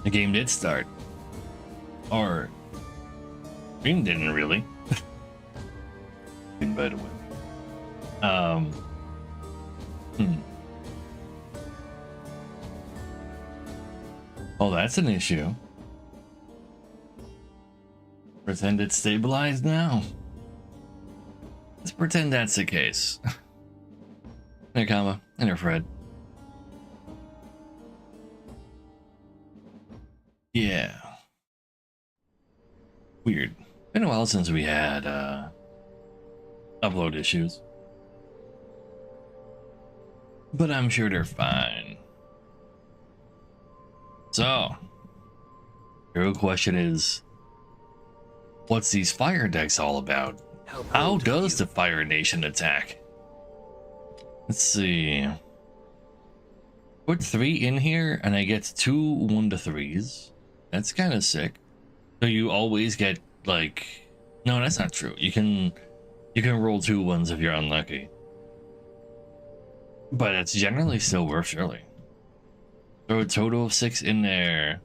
The game did start. Or stream didn't really. By the way. Oh, that's an issue. Pretend it's stabilized now. Let's pretend that's the case. Hey, Kama. And her Fred. Yeah. Weird. Been a while since we had upload issues. But I'm sure they're fine. So, the real question is, what's these fire decks all about? How does the Fire Nation attack? Let's see. Put 3 in here and I get 2 1-3s. That's kind of sick. So you always get like, no, that's not true. You can roll 2 1s if you're unlucky. But it's generally still worth surely. Throw a total of 6 in there.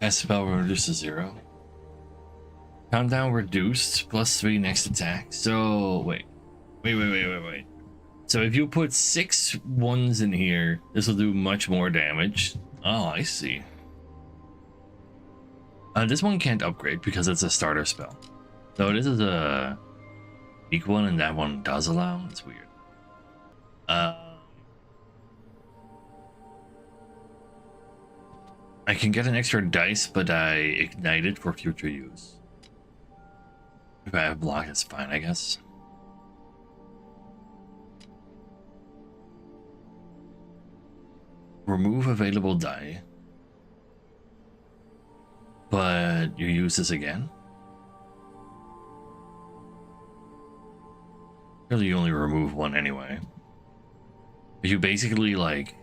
Cast spell reduced to 0. Countdown reduced +3 next attack. So wait. So if you put 6 1s in here, this will do much more damage. Oh, I see. This one can't upgrade because it's a starter spell. So this is a weak one, and that one does allow. It's weird. I can get an extra dice, but I ignite it for future use. If I have block, it's fine, I guess. Remove available die. But you use this again? Really, you only remove 1 anyway. You basically like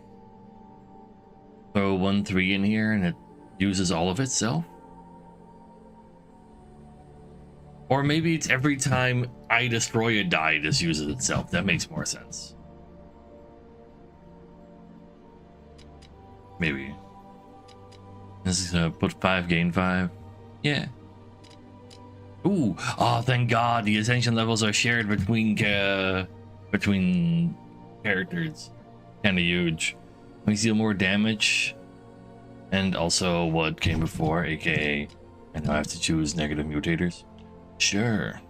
throw 1-3 in here and it uses all of itself? Or maybe it's every time I destroy a die, this uses itself. That makes more sense. Maybe. This is gonna put 5, gain 5. Yeah. Ooh, oh, thank God, the ascension levels are shared between characters. Kind of huge. We deal more damage, and also what came before, aka, I now have to choose negative mutators. Sure.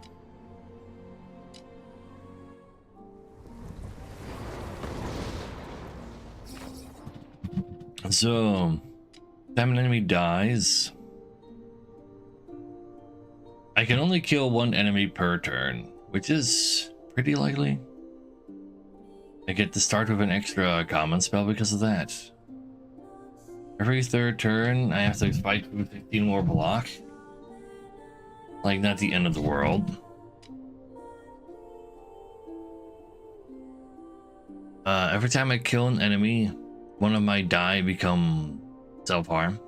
So, time an enemy dies, I can only kill 1 enemy per turn, which is pretty likely. I get to start with an extra common spell because of that. Every 3rd turn, I have to fight with 15 more block. Like, not the end of the world. Every time I kill an enemy, one of my die become self-harm.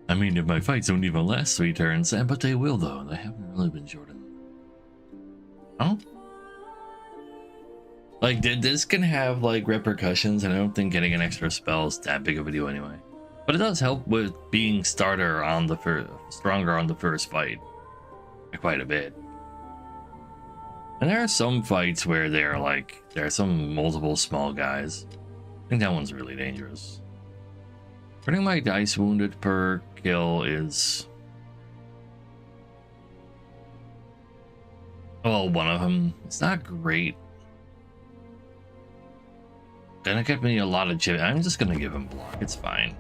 I mean, if my fights don't even last 3 turns, but they will though. They haven't really been shortened. Oh? Like, this can have like repercussions, and I don't think getting an extra spell is that big of a deal anyway. But it does help with being stronger on the first fight, quite a bit. And there are some fights where there are some multiple small guys. I think that one's really dangerous. Putting my dice wounded per kill is, well, one of them. It's not great. Gonna get me a lot of chip. I'm just gonna give him block. It's fine.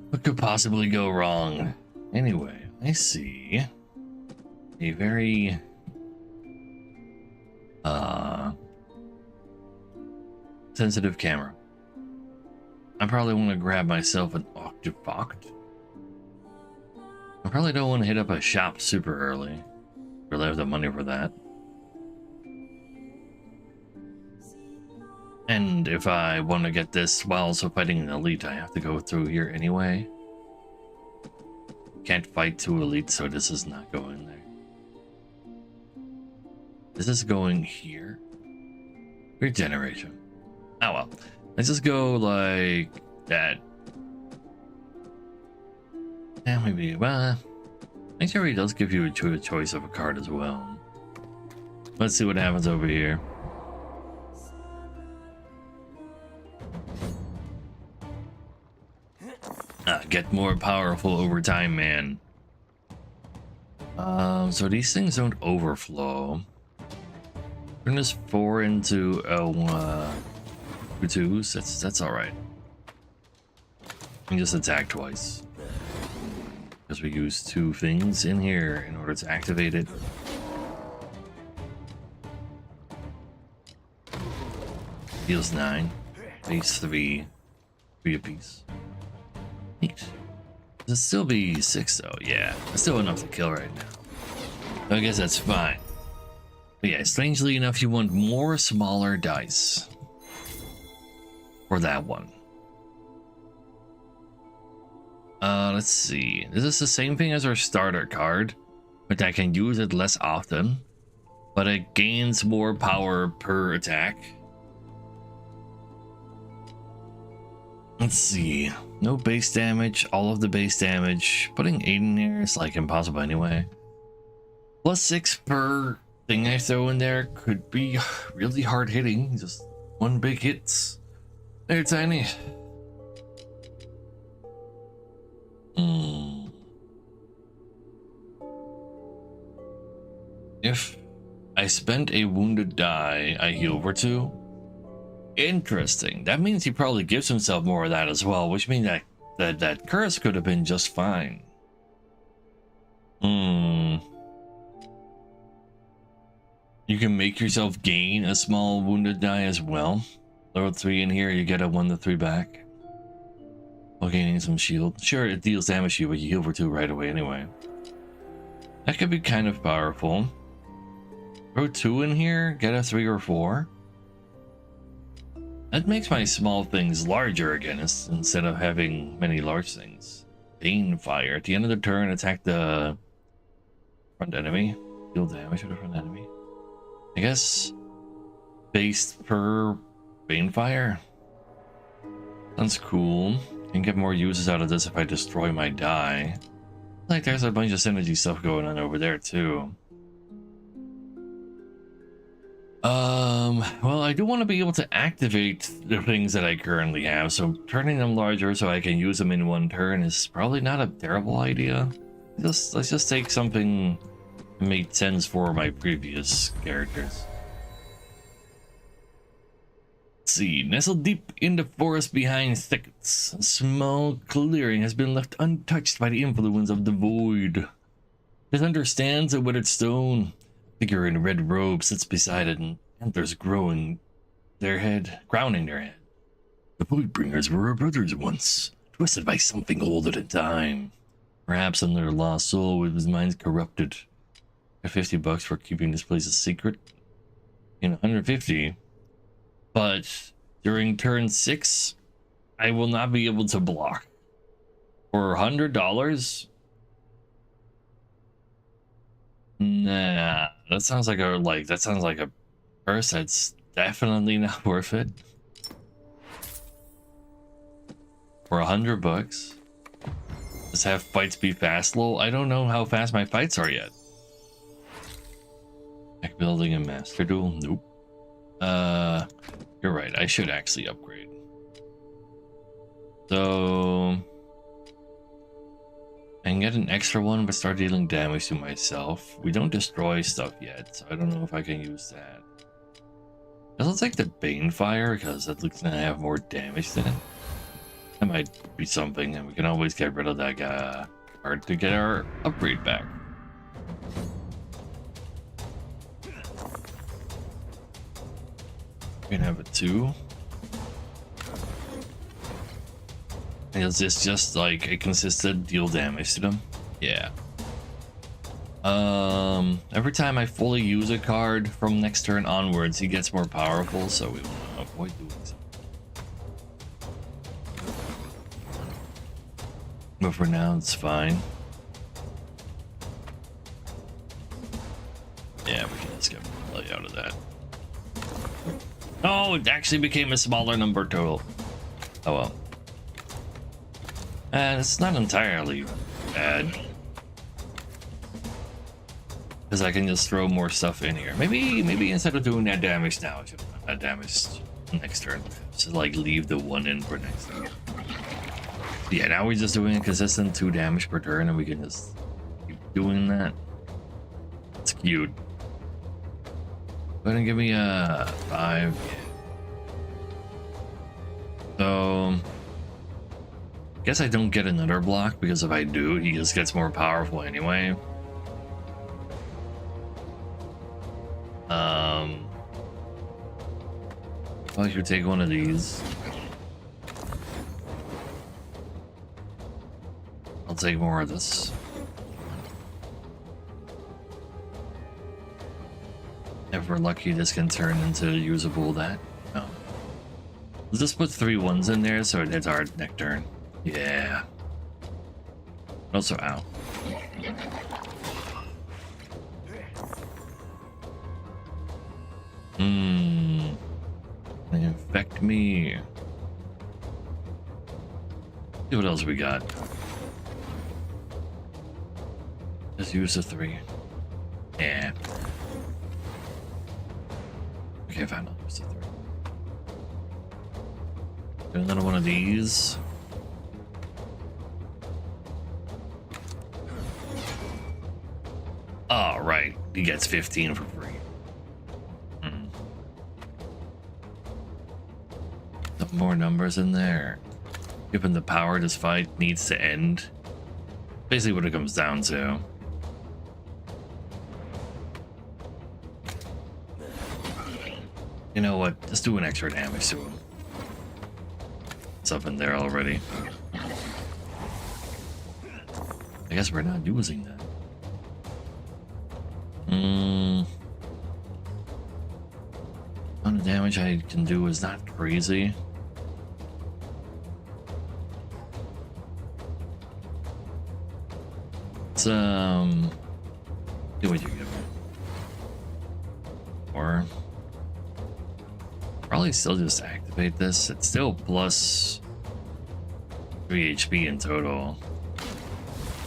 What could possibly go wrong? Anyway, I see a very sensitive camera. I probably want to grab myself an Octopoct. I probably don't want to hit up a shop super early. Really have the money for that. And if I want to get this while also fighting an elite, I have to go through here anyway. can't fight 2 elites, so this is not going there. This is going here. Regeneration. Oh well. Let's just go like that. And maybe, well, make sure he does give you a choice of a card as well. Let's see what happens over here. Get more powerful over time, man. So these things don't overflow. Turn this 4 into 2s. That's all right. And just attack twice because we use 2 things in here in order to activate it. Deals 9, base 3 apiece. Neat. Does it still be 6 though? Yeah, it's still enough to kill right now. I guess that's fine. But yeah, strangely enough, you want more smaller dice for that one. Let's see. This is the same thing as our starter card, but I can use it less often, but it gains more power per attack. Let's see. No base damage, all of the base damage. Putting 8 in here is like impossible anyway. +6 per thing I throw in there could be really hard hitting. Just 1 big hits. They're tiny. If I spent a wounded die, I heal for 2. Interesting. That means he probably gives himself more of that as well, which means that curse could have been just fine. You can make yourself gain a small wounded die as well. Level 3 in here, you get a 1 to 3 back while gaining some shield. Sure, it deals damage to you, but you heal for 2 right away anyway. That could be kind of powerful. Throw 2 in here, get a 3 or 4. That makes my small things larger again instead of having many large things. Bane Fire. At the end of the turn, attack the front enemy. Deal damage to the front enemy. I guess based per Bane Fire. Sounds cool. Can get more uses out of this if I destroy my die. Like there's a bunch of synergy stuff going on over there too. Well, I do want to be able to activate the things that I currently have, so turning them larger so I can use them in 1 turn is probably not a terrible idea. Let's just take something that made sense for my previous characters. Let's see. Nestled deep in the forest behind thickets, a small clearing has been left untouched by the influence of the void. It understands a withered stone. Figure in a red robe sits beside it, and antlers crowning their head. The Voidbringers were our brothers once, twisted by something older than time. Perhaps in their lost soul with his mind corrupted. Got $50 for keeping this place a secret. 150. But during turn 6, I will not be able to block. For $100? Nah, that sounds like a purse that's definitely not worth it. For $100, let's have fights be fast. Lol, I don't know how fast my fights are yet. Tech building and master duel. Nope. You're right. I should actually upgrade. So I can get an extra one, but start dealing damage to myself. We don't destroy stuff yet, so I don't know if I can use that. I'll take the Bane Fire because that looks to have more damage than it. That might be something, and we can always get rid of that guy to get our upgrade back. We can have a 2. Is this just like a consistent deal damage to them? Yeah. Every time I fully use a card from next turn onwards, he gets more powerful, so we want to avoid doing so. But for now, it's fine. that. Oh, it actually became a smaller number total. Oh well. And it's not entirely bad. Because I can just throw more stuff in here. Maybe instead of doing that damage now, I should have done that damage next turn. So like leave the 1 in for next turn. Yeah, now we're just doing a consistent 2 damage per turn and we can just keep doing that. It's cute. Go ahead and give me a 5. So I guess I don't get another block because if I do, he just gets more powerful anyway. I should take one of these. I'll take more of this. If we're lucky, this can turn into usable that. No. Let's just put 3 1s in there so it hits our next turn. Yeah. Also out. They infect me. See what else we got. Just use the 3. Yeah. Okay, fine. I'll use the 3. Do another one of these. All right, he gets 15 for free. Some more numbers in there. Given the power this fight needs to end. Basically what it comes down to. You know what? Just do an extra damage to him. It's up in there already. I guess we're not using that. Amount of damage I can do is not crazy. Let's see what you give me. Or probably still just activate this. It's still plus 3 HP in total.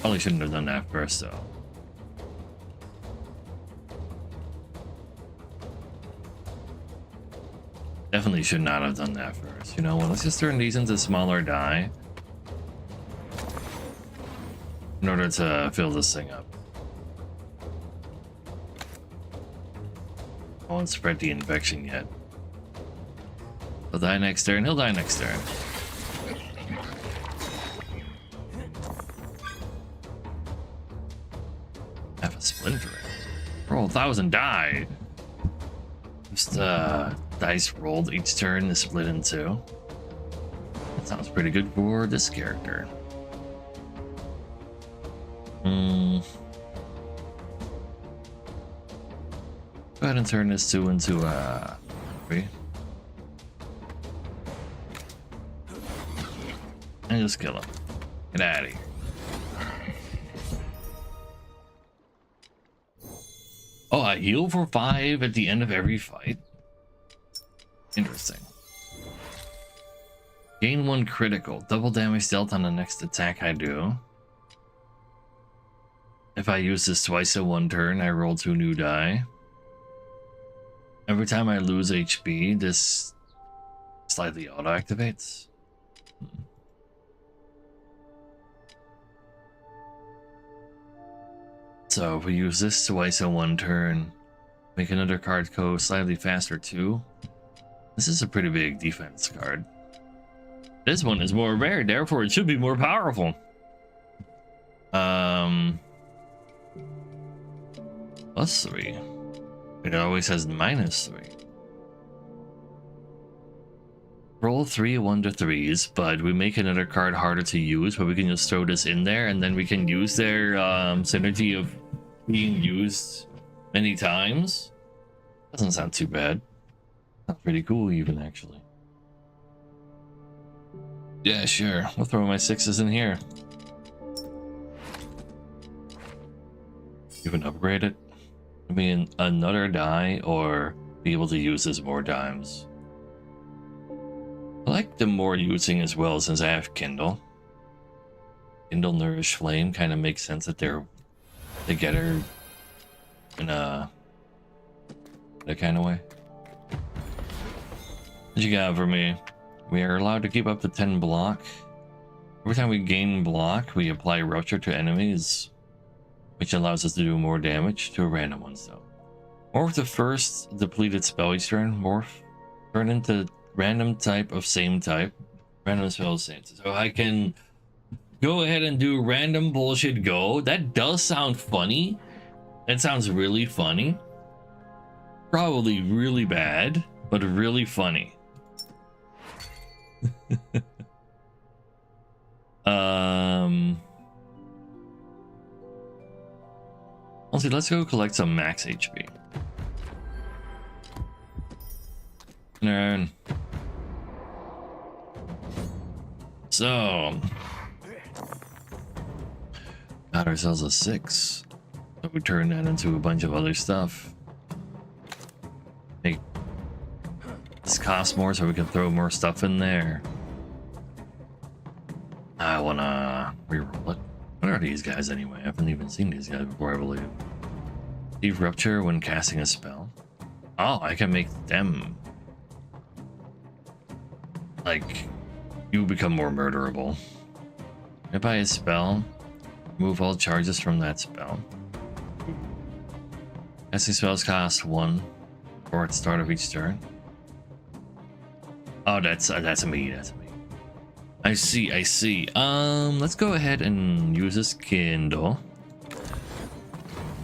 Probably shouldn't have done that first though. Definitely should not have done that first. You know what? Let's just turn these into smaller die in order to fill this thing up. I won't spread the infection yet. He'll die next turn. He'll die next turn. Have a splinter. Roll 1,000 die. Just dice rolled each turn to split in 2. That sounds pretty good for this character. Go ahead and turn this 2 into 3. And just kill him. Get out of here. Oh, I heal for 5 at the end of every fight. Interesting. Gain 1 critical. Double damage dealt on the next attack I do. If I use this twice in 1 turn, I roll 2 new die. Every time I lose HP, this slightly auto-activates. So if we use this twice in 1 turn, make another card go slightly faster too. This is a pretty big defense card. This one is more rare, therefore it should be more powerful. Plus 3. It always has -3. Roll 3 1-3s, but we make another card harder to use, but we can just throw this in there and then we can use their synergy of being used many times. Doesn't sound too bad. Sounds pretty cool even, actually. Yeah, sure. We'll throw my 6s in here. Even upgrade it. I mean, another die or be able to use this more times. I like the more using as well since I have Kindle. Kindle, Nourish, Flame kind of makes sense that they're together in that kind of way. What you got for me? We are allowed to keep up to 10 block. Every time we gain block, we apply Rupture to enemies, which allows us to do more damage to a random one. So, morph the first depleted spell each turn. Morph, turn into random type of same type. Random spell same. So I can go ahead and do random bullshit go. That does sound funny. That sounds really funny. Probably really bad, but really funny. Let's go collect some max HP. Nerd. So got ourselves a 6. So we turn that into a bunch of other stuff. Make this cost more so we can throw more stuff in there. I wanna reroll it. What are these guys anyway? I haven't even seen these guys before, I believe. Receive Rupture when casting a spell. Oh, I can make them. Like, you become more murderable. If I a spell, remove all charges from that spell. Casting spells cost 1 or at the start of each turn. Oh, that's me. That's me. I see. Let's go ahead and use this Kindle.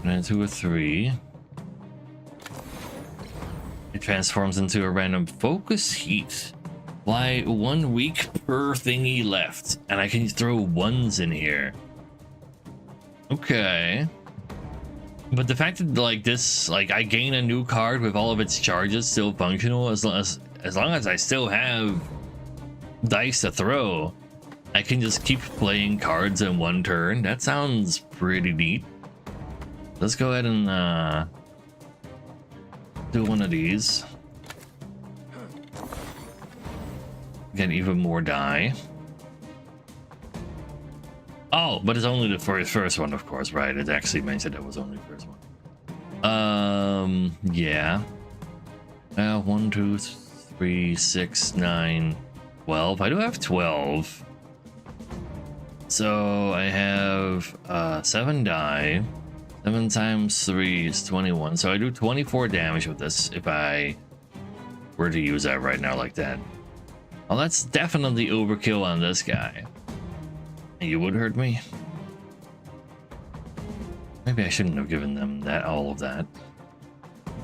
And then 2 or 3. It transforms into a random focus heat. Fly 1 week per thingy left, and I can throw ones in here. Okay. But the fact that like this, like I gain a new card with all of its charges still functional as long as I still have dice to throw, I can just keep playing cards in one turn. That sounds pretty neat. Let's go ahead and do one of these. Get even more die. Oh, but it's only the first one, of course, right? It actually mentioned it was only the first one. Yeah. 1, 2, 3, 6, 9, 12. I do have 12. So I have 7 die. 7 times 3 is 21. So I do 24 damage with this if I were to use that right now like that. Well, that's definitely overkill on this guy. You would hurt me. Maybe I shouldn't have given them all of that.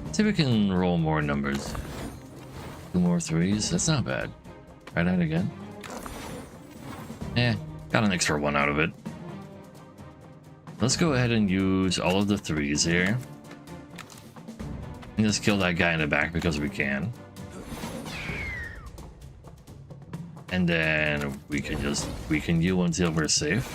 Let's see if we can roll more numbers. 2 more 3s. That's not bad. Try that again. Got an extra 1 out of it. Let's go ahead and use all of the 3s here. And just kill that guy in the back because we can. And then we can just weaken you until we're safe.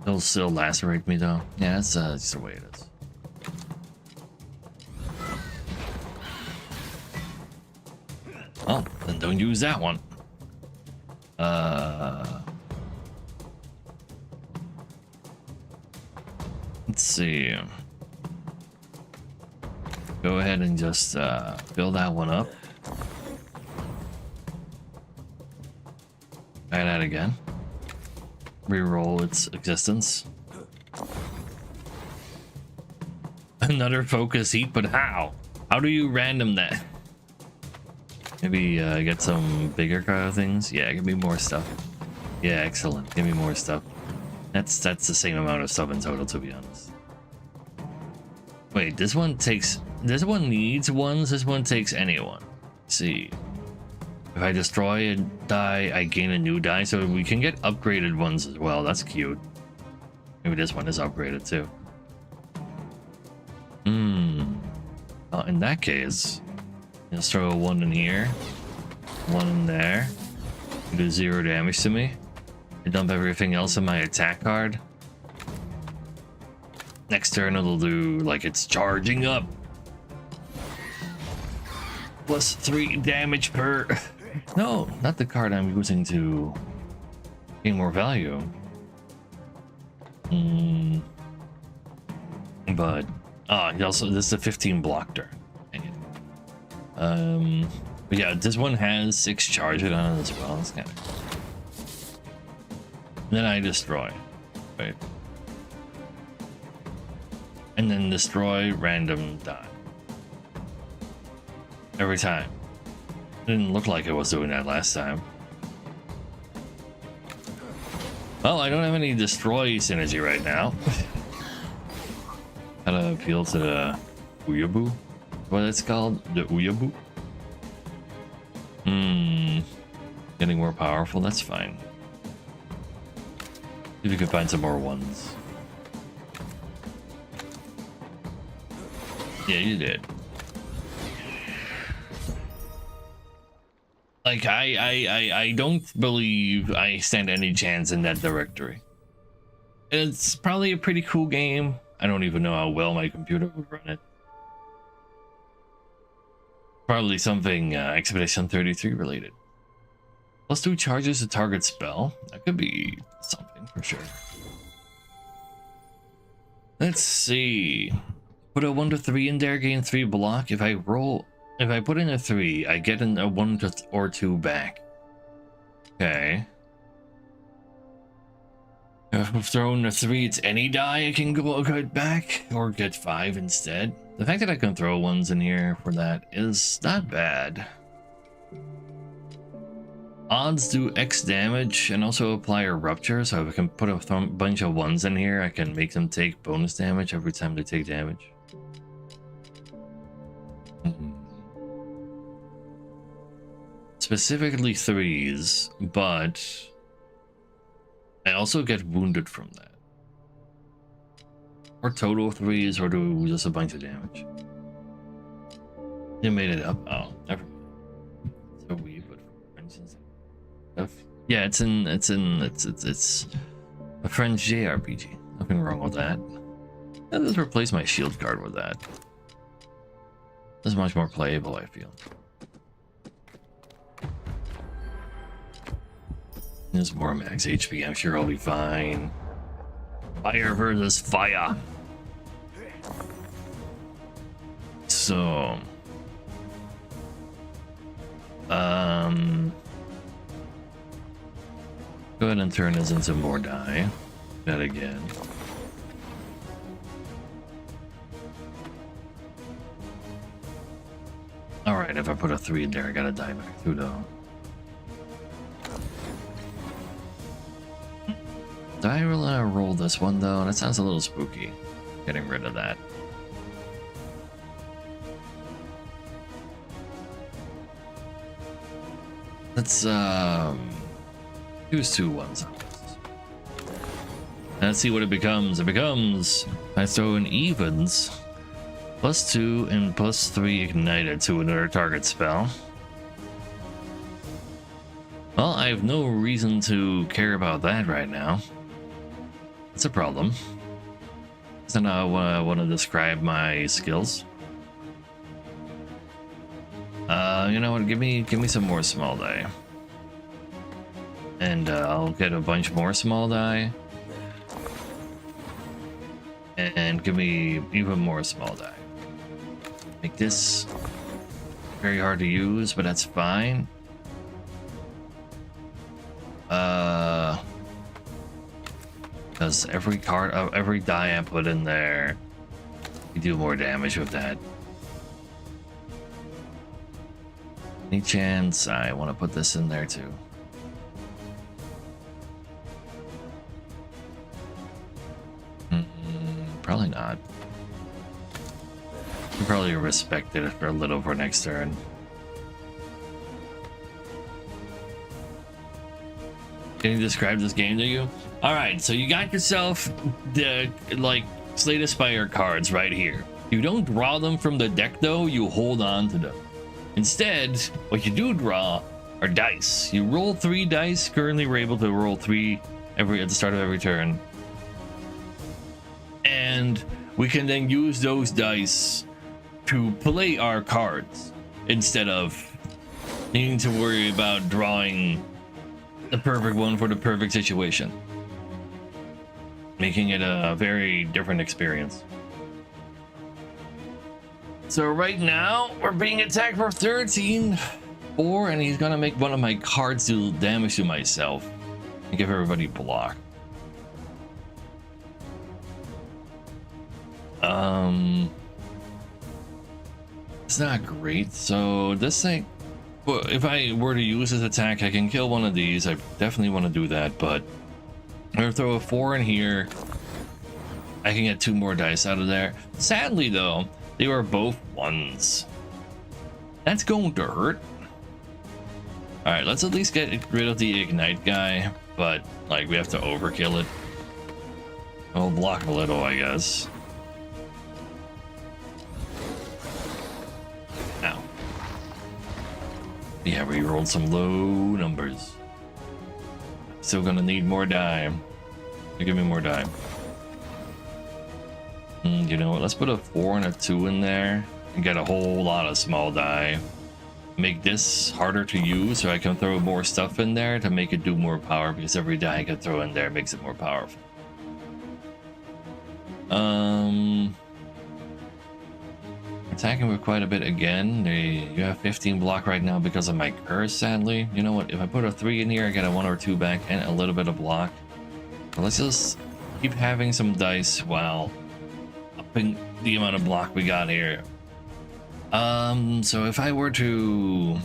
It'll still lacerate me though. Yeah, that's just the way it is. Oh, then don't use that one. Let's see. Go ahead and just fill that one up. Try that again. Reroll its existence. Another focus heat, but how? How do you random that? Maybe get some bigger kind of things. Yeah, give me more stuff. Yeah, excellent. Give me more stuff. That's the same amount of stuff in total, to be honest. Wait, this one needs ones. This one takes any one. Let's see. If I destroy a die, I gain a new die, so we can get upgraded ones as well. That's cute. Maybe this one is upgraded too. In that case, let's throw a 1 in here. one in there. Do 0 damage to me. I dump everything else in my attack card. Next turn it'll do like it's charging up. Plus 3 damage per... No, not the card I'm using to gain more value. But he also, this is a 15 block turn. Dang it. But yeah, this one has 6 charges on it as well. That's kind of cool. Then I destroy, right? And then destroy random die. Every time. Didn't look like it was doing that last time. Well, I don't have any destroy synergy right now. Gotta appeal to the Ouyabu. What it's called? The Ouyabu? Getting more powerful, that's fine. See if we can find some more ones. Yeah, you did. Like, I don't believe I stand any chance in that directory. It's probably a pretty cool game. I don't even know how well my computer would run it. Probably something Expedition 33 related. Plus 2 charges to target spell. That could be something for sure. Let's see. Put a 1 to 3 in there, gain 3 block. If I put in a 3, I get a 1 or 2 back. Okay. If I've thrown a 3, it's any die I can get back, or get 5 instead. The fact that I can throw ones in here for that is not bad. Odds do X damage and also apply a rupture, so if I can put a bunch of ones in here, I can make them take bonus damage every time they take damage. Specifically 3s, but I also get wounded from that. Or total 3s, or do just a bunch of damage. You made it up. Oh, never mind. So weird, but for instance, stuff. Yeah, it's a French JRPG. Nothing wrong with that. I'll just replace my shield card with that. This is much more playable, I feel. There's more max HP, I'm sure I'll be fine. Fire versus fire. So... go ahead and turn this into more die. That again. Alright, if I put a 3 in there, I gotta die back too, though. Do I really roll this one, though? That sounds a little spooky. Getting rid of that. Let's, use 2 ones on this. Let's see what it becomes. It becomes, I throw in evens. +2 and +3 ignited to another target spell. Well, I have no reason to care about that right now. That's a problem. So now I want to describe my skills. You know what? Give me some more small die, and I'll get a bunch more small die, and give me even more small die. Make this very hard to use, but that's fine. Because every card, every die I put in there, you do more damage with that. Any chance I want to put this in there too? Probably not. You probably respect it for a little for next turn. Can you describe this game to you? Alright, so you got yourself the, like, Slay the Spire cards right here. You don't draw them from the deck though, you hold on to them. Instead, what you do draw Our dice. You roll 3 dice. Currently, we're able to roll 3 at the start of every turn. And we can then use those dice to play our cards instead of needing to worry about drawing the perfect one for the perfect situation, making it a very different experience. So right now we're being attacked for 13-4, and he's gonna make one of my cards do damage to myself and give everybody block. It's not great. So this thing, well, if I were to use this attack, I can kill one of these. I definitely want to do that, but I'm gonna throw a 4 in here. I can get 2 more dice out of there. Sadly though, they were both 1s. That's going to hurt. All right, let's at least get rid of the ignite guy, but like we have to overkill it. I'll block a little, I guess. Ow. Yeah, we rolled some low numbers. Still gonna need more die. Give me more die. You know what? Let's put a 4 and a 2 in there and get a whole lot of small die. Make this harder to use so I can throw more stuff in there to make it do more power, because every die I can throw in there makes it more powerful. Attacking with quite a bit again. You have 15 block right now because of my curse, sadly. You know what? If I put a 3 in here, I get a 1 or 2 back and a little bit of block. But let's just keep having some dice while upping the amount of block we got here. So if I were to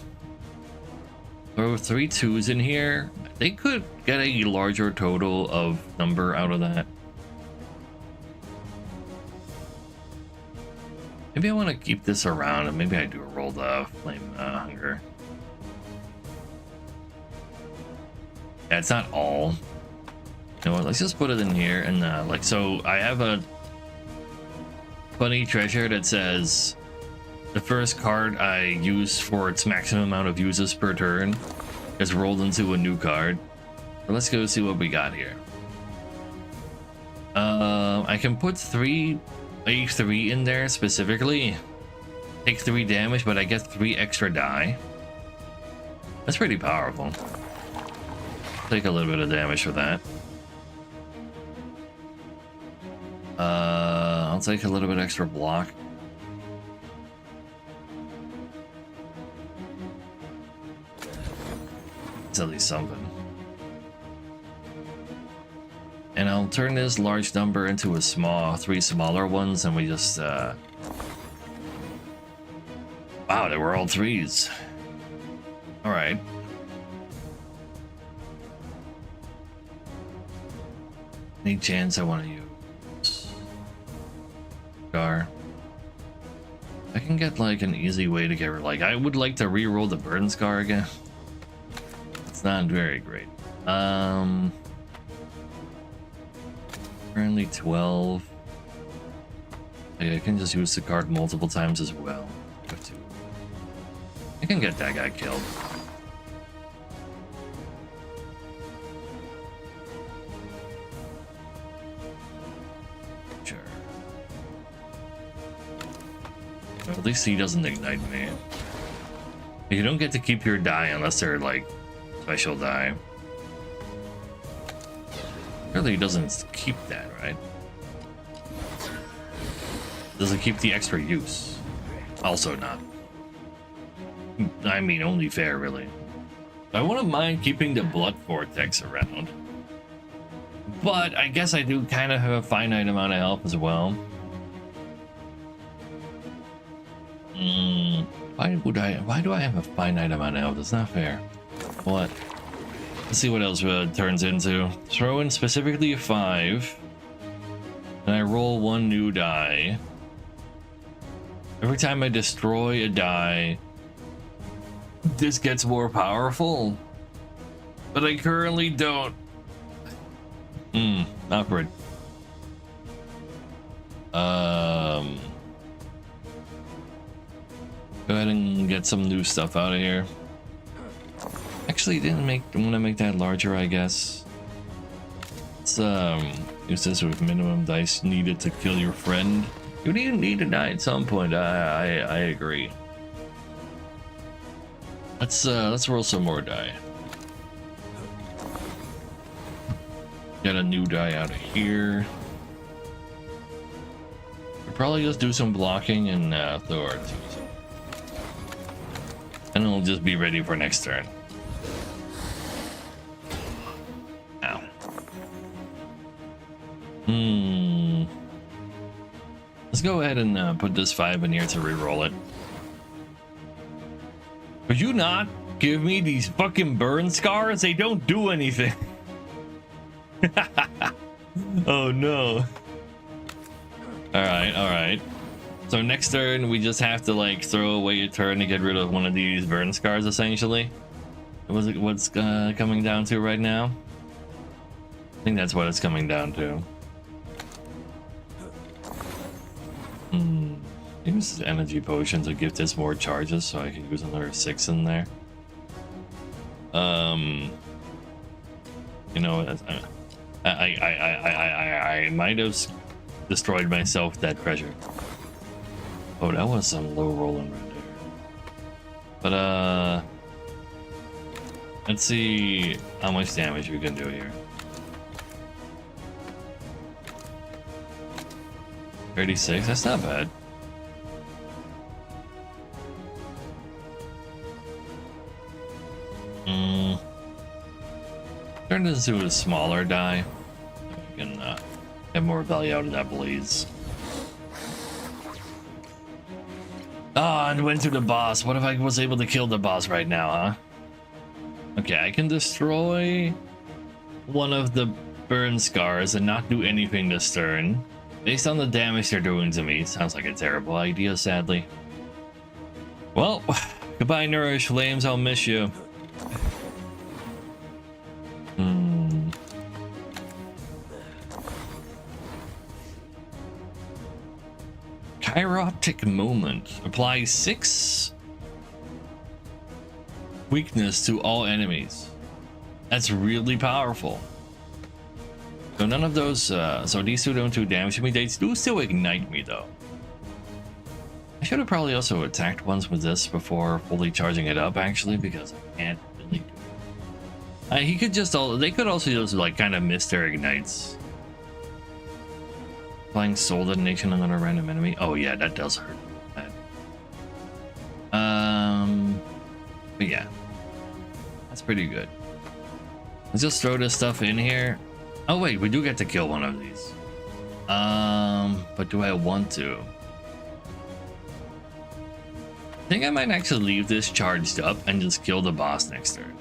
throw 3 2s in here, they could get a larger total of number out of that. Maybe I want to keep this around, and maybe I do roll the flame hunger. Yeah, it's not all. You know what? Let's just put it in here, and like so. I have a funny treasure that says the first card I use for its maximum amount of uses per turn is rolled into a new card. So let's go see what we got here. I can put a 3 in there specifically. Take 3 damage, but I get 3 extra die. That's pretty powerful. Take a little bit of damage for that. I'll take a little bit extra block. It's at least something. And I'll turn this large number into a 3 smaller ones, and we just wow, they were all 3s. All right. Any chance I want to use Scar? I can get like an easy way to get like I would like to re-roll the burn scar again. It's not very great. Currently 12. I can just use the card multiple times as well. I can get that guy killed. Sure. Well, at least he doesn't ignite me. You don't get to keep your die unless they're like special die. Really doesn't keep that, right? Doesn't keep the extra use. Also not. I mean, only fair, really. I wouldn't mind keeping the blood vortex around. But I guess I do kind of have a finite amount of health as well. Why do I have a finite amount of health? It's not fair. What? Let's see what else it turns into. Throw in specifically a 5. And I roll 1 new die. Every time I destroy a die, this gets more powerful. But I currently don't. Awkward. Go ahead and get some new stuff out of here. actually didn't want to make that larger, I guess. Let's use this with minimum dice needed to kill your friend. You need to die at some point. I agree. Let's roll some more die. Get a new die out of here. We'll probably just do some blocking and throw our twos. And we'll just be ready for next turn. Ow. Let's go ahead and put this 5 in here to reroll it. Could you not give me these fucking burn scars? They don't do anything. Oh no. Alright. So next turn we just have to like throw away a turn to get rid of one of these burn scars essentially. What's coming down to right now? I think that's what it's coming down to. Use energy potion to give this more charges so I can use another 6 in there. You know, I might have destroyed myself that pressure. Oh, that was some low rolling right there. But let's see how much damage we can do here. 36, that's not bad. Turn this into a smaller die. We can get more value out of that blaze. Ah, and went to the boss. What if I was able to kill the boss right now, huh? Okay, I can destroy one of the burn scars and not do anything this turn. Based on the damage they're doing to me, sounds like a terrible idea, sadly. Well, goodbye, Nourish Flames. I'll miss you. Kairotic Moment. Apply 6 weakness to all enemies. That's really powerful. So none of those, so these two don't do damage to me. They do still ignite me though. I should have probably also attacked once with this before fully charging it up actually, because I can't really do it. He could just, they could also just like kind of miss their ignites. Applying soul detonation on a random enemy. Oh yeah, that does hurt. But yeah, that's pretty good. Let's just throw this stuff in here. Oh wait, we do get to kill one of these. But do I want to? I think I might actually leave this charged up and just kill the boss next turn.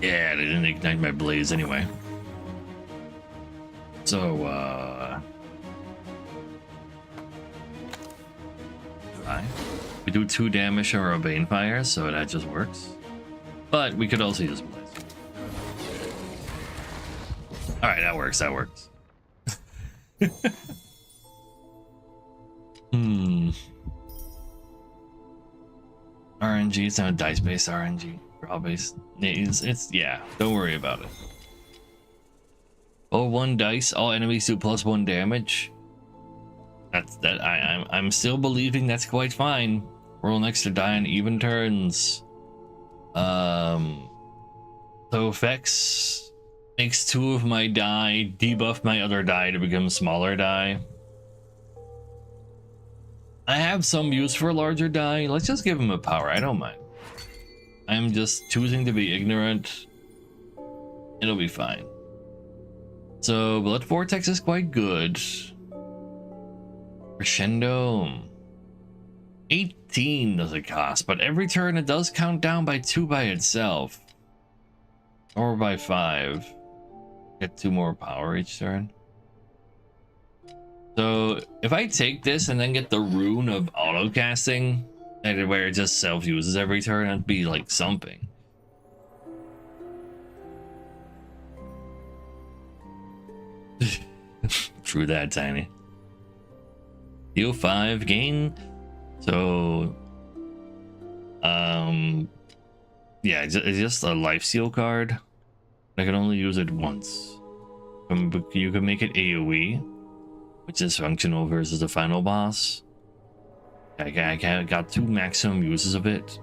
Yeah, they didn't ignite my blaze anyway. So, we do 2 damage or a Bane Fire, so that just works. But we could also use blaze. Alright, that works, that works. RNG, it's not a dice-based RNG. Draw-based. It's yeah, don't worry about it. Roll 1 dice, all enemies do +1 damage. I'm still believing that's quite fine. Roll an extra die on even turns. So effects makes 2 of my die debuff my other die to become smaller die. I have some use for a larger die. Let's just give him a power. I don't mind. I'm just choosing to be ignorant. It'll be fine. So Blood Vortex is quite good. Crescendo. 18 does it cost, but every turn it does count down by 2 by itself. Or by 5. Get 2 more power each turn. So if I take this and then get the rune of auto casting, where it just self-uses every turn, it'd be like something. True that, Tiny. Deal 5, gain. So, yeah, it's just a life steal card. I can only use it once. You can make it AoE, which is functional versus the final boss. I got 2 maximum uses of it,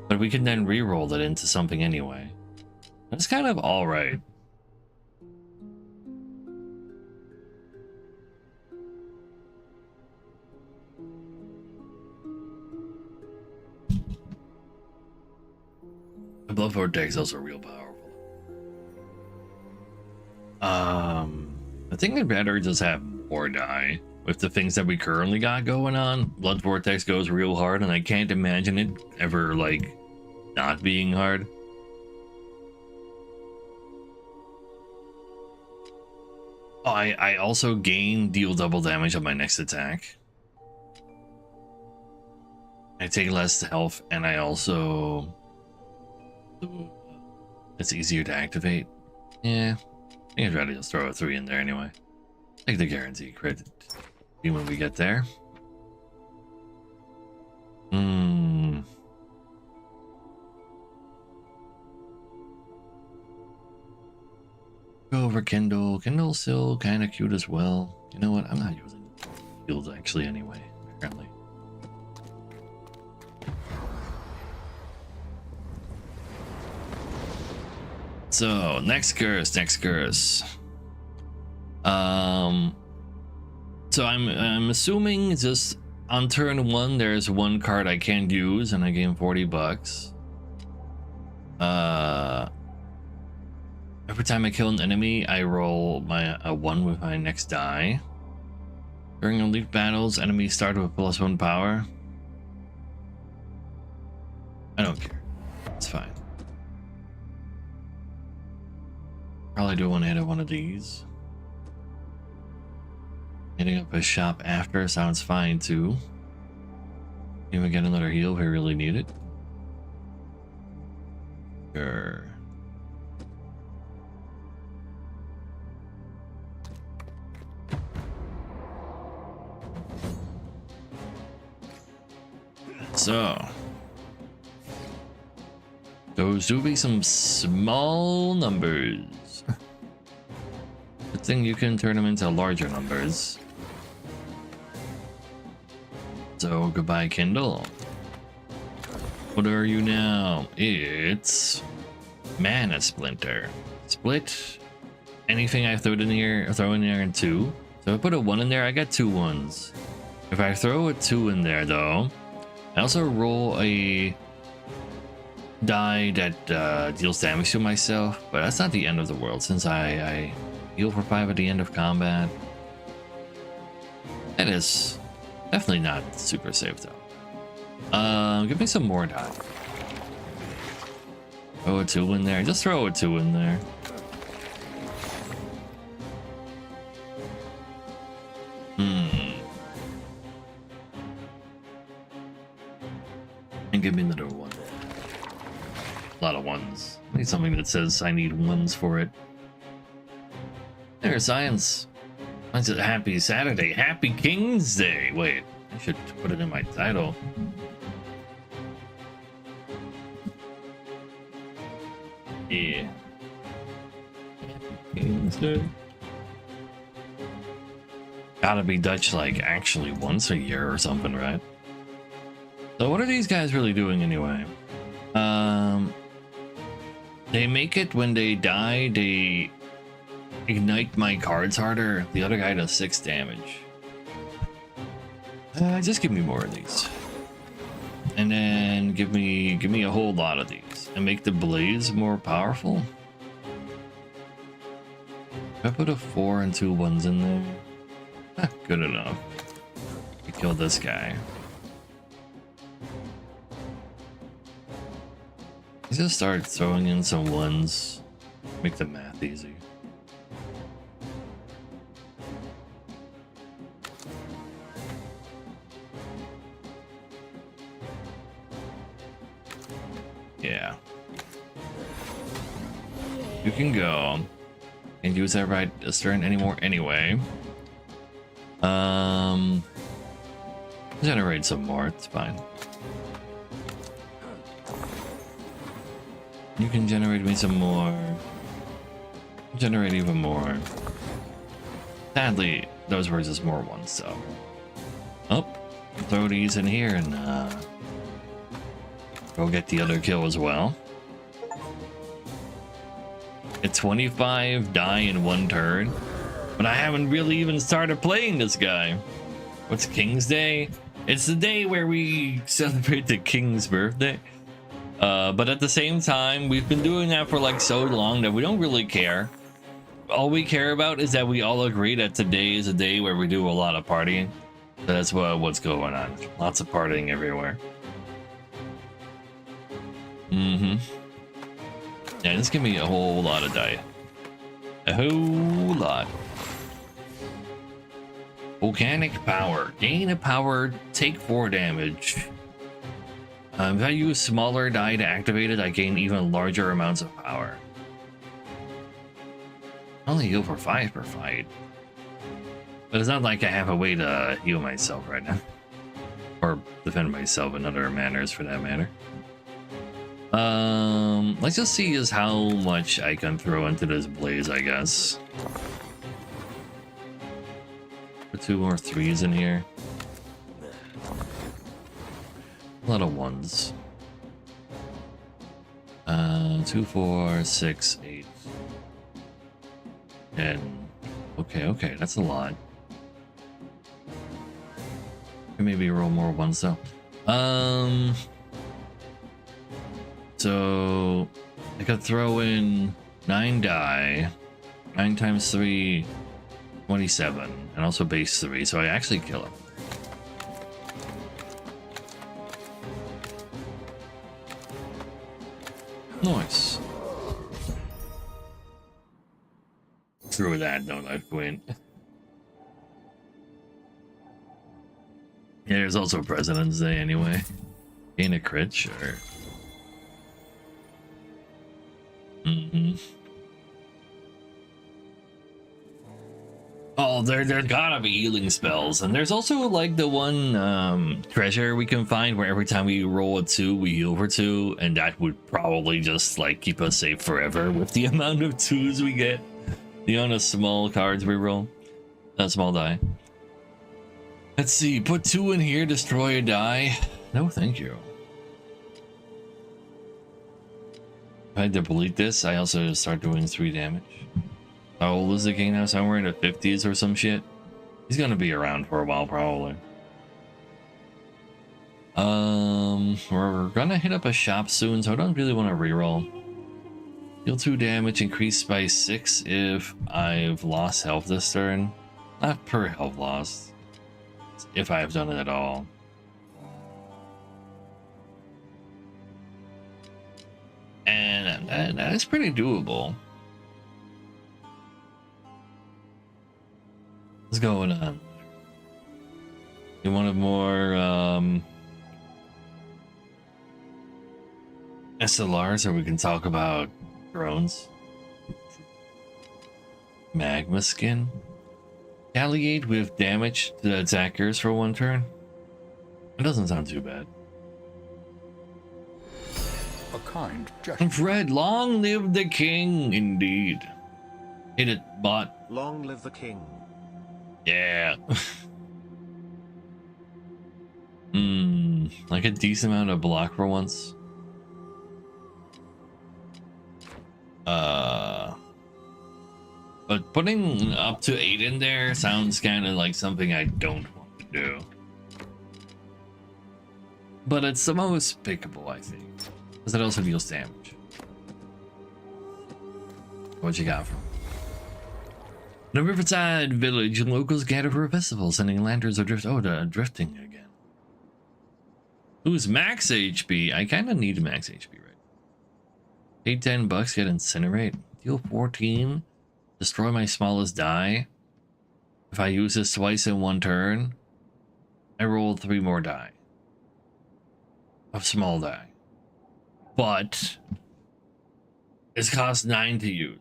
but we can then re-roll it into something anyway. That's kind of alright. The Blood Vortex is also real powerful. I think I'd better just have more die with the things that we currently got going on. Blood Vortex goes real hard, and I can't imagine it ever, like, not being hard. Oh, I also deal double damage on my next attack. I take less health, and I also... It's easier to activate. Yeah, I think I'd rather just throw a 3 in there anyway. Take the guarantee crit. See when we get there. Go over Kindle. Kindle's still kind of cute as well. You know what? I'm not using shields actually anyway, apparently. So, next curse. So I'm assuming just on turn 1 there's 1 card I can't use and I gain 40 bucks. Every time I kill an enemy, I roll a 1 with my next die. During elite battles, enemies start with +1 power. I don't care. It's fine. Probably do want to hit one of these. Hitting up a shop after sounds fine too. Even get another heal if we really need it. Sure. So, those do be some small numbers. Good thing you can turn them into larger numbers. So, goodbye, Kindle. What are you now? It's Mana Splinter. Split anything I throw in here in 2. So if I put a 1 in there, I got 2 1s. If I throw a 2 in there though, I also roll a die that deals damage to myself, but that's not the end of the world since I heal for 5 at the end of combat. That is definitely not super safe though. Give me some more die. Throw a 2 in there. Just throw a 2 in there. And give me another 1. A lot of 1s. I need something that says I need 1s for it. There's science. It's a happy Saturday. Happy King's Day. Wait, I should put it in my title. Yeah. Happy King's Day. Gotta be Dutch like actually once a year or something, right? So what are these guys really doing anyway? They make it when they die, they ignite my cards harder. The other guy does 6 damage. Just give me more of these. And then give me a whole lot of these. And make the blaze more powerful. If I put a 4 and 2 1s in there, good enough. We kill this guy. Let's just start throwing in some 1s. Make the math easy. Yeah. You can go. Can't use that right this turn anymore anyway. Generate some more, it's fine. You can generate me some more. Generate even more. Sadly, those were just more ones, so. Oh, throw these in here and go get the other kill as well. At 25 die in one turn, but I haven't really even started playing this guy. What's King's Day? It's the day where we celebrate the King's birthday. But at the same time, we've been doing that for like so long that we don't really care. All we care about is that we all agree that today is a day where we do a lot of partying. So that's what's going on. Lots of partying everywhere. Yeah, just give me a whole lot of die. A whole lot. Volcanic power. Gain a power, take 4 damage. If I use smaller die to activate it, I gain even larger amounts of power. I only heal for 5 per fight. But it's not like I have a way to heal myself right now. Or defend myself in other manners for that matter. Let's just see is how much I can throw into this blaze, I guess. Put 2 more 3s in here. A lot of 1s. 2, 4, 6, 8. 10. Okay, that's a lot. Maybe roll more 1s though. So I could throw in 9 die. 9 times 3, 27, and also base 3, so I actually kill him. Nice. Screw that, no life point. Yeah, there's also President's Day anyway. Gain a crit, sure. Oh, there's gotta be healing spells, and there's also like the one treasure we can find where every time we roll a 2 we heal for 2, and that would probably just like keep us safe forever with the amount of 2s we get, the amount of small cards we roll. Not small die. Let's see, put 2 in here, destroy a die. No thank you. If I delete this, I also start doing 3 damage. How old is the king now? Somewhere in the 50s or some shit? He's gonna be around for a while, probably. We're gonna hit up a shop soon, so I don't really want to reroll. Deal 2 damage, increased by 6 if I've lost health this turn. Not per health loss. If I've done it at all. And that is pretty doable. What's going on? You wanted more SLRs, or we can talk about drones. Magma skin. Retaliate with damage to the attackers for 1 turn. It doesn't sound too bad. A kind gesture. Fred, long live the king, indeed. Hit it, bot. Long live the king. Yeah. Like a decent amount of block for once. But putting up to 8 in there sounds kind of like something I don't want to do. But it's the most pickable, I think. Because it also deals damage. What you got from? In a riverside village, locals gather for a festival, sending lanterns adrift. Oh, the drifting again. Who's max HP? I kind of need max HP, right? Pay $10, get incinerate. Deal 14. Destroy my smallest die. If I use this twice in 1 turn, I roll 3 more die. Of small die. But it's cost 9 to use.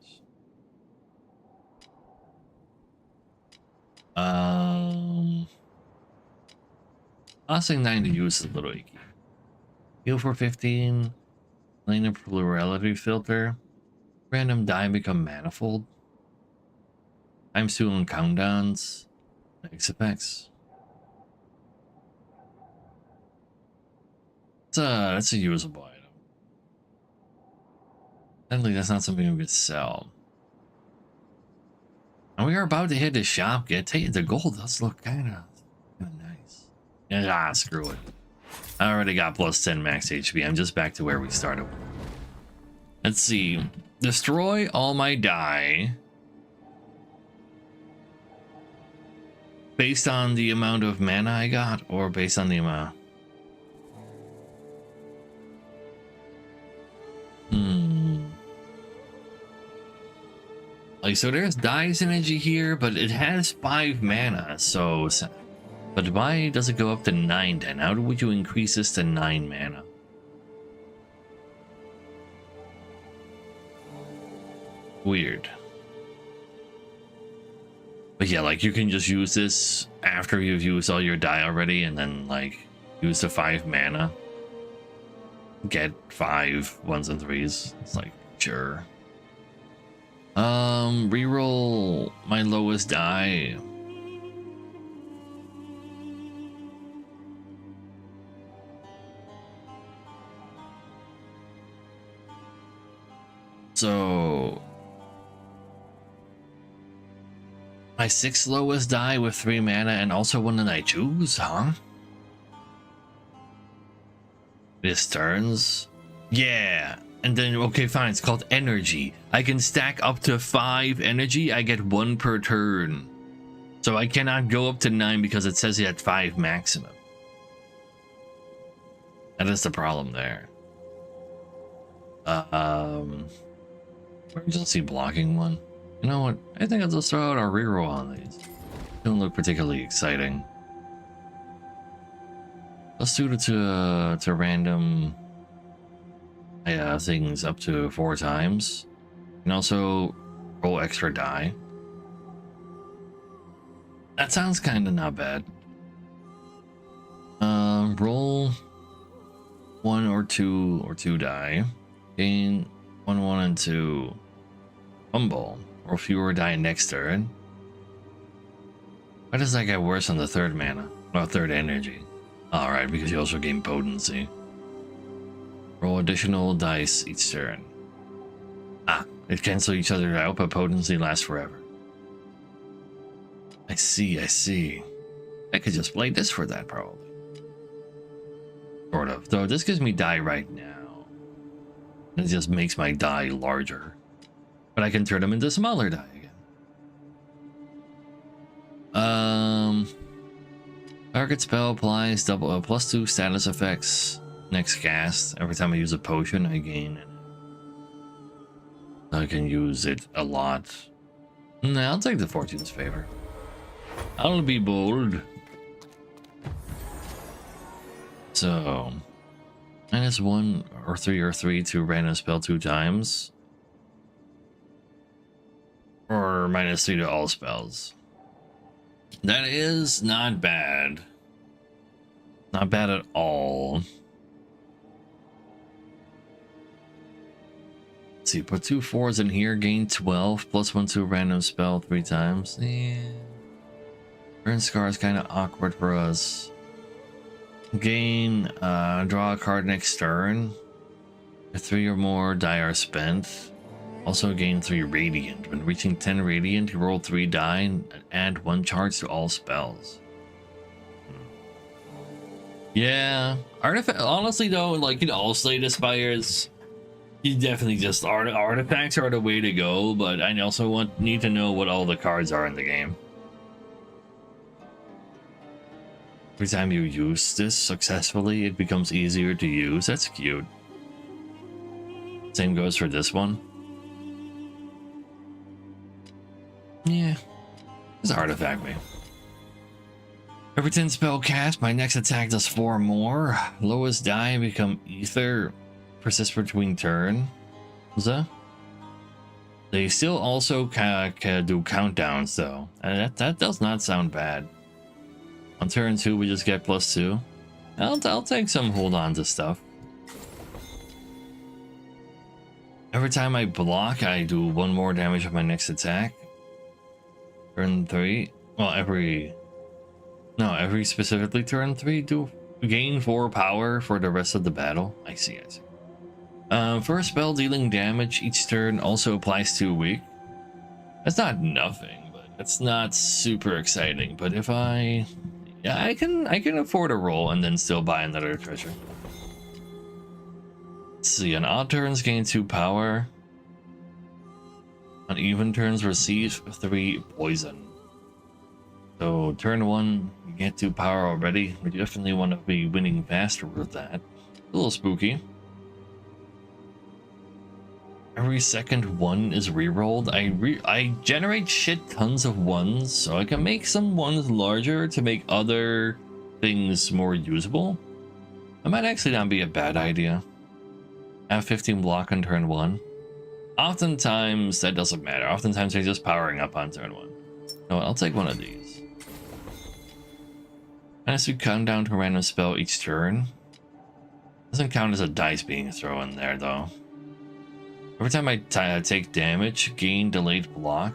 Costing 9 to use is a little icky. Heal for 15. Lane of plurality filter. Random die become manifold. Times 2 on countdowns. Next effects. That's a usable item. Sadly, that's not something we could sell. And we are about to hit the shop. The gold does look kind of nice. Yeah, screw it. I already got plus 10 max HP. I'm just back to where we started. Let's see. Destroy all my die. Based on the amount of mana I got, or based on the amount? Like, so there's die synergy here, but it has 5 mana, so... But why does it go up to 9 then? How would you increase this to 9 mana? Weird. But yeah, like, you can just use this after you've used all your die already, and then, like, use the 5 mana. Get 5 1s and 3s. It's like, sure. Reroll my lowest die. So my 6th lowest die with 3 mana and also one that I choose, huh? This turns. Yeah. And then, okay, fine, it's called energy. I can stack up to 5 energy. I get 1 per turn. So I cannot go up to 9 because it says it at 5 maximum. That is the problem there. Emergency blocking one. You know what? I think I'll just throw out a reroll on these. Don't look particularly exciting. Let's do it to random things up to 4 times. And also roll extra die. That sounds kind of not bad. Roll 1 or 2 die. Gain 1, 1, and 2. Fumble. Or fewer die next turn. Why does that get worse on the 3rd mana? Or 3rd energy? Alright, because you also gain potency. Roll additional dice each turn. Ah, it cancels each other out, but potency lasts forever. I see, I see. I could just play this for that, probably. Sort of. Though this gives me die right now. It just makes my die larger. But I can turn them into smaller die again. Target spell applies double +2 status effects. Next cast. Every time I use a potion, I gain it. I can use it a lot. Nah, I'll take the Fortune's favor. I'll be bold. So, -1 or 3 or 3 to random spell 2 times. Or -3 to all spells. That is not bad. Not bad at all. Let's see, put 2 4s in here, gain 12, +1 to random spell 3 times. Yeah. Burn Scar is kind of awkward for us. Gain, draw a card next turn. If 3 or more die are spent. Also gain 3 Radiant. When reaching 10 Radiant, you roll 3 die and add 1 charge to all spells. Yeah, artifact. Honestly, though, like in all Slate Aspires, you definitely just artifacts are the way to go. But I also need to know what all the cards are in the game. Every time you use this successfully, it becomes easier to use. That's cute. Same goes for this one. Yeah, just artifact me. Every 10 spell cast, my next attack does 4 more. Lowest die become ether. Persist between turn. What's that? They still also can do countdowns though. And that does not sound bad. On turn 2, we just get +2. I'll take some hold on to stuff. Every time I block, I do 1 more damage on my next attack. Turn 3. Well, every specifically turn 3 do gain 4 power for the rest of the battle. I see. For a spell dealing damage each turn also applies to a week. That's not nothing, but it's not super exciting. But if I can afford a roll and then still buy another treasure. Let's see, on odd turns gain 2 power. On even turns receive 3 poison. So turn 1, you get 2 power already. We definitely want to be winning faster with that. A little spooky. Every second 1 is rerolled. I generate shit tons of 1s, so I can make some 1s larger to make other things more usable. That might actually not be a bad idea. Have 15 block on turn 1. Oftentimes that doesn't matter. Oftentimes they're just powering up on turn 1. No, I'll take one of these. As we count down to a random spell each turn. Doesn't count as a dice being thrown in there though. Every time I take damage, gain delayed block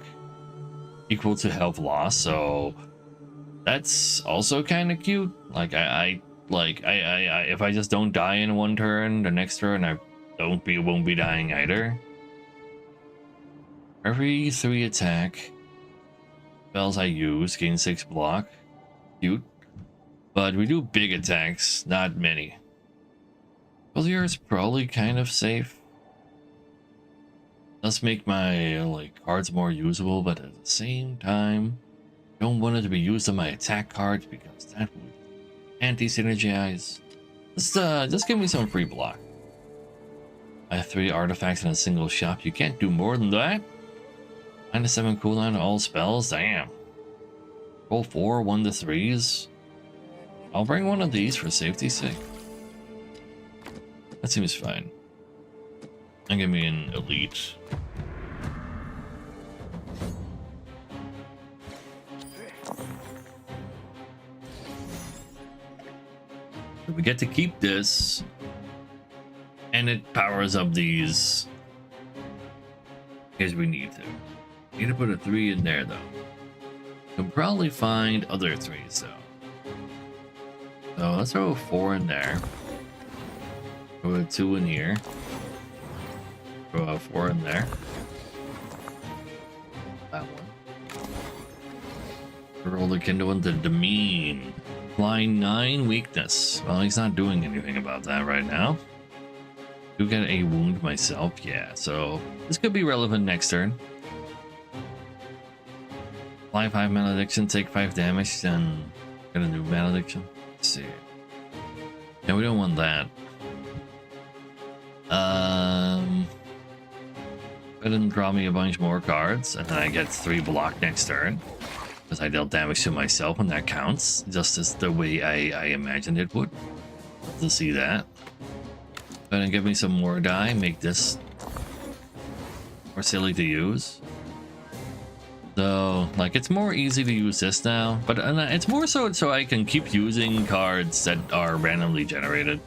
equal to health loss, so that's also kind of cute. Like I if I just don't die in 1 turn, the next turn I won't be dying either. Every 3 attack spells I use gain 6 block. Cute. But we do big attacks, not many. Failure is probably kind of safe. Does make my cards more usable, but at the same time, I don't want it to be used on my attack cards because that would anti-synergize. Just give me some free block. I have 3 artifacts in a single shop. You can't do more than that. -7 cooldown on all spells. Damn. Roll 4 1 to 3s. I'll bring one of these for safety's sake. That seems fine. And give me an elite. So we get to keep this, and it powers up these because we need to. Need to put a 3 in there though. You'll probably find other 3s though. So let's throw a 4 in there. Throw a 2 in here. Throw a 4 in there. That one. Roll the Kindle into Demean. Line 9 weakness. Well, he's not doing anything about that right now. Do get a wound myself, yeah. So this could be relevant next turn. Apply 5 malediction, take 5 damage, then get a new malediction. Let's see. Yeah, we don't want that. Go ahead and draw me a bunch more cards, and then I get 3 block next turn. Because I dealt damage to myself, and that counts. Just as the way I imagined it would. Love to see that. Go ahead and give me some more die, make this more silly to use. So, like, it's more easy to use this now, but it's more so I can keep using cards that are randomly generated.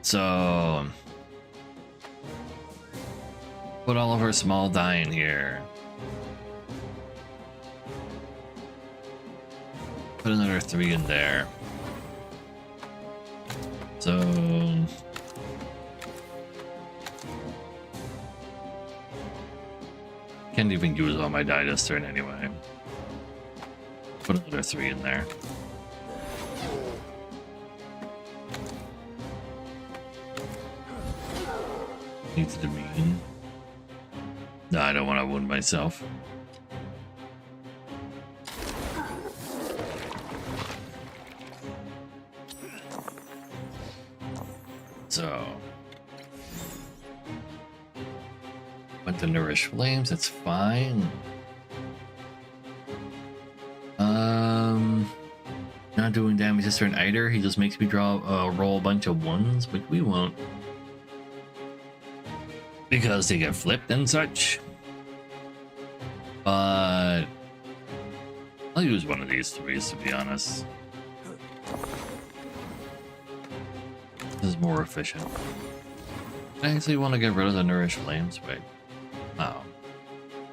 So, put all of our small die in here. Put another 3 in there. So, can't even use all my die this turn anyway. Put another 3 in there. Need to demean. No, I don't want to wound myself. So, went to nourish flames. That's fine. Not doing damage this turn either. He just makes me roll a bunch of 1s, but we won't. Because they get flipped and such. But I'll use one of these threes, to be honest. This is more efficient. I actually want to get rid of the Nourish Flames. Wait. Oh.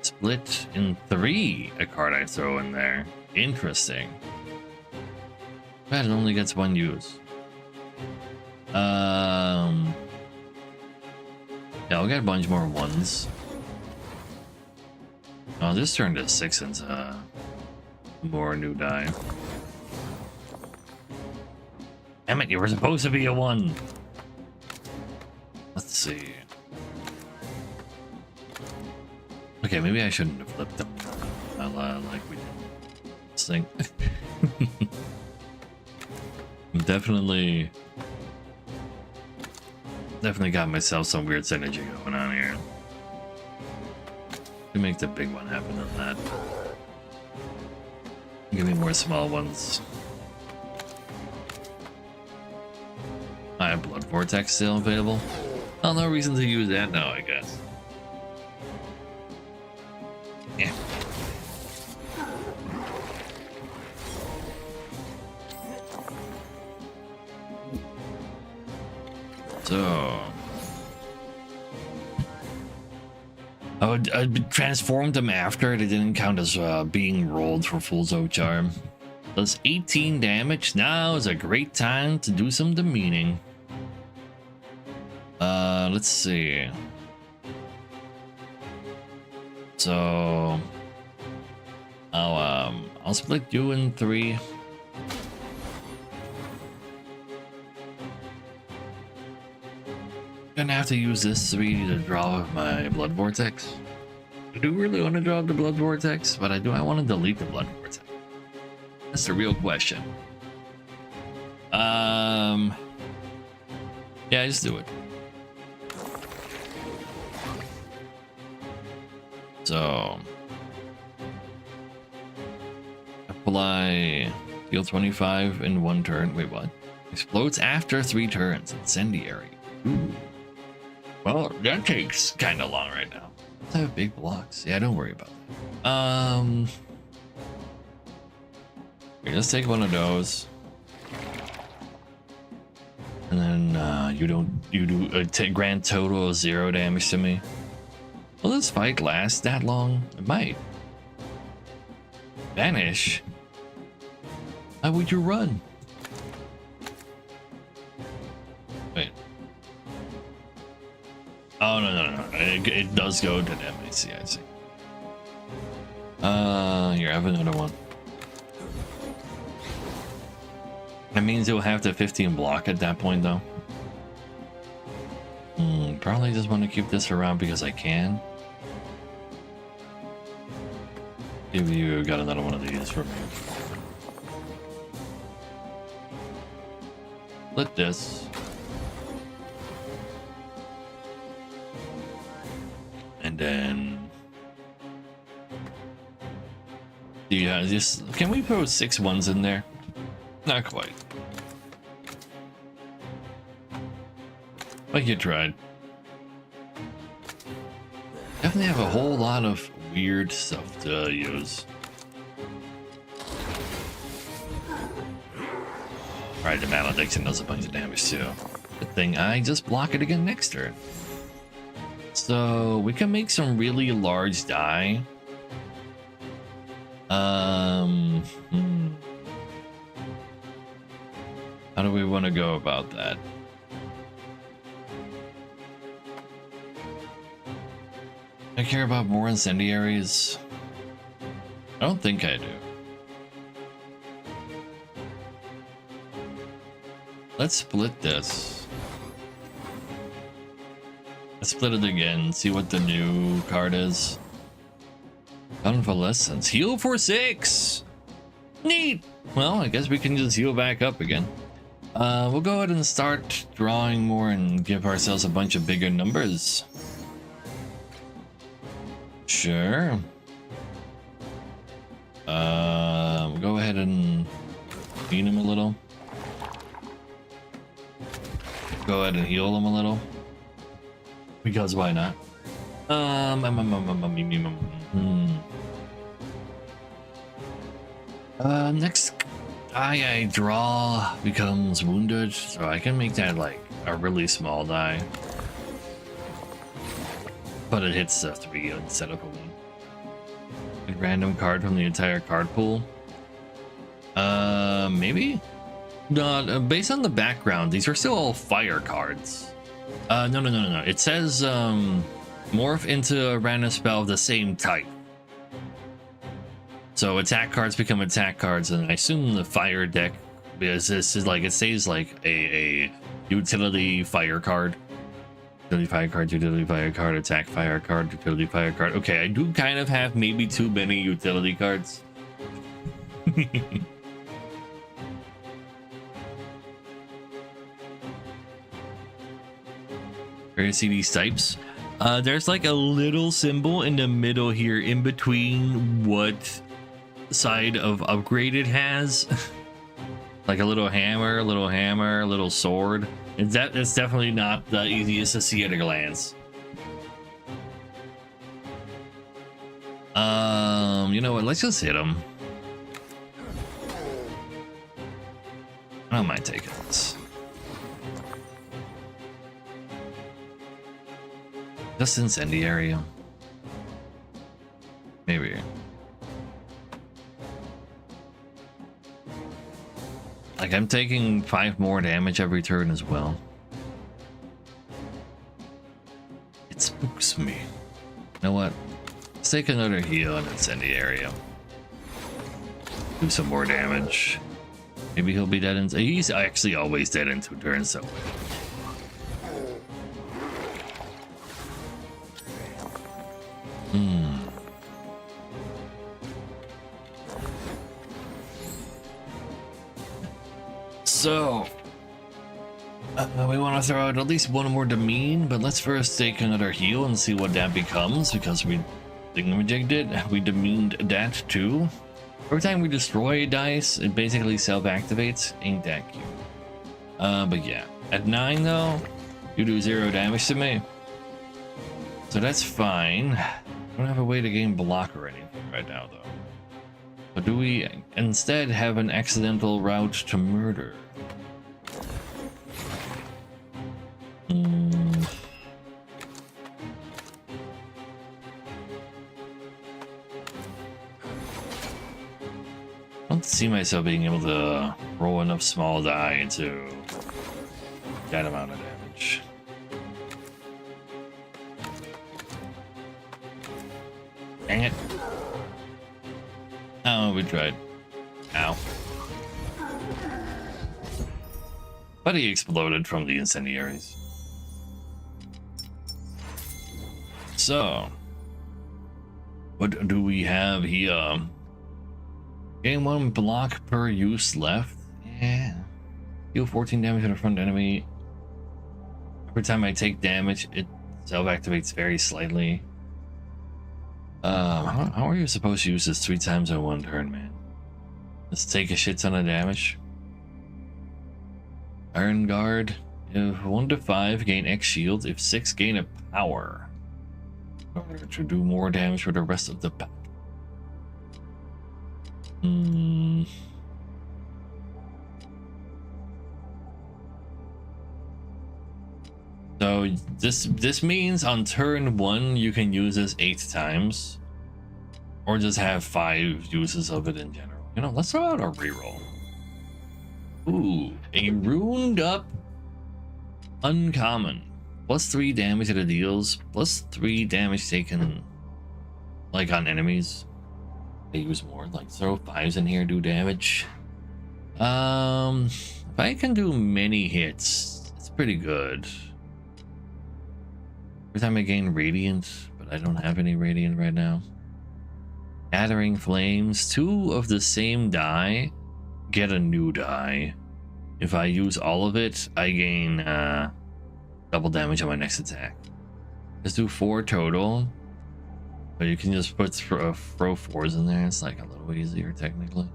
Split in 3, a card I throw in there. Interesting. But it only gets 1 use. Yeah, I'll get a bunch more 1s. Oh, this turned to 6 into more new die. Damn it, you were supposed to be a 1. Let's see. Okay, maybe I shouldn't have flipped them. Like we did. This thing. Definitely got myself some weird synergy going on here. To make the big one happen than that. Give me more small ones. I have Blood Vortex still available. Oh, no reason to use that now, I guess. Yeah. So I transformed them after. They didn't count as being rolled for full Zoe Charm. Does 18 damage. Now is a great time to do some demeaning. Let's see. So I'll split you in 3. Gonna have to use this 3 to draw my Blood Vortex. I do really want to draw the Blood Vortex, but I want to delete the Blood Vortex. That's the real question. Yeah, just do it. So apply, deal 25 in 1 turn. Wait, what? Explodes after 3 turns. Incendiary. Ooh. Well, that takes kind of long right now. I have big blocks. Yeah, don't worry about that. Okay, let's take one of those. And then you do a grand total of 0 damage to me. Will this fight last that long? It might. Vanish? How would you run? Wait. Oh, no. It does go to them. I see. Here, I have another one. That means you'll have the 15 block at that point, though. Probably just want to keep this around because I can. If you got another one of these for me. Split this. And then... yeah, just... can we put 6 1s in there? Not quite. But you tried. Definitely have a whole lot of weird stuff to use. Alright, the Malediction does a bunch of damage too. Good thing I just block it again next turn. So we can make some really large die. How do we want to go about that? I care about more incendiaries. I don't think I do. Let's split this. Let's split it again, see what the new card is. Convalescence. Heal for 6! Neat! Well, I guess we can just heal back up again. We'll go ahead and start drawing more and give ourselves a bunch of bigger numbers. Sure. We'll go ahead and beat him a little. Go ahead and heal him a little. Because why not? Next die I draw becomes wounded, so I can make that like a really small die. But it hits a 3 instead of a 1. A random card from the entire card pool. Maybe? No, based on the background, these are still all fire cards. No. It says, morph into a random spell of the same type. So attack cards become attack cards, and I assume the fire deck, because this is like, it says like a utility fire card. Utility fire card, utility fire card, attack fire card, utility fire card. Okay, I do kind of have maybe too many utility cards. Where you see these types? There's like a little symbol in the middle here in between what side of upgrade it has. Like a little hammer, little sword. It's definitely not the easiest to see at a glance. You know what? Let's just hit him. I don't mind taking this. Just incendiary. Maybe. Like, I'm taking 5 more damage every turn as well. It spooks me. You know what? Let's take another heal and incendiary. Do some more damage. Maybe he'll be dead in... He's actually always dead in 2 turns, so... So, we want to throw out at least one more demean, but let's first take another heal and see what that becomes, because we thingamajigged it. We demeaned that too. Every time we destroy a dice, it basically self-activates. Ain't that cute? But yeah, at 9 though, you do 0 damage to me, so that's fine. I don't have a way to gain block or anything right now though. But do we instead have an accidental route to murder? I don't see myself being able to roll enough small die to that amount of damage. Dang it. Oh, we tried. Ow. But he exploded from the incendiaries. So, what do we have here? Gain 1 block per use left. Yeah. Deal 14 damage to the front enemy. Every time I take damage, it self-activates very slightly. How are you supposed to use this 3 times in 1 turn, man? Let's take a shit ton of damage. Iron Guard. If 1 to 5, gain X shield. If 6, gain a power. In order to do more damage for the rest of the pack. So this means on turn 1 you can use this 8 times, or just have 5 uses of it in general. You know, let's throw out a reroll. Ooh, a runed up uncommon. Plus 3 damage that it deals, plus 3 damage taken like on enemies. They use more, like throw 5s in here, do damage. If I can do many hits, it's pretty good. Every time I gain radiant, but I don't have any radiant right now. Gathering flames, 2 of the same die get a new die. If I use all of it, I gain double damage on my next attack. Let's do 4 total. But you can just put throw 4s in there. It's like a little easier technically.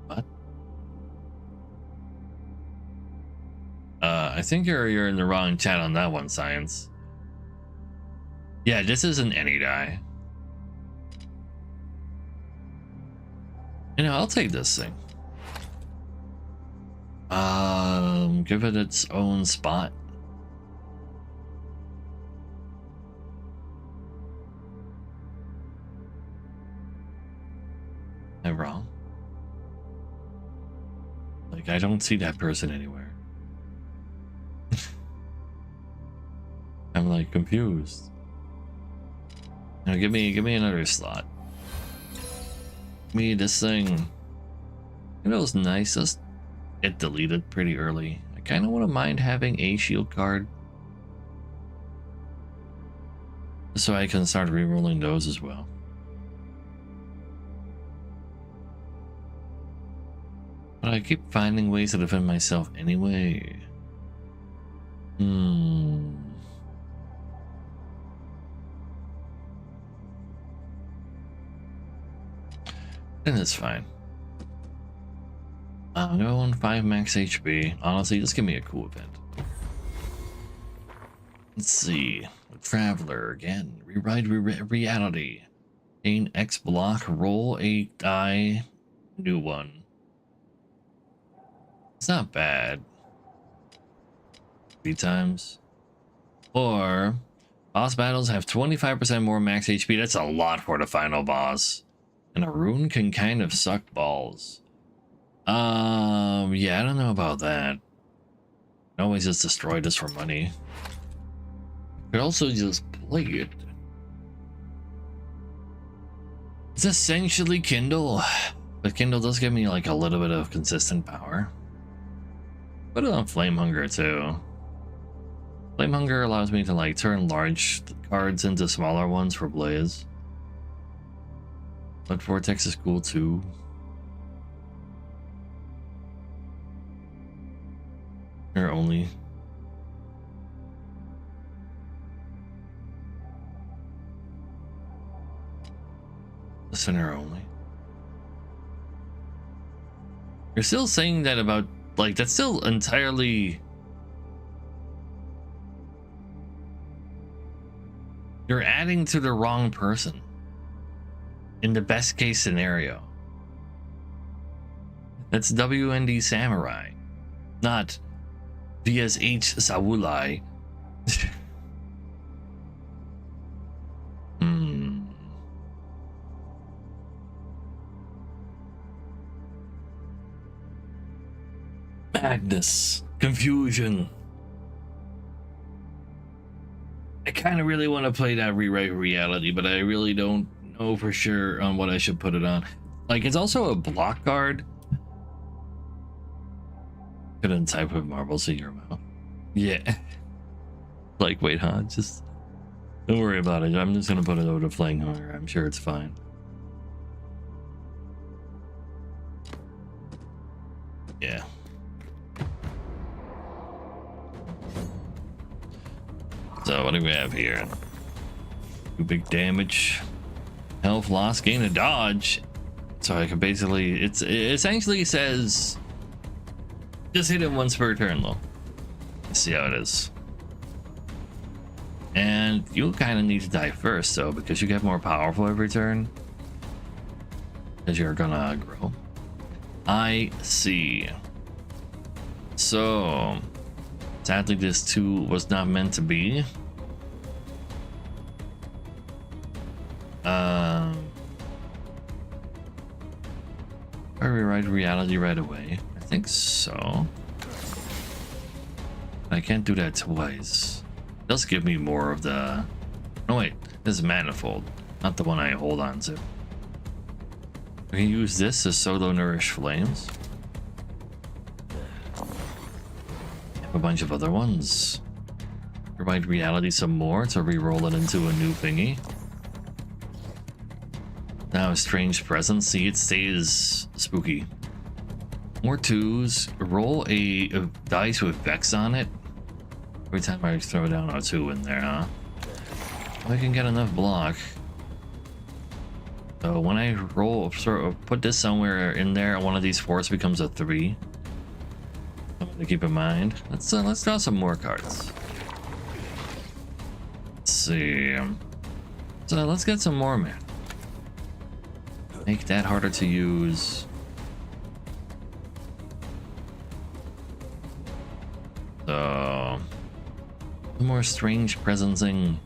What? I think you're in the wrong chat on that one, Science. Yeah, this isn't any die. You know, I'll take this thing. Give it its own spot. Am I wrong? Like, I don't see that person anywhere. I'm like confused. Now give me another slot. Give me this thing. It was nice. Just it deleted pretty early. I kind of wouldn't mind having a shield card, so I can start rerolling those as well. But I keep finding ways to defend myself anyway. And it's fine. I'm going 5 max HP. Honestly, just give me a cool event. Let's see. Traveler again. Rewrite reality. Gain X block. Roll a die. New one. It's not bad. 3 times. Or boss battles have 25% more max HP. That's a lot for the final boss. And a rune can kind of suck balls. Yeah, I don't know about that. I always just destroy this for money. Could also just play it. It's essentially Kindle, but Kindle does give me like a little bit of consistent power. Put it on Flame Hunger too. Flame Hunger allows me to like turn large cards into smaller ones for Blaze. But Vortex is cool too. Or only. Listener only. You're still saying that about, like, that's still entirely... You're adding to the wrong person. In the best case scenario. That's WND Samurai. Not VSH Sawulai. Madness. Confusion. I kind of really want to play that Rewrite Reality, but I really don't know for sure on what I should put it on. Like, it's also a block card. Couldn't type with marbles in your mouth. Yeah. Like, wait, huh? Just don't worry about it. I'm just gonna put it over to Flame Hunger. I'm sure it's fine. Yeah. So what do we have here? 2 big damage. Health loss, gain a dodge. So I can basically, it essentially says just hit it once per turn though. Let's see how it is. And you kind of need to die first though, because you get more powerful every turn. Because you're gonna grow. I see. So sadly this 2 was not meant to be. I rewrite reality right away. I think so. I can't do that twice. It does give me more of the... No wait, this is Manifold, not the one I hold on to. We can use this to solo nourish flames. Have a bunch of other ones. Rewrite reality some more to re-roll it into a new thingy. Now a strange presence. See, it stays spooky. More 2s. Roll a dice with Vex on it. Every time I throw down a 2 in there, huh? I can get enough block. So when I roll, sort of put this somewhere in there, one of these force becomes a 3. Something to keep in mind. Let's draw some more cards. Let's see. So let's get some more mana. Make that harder to use. So more strange presencing.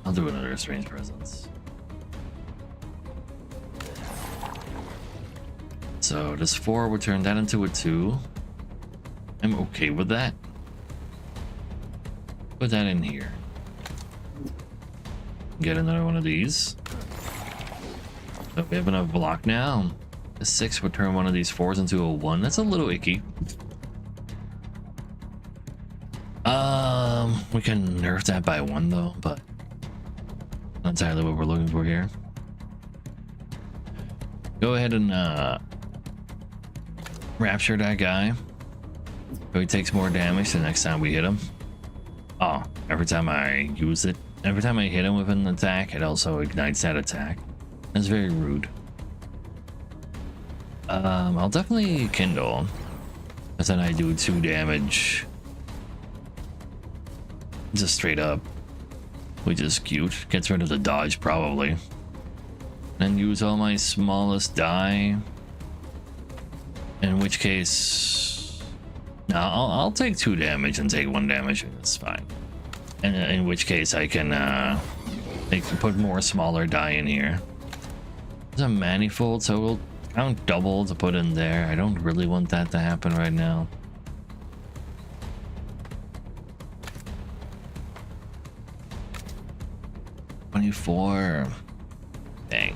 I'll do another strange presence. So this 4 would turn that into a 2. I'm okay with that. Put that in here. Get another one of these. So we have enough block now. The 6 would turn one of these 4s into a 1. That's a little icky. We can nerf that by 1 though, but not entirely what we're looking for here. Go ahead and rapture that guy. So he takes more damage the next time we hit him. Oh, every time I use it, every time I hit him with an attack, it also ignites that attack. That's very rude. I'll definitely kindle, because then I do 2 damage. Just straight up. We just cute. Gets rid of the dodge probably. Then use all my smallest die. In which case, no, I'll take 2 damage and take 1 damage. That's fine. And in which case I can put more smaller die in here. There's a manifold, so we'll count double to put in there. I don't really want that to happen right now. $24. Dang.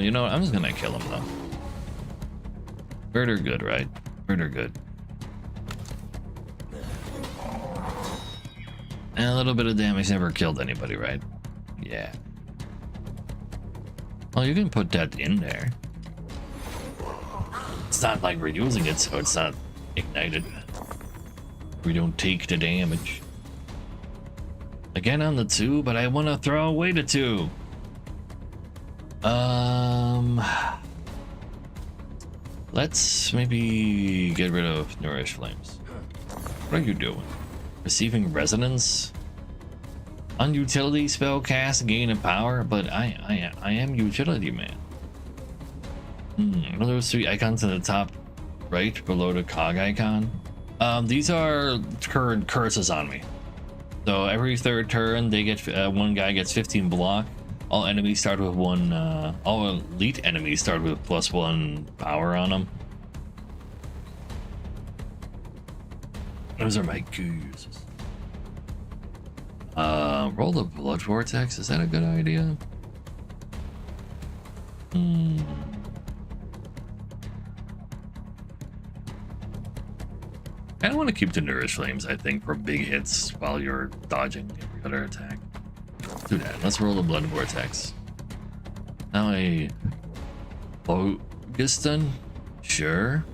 You know what? I'm just gonna kill him though. Bird are good, right? Bird are good. And a little bit of damage never killed anybody, right? Yeah. Well, you can put that in there. It's not like we're using it, so it's not ignited. We don't take the damage. Again on the 2, but I want to throw away the 2. Let's maybe get rid of Nourish Flames. What are you doing? Receiving Resonance? Unutility spell cast, gain in power, but I am utility man. What are those 3 icons in the top right below the cog icon? These are current curses on me. So every 3rd turn, they get one guy gets 15 block. All enemies start with 1. All elite enemies start with +1 power on them. Those are my goos. Roll the blood vortex. Is that a good idea? I don't want to keep the Nourish Flames, I think, for big hits while you're dodging every other attack. Let's do that. Let's roll the Blood Vortex. Now a Bogiston? Sure.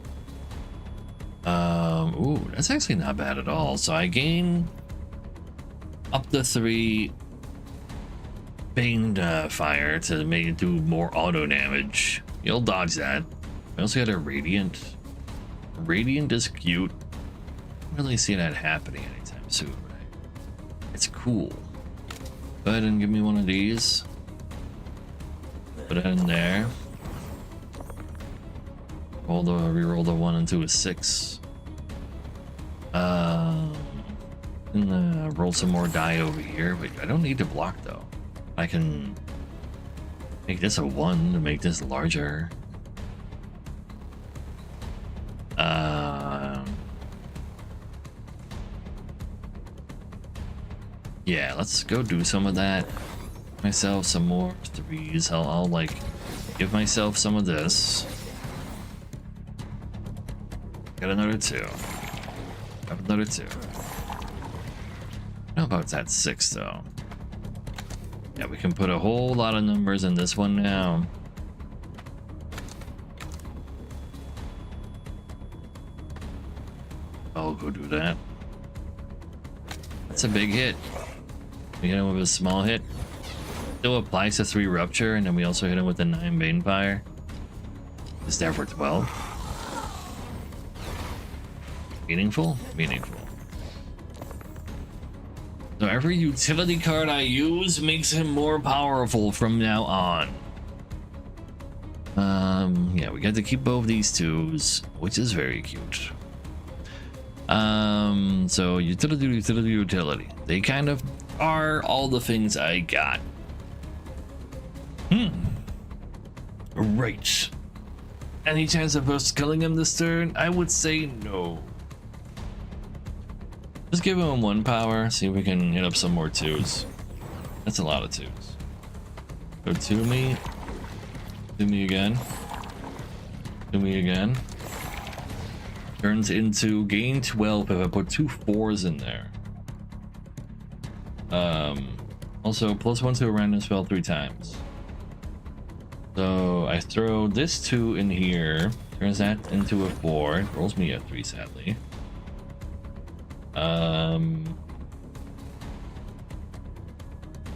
Ooh, that's actually not bad at all. So I gain up to 3 Bane fire to make it do more auto damage. You'll dodge that. We also got a Radiant. Radiant is cute. Don't really see that happening anytime soon, right? It's cool. Go ahead and give me one of these. Put it in there. Reroll the 1 into a 6. And roll some more die over here. Wait, I don't need to block though. I can make this a 1 to make this larger. Yeah, let's go do some of that. Myself some more 3s. I'll like give myself some of this. Got another 2. Got another 2. How about that 6 though? Yeah, we can put a whole lot of numbers in this one now. I'll go do that. That's a big hit. We hit him with a small hit. Still applies to 3 rupture, and then we also hit him with a 9 bane fire. Is there for 12? Meaningful? Meaningful. So every utility card I use makes him more powerful from now on. Yeah, we got to keep both these twos, which is very cute. So utility. They kind of are all the things I got. Right. Any chance of us killing him this turn? I would say no. Just give him 1 power, see if we can hit up some more twos. That's a lot of twos. Go to me. To me again. To me again. Turns into gain 12 if I put 2 4s in there. Also +1 to a random spell 3 times. So I throw this 2 in here, turns that into a 4, rolls me a 3 sadly.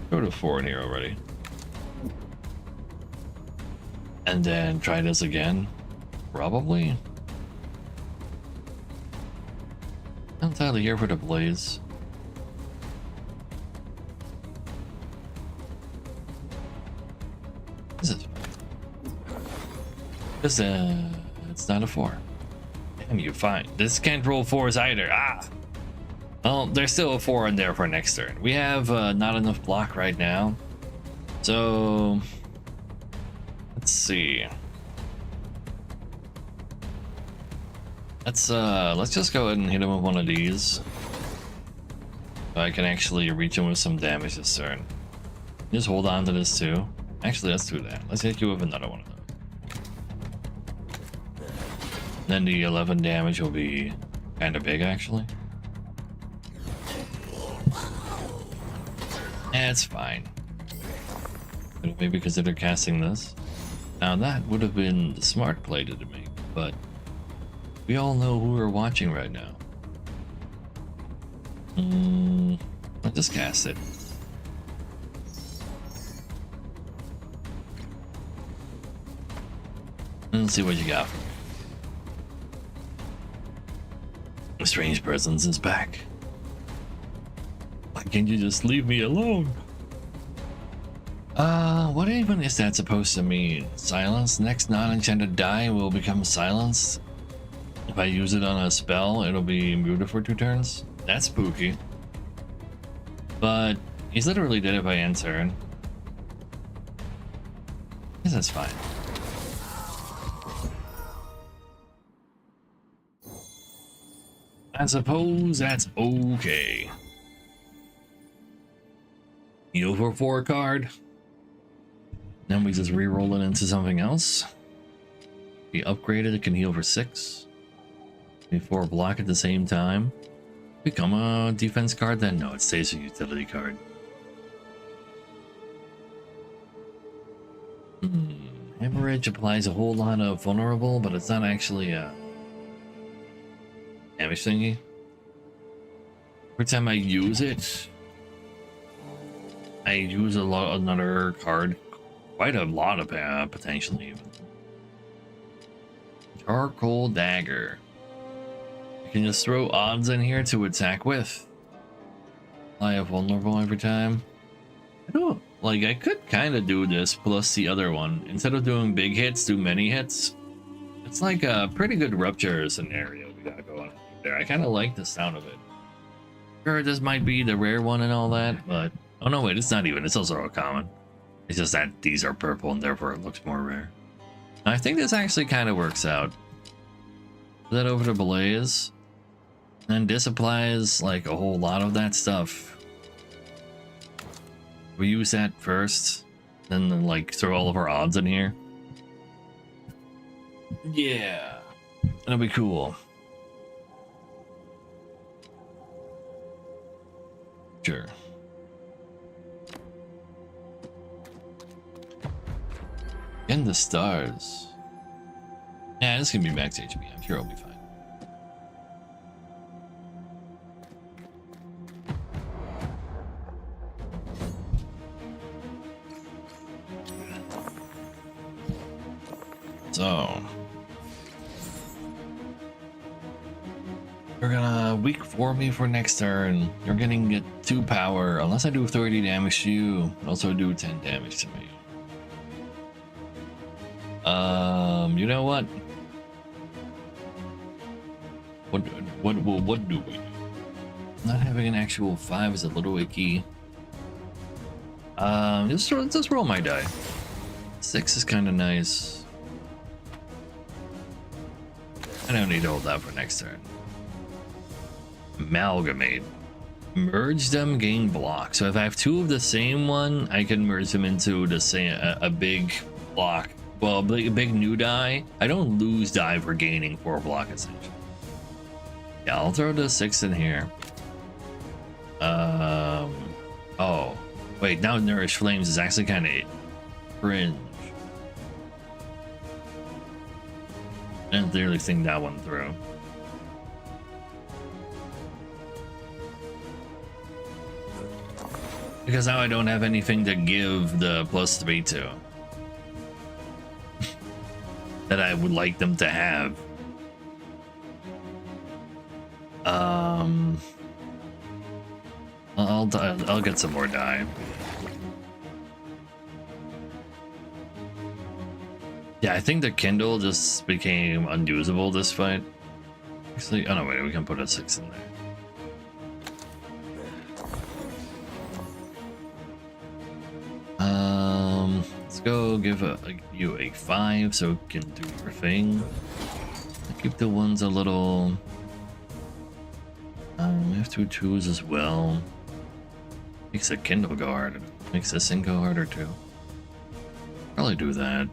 Go to 4 in here already. And then try this again. Probably. Not entirely here for the blaze. This is this it's not a 4. Damn you, fine. This can't roll 4s either. Ah. Well, there's still a 4 in there for next turn. We have not enough block right now. So let's see. Let's just go ahead and hit him with one of these. So I can actually reach him with some damage this turn. Just hold on to this too. Actually, let's do that. Let's hit you with another one of those. Then the 11 damage will be kind of big actually. Yeah, it's fine. Could maybe consider casting this. Now that would have been the smart play to make, but we all know who we're watching right now. Let's just cast it. Let's see what you got for me. A strange presence is back. Why can't you just leave me alone? What even is that supposed to mean? Silence? Next non-enchanted die will become silenced. If I use it on a spell, it'll be muted for 2 turns. That's spooky. But he's literally dead if I end turn. I guess that's fine. I suppose that's okay. Heal for 4 card. Then we just re-roll it into something else. Be upgraded, it can heal for 6. Before block at the same time. Become a defense card then? No, it stays a utility card. Hemorrhage applies a whole lot of vulnerable, but it's not actually a damage thingy. Every time I use it, I use another card. Quite a lot of potentially even. Charcoal dagger. You can just throw odds in here to attack with. Apply a vulnerable every time. I don't like. I could kind of do this plus the other one instead of doing big hits, do many hits. It's like a pretty good rupture scenario we got going on there. I kind of like the sound of it. Sure, this might be the rare one and all that, but oh no, wait, it's not even. It's also a common. It's just that these are purple and therefore it looks more rare. I think this actually kind of works out. Put that over to Blaze. And this applies like a whole lot of that stuff. We use that first, then like throw all of our odds in here. Yeah, that'll be cool. Sure. And the stars. Yeah, this can be max HP. I'm sure I'll be fine. So, You're gonna weak for me for next turn. You're getting get 2 power. Unless I do 30 damage to you, also do 10 damage to me. You know what? What do we do? Not having an actual 5 is a little icky. Just roll my die. 6 is kind of nice. I don't need to hold that for next turn. Amalgamate. Merge them, gain block. So if I have 2 of the same one, I can merge them into the same a big block. Well, a big new die. I don't lose die for gaining 4 block essentially. Yeah, I'll throw the 6 in here. Oh, wait. Now Nourish Flames is actually kind of cringe. I didn't really think that one through. Because now I don't have anything to give the +3 to. That I would like them to have. I'll get some more die. Yeah, I think the Kindle just became unusable this fight. Actually, oh no, wait, we can put a 6 in there. Let's go give you a 5 so it can do your thing. I'll keep the ones a little. We have 2 2s as well. Makes a Kindle go harder. Makes this thing go harder too. Probably do that.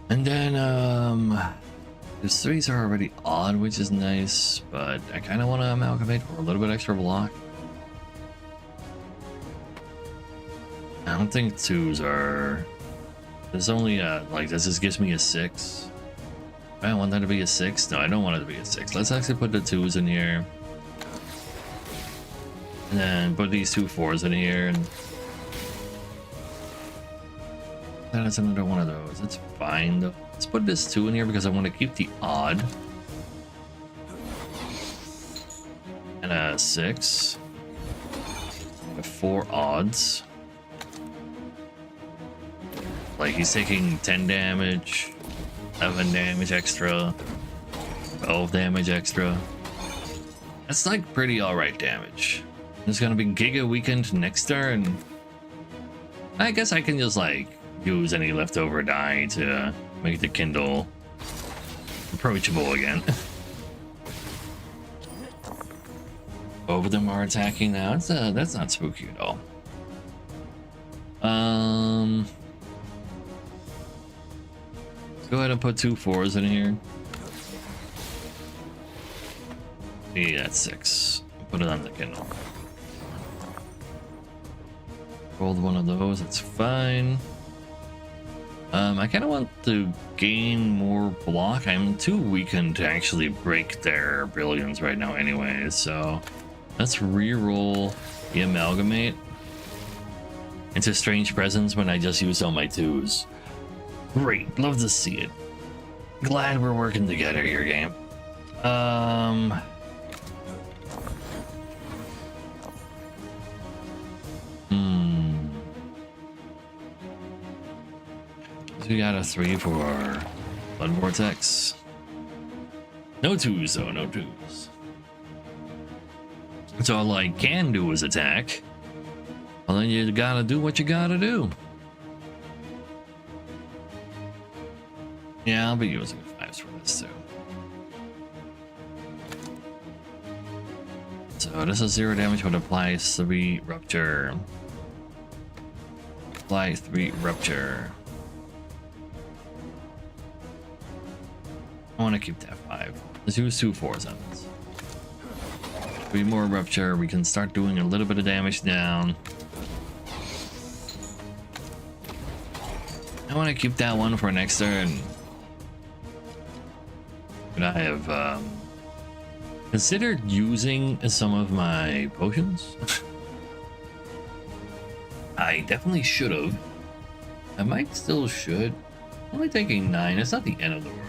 And then these 3s are already odd, which is nice, but I kind of want to amalgamate for a little bit extra block. I don't think 2s are. There's only like this just gives me a 6. I want that to be a 6. No, I don't want it to be a 6. Let's actually put the 2s in here. And then put these 2 4s in here. And that is another one of those. It's fine though. Let's put this 2 in here because I want to keep the odd. And a 6. 4 odds. Like he's taking 10 damage. 7 damage extra, 12 damage extra. That's like pretty alright damage. It's gonna be Giga Weakened next turn. I guess I can just like use any leftover die to make the Kindle approachable again. Both of them are attacking now. That's not spooky at all. Go ahead and put 2 4s in here. Yeah, that's 6. Put it on the Kindle. Rolled one of those, that's fine. I kind of want to gain more block. I'm too weakened to actually break their brilliance right now anyway, so let's re-roll the Amalgamate into Strange Presence when I just used all my 2s. Great, love to see it. Glad we're working together here, game. So we got a 3 for Blood Vortex. No 2s though, no 2s. So all I can do is attack. Well then you gotta do what you gotta do. Yeah, I'll be using 5s for this too. So this is 0 damage, but applies 3 Rupture. Apply 3 Rupture. I want to keep that 5. Let's use 2 4s on this. 3 more Rupture. We can start doing a little bit of damage down. I want to keep that one for next turn. But I have considered using some of my potions. I definitely should have. I might still should. Only taking 9. It's not the end of the world.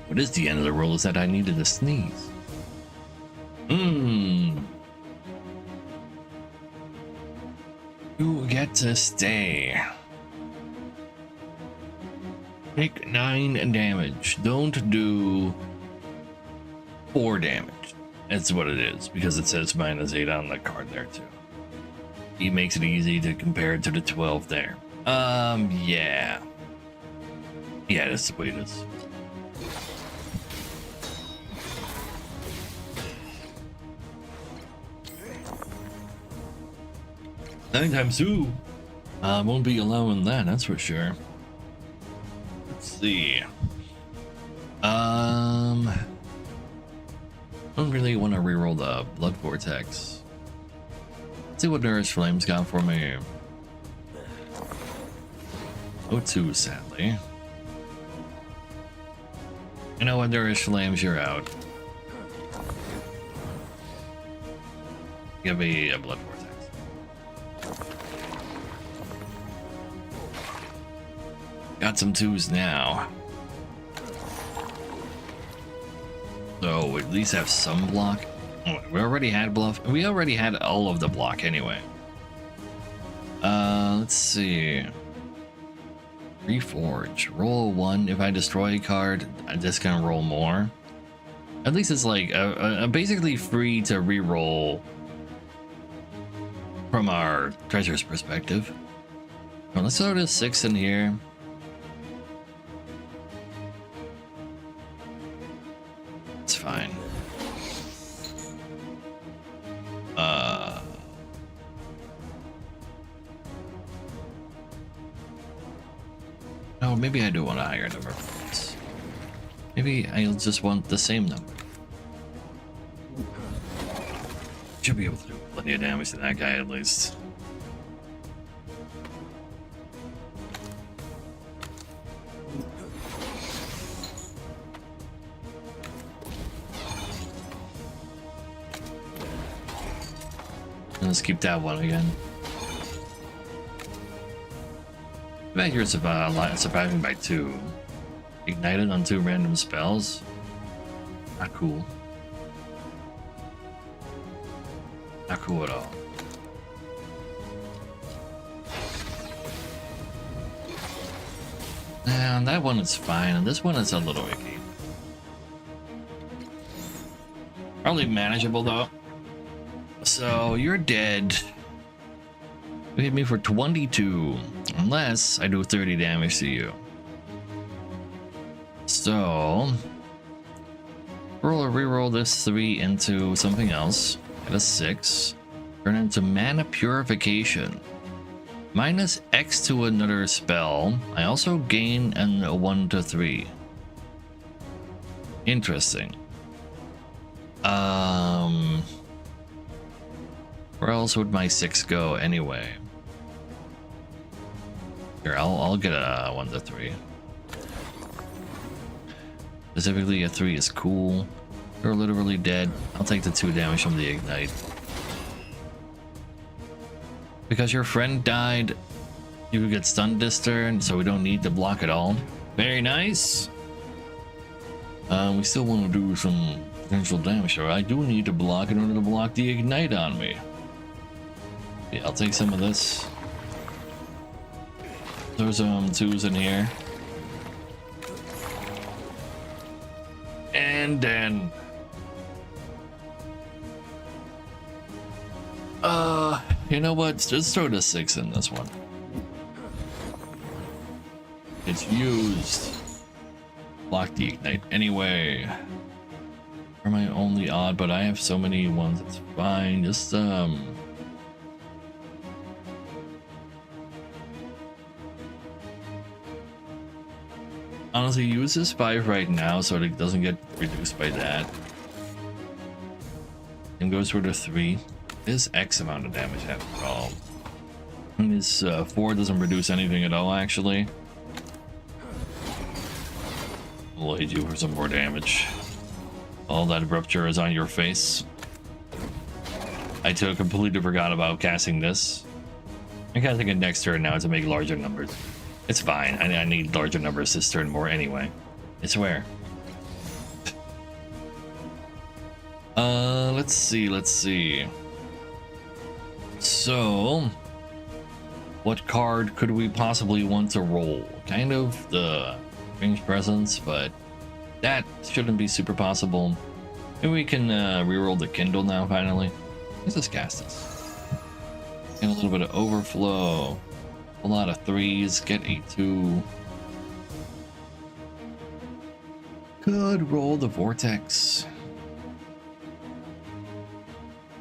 What is the end of the world is that I needed to sneeze. You get to stay. Take 9 damage. Don't do 4 damage. That's what it is, because it says -8 on the card there too. He makes it easy to compare it to the 12 there. Yeah. Yeah, that's the way it is. 9 times 2. Won't be allowing that, that's for sure. Let's see. Don't really want to reroll the Blood Vortex. Let's see what Nourish Flame's got for me. O2, sadly. You know what, Nourish Flames, you're out. Give me a Blood Vortex. Got some 2s now. So at least have some block. Oh, we already had bluff. We already had all of the block anyway. Let's see. Reforge. Roll 1. If I destroy a card, I'm just gonna roll more. At least it's like basically free to reroll from our treasure's perspective. Well, let's throw this 6 in here. It's fine. Oh, maybe I do want a higher number for this. Maybe I'll just want the same number. Should be able to do plenty of damage to that guy at least. Let's keep that one again. The fact you're surviving by 2. Ignited on 2 random spells. Not cool. Not cool at all. And that one is fine, and this one is a little icky. Probably manageable though. So you're dead. You hit me for 22, unless I do 30 damage to you. So reroll this 3 into something else. Get a 6. Turn into Mana Purification. Minus X to another spell. I also gain a 1 to 3. Interesting. Where else would my 6 go anyway? Here, I'll get a 1 to 3. Specifically, a 3 is cool. You're literally dead. I'll take the 2 damage from the ignite. Because your friend died, you could get stunned this turn, so we don't need to block at all. Very nice. We still want to do some potential damage, so I do need to block in order to block the ignite on me. Yeah, I'll take some of this. There's some 2s in here. And then you know what? Just throw the 6 in this one. It's used. Block the ignite anyway. Are my only odd, but I have so many ones, it's fine. Just honestly, use this 5 right now so it doesn't get reduced by that. And goes for the 3. This X amount of damage after all. And this 4 doesn't reduce anything at all, actually. We'll hit you for some more damage. All that rupture is on your face. I completely forgot about casting this. I'm casting it next turn now to make larger numbers. It's fine. I need larger numbers this turn more anyway. I swear. Let's see. So, what card could we possibly want to roll? Kind of the Strange Presence, but that shouldn't be super possible. Maybe we can reroll the Kindle now, finally. Let's just cast this. Get a little bit of overflow. A lot of 3s. Get a 2. Could roll the Vortex.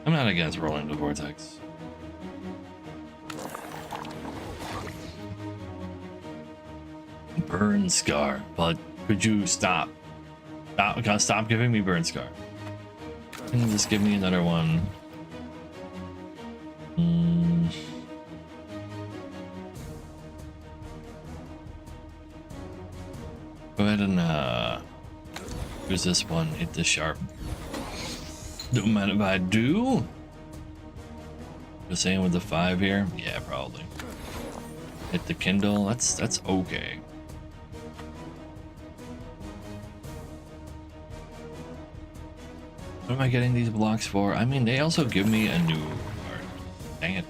I'm not against rolling the Vortex. Burn Scar, but could you stop? Stop giving me Burn Scar. Can you just give me another one? Go ahead and use this one. Hit the sharp. Don't mind if I do. The same with the 5 here. Yeah, probably. Hit the Kindle. That's okay. What am I getting these blocks for? I mean, they also give me a new card. Dang it.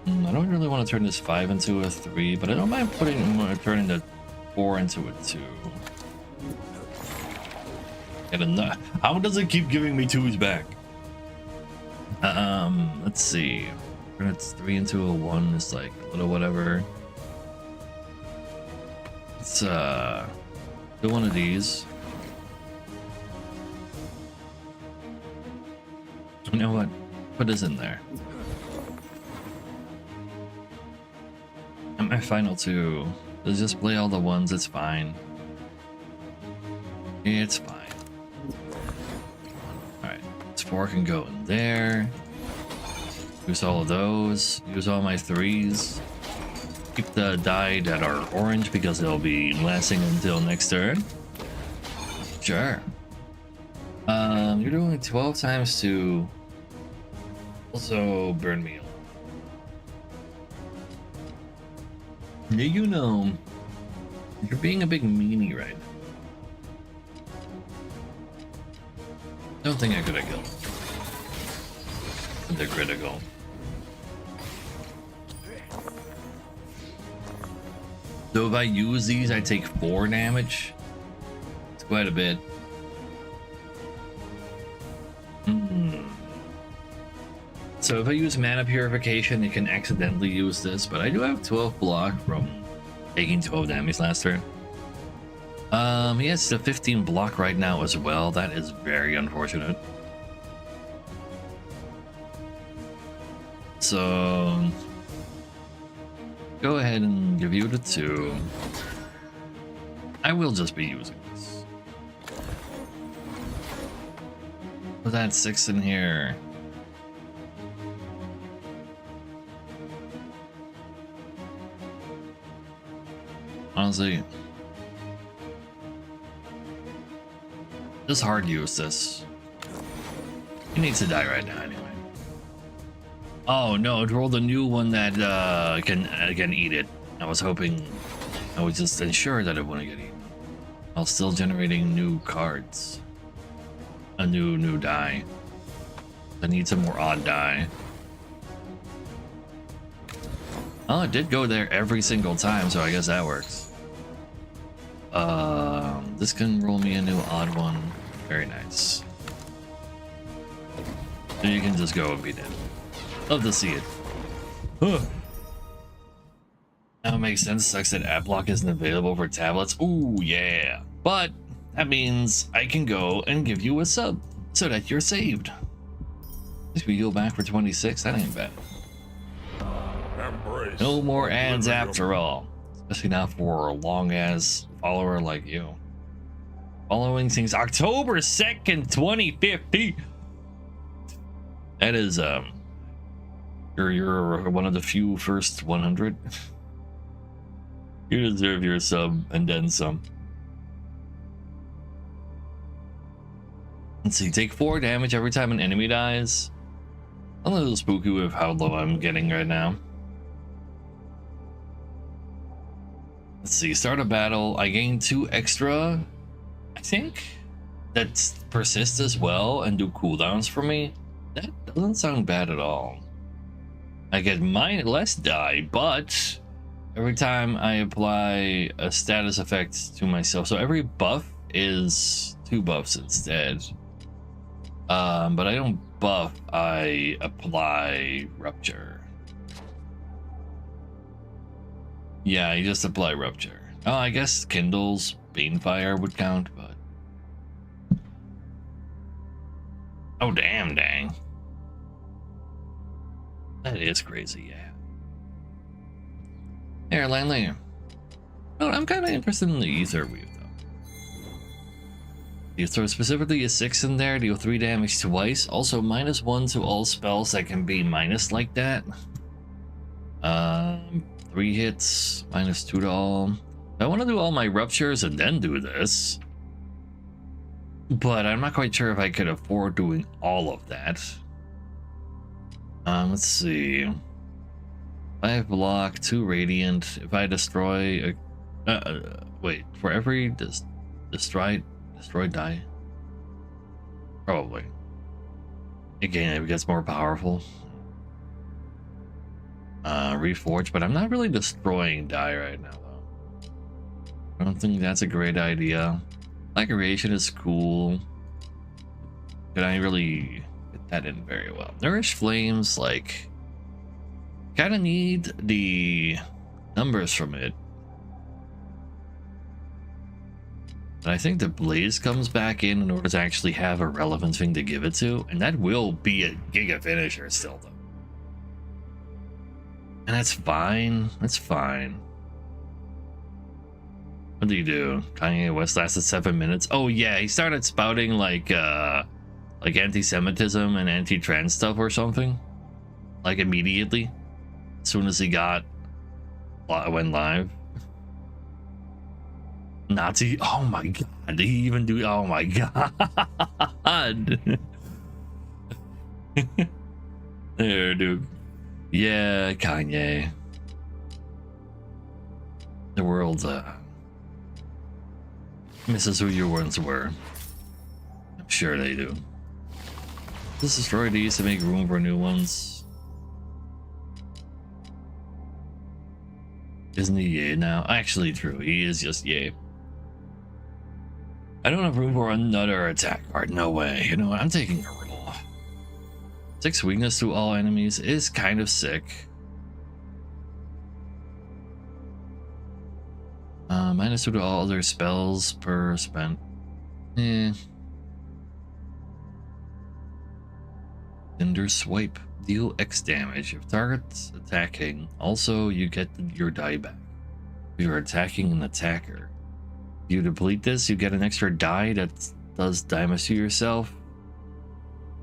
I don't really want to turn this 5 into a 3, but I don't mind turning the 4 into a 2. How does it keep giving me 2s back? Let's see. Turn it 3 into a 1. It's like a little whatever. Let's do one of these. You know what? Put this in there. And my final 2. Let's just play all the 1s. It's fine. It's fine. Alright. This 4 can go in there. Use all of those. Use all my 3s. Keep the die that are orange because they'll be lasting until next turn. Sure. You're doing 12 times 2. Also burn me. Yeah, you know, you're being a big meanie right now. Don't think I could have killed him. They're critical. So if I use these, I take 4 damage. It's quite a bit. So if I use Mana Purification, it can accidentally use this, but I do have 12 block from taking 12 damage last turn. He has the 15 block right now as well. That is very unfortunate. So go ahead and give you the 2. I will just be using this. Put that 6 in here. Honestly, just hard use this. He needs to die right now anyway. Oh no, it rolled a new one that can eat it. I was hoping I was just ensure that it wouldn't get eaten. While still generating new cards. A new die. I need some more odd die. Oh, it did go there every single time, so I guess that works. This can roll me a new odd one. Very nice. So you can just go and beat it. Love to see it. Huh. That makes sense. Sucks that app lock isn't available for tablets. Ooh, yeah. But that means I can go and give you a sub so that you're saved. If we go back for 26, that ain't bad. Embrace. No more ads after all. Especially not for a long ass follower like you. Following since October 2nd, 2015. That is you're one of the few first 100. You deserve your sub and then some. Let's see, take 4 damage every time an enemy dies. I'm a little spooky with how low I'm getting right now. Let's see, start a battle. I gain 2 extra, I think, that persist as well and do cooldowns for me. That doesn't sound bad at all. I get less die, but every time I apply a status effect to myself, so every buff is 2 buffs instead. But I don't buff, I apply rupture. Yeah, you just apply rupture. Oh, I guess Kindle's Banefire would count, but... Oh, dang. That is crazy, yeah. Here, Landley. Oh, I'm kind of interested in the Ether Weave, though. You throw specifically a 6 in there, deal 3 damage twice. Also, -1 to all spells that can be minus like that. 3 hits, -2 to all. I want to do all my ruptures and then do this. But I'm not quite sure if I could afford doing all of that. Let's see. 5 block, 2 radiant. If I destroy wait, for every destroyed die? Probably. Again, it gets more powerful. Reforge, but I'm not really destroying die right now, though. I don't think that's a great idea. Decoration is cool. But I really get that in very well. Nourish Flames, like, kind of need the numbers from it. But I think the Blaze comes back in order to actually have a relevant thing to give it to, and that will be a Giga Finisher still, though. And that's fine. That's fine. What do you do? Kanye West lasted 7 minutes. Oh yeah, he started spouting like anti-Semitism and anti-trans stuff or something. Like immediately, as soon as he went live. Nazi. Oh my god. Did he even do? Oh my god. There, dude. Yeah, Kanye. The world misses who you once were. I'm sure they do. Just destroy these to make room for new ones. Isn't he yay now? Actually, true. He is just yay. I don't have room for another attack card. No way. You know what? I'm taking a roll. 6 weakness to all enemies is kind of sick. -2 to all other spells per spent. Cinder Swipe. Deal X damage. If target's attacking, also you get your die back. If you're attacking an attacker. If you deplete this, you get an extra die that does damage to yourself.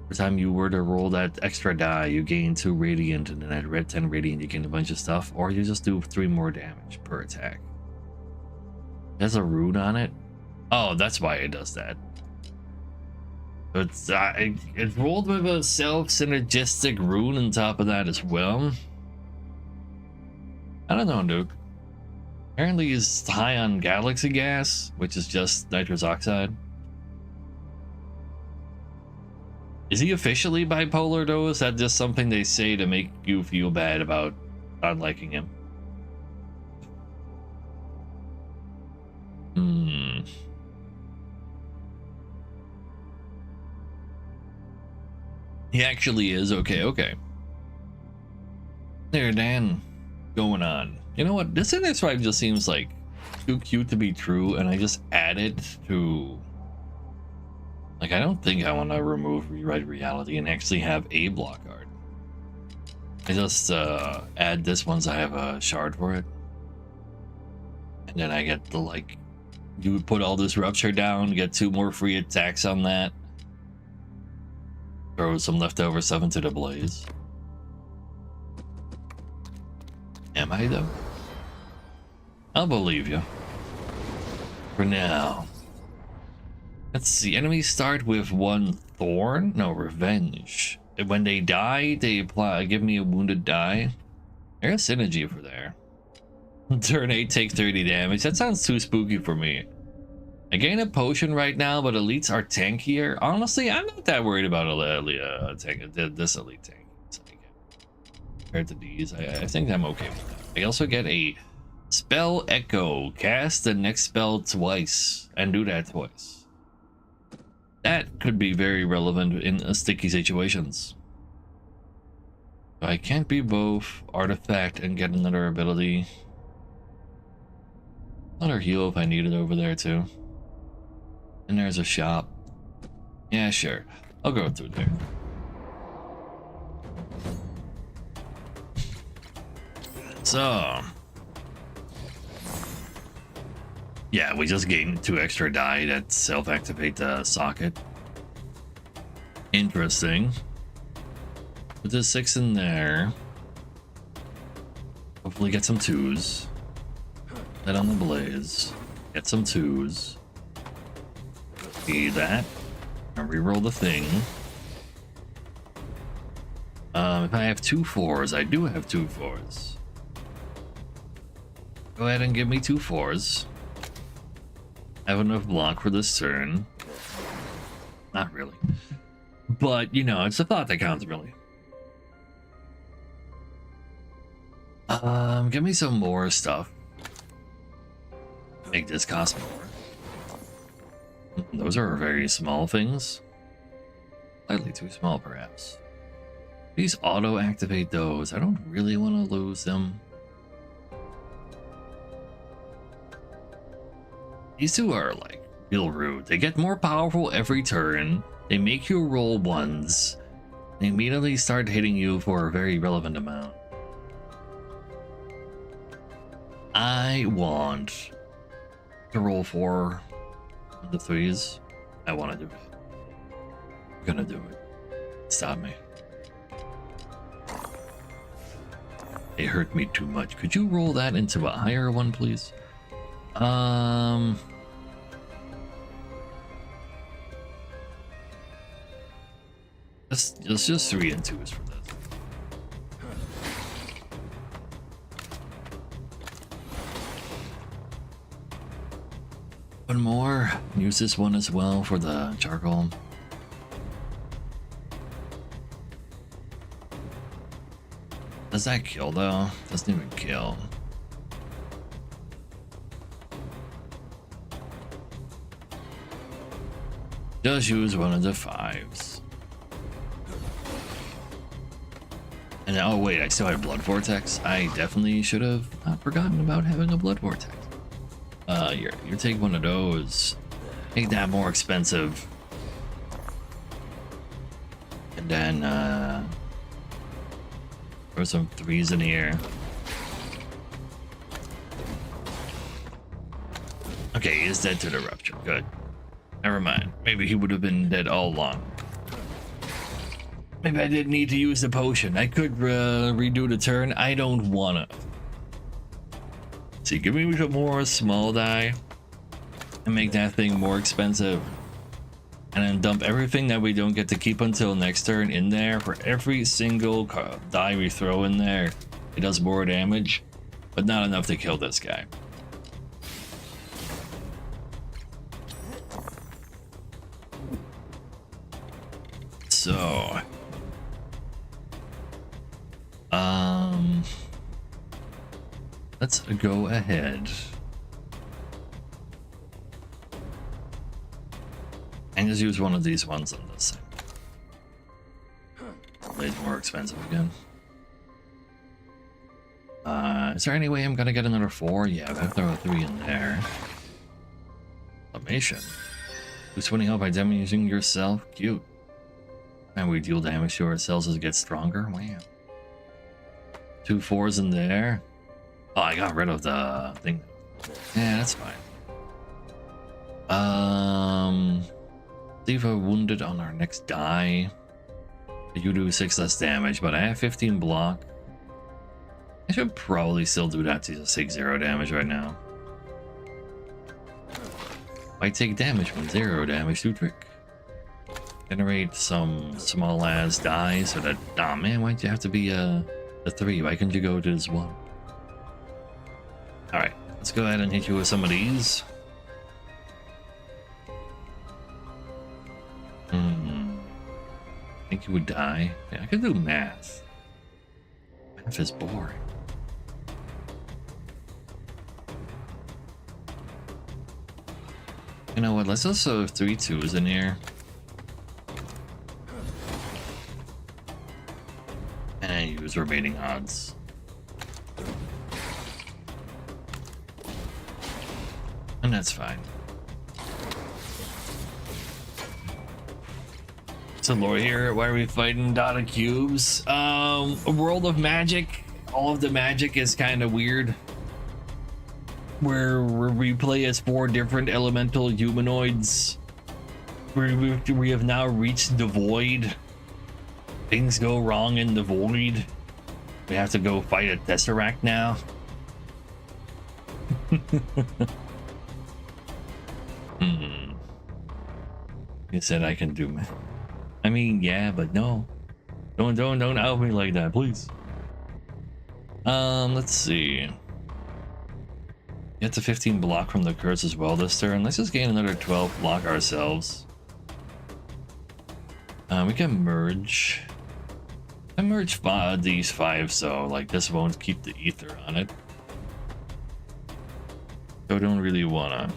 Every time you were to roll that extra die, you gain 2 radiant, and then at red 10 radiant, you gain a bunch of stuff, or you just do 3 more damage per attack. There's a rune on it. Oh, that's why it does that. It's it rolled with a self-synergistic rune on top of that as well. I don't know, dude. Apparently he's high on galaxy gas, which is just nitrous oxide. Is he officially bipolar though? Is that just something they say to make you feel bad about not liking him? He actually is. Okay. There, Dan. Going on. You know what? This index 5 just seems like too cute to be true, and I just added to... Like, I don't think I want to remove Rewrite Reality and actually have a block art. I just add this once I have a shard for it. And then I get the, like... You would put all this Rupture down, get 2 more free attacks on that. Throw some leftover stuff into the Blaze. Am I, though? I'll believe you. For now. Let's see. Enemies start with 1 thorn. No, revenge. And when they die, they apply. Give me a wounded die. There's synergy for there. Turn 8, take 30 damage. That sounds too spooky for me. I gain a potion right now, but elites are tankier. Honestly, I'm not that worried about this elite tank. Compared to these, I think I'm okay with that. I also get a spell echo. Cast the next spell twice and do that twice. That could be very relevant in sticky situations. I can't be both artifact and get another ability. Another heal if I need it over there too. And there's a shop. Yeah, sure. I'll go through there. So, yeah, we just gained 2 extra die that self-activate the socket. Interesting. Put the 6 in there. Hopefully get some 2s. Set on the blaze. Get some 2s. See that. And reroll the thing. If I have 2 4s, I do have 2 4s. Go ahead and give me 2 4s. I have enough block for this turn. Not really. But, you know, it's a thought that counts, really. Give me some more stuff. Make this cost more. Those are very small things. Slightly too small, perhaps. Please auto-activate those. I don't really want to lose them. These 2 are, like, real rude. They get more powerful every turn. They make you roll 1s. They immediately start hitting you for a very relevant amount. I want to roll 4 of the 3s. I want to do it. I'm gonna do it. Stop me. It hurt me too much. Could you roll that into a higher one, please? Let's just 3 and 2s for this. One more. Use this one as well for the charcoal. Does that kill though? Doesn't even kill. Just use one of the 5s. And oh wait, I still have Blood Vortex. I definitely should have forgotten about having a Blood Vortex. You take one of those. Make that more expensive. And then throw some 3s in here. Okay, he is dead to the rupture. Good. Never mind. Maybe he would have been dead all along. Maybe I didn't need to use the potion. I could redo the turn. I don't wanna. See, give me some more small die and make that thing more expensive. And then dump everything that we don't get to keep until next turn in there. For every single die we throw in there, it does more damage, but not enough to kill this guy. So, let's go ahead and just use one of these ones on this side. Way more expensive again. Is there any way I'm gonna get another 4? Yeah, I have to throw a 3 in there. Automation. Boost 20 health by damaging yourself. Cute. And we deal damage to ourselves as it gets stronger. Wow. 2 4s in there. Oh, I got rid of the thing. Yeah, that's fine. Leave a wounded on our next die. You do 6 less damage, but I have 15 block. I should probably still do that to just take 0 damage right now. Might take damage from 0 damage to trick. Generate some small ass die so that, oh man, why'd you have to be a 3? Why couldn't you go to this 1? Alright, let's go ahead and hit you with some of these. I think you would die. Yeah, I could do math. Math is boring. You know what? Let's also have 3 2s in here. And use remaining odds. And that's fine. So lore here, why are we fighting data cubes? A world of magic. All of the magic is kind of weird. Where we play as 4 different elemental humanoids. We have now reached the void. Things go wrong in the void. We have to go fight a Tesseract now. You said I can do math. I mean, yeah, but no. Don't out me like that, please. Let's see. Get to 15 block from the curse as well this turn. Let's just gain another 12 block ourselves. We can merge. I merge these 5, so like this won't keep the ether on it. So I don't really wanna.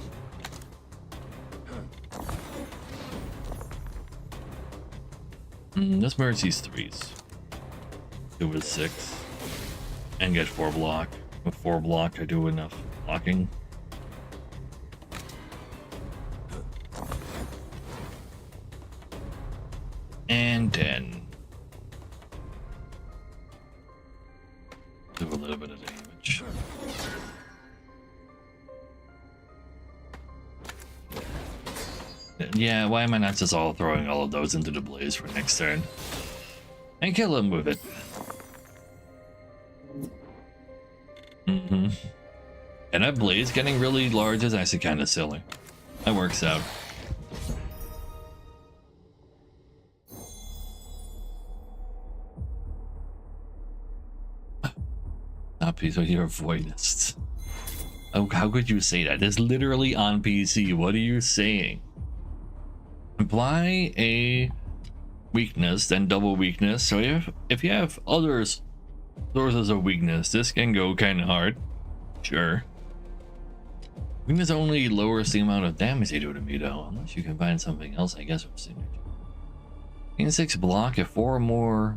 Let's merge these 3s. Do with 6. And get 4 block. With 4 block, I do enough blocking. And then do a little bit of damage. Yeah, why am I not just all throwing all of those into the blaze for next turn? And kill him with it. And that blaze getting really large is actually kind of silly. That works out. Not piece of your voidness. Oh, how could you say that? It's literally on PC. What are you saying? Apply a weakness, then double weakness. So if you have other sources of weakness, this can go kind of hard. Sure. Weakness only lowers the amount of damage they do to me, though. Unless you can find something else, I guess, with synergy. Gain 6 block if 4 or more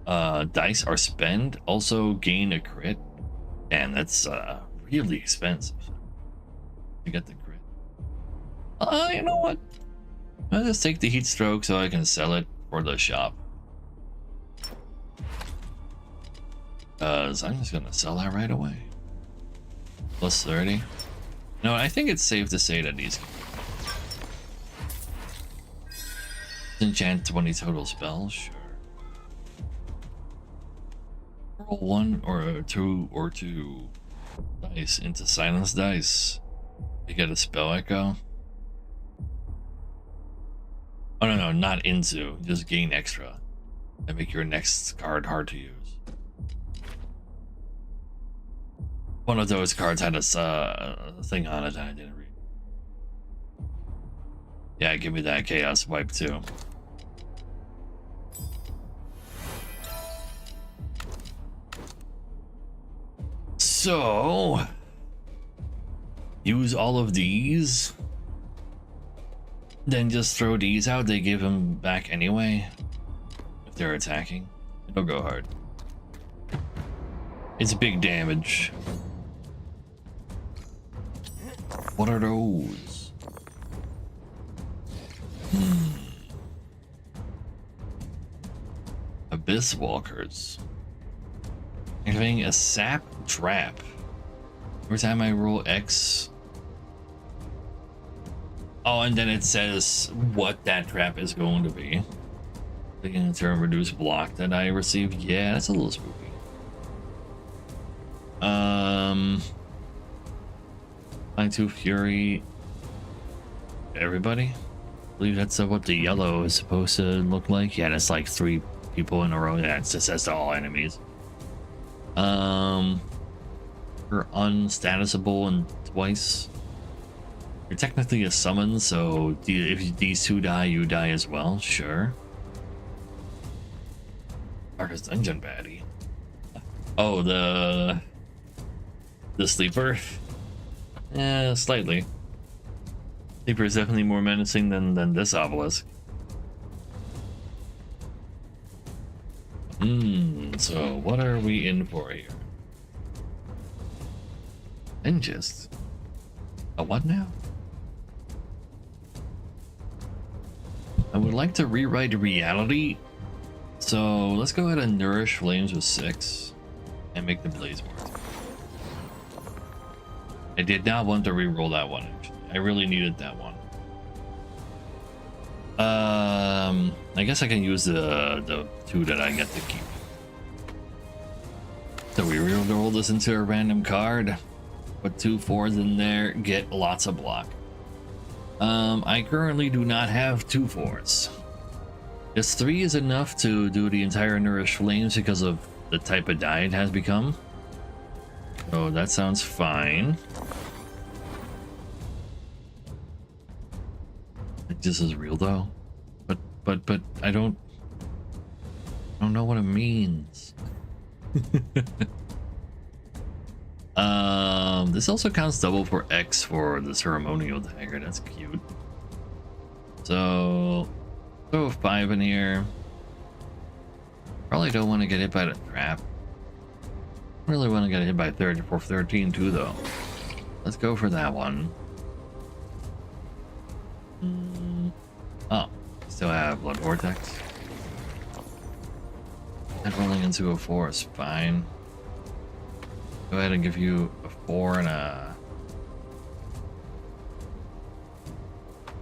dice are spent. Also gain a crit. And that's really expensive to get the crit. You know what? I'll just take the heat stroke so I can sell it for the shop. Cause I'm just gonna sell that right away. Plus 30. No, I think it's safe to say that these enchant 20 total spells. Sure. Roll 1 or 2 dice into silence dice. You get a spell echo. Oh no, not into. Just gain extra and make your next card hard to use. One of those cards had a thing on it that I didn't read. Yeah, give me that chaos wipe too. So use all of these. Then just throw these out. They give them back anyway. If they're attacking, it'll go hard. It's big damage. What are those? Abyss Walkers. Having a sap trap. Every time I roll X. Oh, and then it says what that trap is going to be. Taking a turn reduce block that I receive. Yeah, that's a little spooky. Line 2 Fury. everybody? I believe that's what the yellow is supposed to look like. Yeah, that's like 3 people in a row. Yeah, it just says to all enemies. You're unstatusable and twice. You're technically a summon, so if these 2 die, you die as well. Sure. Darkest dungeon baddie. Oh, the sleeper. Yeah, slightly. Sleeper is definitely more menacing than this obelisk. So what are we in for here? And just a what now? I would like to rewrite reality, so let's go ahead and nourish flames with 6 and make the blaze more. I did not want to re-roll that one. I really needed that one. I guess I can use the 2 that I get to keep. So we roll this into a random card, put 2 4s in there, get lots of block. I currently do not have 2 4s. Just 3 is enough to do the entire Nourish Flames because of the type of die it has become. So that sounds fine. Like, this is real though. But I don't know what it means. This also counts double for X for the ceremonial dagger. That's cute. So throw 5 in here. Probably don't want to get hit by the trap. Really want to get hit by 13 too though. Let's go for that one. Oh, still have Blood Vortex. And rolling into a 4 is fine. Go ahead and give you a 4 and a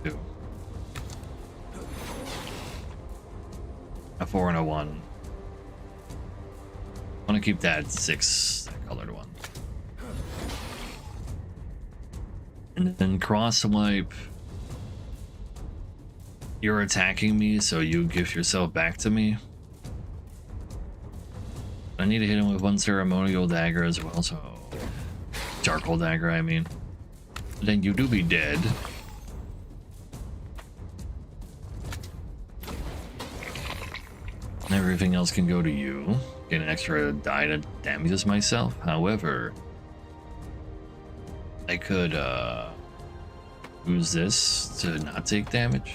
2. A 4 and a 1. I want to keep that 6, that colored one. And then cross swipe. You're attacking me, so you give yourself back to me. I need to hit him with 1 ceremonial dagger as well, so charcoal dagger, I mean. Then you do be dead. And everything else can go to you. Get an extra die that damages myself. However, I could use this to not take damage.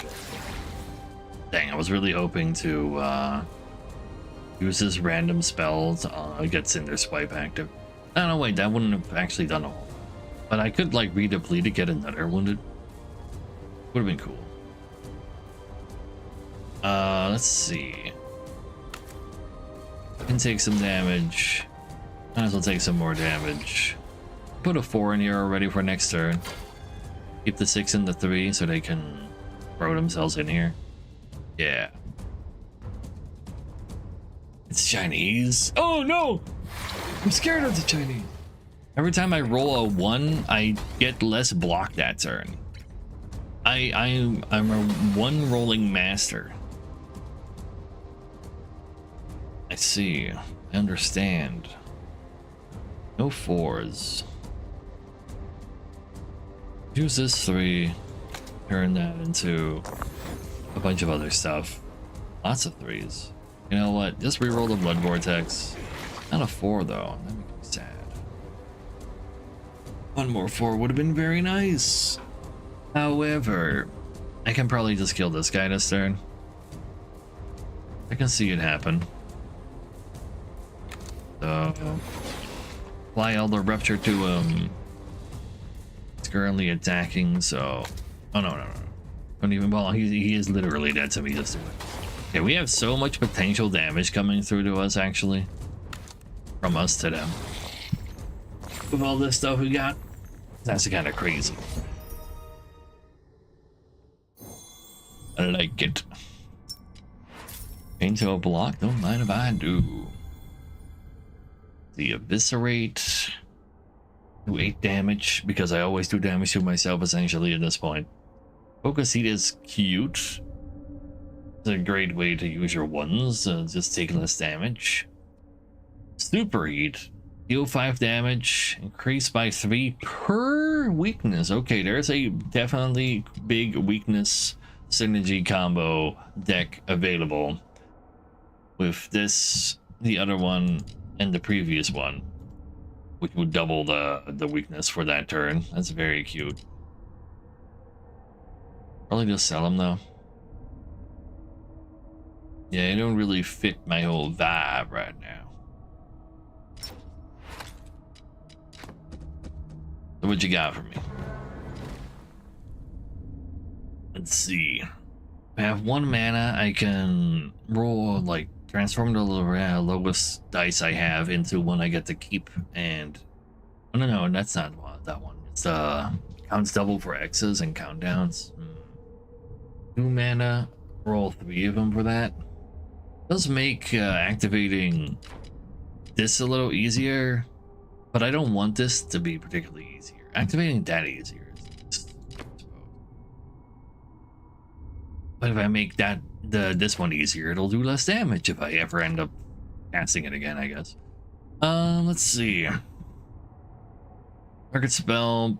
Dang, I was really hoping to use this random spell to get Cinder Swipe active. Oh no, wait, that wouldn't have actually done a whole lot. But I could like redeplete to get another wounded. Would have been cool. Let's see. I can take some damage. Might as well take some more damage. Put a 4 in here already for next turn. Keep the 6 and the 3 so they can throw themselves in here. Yeah. It's Chinese. Oh no! I'm scared of the Chinese. Every time I roll a 1, I get less block that turn. I'm a 1 rolling master. I see. I understand. No 4s. Use this 3. Turn that into a bunch of other stuff. Lots of 3s. You know what? Just reroll the Blood Vortex. Not a 4 though. That makes me sad. 1 more 4 would have been very nice. However, I can probably just kill this guy this turn. I can see it happen. So, apply Elder Rupture to him. It's currently attacking, so... Oh, no. Don't even bother. He is literally dead to me. Just do it. Okay, we have so much potential damage coming through to us, actually. From us to them. With all this stuff we got, that's kind of crazy. I like it. Into a block, don't mind if I do. The Eviscerate. Do 8 damage, because I always do damage to myself, essentially, at this point. Focus Heat is cute. It's a great way to use your ones, just take less damage. Super Heat, deal 5 damage, increase by 3 per weakness. Okay, there's a definitely big weakness synergy combo deck available with this, the other one, and the previous one, which would double the weakness for that turn. That's very cute. Probably just sell them though. Yeah, it don't really fit my whole vibe right now. So what you got for me? Let's see. I have 1 mana. I can roll, like, transform the lowest dice I have into one I get to keep, and oh, no, that's not that one. It's counts double for X's and countdowns. 2 mana, roll 3 of them for that. Does make activating this a little easier, but I don't want this to be particularly easier. Activating that easier, but if I make that this one easier, it'll do less damage if I ever end up casting it again, I guess. Let's see. Target spell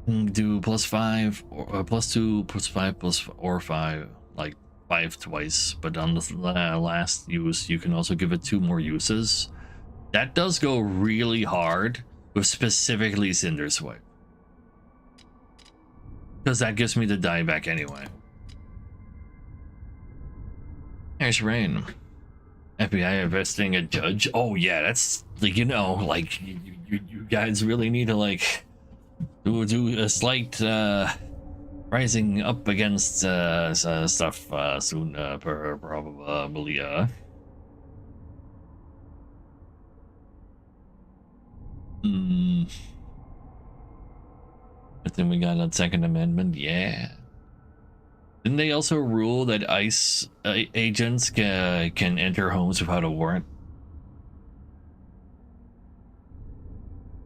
do +5 or +2, +5, +5, like 5 twice, but on the last use you can also give it 2 more uses. That does go really hard with specifically Cinder Swipe, because that gives me the die back anyway. There's Rain. FBI arresting a judge. Oh yeah, that's like, you know, like you guys really need to like do a slight rising up against stuff soon, probably. But then we got a Second Amendment, yeah. Didn't they also rule that ICE agents can enter homes without a warrant?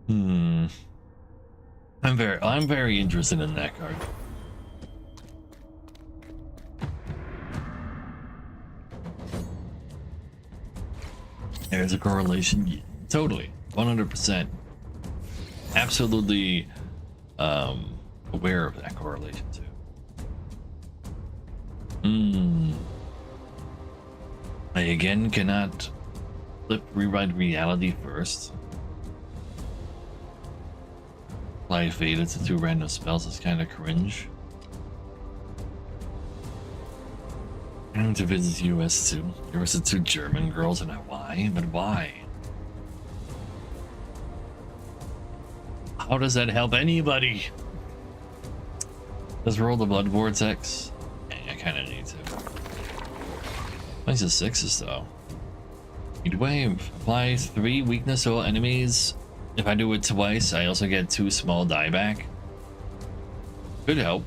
I'm very interested in that card. There's a correlation, totally, 100%. Absolutely aware of that correlation too. I again cannot rewrite reality first. Apply Fate to 2 random spells is kind of cringe. And to visit US too. There was 2 German girls in Hawaii, but why? How does that help anybody? Let's roll the Blood Vortex. I kind of need to. Nice 6s though. Heat Wave. Applies 3 weakness to all enemies. If I do it twice, I also get 2 small die back. Could help.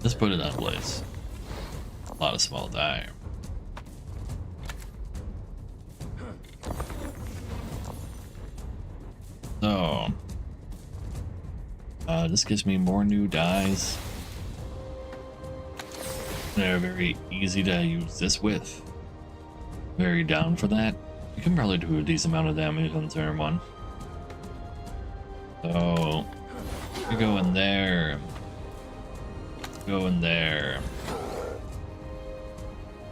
Let's put it on Blaze. A lot of small die. So, this gives me more new dies. They're very easy to use this with. Very down for that. You can probably do a decent amount of damage on turn 1. So, you go in there. Go in there.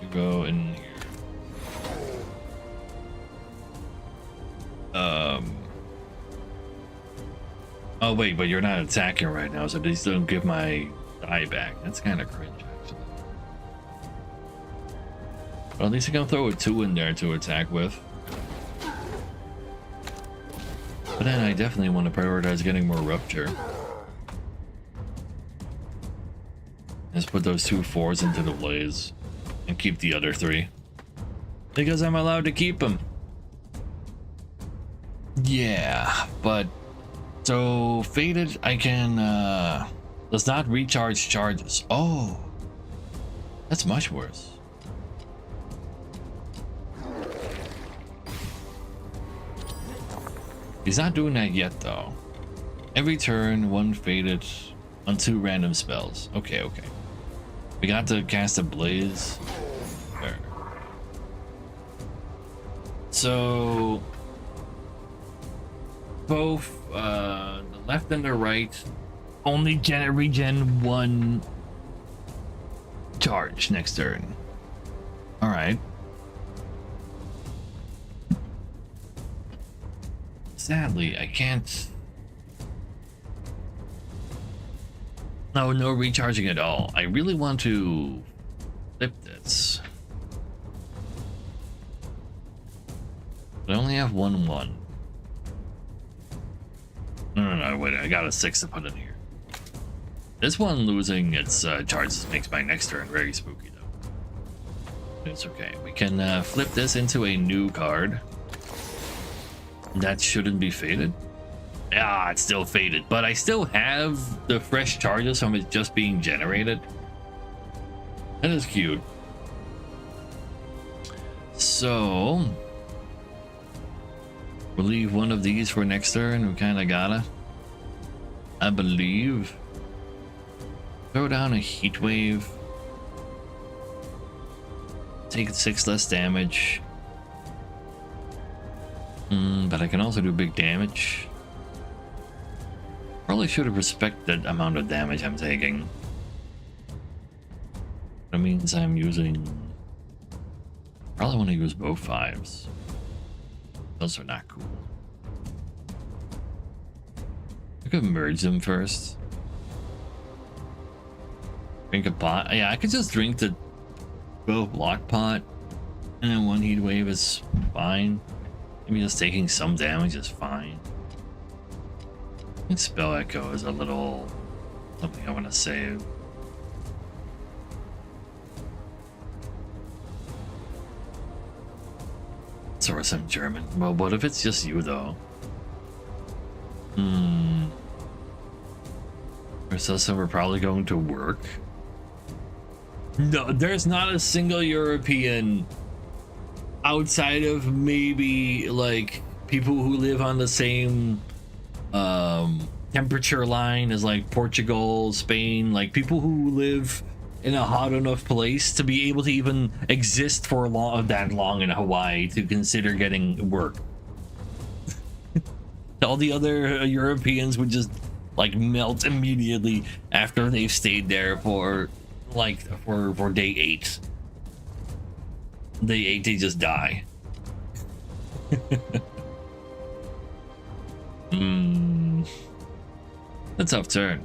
You go in here. Oh wait, but you're not attacking right now, so these don't give my die back. That's kind of cringe, actually. But at least I can throw a 2 in there to attack with. But then I definitely want to prioritize getting more Rupture. Just put those 2 4s into the Blaze and keep the other 3. Because I'm allowed to keep them. Yeah, but so Fated, I can does not recharge charges. Oh, that's much worse. He's not doing that yet, though. Every turn, one faded on 2 random spells. Okay. We got to cast a blaze. There. So both the left and the right only regen 1 charge next turn. All right. Sadly, I can't. No recharging at all. I really want to flip this. But I only have 1/1. No, wait, I got a 6 to put in here. This one losing its charges makes my next turn very spooky, though. It's okay. We can flip this into a new card. That shouldn't be faded. Ah, it's still faded, but I still have the fresh charges from it just being generated. That is cute. So we'll leave one of these for next turn. We kind of gotta, I believe. Throw down a heat wave. Take 6 less damage. But I can also do big damage. Probably should have respected the amount of damage I'm taking. That means I'm using. Probably want to use both 5s. Those are not cool. I could merge them first. Drink a pot. Yeah, I could just drink the both block pot, and then 1 heat wave is fine. Maybe just taking some damage is fine. I think Spell Echo is a little something I want to save. Or some German. Well, what if it's just you though? So we're probably going to work. No, there's not a single European outside of maybe like people who live on the same temperature line as like Portugal, Spain, like people who live in a hot enough place to be able to even exist for that long in Hawaii to consider getting work. All the other Europeans would just like melt immediately after they've stayed there for like for day 8. Day 8 they just die. A tough turn.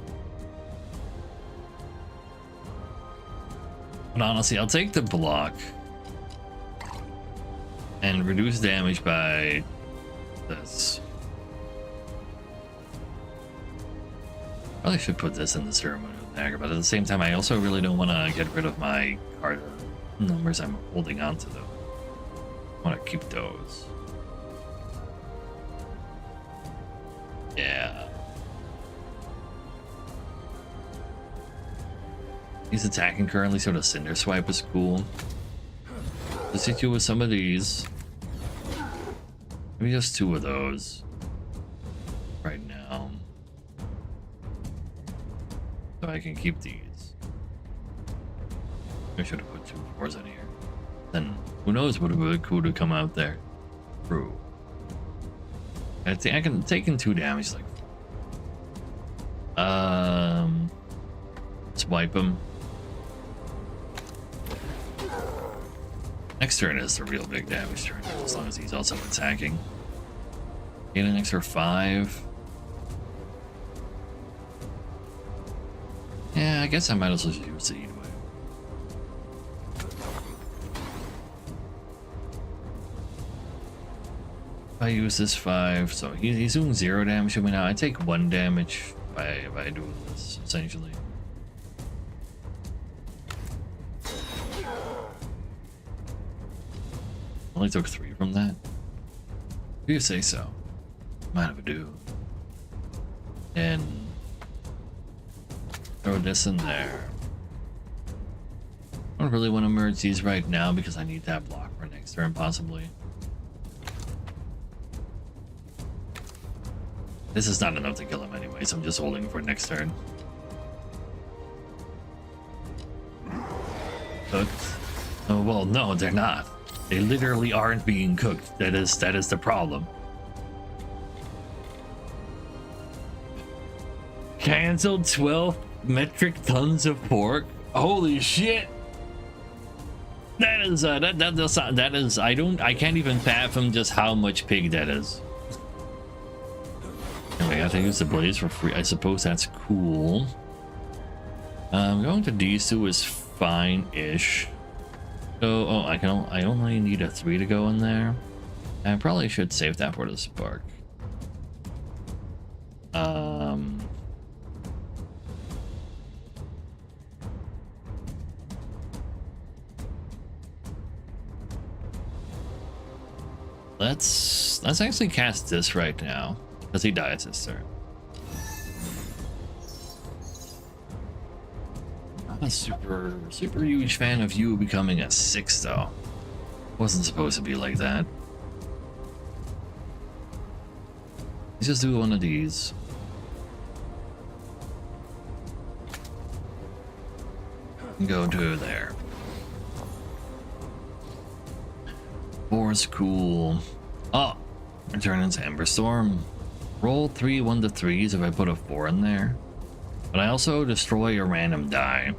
But honestly, I'll take the block and reduce damage by this. Probably should put this in the ceremonial dagger, but at the same time, I also really don't want to get rid of my card numbers I'm holding on to, though. I want to keep those. Yeah. He's attacking currently, so the Cinder Swipe is cool. Let's hit you with some of these. Maybe just 2 of those right now. So I can keep these. I should have put 2 4s in here. Then who knows what would be cool to come out there. True. I think I can take in 2 damage like. Swipe him. Next turn is the real big damage turn, as long as he's also attacking. Gain an extra 5. Yeah, I guess I might as well use the heat wave. If I use this 5, so he's doing 0 damage to me now. I take 1 damage if I do this, essentially. Only took 3 from that. If you say so. Mind if I do. And throw this in there. I don't really want to merge these right now because I need that block for next turn, possibly. This is not enough to kill him anyway, so I'm just holding for next turn. Cooked. Oh, well, no, they're not. They literally aren't being cooked. That is the problem. Canceled 12 metric tons of pork. Holy shit! That is that is I can't even fathom just how much pig that is. Anyway, I have to use the blaze for free. I suppose that's cool. Going to these two is fine-ish. So, oh, I only need a 3 to go in there. I probably should save that for the spark. Let's actually cast this right now, because he dies this turn. I'm a super huge fan of you becoming a 6 though. Wasn't supposed to be like that. Let's just do one of these. Go to there. 4 is cool. Oh, return into Ember Storm. Roll 3 1-3s if I put a 4 in there. But I also destroy a random die.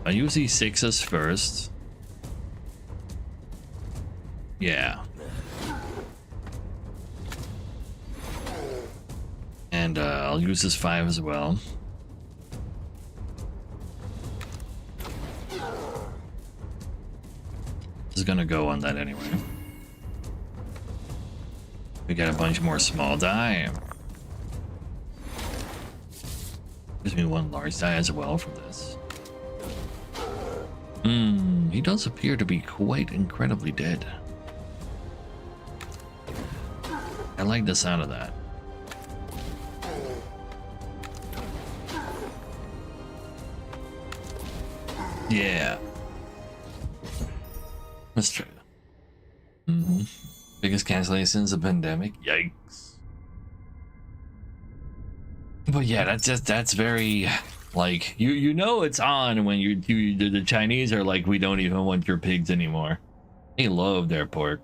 I use these 6s first. Yeah. And I'll use this 5 as well. Is gonna go on that anyway. We got a bunch more small die. Gives me 1 large die as well for this. He does appear to be quite incredibly dead. I like the sound of that. Yeah. That's true. Biggest cancellation since the pandemic. Yikes. But yeah, that's very like you know it's on when the Chinese are like, we don't even want your pigs anymore. They love their pork.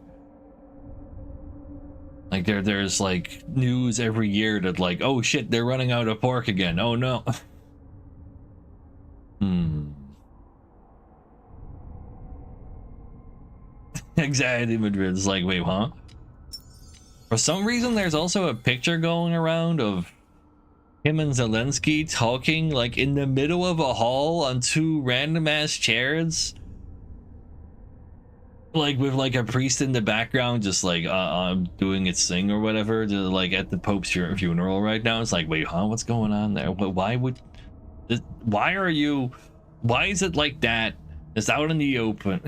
Like there's like news every year that like, oh shit, they're running out of pork again. Oh no. Exactly, Madrid's like, wait, huh? For some reason, there's also a picture going around of him and Zelensky talking like in the middle of a hall on 2 random ass chairs, like with like a priest in the background, just like doing its thing or whatever, just, like at the Pope's funeral right now. It's like, wait, huh? What's going on there? Why would? Why is it like that? It's out in the open.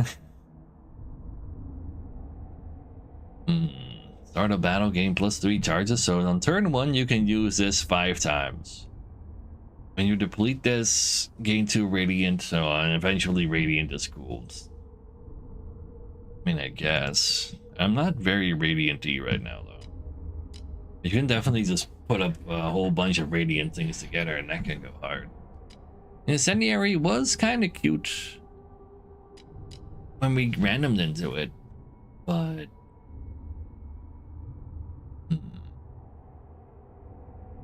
Start a battle, gain +3 charges. So on turn 1, you can use this 5 times. When you deplete this, gain 2 radiant, so and eventually radiant is cooled. I mean, I guess I'm not very radiant-y right now though. You can definitely just put up a whole bunch of radiant things together, and that can go hard. Incendiary was kind of cute when we randomed into it, but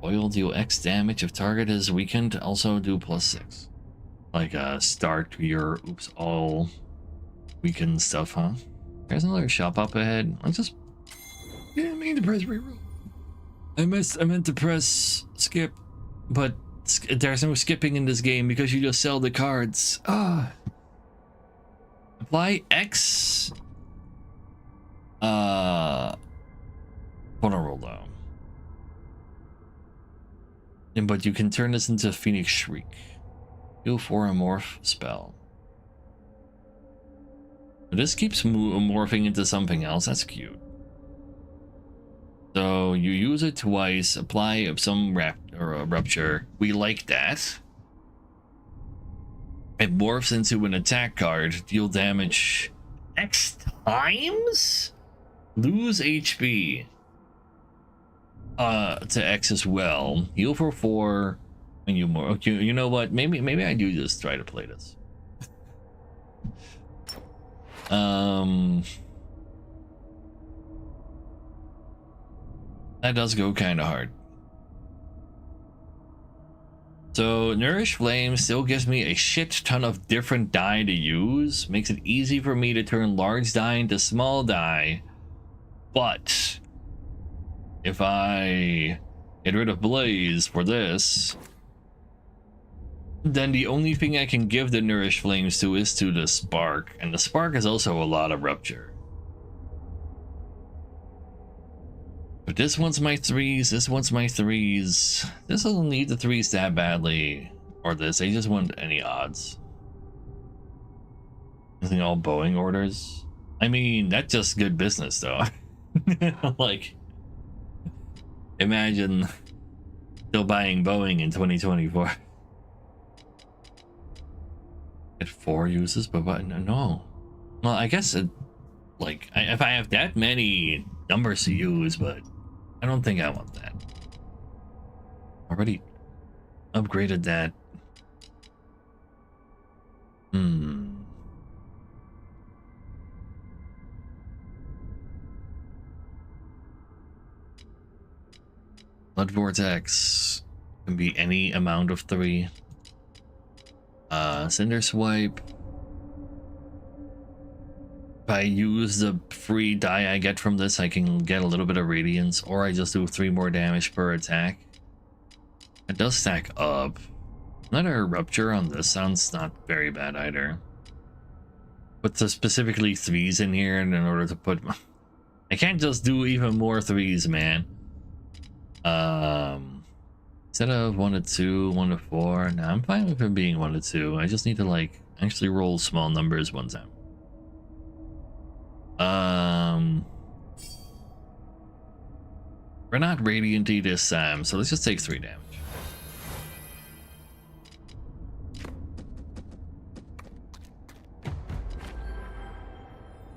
oil deal X damage if target is weakened. Also do +6. Like start your oops all weakened stuff, huh? There's another shop up ahead. Let's just I mean to press reroll. I meant to press skip, but there's no skipping in this game because you just sell the cards. Apply X. Vulnerable though. But you can turn this into Phoenix Shriek. Heal for a morph spell. This keeps morphing into something else. That's cute. So you use it twice, apply some rupture. We like that. It morphs into an attack card. Deal damage X times? Lose HP. to X as well. Heal for 4 and you more. Okay, you know what? Maybe I do just try to play this. That does go kind of hard. So Nourish Flame still gives me a shit ton of different die to use. Makes it easy for me to turn large die into small die. But if I get rid of Blaze for this, then the only thing I can give the Nourish Flames to is to the Spark. And the Spark is also a lot of Rupture. But this one's my 3s, this one's my 3s. This doesn't need the 3s that badly. Or this, I just want any odds. Isn't all Boeing orders? I mean, that's just good business though. Like, imagine still buying Boeing in 2024. Get 4 uses, but no. Well, I guess it, like, if I have that many numbers to use, but I don't think I want that. Already upgraded that. Blood Vortex can be any amount of 3. Cinder Swipe. If I use the free die I get from this, I can get a little bit of Radiance, or I just do 3 more damage per attack. It does stack up. Another Rupture on this sounds not very bad either. Put the specifically 3s in here in order to put... I can't just do even more 3s, man. Instead of 1 to 2, 1 to 4, nah, I'm fine with it being 1 to 2. I just need to, like, actually roll small numbers one time. We're not Radiant-y this time, so let's just take 3 damage.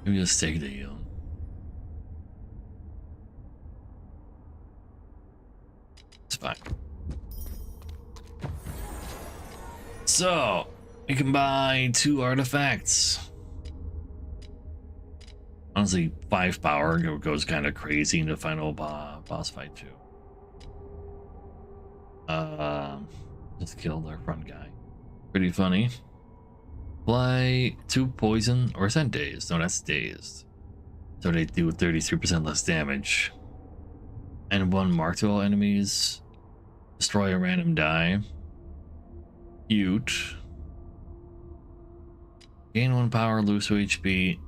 Let me just take the heal. It's fine. So, we can buy 2 artifacts. Honestly, 5 power goes kind of crazy in the final boss fight too. Just killed our front guy. Pretty funny. Apply 2 poison, or is that dazed? No, that's dazed. So they do 33% less damage. And 1 mark to all enemies. Destroy a random die. Cute. Gain 1 power, lose 2 HP.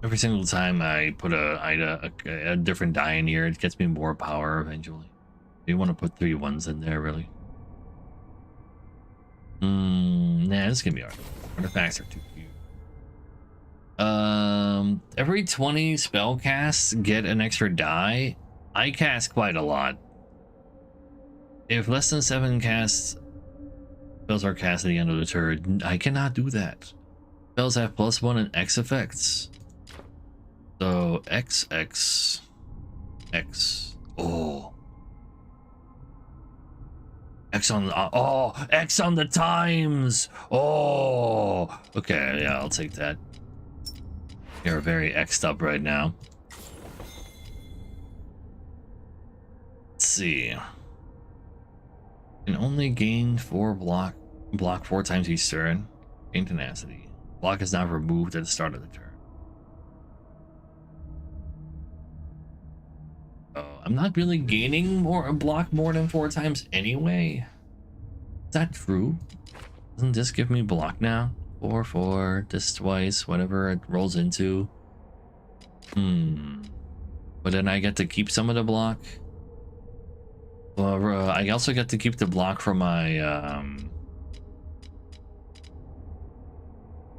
Every single time I put a different die in here, it gets me more power eventually. You want to put 3 1s in there, really? Nah, this can be alright. Artifacts are too cute. Every 20 spell casts get an extra die. I cast quite a lot. If less than 7 casts spells are cast at the end of the turn, I cannot do that. Spells have +1 and X effects. So X. Oh. X on the X on the times. Oh. Okay, yeah, I'll take that. You're very X'd up right now. Let's see. Can only gain 4 block 4 times each turn. Gain tenacity. Block is not removed at the start of the turn. I'm not really gaining a block more than 4 times anyway. Is that true? Doesn't this give me block now? 4, this twice, whatever it rolls into. But then I get to keep some of the block. Well, I also get to keep the block from my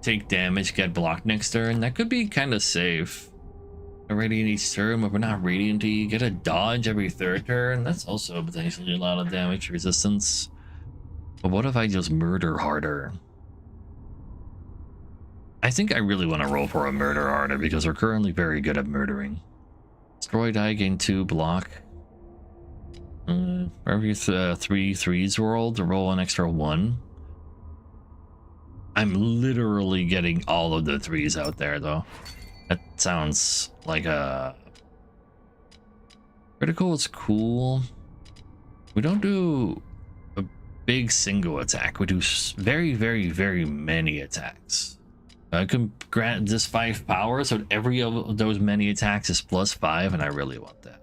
take damage, get blocked next turn. That could be kind of safe. Radiant each turn, but we're not Radiant. You get a dodge every 3rd turn. That's also potentially a lot of damage resistance. But what if I just murder harder? I think I really want to roll for a murder harder because we're currently very good at murdering. Let's Destroy die, gain 2 block. For every 3 threes rolled, roll an extra 1. I'm literally getting all of the 3s out there though. That sounds like a... Critical is cool. We don't do a big single attack. We do very, very, very many attacks. I can grant this 5 power, so every of those many attacks is +5, and I really want that.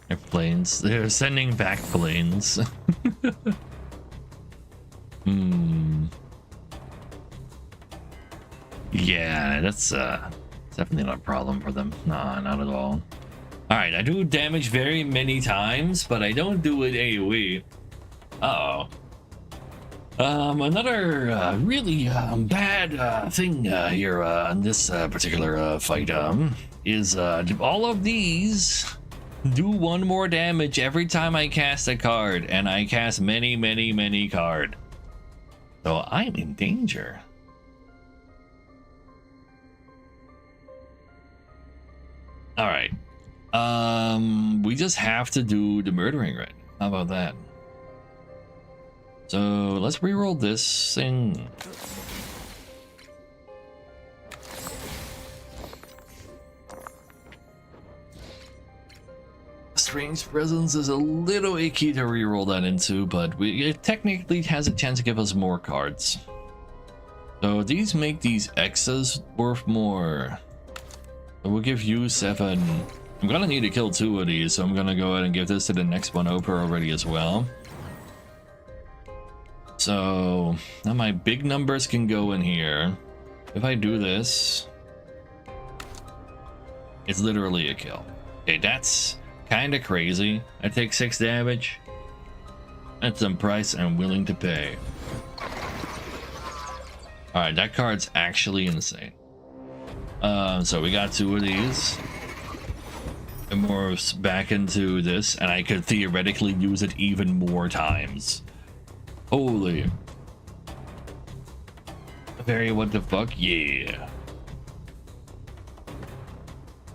They're planes. They're sending back planes. Yeah, that's definitely not a problem for them. Nah, not at all. Alright, I do damage very many times, but I don't do it AoE. Uh-oh. Another really bad thing here in this particular fight is all of these do 1 more damage every time I cast a card, and I cast many, many, many card. So I'm in danger. All right. We just have to do the murdering right. How about that? So let's reroll this thing. Strange Presence is a little icky to reroll that into, but it technically has a chance to give us more cards. So these make these X's worth more. So we'll give you 7. I'm gonna need to kill 2 of these, so I'm gonna go ahead and give this to the next one over already as well. So now my big numbers can go in here. If I do this, it's literally a kill. Okay, that's kind of crazy. I take 6 damage. That's some price I'm willing to pay. Alright, that card's actually insane. So we got 2 of these. It morphs back into this, and I could theoretically use it even more times. Holy. Very what the fuck? Yeah.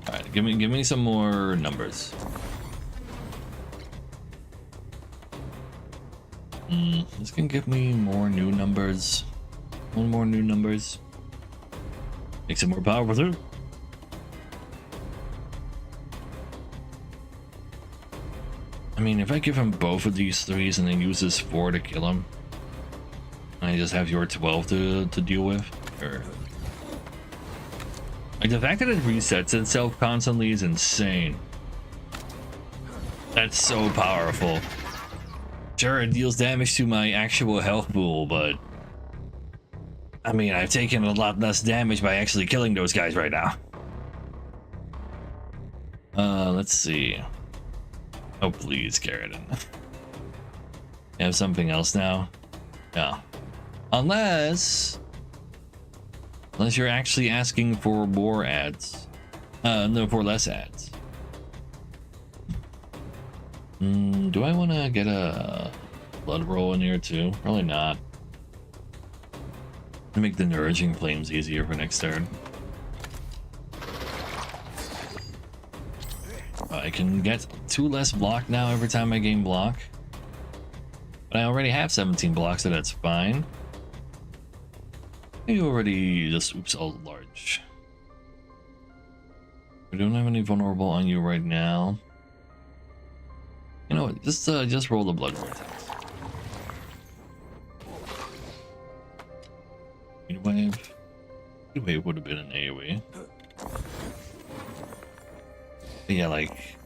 Alright, give me some more numbers. This can give me more new numbers. 1 more new numbers. Makes it more powerful too. I mean, if I give him both of these 3s and then use this 4 to kill him, and I just have your 12 to deal with, or like the fact that it resets itself constantly is insane. That's so powerful. Sure, it deals damage to my actual health pool, but I mean, I've taken a lot less damage by actually killing those guys right now. Let's see. Oh, please, Carradine. You have something else now? Yeah. Unless you're actually asking for more ads. No, for less ads. Do I want to get a blood roll in here too? Probably not. To make the nourishing flames easier for next turn. I can get 2 less block now every time I gain block. But I already have 17 blocks, so that's fine. You already just oops all large. We don't have any vulnerable on you right now. You know what? Just roll the blood vortex. Wave would have been an AoE. Yeah, like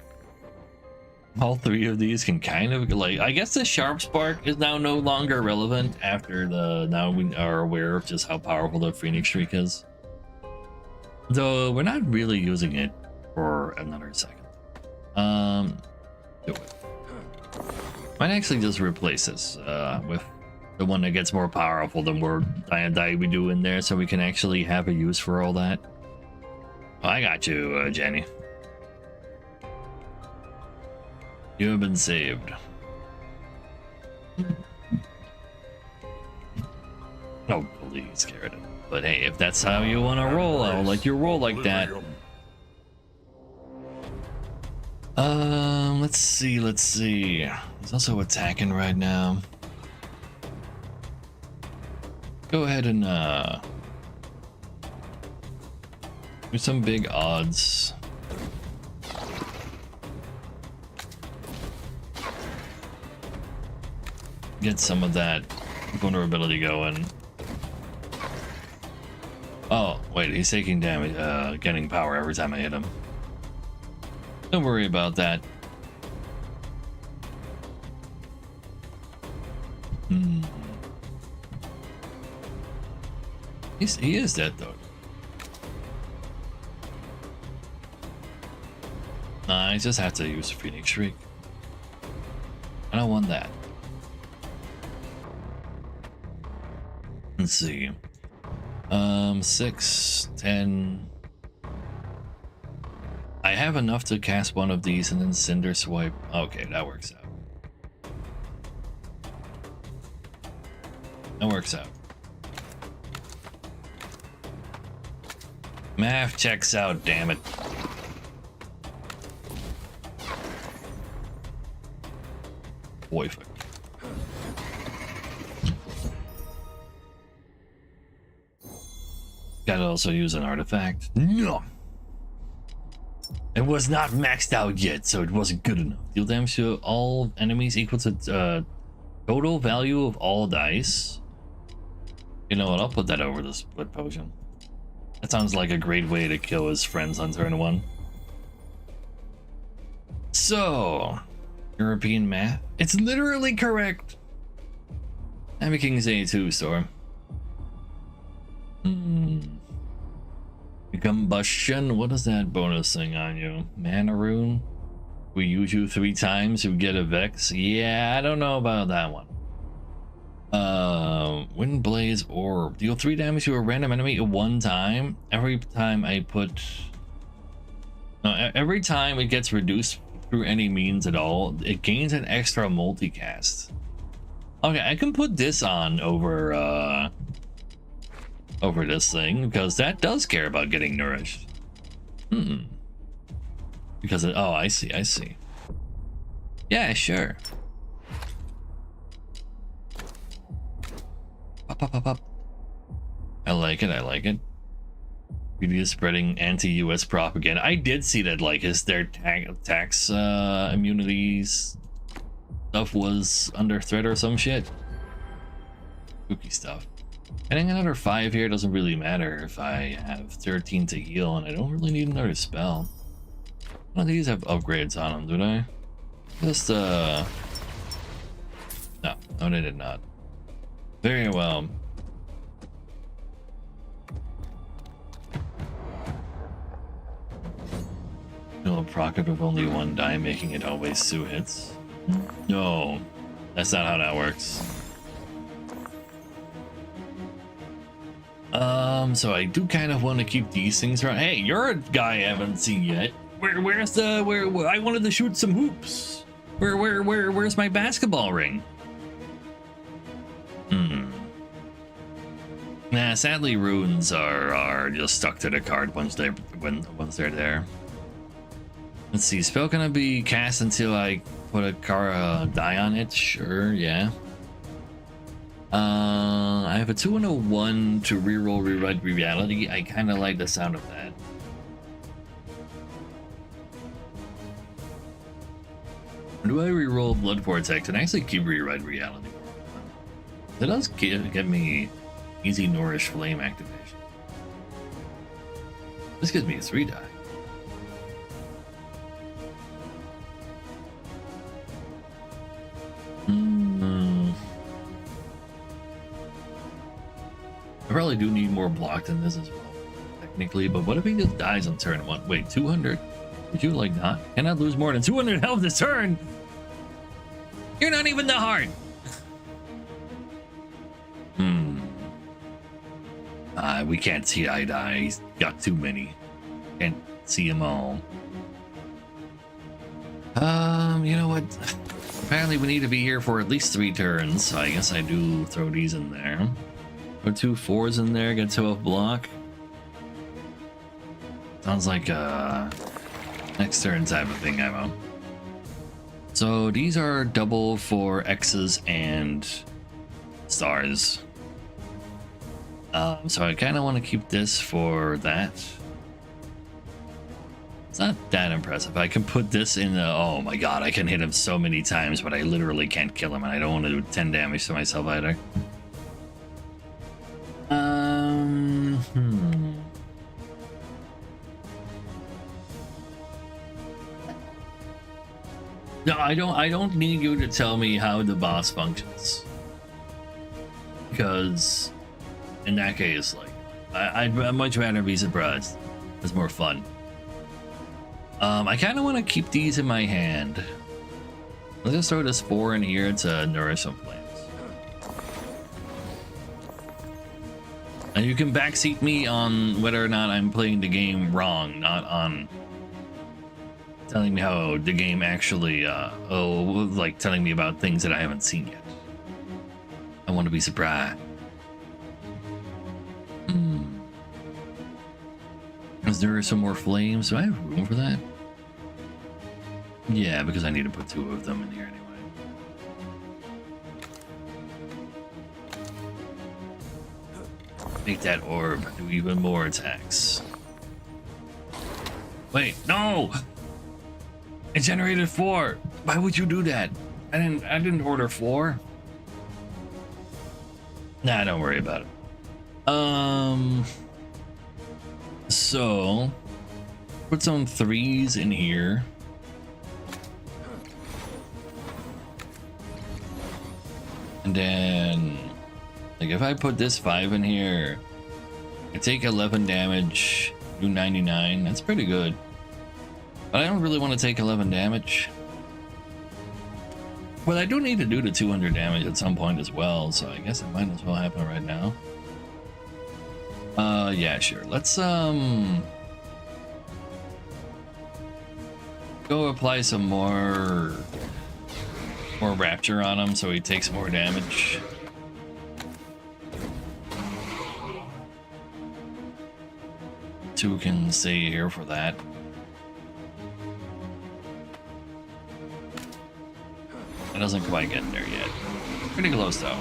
all 3 of these can kind of like, I guess the sharp spark is now no longer relevant after now we are aware of just how powerful the Phoenix Shriek is. Though we're not really using it for another second. Do it. Might actually just replace this with the one that gets more powerful than more die we do in there, so we can actually have a use for all that. Oh, I got you, Jenny. You have been saved. Oh, please, Garrett. But hey, if that's how you want to roll, I'll let you roll like that. Let's see, let's see. He's also attacking right now. Go ahead and, do some big odds. Get some of that vulnerability going. Oh, wait, he's taking damage, getting power every time I hit him. Don't worry about that. He is dead though. I just have to use Phoenix Shriek. I don't want that. Let's see. 6, 10. I have enough to cast one of these and then Cinder Swipe. Okay, that works out. That works out. Math checks out, damn it. Boy, fuck. Gotta also use an artifact. No! It was not maxed out yet, so it wasn't good enough. Deal damage to all enemies equal to total value of all dice. You know what? I'll put that over the split potion. That sounds like a great way to kill his friends on turn 1. So, European math. It's literally correct. Heavy King's A2 Storm. Combustion. What is that bonus thing on you? Mana Rune. We use you 3 times, you get a Vex. Yeah, I don't know about that one. Wind Blaze Orb. Deal 3 damage to a random enemy at 1 time. Every time I put... No, every time it gets reduced through any means at all, it gains an extra multicast. Okay, I can put this on over this thing, because that does care about getting nourished. Because it... Oh, I see. Yeah, sure. Up. I like it. Media spreading anti-US propaganda. I did see that, like, their tax immunities stuff was under threat or some shit. Spooky stuff. Getting another 5 here doesn't really matter if I have 13 to heal, and I don't really need another spell. None of these have upgrades on them, do they? Just, No, they did not. Very well. Kill a procket with only 1 die, making it always 2 hits. No, that's not how that works. So I do kind of want to keep these things around. Hey, you're a guy I haven't seen yet. Where's I wanted to shoot some hoops. Where's my basketball ring? Nah, sadly runes are just stuck to the card once they're there. Let's see, spell gonna be cast until I put a die on it. Sure, yeah. I have a 2 and a 1 to reroll rewrite reality. I kind of like the sound of that. Do I reroll Blood Vortex and actually keep rewrite reality? It does get me easy Nourish Flame activation. This gives me a 3 die. I probably do need more block than this as well, technically, but what if he just dies on turn 1? Wait, 200? Would you like not? Cannot lose more than 200 health this turn! You're not even the heart! We can't see eye to eye. He's got too many. Can't see them all. You know what? Apparently we need to be here for at least 3 turns, so I guess I do throw these in there. Put 2 4s in there, get 2 off block. Sounds like next turn type of thing, Imo. So these are double for X's and stars. So I kind of want to keep this for that. It's not that impressive. I can put this in the... Oh my god, I can hit him so many times, but I literally can't kill him, and I don't want to do 10 damage to myself either. No, I don't need you to tell me how the boss functions. Because in that case, like, I'd much rather be surprised. It's more fun. I kind of want to keep these in my hand. Let's just throw this 4 in here to nourish some flames. And you can backseat me on whether or not I'm playing the game wrong, not on telling me how the game actually, like telling me about things that I haven't seen yet. I want to be surprised. Is there some more flames? Do I have room for that? Yeah, because I need to put 2 of them in here anyway. Make that orb do even more attacks. Wait, no! It generated 4. Why would you do that? I didn't order 4. Nah, don't worry about it. So put some 3s in here. And then, like, if I put this 5 in here, I take 11 damage, do 99. That's pretty good. But I don't really want to take 11 damage. Well, I do need to do the 200 damage at some point as well, so I guess it might as well happen right now. Yeah, sure. Let's, go apply some more rapture on him so he takes more damage. Two can stay here for that. It doesn't quite get there yet. Pretty close though.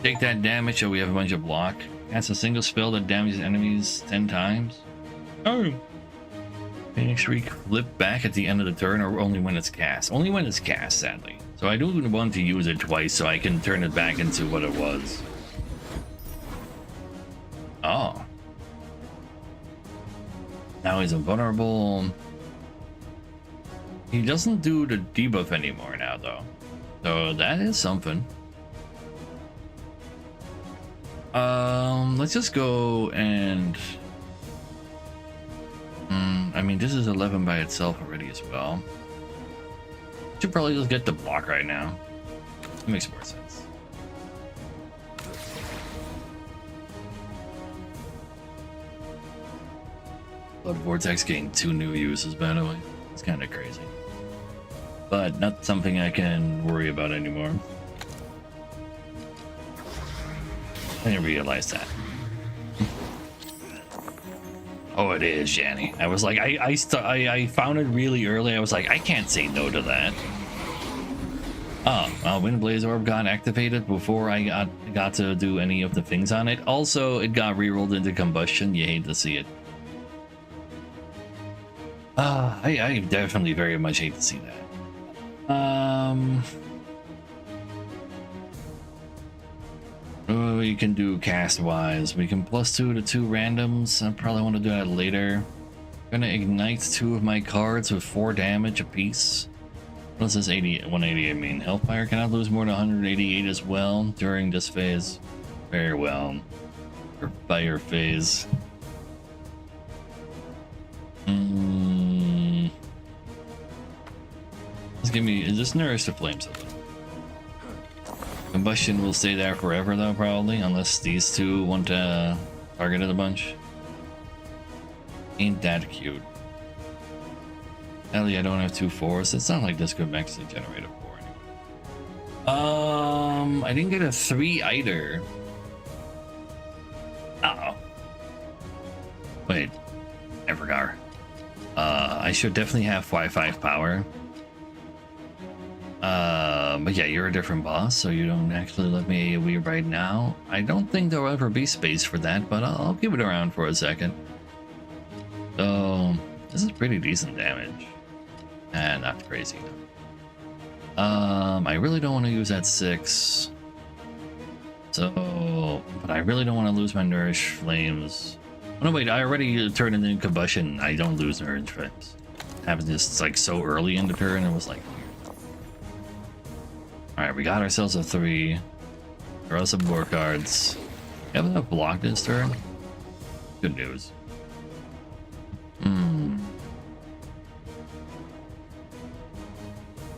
Take that damage so we have a bunch of block. Cast a single spell that damages enemies 10 times. Oh. Phoenix Shriek flip back at the end of the turn or only when it's cast? Only when it's cast, sadly. So I do want to use it twice so I can turn it back into what it was. Oh. Now he's invulnerable. He doesn't do the debuff anymore now though. So that is something. Let's just go and... I mean, this is 11 by itself already as well. Should probably just get the block right now. It makes more sense. Blood Vortex getting 2 new uses, by the way. It's kind of crazy. But not something I can worry about anymore. I didn't realize that. Oh, it is, Janny. I was like, I found it really early. I was like, I can't say no to that. Oh, well, Windblaze Orb got activated before I got to do any of the things on it. Also, it got rerolled into combustion. You hate to see it. I definitely very much hate to see that. We can do cast wise. We can +2 to 2 randoms. I probably want to do that later. I'm gonna ignite 2 of my cards with 4 damage apiece. What does this 188 mean? Hellfire cannot lose more than 188 as well during this phase. Very well. Or fire phase. Just give me... Just nourish the flames of it. Combustion will stay there forever though, probably, unless these 2 want to target it a bunch. Ain't that cute. Ellie, I don't have 2 4s. It's not like this could actually generate a 4 anyway. I didn't get a 3 either. Uh-oh. Wait, I forgot. I should definitely have 5 power. But yeah, you're a different boss, so you don't actually let me AoE right now. I don't think there'll ever be space for that, but I'll keep it around for a second. So this is pretty decent damage, and not crazy. I really don't want to use that 6. So, but I really don't want to lose my Nourish Flames. Oh no, wait, I already turned it into Combustion. I don't lose Nourish Flames. It happened just like so early in the turn, it was like... Alright, we got ourselves a 3. Throw some more cards. We have enough block this turn? Good news.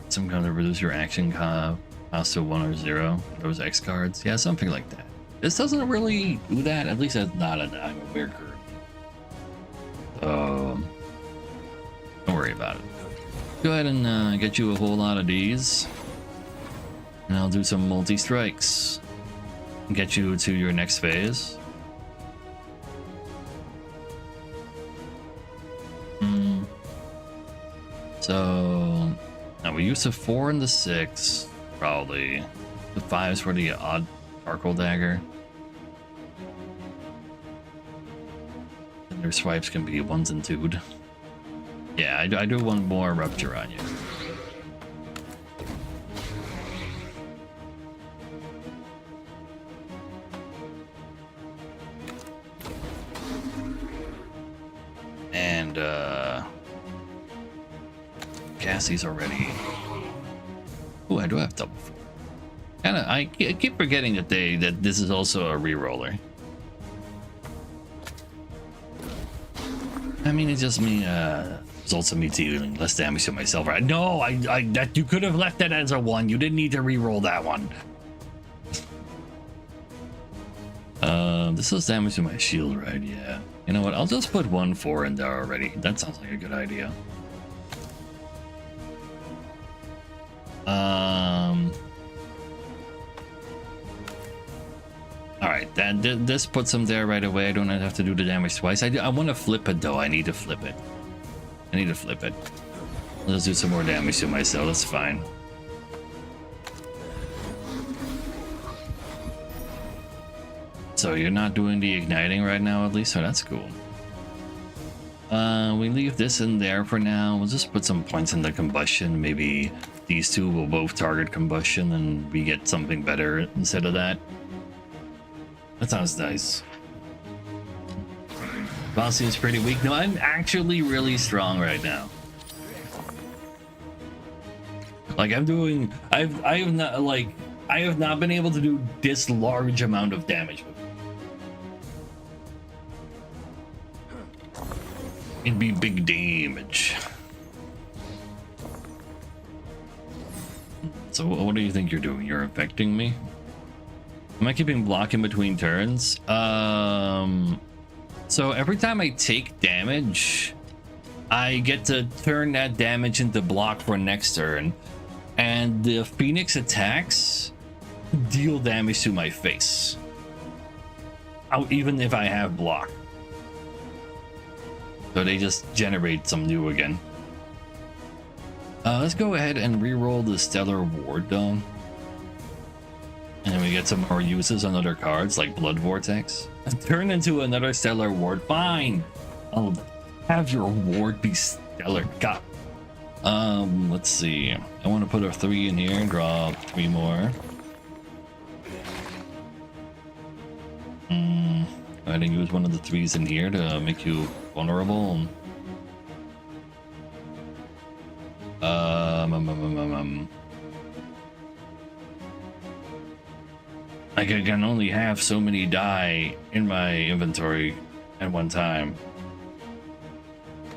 Some kind of reduce your action cost to 1 or 0. Those X cards. Yeah, something like that. This doesn't really do that. At least that's not I'm aware currently. Don't worry about it. Go ahead and get you a whole lot of these. And I'll do some multi-strikes. And get you to your next phase. So now we use the 4 and the 6, probably. The 5s for the odd charcoal dagger. And their swipes can be 1s and 2'd. Yeah, I do one more rupture on you. And Cassie's already. Oh, I do have double 4. I keep forgetting that this is also a reroller. I mean, it's just me. Results of me dealing less damage to myself. Right? No, that you could have left that as a 1. You didn't need to reroll that one. This does damage to my shield, right? Yeah. You know what? I'll just put 1 4 in there already. That sounds like a good idea. Alright, this puts him there right away. I don't have to do the damage twice. I want to flip it though. I need to flip it. Let's do some more damage to myself. That's fine. So you're not doing the igniting right now, at least, so that's cool. We leave this in there for now. We'll just put some points in the combustion. Maybe these two will both target combustion and we get something better instead of that. That sounds nice. Boss seems pretty weak. No, I'm actually really strong right now. Like I'm doing, I have not been able to do this large amount of damage before. It'd be big damage. So what do you think you're doing? You're affecting me? Am I keeping block in between turns? So every time I take damage, I get to turn that damage into block for next turn. And the Phoenix attacks deal damage to my face. Even if I have block. So they just generate some new again. Let's go ahead and re-roll the Stellar Ward though. And then we get some more uses on other cards like Blood Vortex. Turn into another Stellar Ward. Fine. I'll have your ward be stellar. God. Let's see. I want to put a 3 in here and draw 3 more. Go ahead and use one of the 3s in here to make you vulnerable. I can only have so many die in my inventory at one time.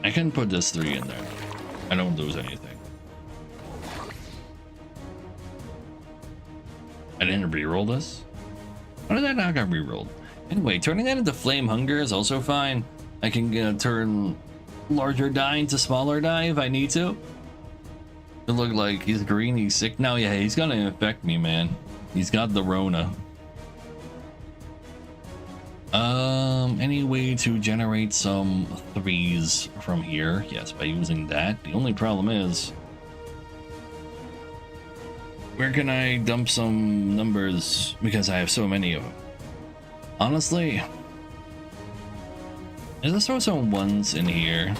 I can put this 3 in there. I don't lose anything. I didn't reroll this? How did that not get rerolled? Anyway, turning that into Flame Hunger is also fine. I can turn larger die into smaller die if I need to. It look like he's green, he's sick now. Yeah, he's gonna infect me, man. He's got the Rona. Any way to generate some threes from here? Yes, by using that. The only problem is, where can I dump some numbers because I have so many of them? Honestly, let's throw some ones in here.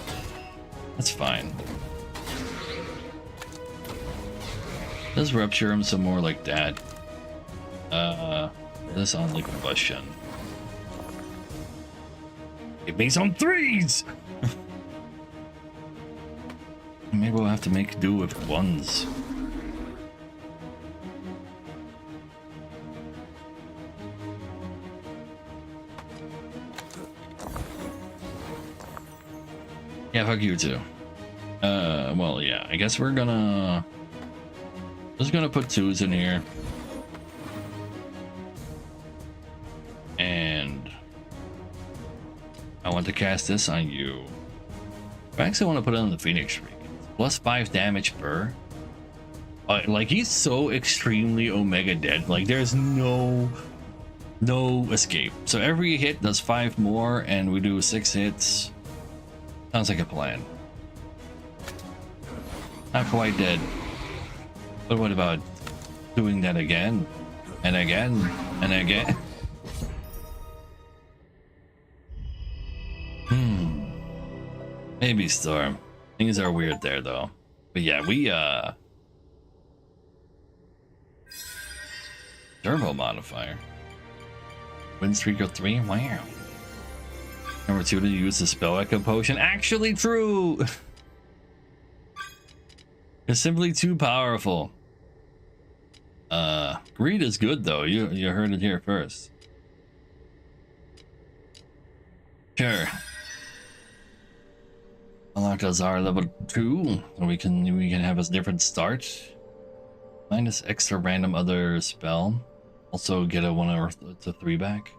That's fine. Let's rupture him some more like that. This only combustion. Give me some threes! Maybe we'll have to make do with ones. Yeah, fuck you too. Well, yeah, I guess we're gonna... Just gonna put twos in here. And... I want to cast this on you. I actually want to put it on the Phoenix Shriek. Plus 5 damage per. Like, he's so extremely Omega dead. Like, there's no escape. So every hit does 5 more, and we do 6 hits. Sounds like a plan. Not quite dead. But what about doing that again? And again? And again? Maybe Storm. Things are weird there though. But yeah, we turbo modifier. Win streak of 3. Wow. Number 2 to use the spell echo potion. Actually true. It's simply too powerful. Greed is good though. You heard it here first. Sure. Unlock Azar level 2, so we can have a different start. Minus extra random other spell. Also get a 1 or 3 back.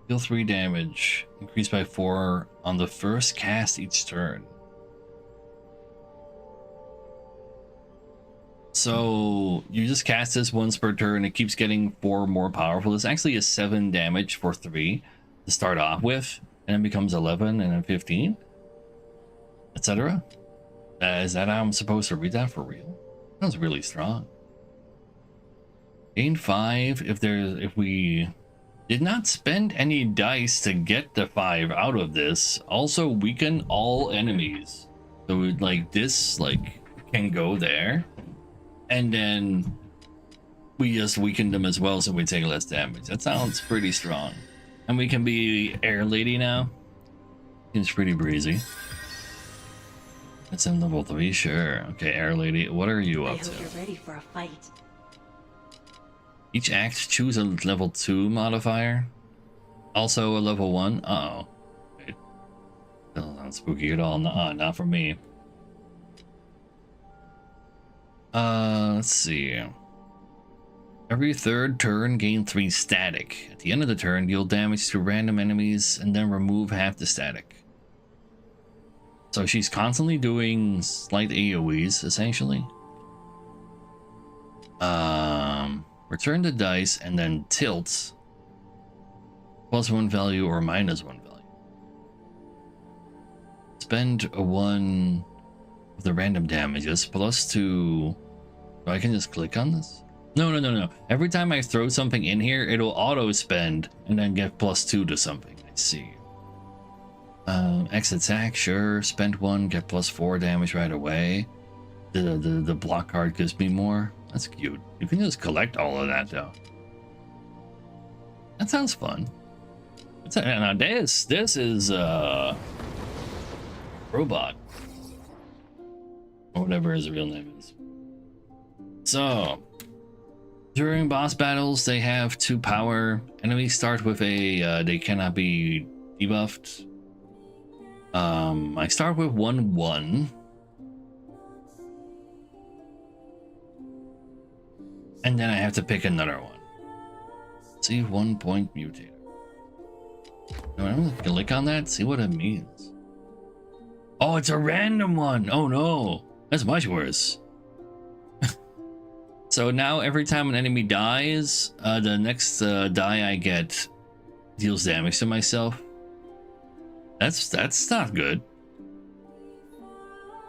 Deal 3 damage. Increase by 4 on the first cast each turn. So you just cast this once per turn. It keeps getting 4 more powerful. This actually is 7 damage for 3 to start off with. And it becomes 11 and then 15, etc. Is that how I'm supposed to read that for real? Sounds really strong. Gain 5 if we did not spend any dice to get the 5 out of this. Also weaken all enemies. So like this can go there, and then we just weaken them as well, so we take less damage. That sounds pretty strong. And we can be Air Lady now. Seems pretty breezy. It's in level 3, sure. Okay, Air Lady, what are you up to? I hope you're ready for a fight. Each act choose a level 2 modifier. Also a level 1. Uh-oh. Wait. Doesn't sound spooky at all. Not for me. Let's see. Every third turn, gain 3 static. At the end of the turn, deal damage to random enemies and then remove half the static. So she's constantly doing slight AoEs, essentially. Return the dice and then tilt. +1 value or -1 value. Spend a 1 of the random damages, +2. So I can just click on this? No. Every time I throw something in here, it'll auto spend and then get +2 to something. I see. X attack, sure. Spend 1, get +4 damage right away. The block card gives me more. That's cute. You can just collect all of that though. That sounds fun. Now this is robot, or whatever his real name is. So. During boss battles, they have 2 power. Enemies start with a, they cannot be debuffed. I start with 1/1. And then I have to pick another one. See, 1 point mutator. I'm gonna click on that, see what it means. Oh, it's a random one. Oh no, that's much worse. So now every time an enemy dies, the next die I get deals damage to myself. That's not good.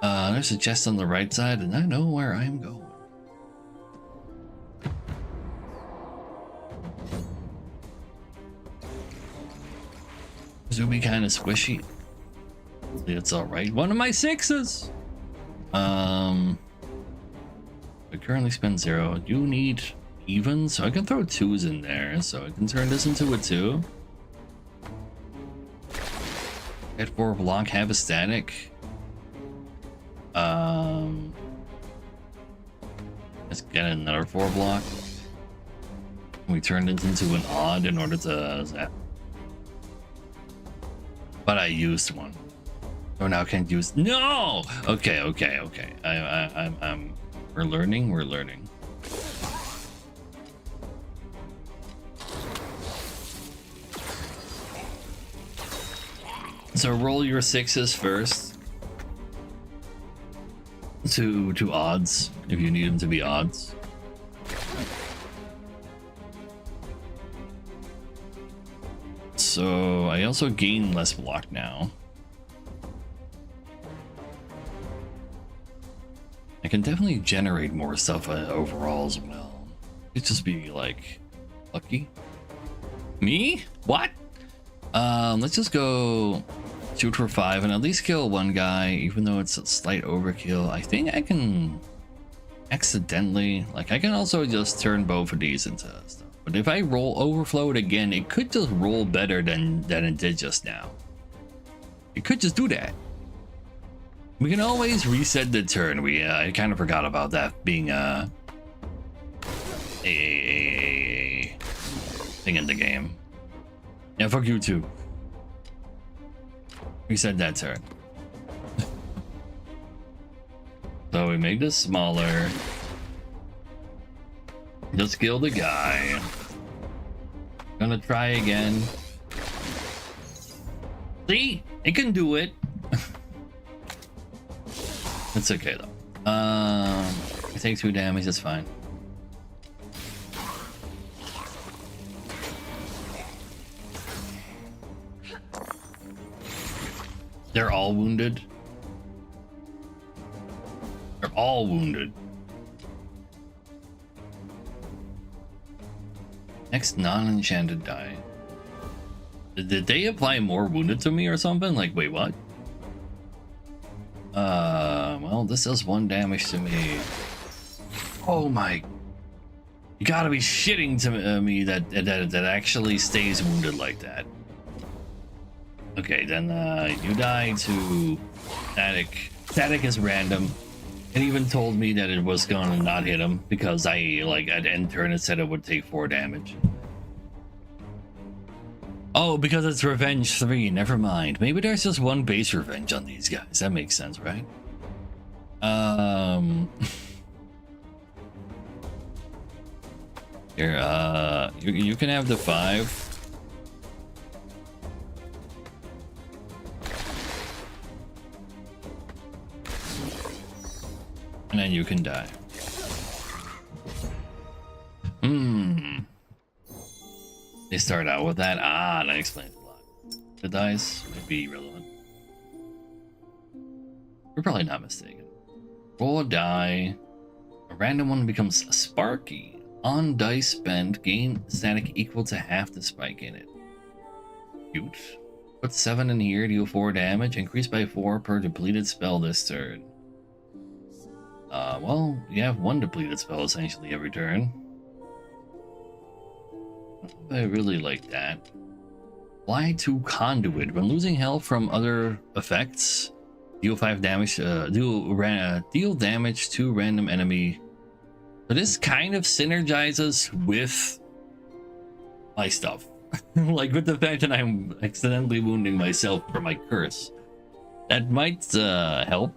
There's a chest on the right side, and I know where I'm going. This would be kind of squishy. It's all right. One of my 6s. I currently spend 0. You need even, so I can throw 2s in there, so I can turn this into a 2. Get 4 block, have a static. Let's get another 4 block. We turned it into an odd in order to but I used one. So now can't use. No. Okay. I'm. We're learning. So roll your 6s first. To odds if you need them to be odds. So I also gain less block now. I can definitely generate more stuff overall as well. It'd just be like lucky. Me? What? Let's just go shoot for 5 and at least kill one guy, even though it's a slight overkill. I think I can accidentally, like I can also just turn both of these into stuff. But if I roll overflow it again, it could just roll better than it did just now. It could just do that. We can always reset the turn. I kind of forgot about that being a thing in the game. Yeah, fuck you too. Reset that turn. So we make this smaller. Just kill the guy. Gonna try again. See? It can do it. It's okay though. I take 2 damage, that's fine. They're all wounded. They're all wounded. Next non-enchanted die. Did they apply more wounded to me or something? Like, wait, what? Well, this does 1 damage to me. Oh my. You gotta be shitting to me that actually stays wounded like that. Okay, then you die to static. Static is random. It even told me that it was gonna not hit him because I, like, at end turn it said it would take 4 damage. Oh, because it's Revenge 3, never mind. Maybe there's just 1 base revenge on these guys. That makes sense, right? Here, you can have the 5. And then you can die. They start out with that. Ah, that explains a lot. The dice might be relevant. We're probably not mistaken. Roll a die. A random one becomes Sparky. On dice spent, gain static equal to half the spike in it. Cute. Put 7 in here, deal 4 damage. Increase by 4 per depleted spell this turn. Well, you have 1 depleted spell essentially every turn. I really like that. Fly to Conduit. When losing health from other effects, deal 5 damage. Deal damage to random enemy. So this kind of synergizes with my stuff. Like with the fact that I'm accidentally wounding myself for my curse. That might help.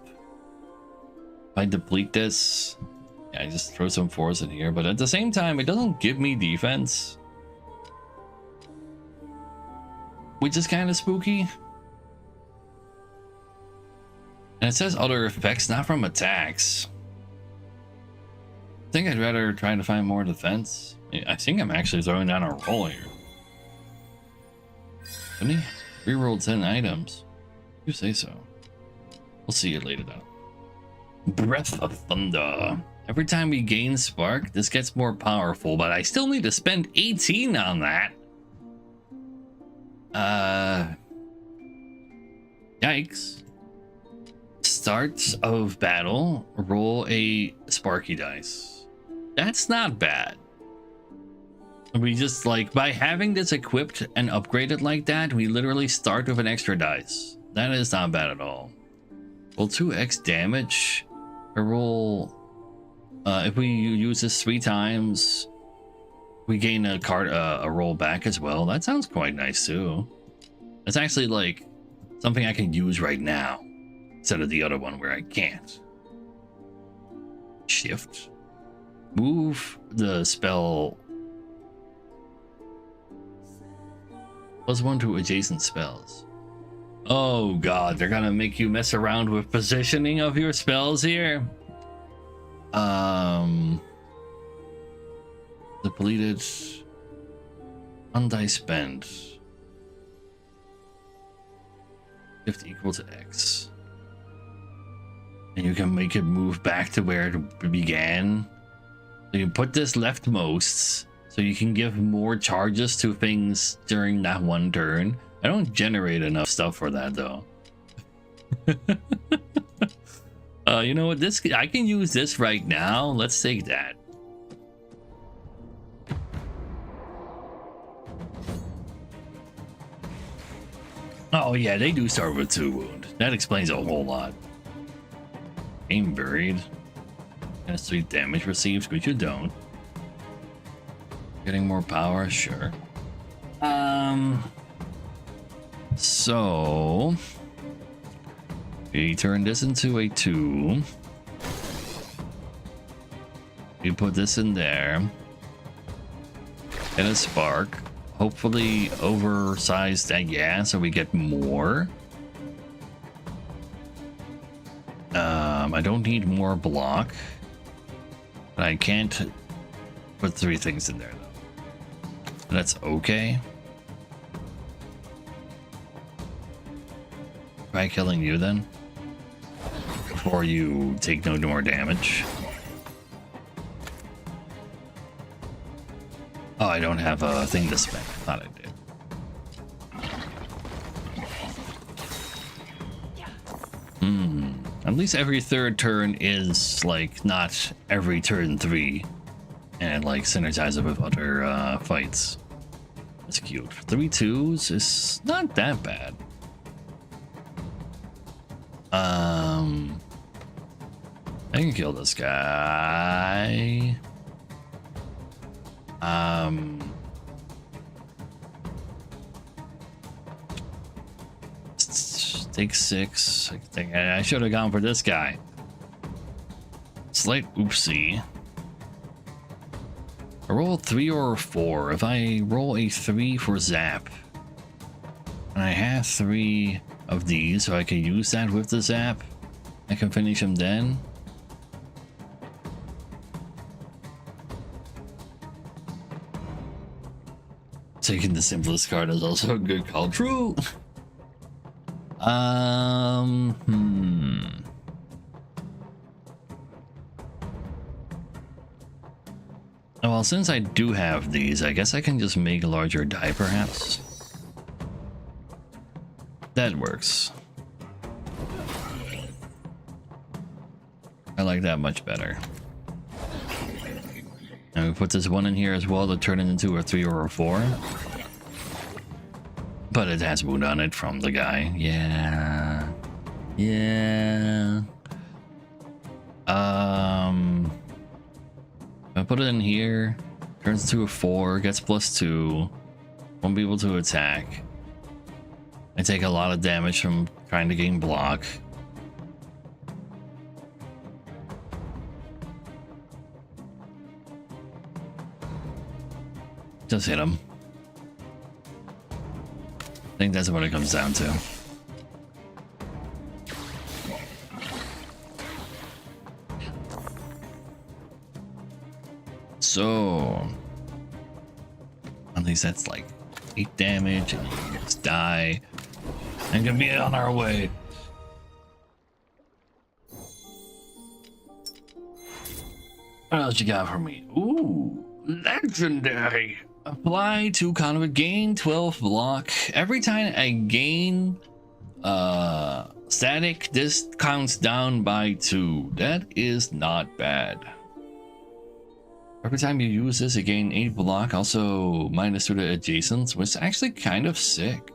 If I deplete this, yeah, I just throw some force in here, but at the same time, it doesn't give me defense. which is kind of spooky. And it says other effects, not from attacks. I think I'd rather try to find more defense. I think I'm actually throwing down a roll here. Didn't he? Reroll 10 items. You say so. We'll see it later though. Breath of Thunder. Every time we gain Spark, this gets more powerful, but I still need to spend 18 on that. Yikes. Start of battle, roll a Sparky dice. That's not bad. We just, like, by having this equipped and upgraded like that, we literally start with an extra dice. That is not bad at all. Roll 2x damage. I roll, if we use this 3 times, we gain a card, a roll back as well. That sounds quite nice too. It's actually like something I can use right now instead of the other one where I can't. Shift. Move the spell +1 to adjacent spells. Oh god, they're gonna make you mess around with positioning of your spells here. Depleted. Undice spend. Shift equal to X. And you can make it move back to where it began. So you put this leftmost so you can give more charges to things during that one turn. I don't generate enough stuff for that though. You know what? This I can use this right now. Let's take that. Oh yeah, they do start with 2 wound. That explains a whole lot. Aim buried. And 3 damage received, but you don't. Getting more power, sure. So we turn this into a 2. We put this in there. And a spark. Hopefully oversized that, yeah, so we get more. I don't need more block. But I can't put 3 things in there though. That's okay. Try killing you then. Before you take no more damage. Oh, I don't have a thing to spend. Thought I did. At least every 3rd turn is like not every turn 3. And like synergize it with other fights. That's cute. 3 2s is not that bad. I can kill this guy. Take 6. I think I should have gone for this guy. Slight oopsie. I roll a 3 or a 4. If I roll a 3 for zap, and I have 3 of these, so I can use that with the zap, I can finish him then. Taking the simplest card is also a good call. True. Well, since I do have these, I guess I can just make a larger die, perhaps. That works. I like that much better. And we put this one in here as well to turn it into a 3 or a 4. But it has wound on it from the guy. Yeah. Yeah. I put it in here. Turns into a 4. Gets +2. Won't be able to attack. I take a lot of damage from trying to gain block. Just hit him. I think that's what it comes down to. So, at least that's like 8 damage, and you just die, and gonna be on our way. What else you got for me? Ooh, legendary. Apply to conduit, gain 12 block. Every time I gain static, this counts down by 2. That is not bad. Every time you use this, you gain 8 block, also minus 2 to adjacents, which is actually kind of sick.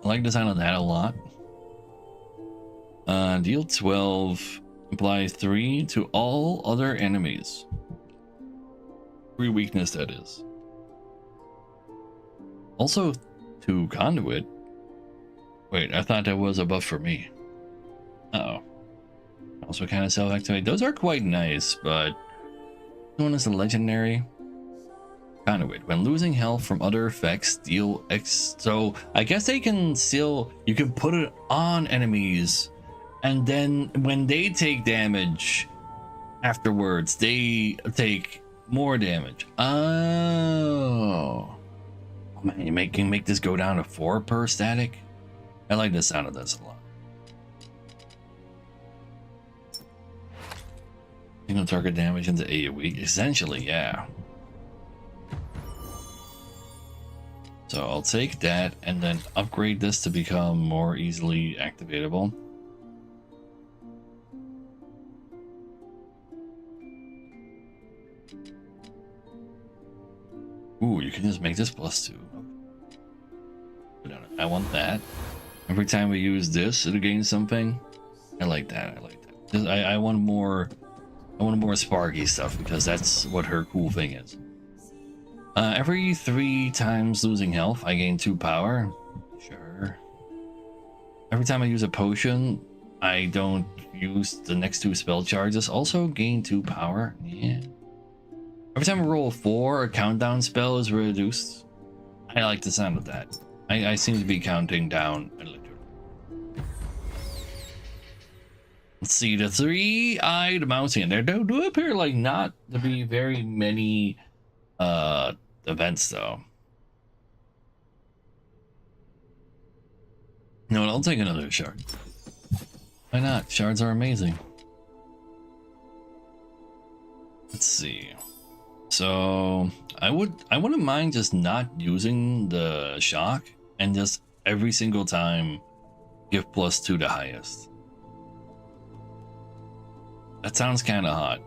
I like the sound of that a lot. Deal 12, apply 3 to all other enemies. 3 weakness, that is. Also to conduit. Wait, I thought that was a buff for me. Uh-oh. Also kind of self-activate. Those are quite nice, but this one is a legendary conduit. When losing health from other effects, deal X. So I guess they can still, you can put it on enemies, and then when they take damage afterwards, they take more damage. Oh man, you can make this go down to 4 per static. I like the sound of this a lot. Single target damage into AoE. Essentially, yeah. So I'll take that and then upgrade this to become more easily activatable. Ooh, you can just make this +2. I want that. Every time we use this, it'll gain something. I like that. I like that. I want more. I want more Sparky stuff because that's what her cool thing is. Every 3 times losing health, I gain 2 power. Sure. Every time I use a potion, I don't use the next 2 spell charges. Also gain 2 power. Yeah. Every time I roll a 4, a countdown spell is reduced. I like the sound of that. I seem to be counting down a little. Let's see, the 3-eyed mountain. There do appear like not to be very many events though. No, I'll take another shard. Why not? Shards are amazing. Let's see. So I wouldn't mind just not using the shock and just every single time give +2 to highest. That sounds kind of hot.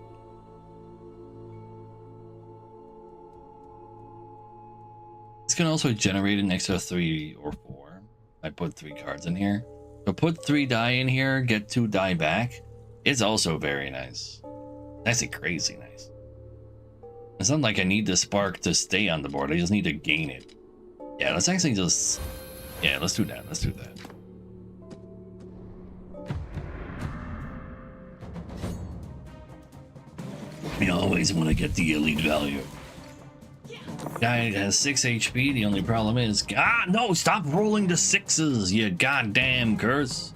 This can also generate an extra 3 or 4. I put 3 cards in here. So put 3 die in here, get 2 die back. It's also very nice. That's crazy nice. It's not like I need the spark to stay on the board. I just need to gain it. Yeah, let's actually just... Yeah, let's do that. Let's do that. We always want to get the elite value. Guy has 6 HP. The only problem is... Ah, no! Stop rolling the 6s, you goddamn curse.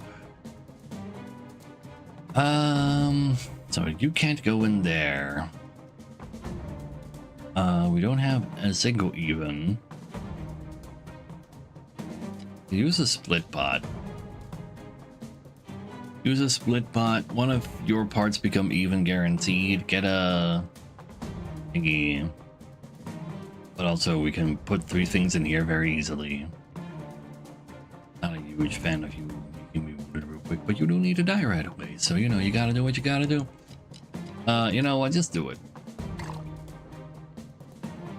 So you can't go in there. We don't have a single even. Use a split pot. Use a split pot. One of your parts become even guaranteed. Get a thingy. But also we can put 3 things in here very easily. Not a huge fan of you making me wounded real quick, but you do need to die right away. So you know you gotta do what you gotta do. You know what? Just do it.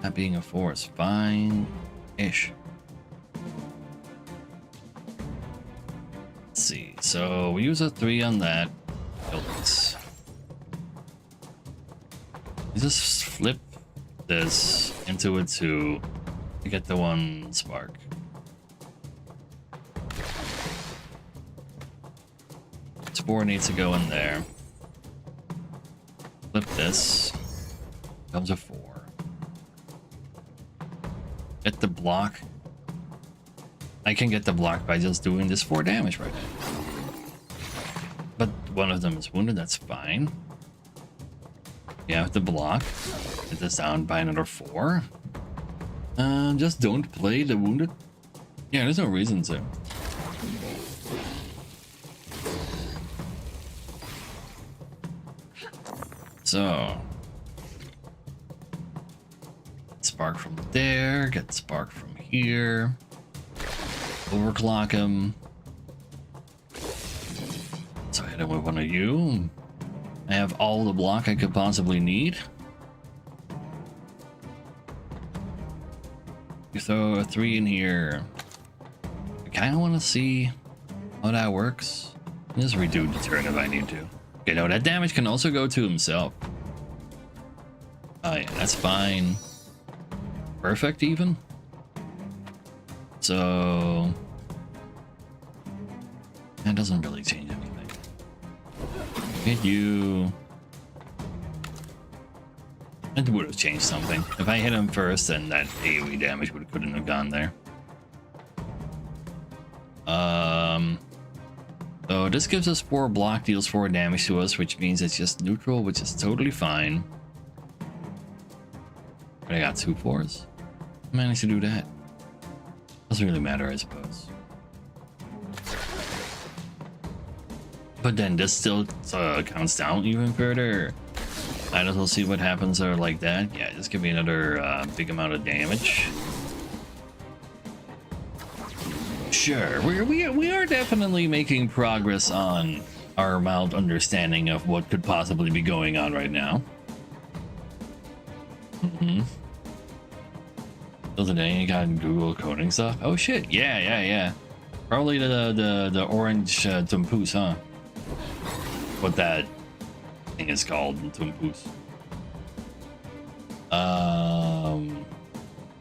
That being a force, fine-ish. Let's see. So we use a 3 on that. Let's just flip this into a 2 to get the 1 spark. This 4 needs to go in there. Flip this. Comes a 4. get the block. I can get the block by just doing this 4 damage right now. But one of them is wounded, that's fine. You have the block. Get this down by another 4. Just don't play the wounded. Yeah, there's no reason to. So, spark from there, get spark from here, overclock him. So I hit him with one of you. I have all the block I could possibly need. You throw a 3 in here. I kind of want to see how that works. Just redo the turn if I need to. Okay, no, that damage can also go to himself. Oh yeah, that's fine. Perfect even. So that doesn't really change anything. Hit you. It would have changed something. If I hit him first, then that AoE damage couldn't have gone there. So this gives us 4 block, deals 4 damage to us, which means it's just neutral, which is totally fine. But I got 2 4s. I managed to do that. Doesn't really matter, I suppose. But then this still counts down even further. Might as well see what happens there like that. Yeah, just give me another big amount of damage. Sure, we are definitely making progress on our mild understanding of what could possibly be going on right now. So today you got Google coding stuff. Oh shit! Yeah. Probably the orange Tumpoos, huh? What that thing is called, Tumpoos.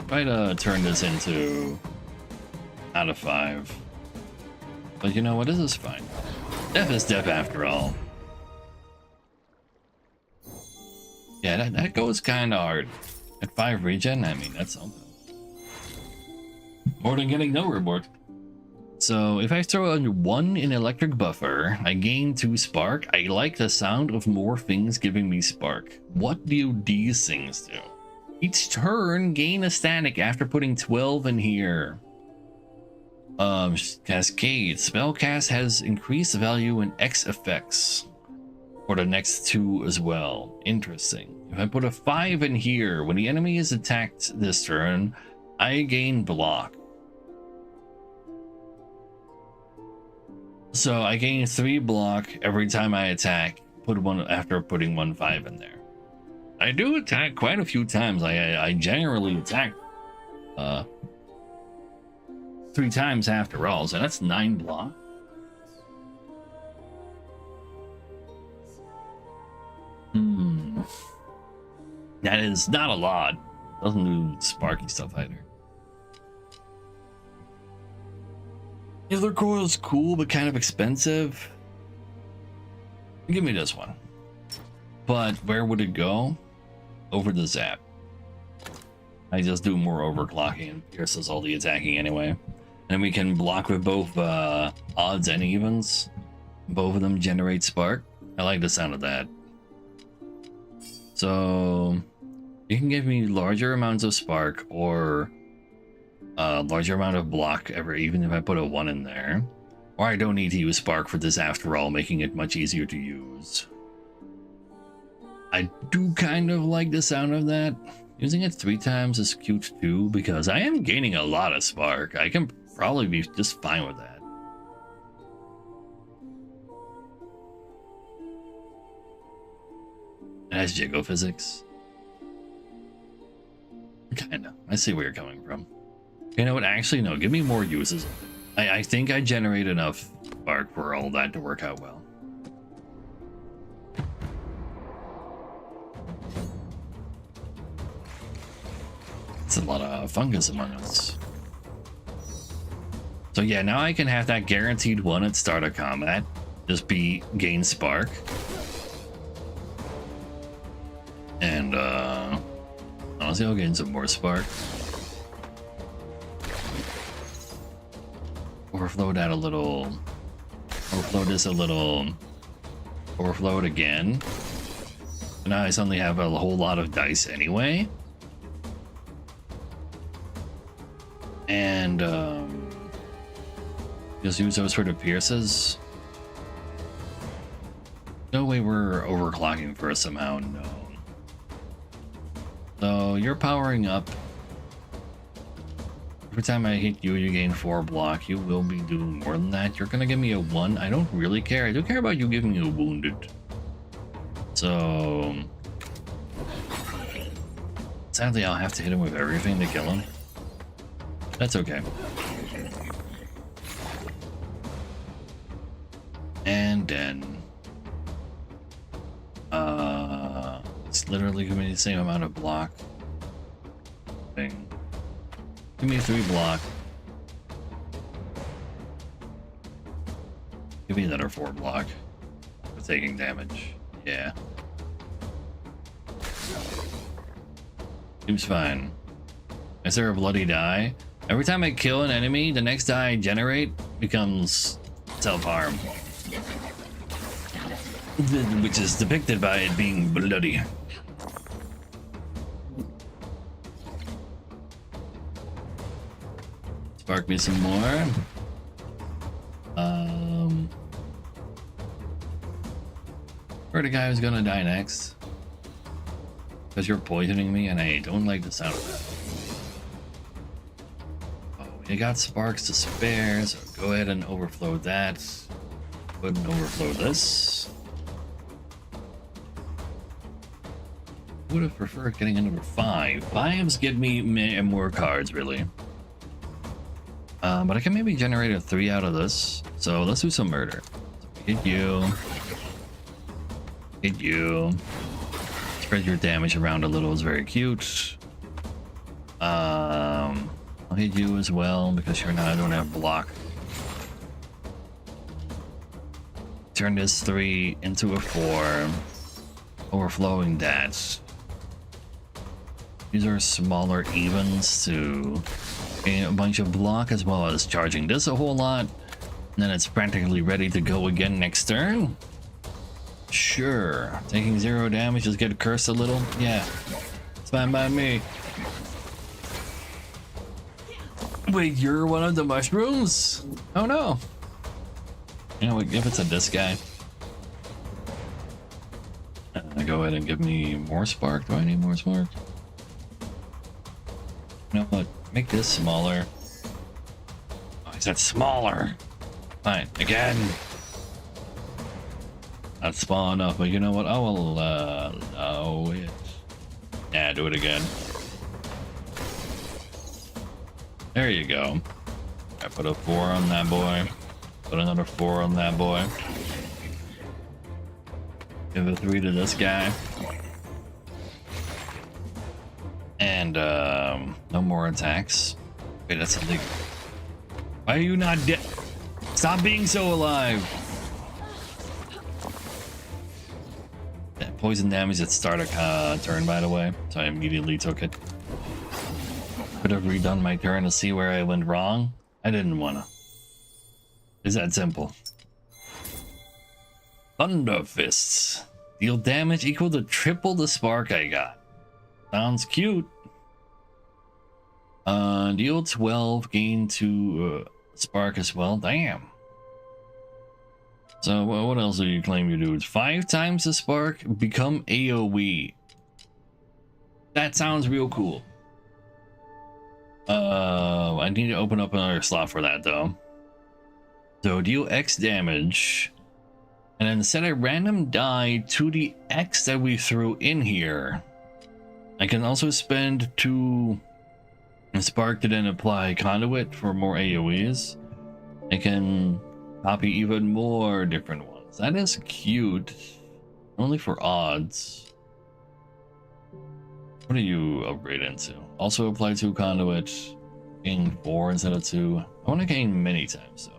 Try to turn this into out of 5. But you know what? This is fine. Death is death after all. Yeah, that goes kind of hard. At 5 regen, I mean, that's something. More than getting no reward. So if I throw a 1 in electric buffer, I gain 2 spark. I like the sound of more things giving me spark. What do these things do? Each turn, gain a static after putting 12 in here. Cascade. Spellcast has increased value in X effects for the next 2 as well. Interesting. If I put a 5 in here, when the enemy is attacked this turn, I gain block. So I gain 3 block every time I attack. Put one after putting 1 5 in there. I do attack quite a few times. I generally attack 3 times after all, so that's 9 block. That is not a lot. Doesn't do sparky stuff either. Hitler Coil is cool, but kind of expensive. Give me this one. But where would it go? Over the zap. I just do more overclocking and pierces all the attacking anyway. And we can block with both odds and evens. Both of them generate spark. I like the sound of that. So you can give me larger amounts of spark or a larger amount of block even if I put a 1 in there. Or I don't need to use spark for this after all, making it much easier to use. I do kind of like the sound of that. Using it 3 times is cute too, because I am gaining a lot of spark. I can probably be just fine with that. It has jiggle physics. Kinda. I see where you're coming from. You know what? Actually, no. Give me more uses of it. I think I generate enough spark for all that to work out well. It's a lot of fungus among us. So yeah, now I can have that guaranteed 1 at start of combat. Just be gain spark. And honestly, I'll gain some more spark. Overflow that a little. Overflow this a little. Overflow it again. And now I suddenly have a whole lot of dice anyway. And just use those for the pierces. No way we're overclocking first somehow, no. So you're powering up. Every time I hit you, you gain 4 block. You will be doing more than that. You're gonna give me a 1. I don't really care. I do care about you giving me a wounded. So sadly, I'll have to hit him with everything to kill him. That's okay. And then it's literally giving me the same amount of block thing. Give me 3 block. Give me another 4 block for taking damage. Yeah. Seems fine. Is there a bloody die? Every time I kill an enemy, the next die I generate becomes self-harm. Which is depicted by it being bloody. Spark me some more. Where the guy who's gonna die next? Because you're poisoning me and I don't like the sound of that. Oh, you got sparks to spare, so go ahead and overflow that. Go ahead and overflow this. Would have preferred getting a number 5. 5s get me more cards, really. But I can maybe generate a 3 out of this. So let's do some murder. Hit you. Hit you. Spread your damage around a little is very cute. I'll hit you as well because you're not. I don't have block. Turn this 3 into a 4. Overflowing that. These are smaller evens to gain a bunch of block as well as charging this a whole lot. And then it's practically ready to go again next turn. Sure. Taking 0 damage, just get cursed a little. Yeah. It's fine by me. Wait, you're one of the mushrooms? Oh no. You know what? Give it to this guy. Go ahead and give me more spark. Do I need more spark? You know what? Make this smaller. Oh, he said smaller. Fine. Again. Not small enough, but you know what? I will allow it. Yeah, do it again. There you go. I put a 4 on that boy. Put another 4 on that boy. Give a 3 to this guy. And no more attacks. Wait, that's illegal. Why are you not dead? Stop being so alive. That poison damage at start a turn, by the way, so I immediately took it. Could have redone my turn to see where I went wrong. I didn't wanna. It's that simple. Thunder Fists. Deal damage equal to triple the spark I got. Sounds cute. Deal 12, gain 2 spark as well. Damn. So what else do you claim you do? It's 5 times the spark, become AoE. That sounds real cool. I need to open up another slot for that though. So deal X damage. And then set a random die to the X that we threw in here. I can also spend 2 spark to then apply conduit for more AoEs. I can copy even more different ones. That is cute. Only for odds. What do you upgrade into? Also apply 2 conduit. Gain 4 instead of 2. I want to gain many times though.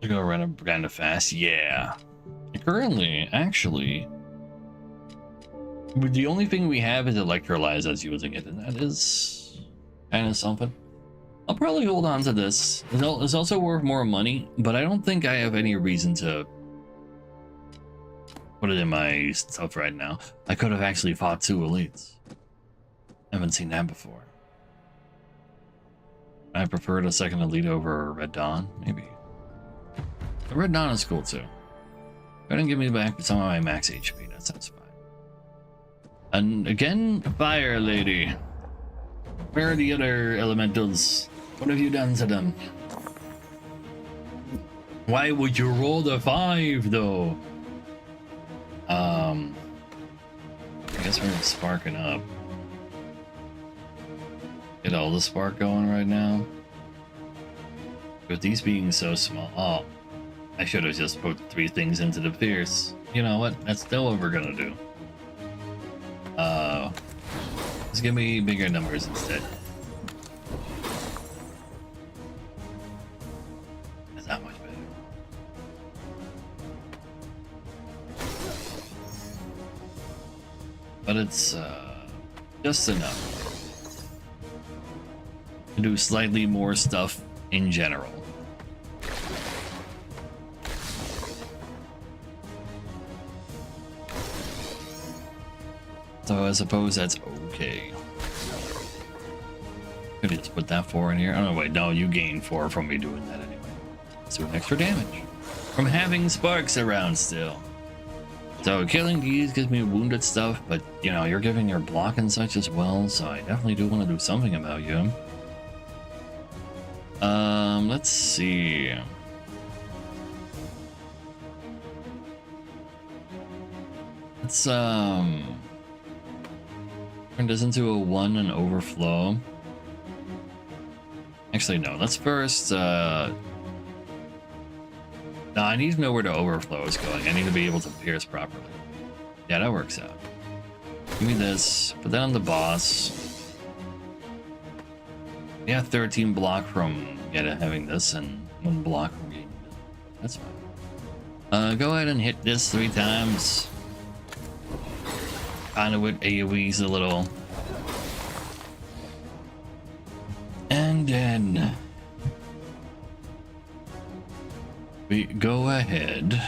To go around kind of fast, yeah. Currently, actually, the only thing we have is electrolyze that's using it, and that is kind of something. I'll probably hold on to this. It's also worth more money, but I don't think I have any reason to put it in my stuff right now. I could have actually fought 2 elites. Haven't seen that before. I preferred a second elite over Red Dawn, maybe. The Red Dawn is cool too. Go ahead and give me back some of my max HP. That sounds fine. And again, Fire Lady. Where are the other elementals? What have you done to them? Why would you roll the 5 though? I guess we're sparking up. Get all the spark going right now. With these being so small, oh, I should have just put 3 things into the Pierce. You know what? That's still what we're gonna do. Let's give me bigger numbers instead. That's not much better. But it's just enough to do slightly more stuff in general. So I suppose that's okay. Could just put that 4 in here. Oh no, wait, no, you gain 4 from me doing that anyway. Let's do an extra damage from having sparks around still. So killing these gives me wounded stuff, but you know, you're giving your block and such as well, so I definitely do want to do something about you. Let's see. Let's turn this into a 1 and overflow. Actually, no, let's first no, I need to know where the overflow is going. I need to be able to pierce properly. Yeah, that works out. Give me this, put that on the boss. Yeah, 13 block from having this and 1 block from getting this. That's fine. Go ahead and hit this 3 times. Kind of with AoEs a little. And then we go ahead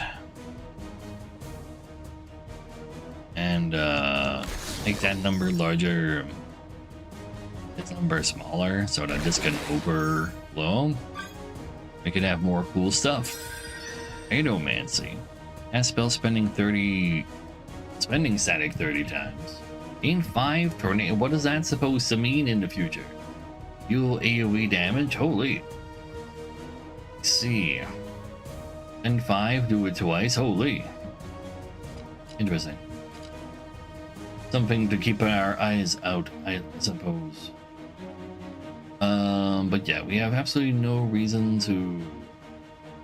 and make that number larger, this number smaller, so that this can overflow. We can have more cool stuff. Adomancy. Has spell spending static 30 times. Gain 5 tornado. What is that supposed to mean in the future? Deal AoE damage? Holy. Let's see. And 5, do it twice. Holy. Interesting. Something to keep our eyes out, I suppose. But yeah, we have absolutely no reason to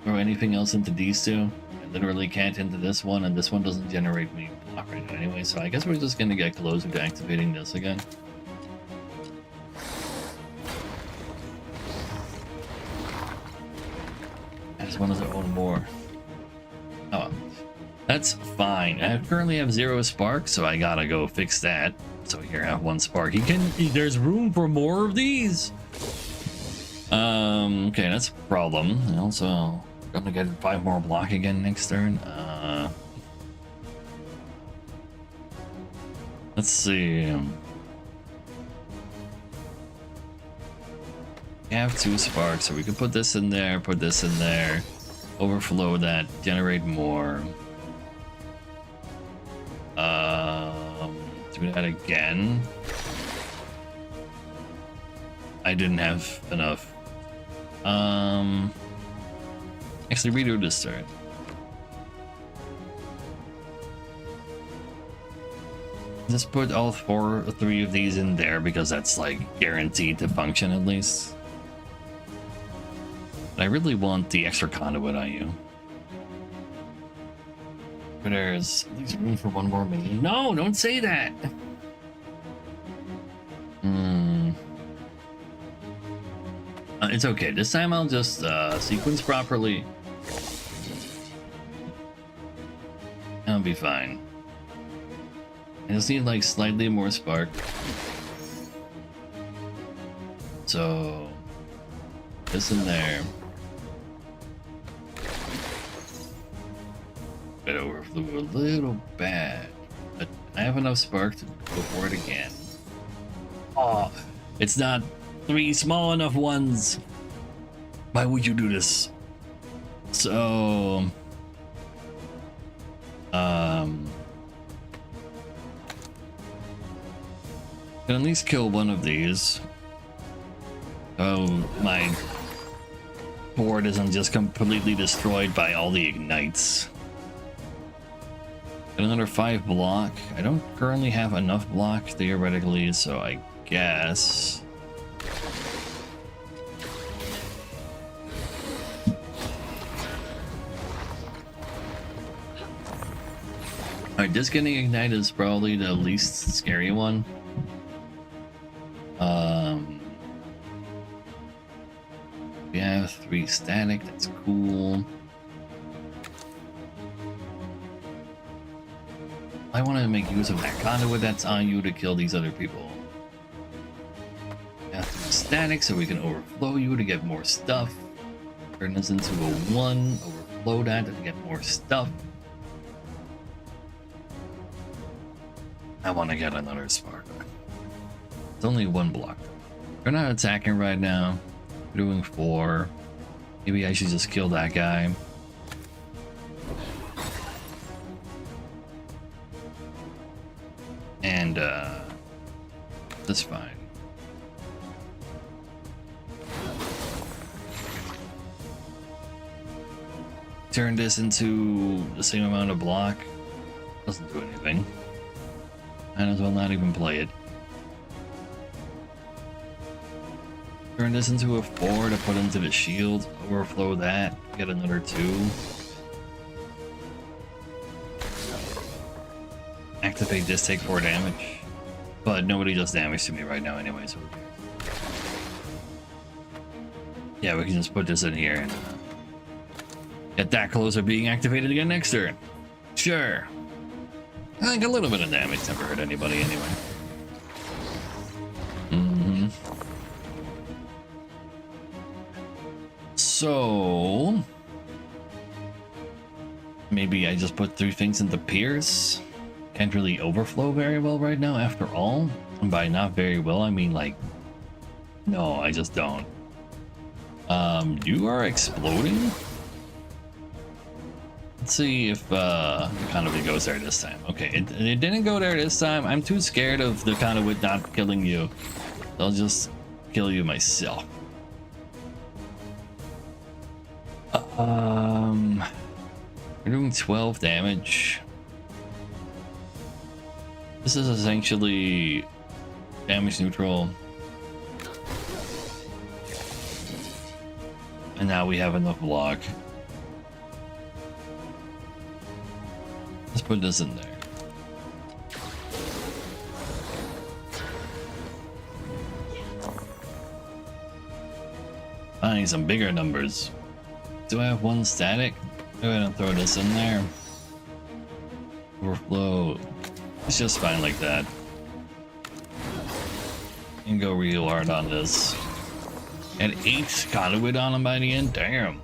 throw anything else into these 2. I literally can't into this one, and this one doesn't generate me block right now anyway, so I guess we're just gonna get closer to activating this again. I just want to own more. Oh, that's fine. I currently have 0 spark, so I gotta go fix that. So here I have 1 spark. There's room for more of these. Okay, that's a problem. And also, I'm gonna get 5 more block again next turn. Let's see. We have 2 sparks, so we can put this in there, put this in there, overflow that, generate more. Do that again. I didn't have enough. Actually, redo this turn. Just put all 3 of these in there because that's like guaranteed to function at least. But I really want the extra conduit on you. But there's at least room for 1 more minion. No, don't say that. It's okay. This time I'll just sequence properly. I'll be fine. I just need like slightly more spark. So this in there. It overflew a little bad, but I have enough spark to go for it again. Oh, it's not 3 small enough ones. Why would you do this? So, can at least kill one of these. Oh, my board isn't just completely destroyed by all the ignites. Another 5 block. I don't currently have enough block theoretically, so I guess. Alright, just getting ignited is probably the least scary one. We have 3 static, that's cool. I want to make use of that conduit that's on you to kill these other people. We have 3 static so we can overflow you to get more stuff. Turn this into a 1, overflow that to get more stuff. I want to get another spark. It's only 1 block. We're not attacking right now. We're doing 4. Maybe I should just kill that guy. And that's fine. Turn this into the same amount of block. Doesn't do anything. Might as well not even play it. Turn this into a 4 to put into the shield. Overflow that. Get another 2. Activate this, take 4 damage. But nobody does damage to me right now anyway, so yeah, we can just put this in here and get that close to being activated again next turn. Sure. I think a little bit of damage never hurt anybody anyway. So maybe I just put 3 things into Pierce. Can't really overflow very well right now after all. And by not very well, I mean like, no, I just don't. You are exploding? Let's see if the conduit goes there this time. Okay, it didn't go there this time. I'm too scared of the conduit not killing you. I'll just kill you myself. We're doing 12 damage. This is essentially damage neutral. And now we have enough block. Let's put this in there. I need some bigger numbers. Do I have 1 static? Go ahead and throw this in there. Overflow. It's just fine like that. And go real hard on this. And 8 conduit on him by the end. Damn.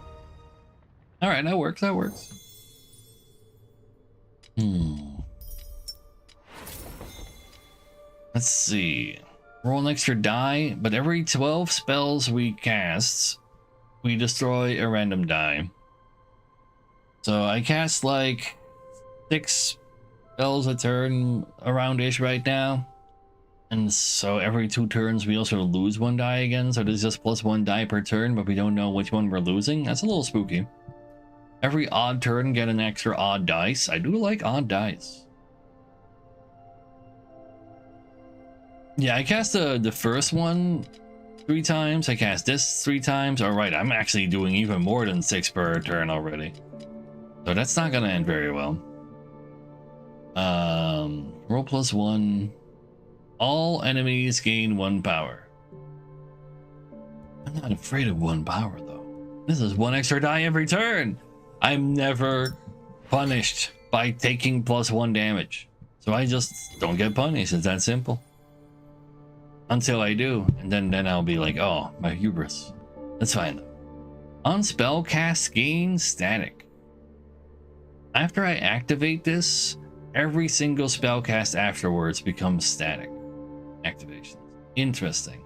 Alright, that works, that works. Let's see. Roll an extra die, but every 12 spells we cast, we destroy a random die. So I cast like 6 spells a turn around-ish right now. And so every 2 turns we also lose 1 die again. So there's just +1 die per turn, but we don't know which one we're losing. That's a little spooky. Every odd turn get an extra odd dice. I do like odd dice. Yeah, I cast the first one 3 times. I cast this 3 times. All right, I'm actually doing even more than 6 per turn already. So that's not gonna end very well. Roll +1. All enemies gain 1 power. I'm not afraid of 1 power though. This is 1 extra die every turn. I'm never punished by taking +1 damage. So I just don't get punished. It's that simple. until I do, and then I'll be like, oh, my hubris. That's fine. On spell cast gain static. After I activate this, every single spell cast afterwards becomes static activations. Interesting.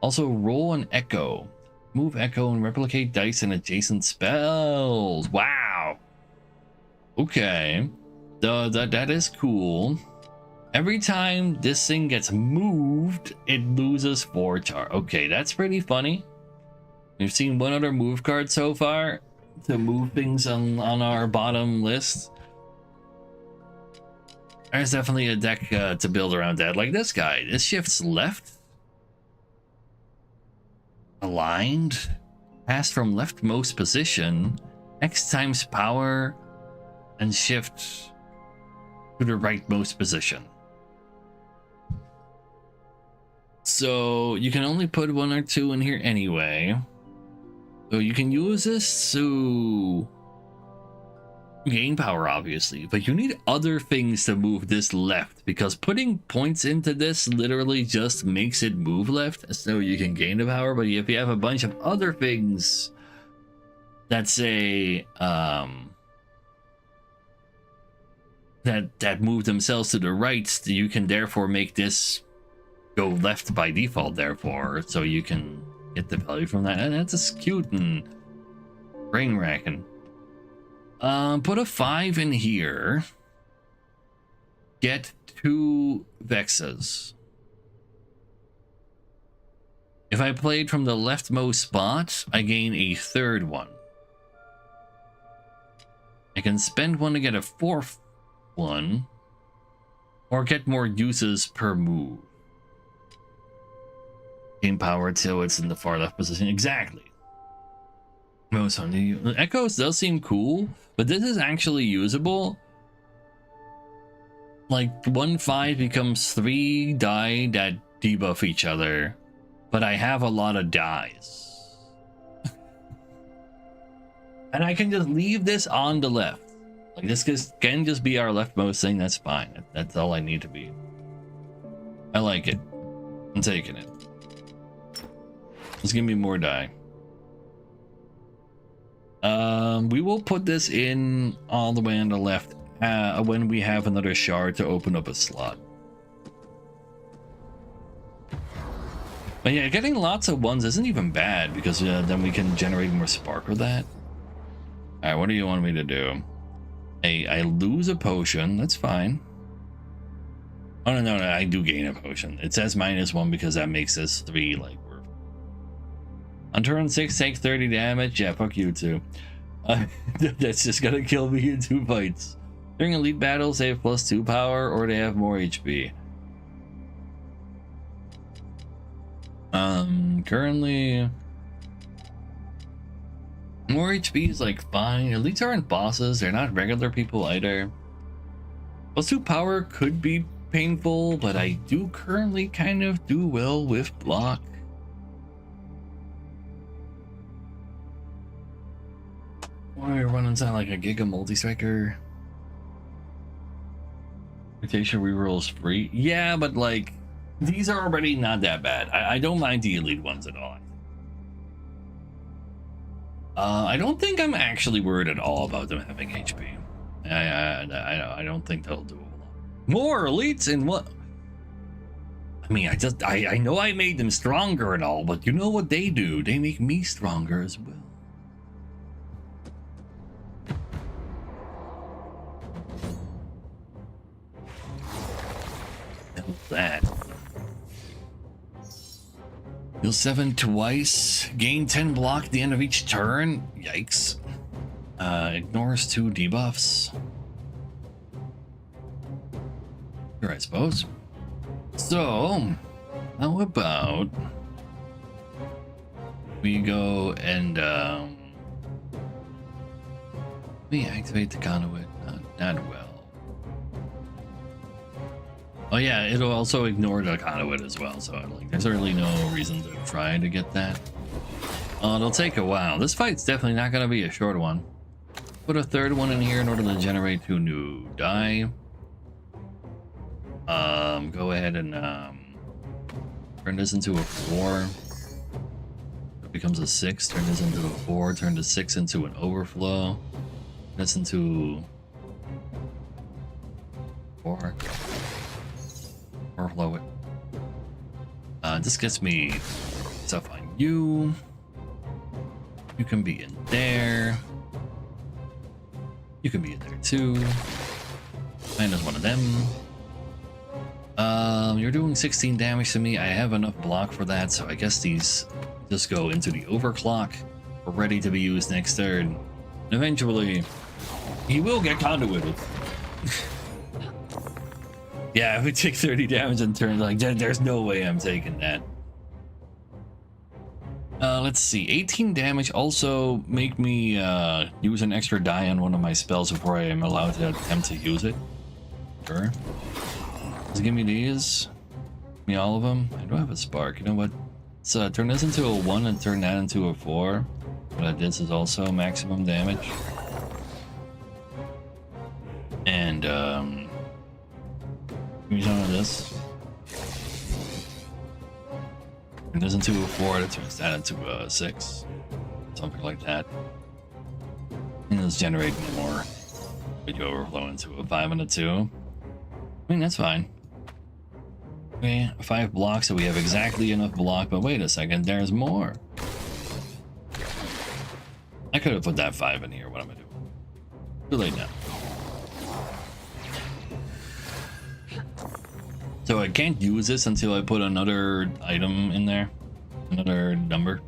Also, roll an echo. Move echo and replicate dice and adjacent spells. Wow. Okay. That is cool. Every time this thing gets moved, it loses 4 char. Okay, that's pretty funny. We've seen one other move card so far to move things on our bottom list. There's definitely a deck to build around that. Like this guy. This shifts left. Aligned. Pass from leftmost position. X times power. And shift to the rightmost position. So you can only put 1 or 2 in here anyway. So you can use this to gain power, obviously, but you need other things to move this left, because putting points into this literally just makes it move left so you can gain the power. But if you have a bunch of other things that say that move themselves to the right, you can therefore make this go left by default, therefore, so you can get the value from that. And that's just cute and brain racking. Put a 5 in here. Get 2 Vexes. If I played from the leftmost spot, I gain a 3rd one. I can spend 1 to get a 4th one, or get more uses per move. Gain power till it's in the far left position. Exactly. Most on the echoes does seem cool, but this is actually usable. Like 1/5 becomes 3 die that debuff each other, but I have a lot of dies. And I can just leave this on the left. Like this can just be our leftmost thing. That's fine. That's all I need to be. I like it. I'm taking it. Just give me more die. We will put this in all the way on the left when we have another shard to open up a slot. But yeah, getting lots of 1s isn't even bad, because then we can generate more spark with that. Alright, what do you want me to do? I lose a potion. That's fine. Oh, no, I do gain a potion. It says -1 because that makes this 3 like worth. On turn 6, take 30 damage. Yeah, fuck you too. That's just gonna kill me in 2 fights. During elite battles, they have +2 power, or they have more HP. Currently, more HP is like fine. Elites aren't bosses. They're not regular people either. +2 power could be painful, but I do currently kind of do well with block. Why are we running sound like a Giga multi-striker? Rotation rerolls free. Yeah, but like these are already not that bad. I don't mind the elite ones at all. I don't think I'm actually worried at all about them having HP. I don't think they'll do a lot. More elites in what? I mean, I know I made them stronger and all, but you know what they do? They make me stronger as well. That. Heal 7 twice. Gain 10 block at the end of each turn. Yikes. Ignores 2 debuffs. Sure, I suppose. So, how about we go and we activate the conduit? Not well. Oh yeah, it'll also ignore the conduit as well, so like there's really no reason to try to get that. It'll take a while. This fight's definitely not gonna be a short one. Put a 3rd one in here in order to generate 2 new die. Go ahead and Turn this into a 4. It becomes a 6. Turn this into a 4. Turn the 6 into an overflow. This into 4. Overflow it. This gets me stuff on you. You can be in there. You can be in there too. Minus one of them. You're doing 16 damage to me. I have enough block for that, so I guess these just go into the overclock. We're ready to be used next turn. And eventually, he will get conduited. Yeah, if we take 30 damage in turn, like, there's no way I'm taking that. Let's see, 18 damage. Also make me use an extra die on one of my spells before I am allowed to attempt to use it. Sure. Just give me these. Give me all of them. I don't have a spark. You know what? Let's turn this into a 1 and turn that into a 4. But this is also maximum damage. And give me some of this. Turn this into a 4, that turns that into a 6. Something like that. And let's generate more. We go overflow into a 5 and a 2. I mean, that's fine. Okay, 5 blocks, so we have exactly enough block, but wait a second, there's more. I could have put that 5 in here. What am I doing? Too late now. So I can't use this until I put another item in there. Another number.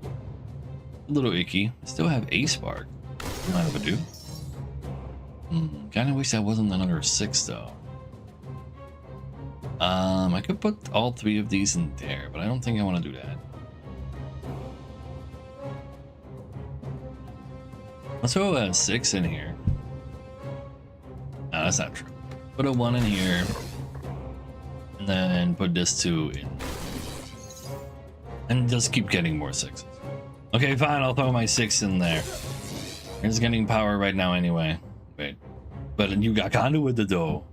A little icky. I still have a spark. What am I gonna do? Kinda wish that wasn't another 6 though. I could put all 3 of these in there, but I don't think I want to do that. Let's throw a 6 in here. No, that's not true. Put a 1 in here. And then put this 2 in. And just keep getting more 6s. Okay, fine, I'll throw my 6 in there. It's getting power right now anyway. Wait. But you got conduit the dough.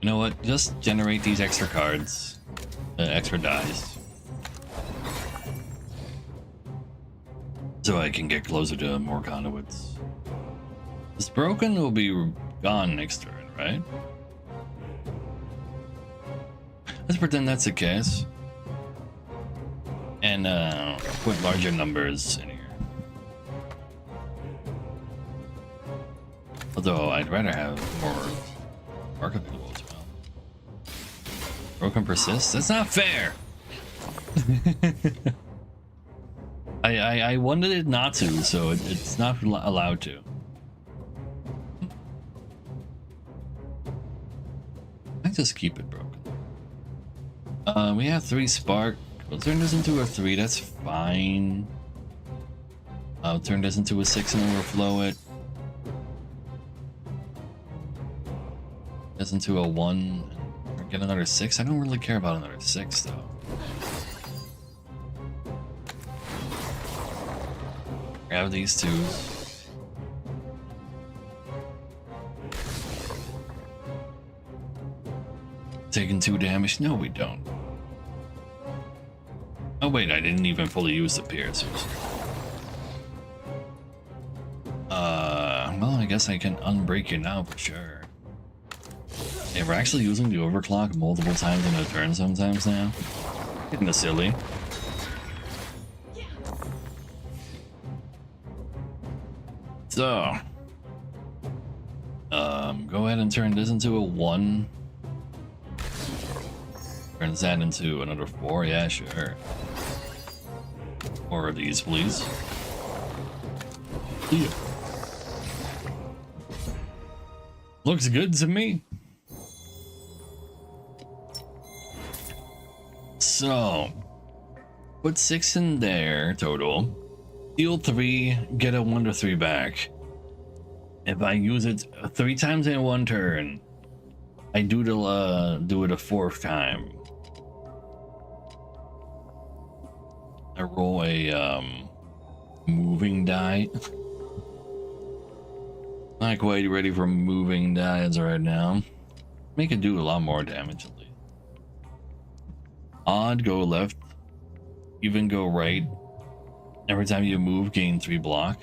You know what? Just generate these extra cards. Extra dice. So I can get closer to more conduits. This broken will be gone next turn, right? Let's pretend that's the case. And put larger numbers in here. Although I'd rather have more mark available as well. Broken persists? That's not fair! I wanted it not to, so it's not allowed to. I just keep it broken. We have 3 spark. We'll turn this into a 3, that's fine. I'll turn this into a 6 and overflow it. This into a 1. Get another 6. I don't really care about another 6 though. Grab these 2. Taking 2 damage? No, we don't. Oh wait, I didn't even fully use the piercers. Well, I guess I can unbreak you now for sure. Yeah, we're actually using the overclock multiple times in a turn sometimes now. Getting silly. So, go ahead and turn this into a 1. Turns that into another 4, yeah, sure. 4 of these, please. Yeah. Looks good to me. So, put 6 in there total. Deal 3, get a 1 to 3 back. If I use it 3 times in 1 turn, I do it a 4th time. I roll a moving die. Not quite ready for moving dies right now. Make it do a lot more damage at least. Odd, go left. Even, go right. Every time you move, gain 3 block.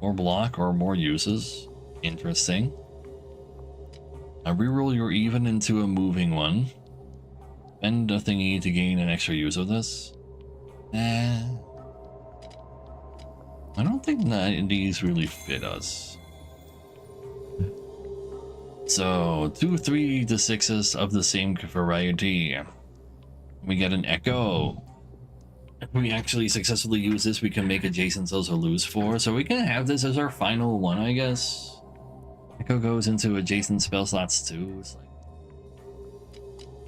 More block or more uses. Interesting. Reroll your even into a moving one. Spend a thingy to gain an extra use of this. I don't think that these really fit us. So 2, 3 to 6s of the same variety. We get an echo. If we actually successfully use this, we can make adjacent also lose 4. So we can have this as our final one, I guess. Echo goes into adjacent spell slots too. It's like,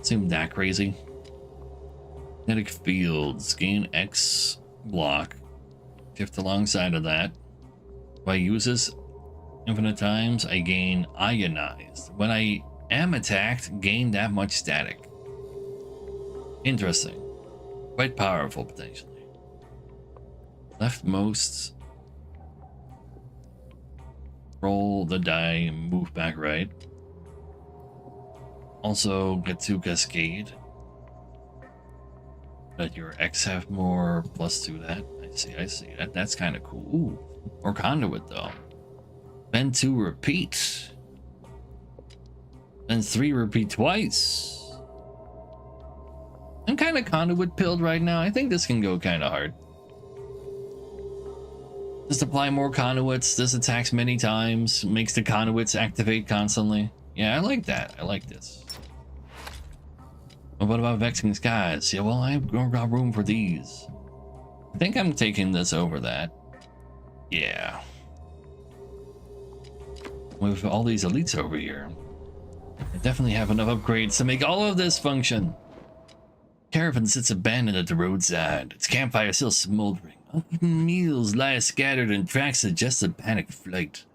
seem that crazy. Kinetic fields gain X block. Shift alongside of that. If I use this infinite times, I gain ionized. When I am attacked, gain that much static. Interesting. Quite powerful potentially. Leftmost. Roll the die and move back right. Also get to cascade. Let your X have more plus to that. I see. That's kind of cool. Ooh, or conduit though. Then 2 repeat. Then 3 repeat twice. I'm kind of conduit pilled right now. I think this can go kind of hard. Just apply more conduits. This attacks many times. Makes the conduits activate constantly. Yeah, I like that. I like this. Well, what about Vexing Skies? Yeah, well, I've got room for these. I think I'm taking this over that. Yeah. With all these elites over here, I definitely have enough upgrades to make all of this function. Caravan sits abandoned at the roadside. Its campfire still smoldering. Uneaten meals lie scattered and tracks suggest a panicked flight.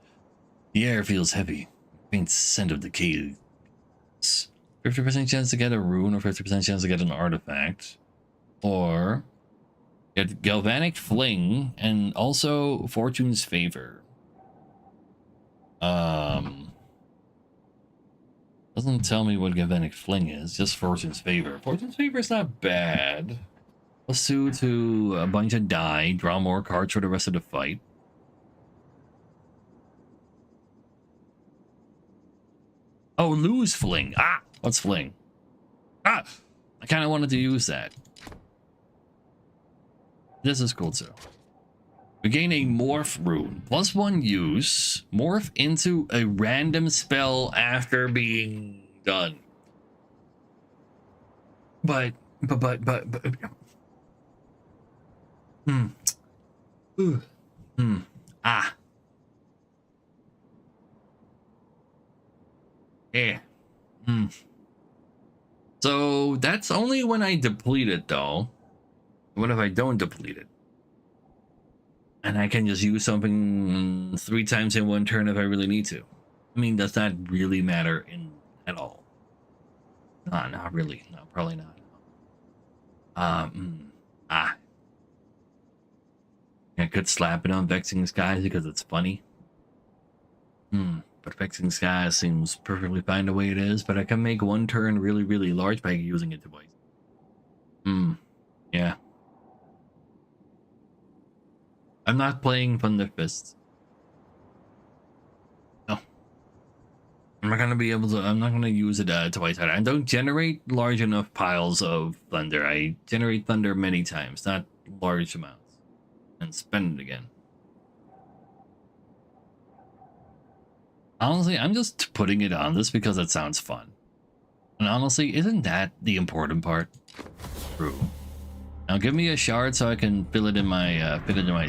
The air feels heavy. Faint scent of decay. 50% chance to get a rune or 50% chance to get an artifact. Or get Galvanic Fling and also Fortune's Favor. Doesn't tell me what Galvanic Fling is, just Fortune's Favor. Fortune's Favor is not bad. +2 to a bunch of die, draw more cards for the rest of the fight. Oh, lose Fling. Ah, what's Fling? Ah, I kind of wanted to use that. This is cool too. We gain a morph rune. +1 use. Morph into a random spell after being done. But. Ah. Yeah. So that's only when I deplete it though. What if I don't deplete it? And I can just use something 3 times in one turn if I really need to. I mean, does that really matter at all? Not really. No, probably not. I could slap it on Vexing Skies because it's funny. But Vexing Skies seems perfectly fine the way it is, but I can make one turn really, really large by using it twice. Yeah. I'm not playing Thunder Fist. No. I'm not gonna use it twice. I don't generate large enough piles of thunder. I generate thunder many times, not large amounts. And spend it again. Honestly, I'm just putting it on this because it sounds fun. And honestly, isn't that the important part? True. Now give me a shard so I can fill it in my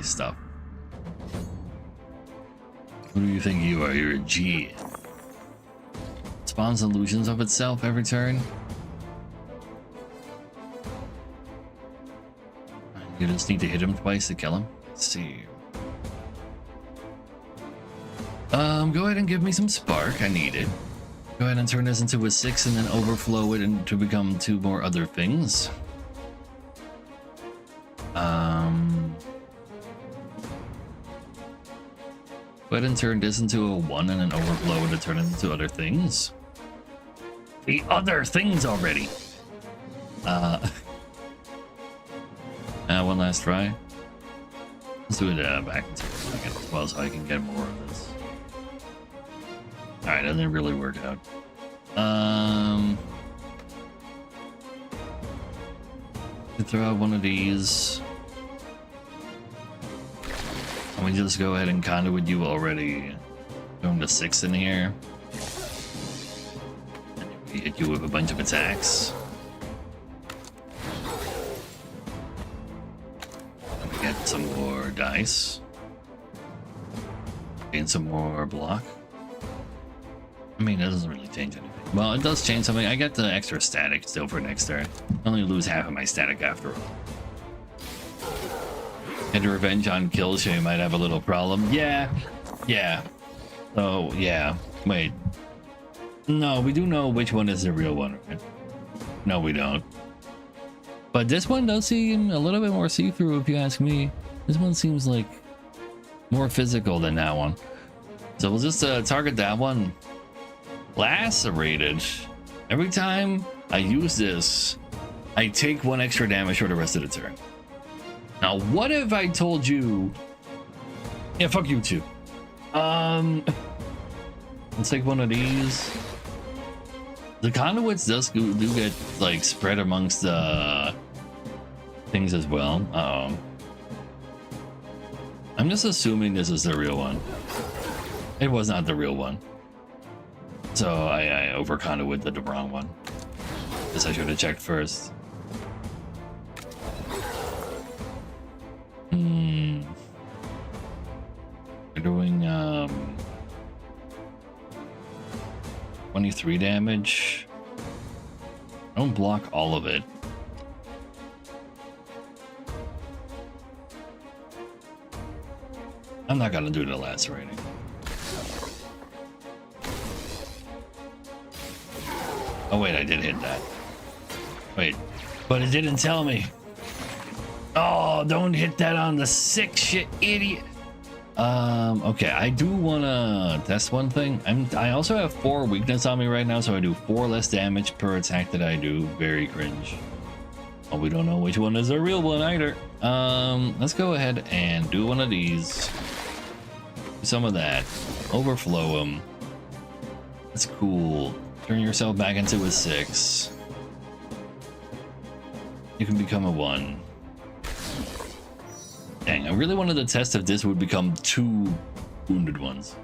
stuff. Who do you think you are? You're a G. Spawns illusions of itself every turn. You just need to hit him twice to kill him. Let's see. Go ahead and give me some spark. I need it. Go ahead and turn this into a 6 and then overflow it and to become 2 more other things. Go ahead and turn this into a 1 and an overflow to turn it into other things. The other things already. One last try. Let's do it back into a second as well so I can get more of this. Alright, that didn't really work out. Throw out one of these. Let me just go ahead and conduit you already. Going to 6 in here. And we hit you with a bunch of attacks. And we get some more dice. Gain some more block. I mean, that doesn't really change anything. Well, it does change something. I get the extra static still for next turn. I only lose half of my static after all. And revenge on kills, so you might have a little problem. Yeah. So, yeah. Wait. No, we do know which one is the real one, right? No, we don't. But this one does seem a little bit more see-through, if you ask me. This one seems like more physical than that one. So we'll just target that one. Lacerated. Every time I use this, I take 1 extra damage for the rest of the turn. Now, what if I told you... Yeah, fuck you too. Let's take one of these. The conduits do get, like, spread amongst the things as well. Uh-oh. I'm just assuming this is the real one. It was not the real one. So I over-conduited the wrong one. Guess I should have checked first. We're doing 23 damage. Don't block all of it. I'm not gonna do the lacerating. Oh wait, I did hit that. Wait, but it didn't tell me. Oh, don't hit that on the 6 shit, idiot. Okay, I do wanna test one thing. I also have 4 weakness on me right now, so I do 4 less damage per attack that I do. Very cringe. Oh, we don't know which one is the real one either. Let's go ahead and do one of these. Do some of that. Overflow them. That's cool. Turn yourself back into a 6. You can become a 1. Dang, I really wanted to test if this would become 2 wounded ones.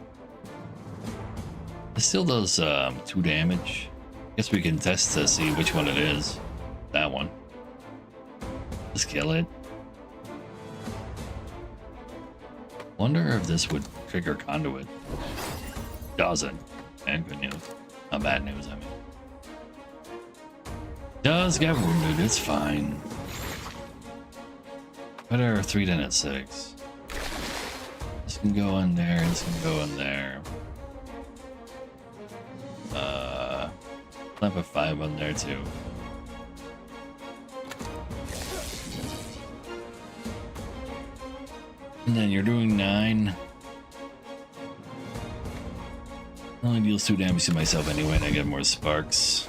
It still does 2 damage. Guess we can test to see which one it is. That one. Just kill it. Wonder if this would trigger conduit. Doesn't. And good news. Not bad news, I mean. Does get wounded, it's fine. Better 3 than at 6. This can go in there, this can go in there. Slap a 5 on there too. And then you're doing 9. Only deals 2 damage to myself anyway, and I get more sparks.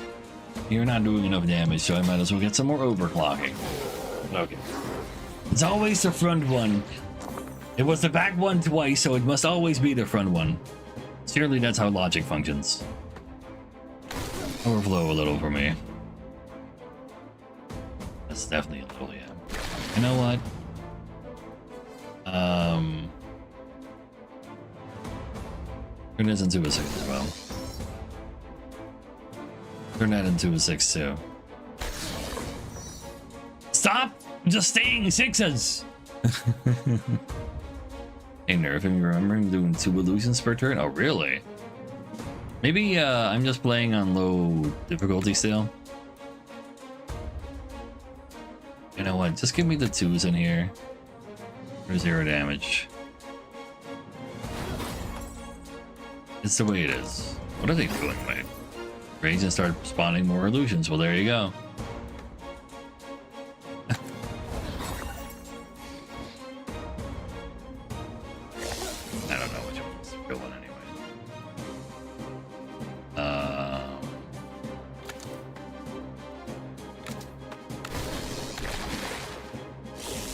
You're not doing enough damage, so I might as well get some more overclocking. Okay. It's always the front one. It was the back one twice, so it must always be the front one. Surely that's how logic functions. Overflow a little for me. That's definitely a little, yeah. You know what? Turn this into a 6 as well. Turn that into a 6 too. Stop just staying 6s! Hey, Nerf, and you remember him doing 2 illusions per turn? Oh, really? Maybe I'm just playing on low difficulty still. You know what? Just give me the 2s in here for 0 damage. It's the way it is. What are they doing, wait? Rage and start spawning more illusions. Well, there you go. I don't know which ones.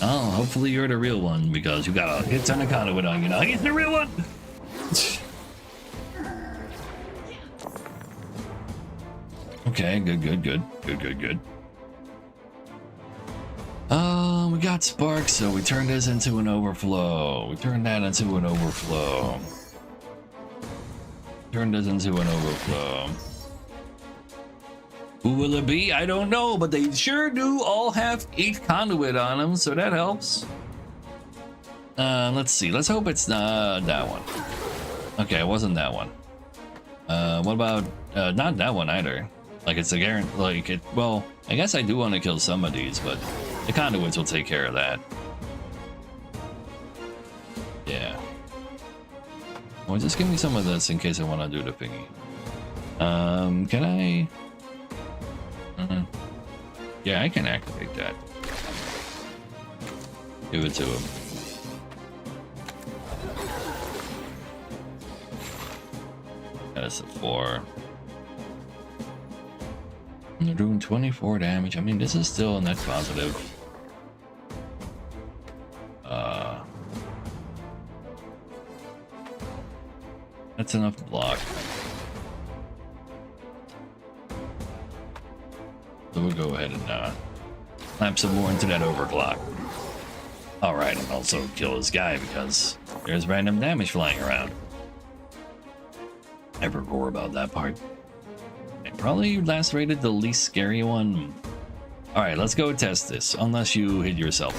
Oh, hopefully you're the real one because you got a hit ton of conduit on you now. He's the real one. Okay, good. We got sparks, so we turned this into an overflow. We turned that into an overflow. Turned this into an overflow. Who will it be? I don't know, but they sure do all have 8 conduit on them, so that helps. Let's see. Let's hope it's not that one. Okay, it wasn't that one. What about not that one either? Like it's a guarantee. Like it. Well, I guess I do want to kill some of these, but the conduits will take care of that. Yeah. Well, just give me some of this in case I want to do the thingy. Can I? Yeah, I can activate that. Give it to him. That's a 4. And they're doing 24 damage. I mean, this is still a net positive. That's enough to block. So we'll go ahead and slap some more into that overclock. Alright, and also kill this guy because there's random damage flying around. Never roar about that part. I probably lacerated the least scary one. Alright, let's go test this, unless you hit yourself.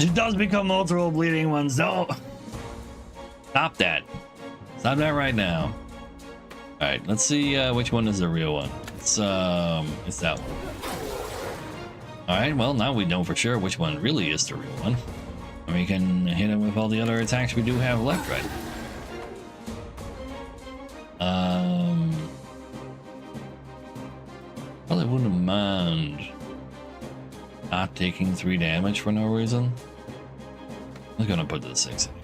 It does become multiple bleeding ones, no! Stop that. Stop that right now. Alright, let's see which one is the real one. It's that one. Alright, well now we know for sure which one really is the real one. And we can hit him with all the other attacks we do have left, right? Probably wouldn't mind not taking 3 damage for no reason. I'm gonna put the 6 in here.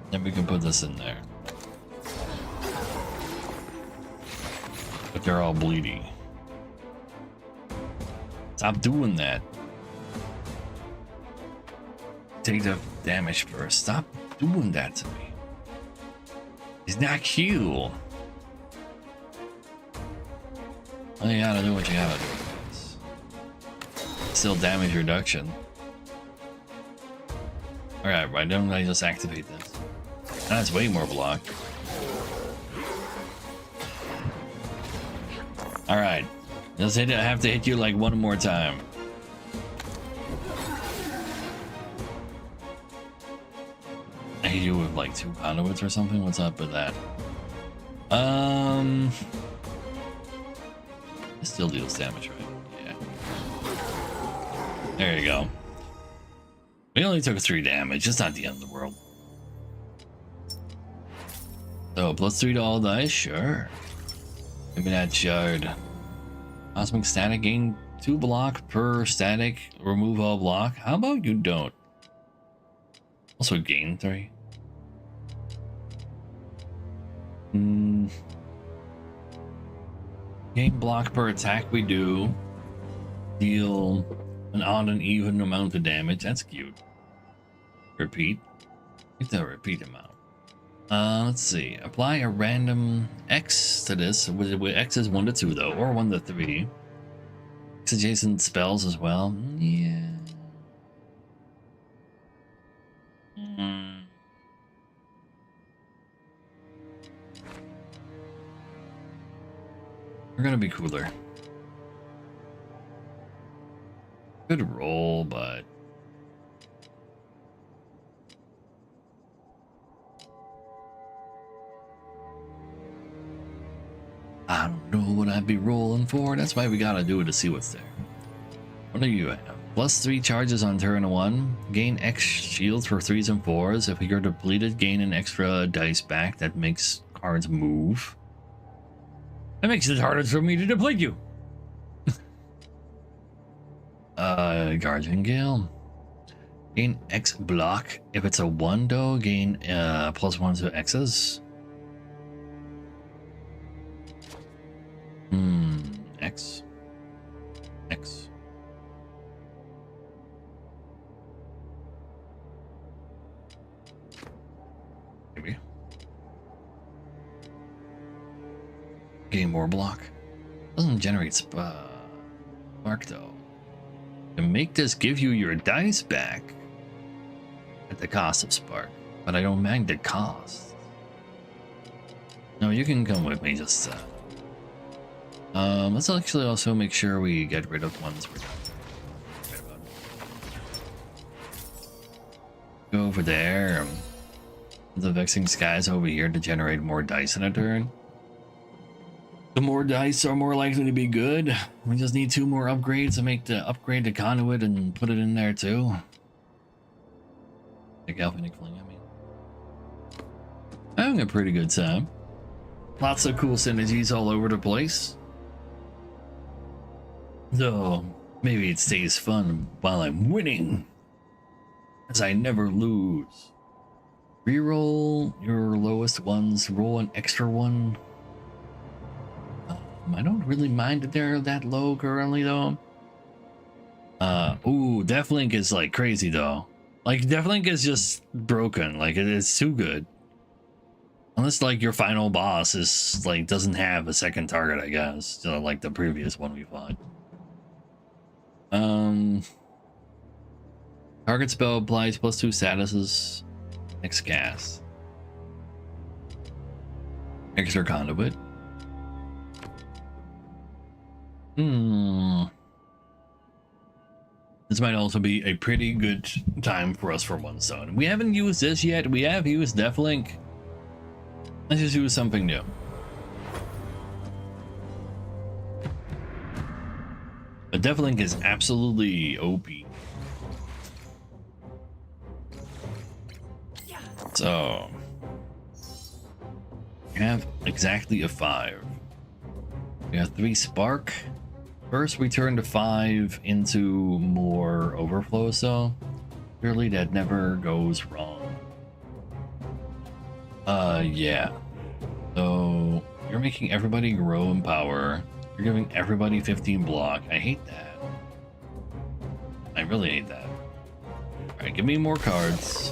Then we can put this in there. But they're all bleedy. Stop doing that. Take the damage first. Stop doing that to me. It's not cool. Well, you gotta do what you gotta do. Still damage reduction. Alright, why don't I just activate this? That's way more block. Alright. Just hit it. I have to hit you like one more time. I hit you with like 2 conduits or something? What's up with that? It still deals damage, right? Yeah. There you go. We only took 3 damage. It's not the end of the world. So, +3 to all dice? Sure. Give me that shard. Cosmic static, gain 2 block per static, remove all block. How about you don't? Also gain 3. Gain block per attack we do. Deal an odd and even amount of damage. That's cute. Repeat. Get the repeat amount. Let's see. Apply a random X to this. X is 1 to 2 though, or 1 to 3. X adjacent spells as well. Yeah. We're gonna be cooler. Good roll, but I don't know what I'd be rolling for. That's why we gotta do it to see what's there. What do you have? +3 charges on turn 1. Gain X shields for 3s and 4s. If you're depleted, gain an extra dice back. That makes cards move. That makes it harder for me to deplete you. Guardian Gale. Gain X block. If it's a 1 though, gain +1 to X's. X. X. Maybe. Gain more block. Doesn't generate spark though. To make this give you your dice back at the cost of spark, but I don't mind the cost. No, you can come with me. Just let's actually also make sure we get rid of ones we're not. Go over there. The Vexing Skies over here to generate more dice in a turn. The more dice are more likely to be good. We just need 2 more upgrades to make the upgrade to Conduit and put it in there too. The Galvanic Fling, I mean. Having a pretty good time. Lots of cool synergies all over the place. Though, maybe it stays fun while I'm winning, as I never lose. Reroll your lowest ones, roll an extra one. I don't really mind that they're that low currently though. Ooh, Deathlink is like crazy though. Like Deathlink is just broken, like it's too good. Unless like your final boss is like doesn't have a second target, I guess, so, like the previous one we fought. Target spell applies +2 statuses. Next cast. Extra Conduit. This might also be a pretty good time for us for one stone. We haven't used this yet. We have used Deathlink. Let's just use something new. But Deathlink is absolutely OP. So we have exactly a 5. We have 3 spark. First we turn to 5 into more overflow, so clearly that never goes wrong. Yeah. So you're making everybody grow in power. You're giving everybody 15 block. I hate that. I really hate that. Alright, give me more cards.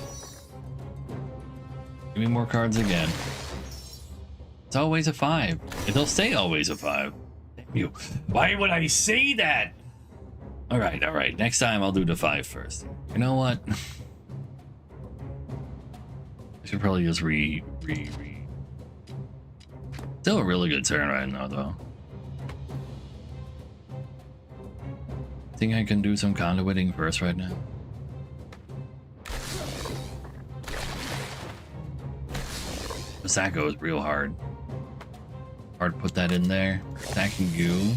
Give me more cards again. It's always a 5. It'll stay always a 5. Damn you. Why would I say that? Alright, alright. Next time I'll do the 5 first. You know what? I should probably just Still a really good turn right now, though. Think I can do some conduiting first right now. That goes real hard. Hard to put that in there. Attacking you.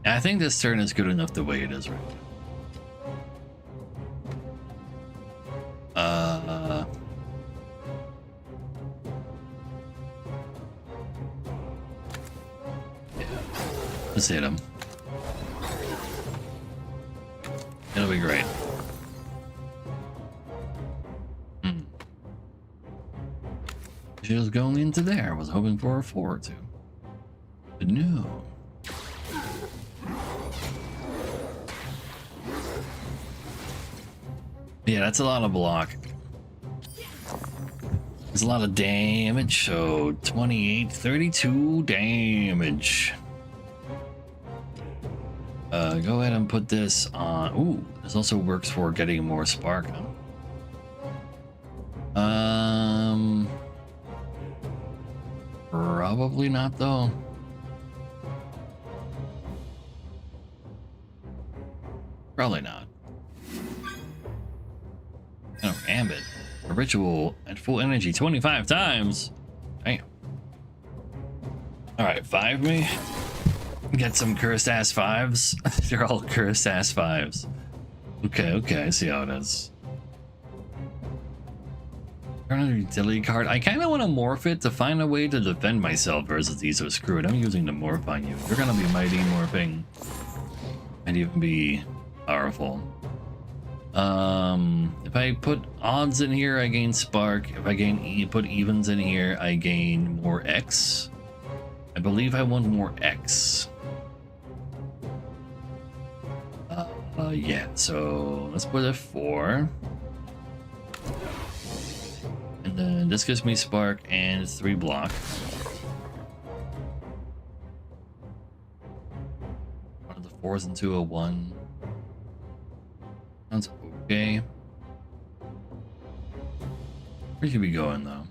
And I think this turn is good enough the way it is right now. Yeah. Let's hit him. It'll be great. Just going into there. I was hoping for a 4 or 2. But no. Yeah, that's a lot of block. There's a lot of damage. So 28, 32 damage. Go ahead and put this on. Ooh, this also works for getting more spark. Probably not though. Probably not. Oh, Ambit. A ritual at full energy 25 times. Damn. Alright, 5 me. Get some cursed ass 5s. They're all cursed ass 5s. Okay, okay, I see how it is. Another utility card. I kind of want to morph it to find a way to defend myself versus these are screwed. I'm using the morph on you. You're gonna be mighty morphing and even be powerful. If I put odds in here, I gain spark. If I put evens in here, I gain more X. I believe I want more X. Yeah, so let's put a 4. And then this gives me spark and 3 block. One of the 4s into a 1. Sounds okay. Where should we going though?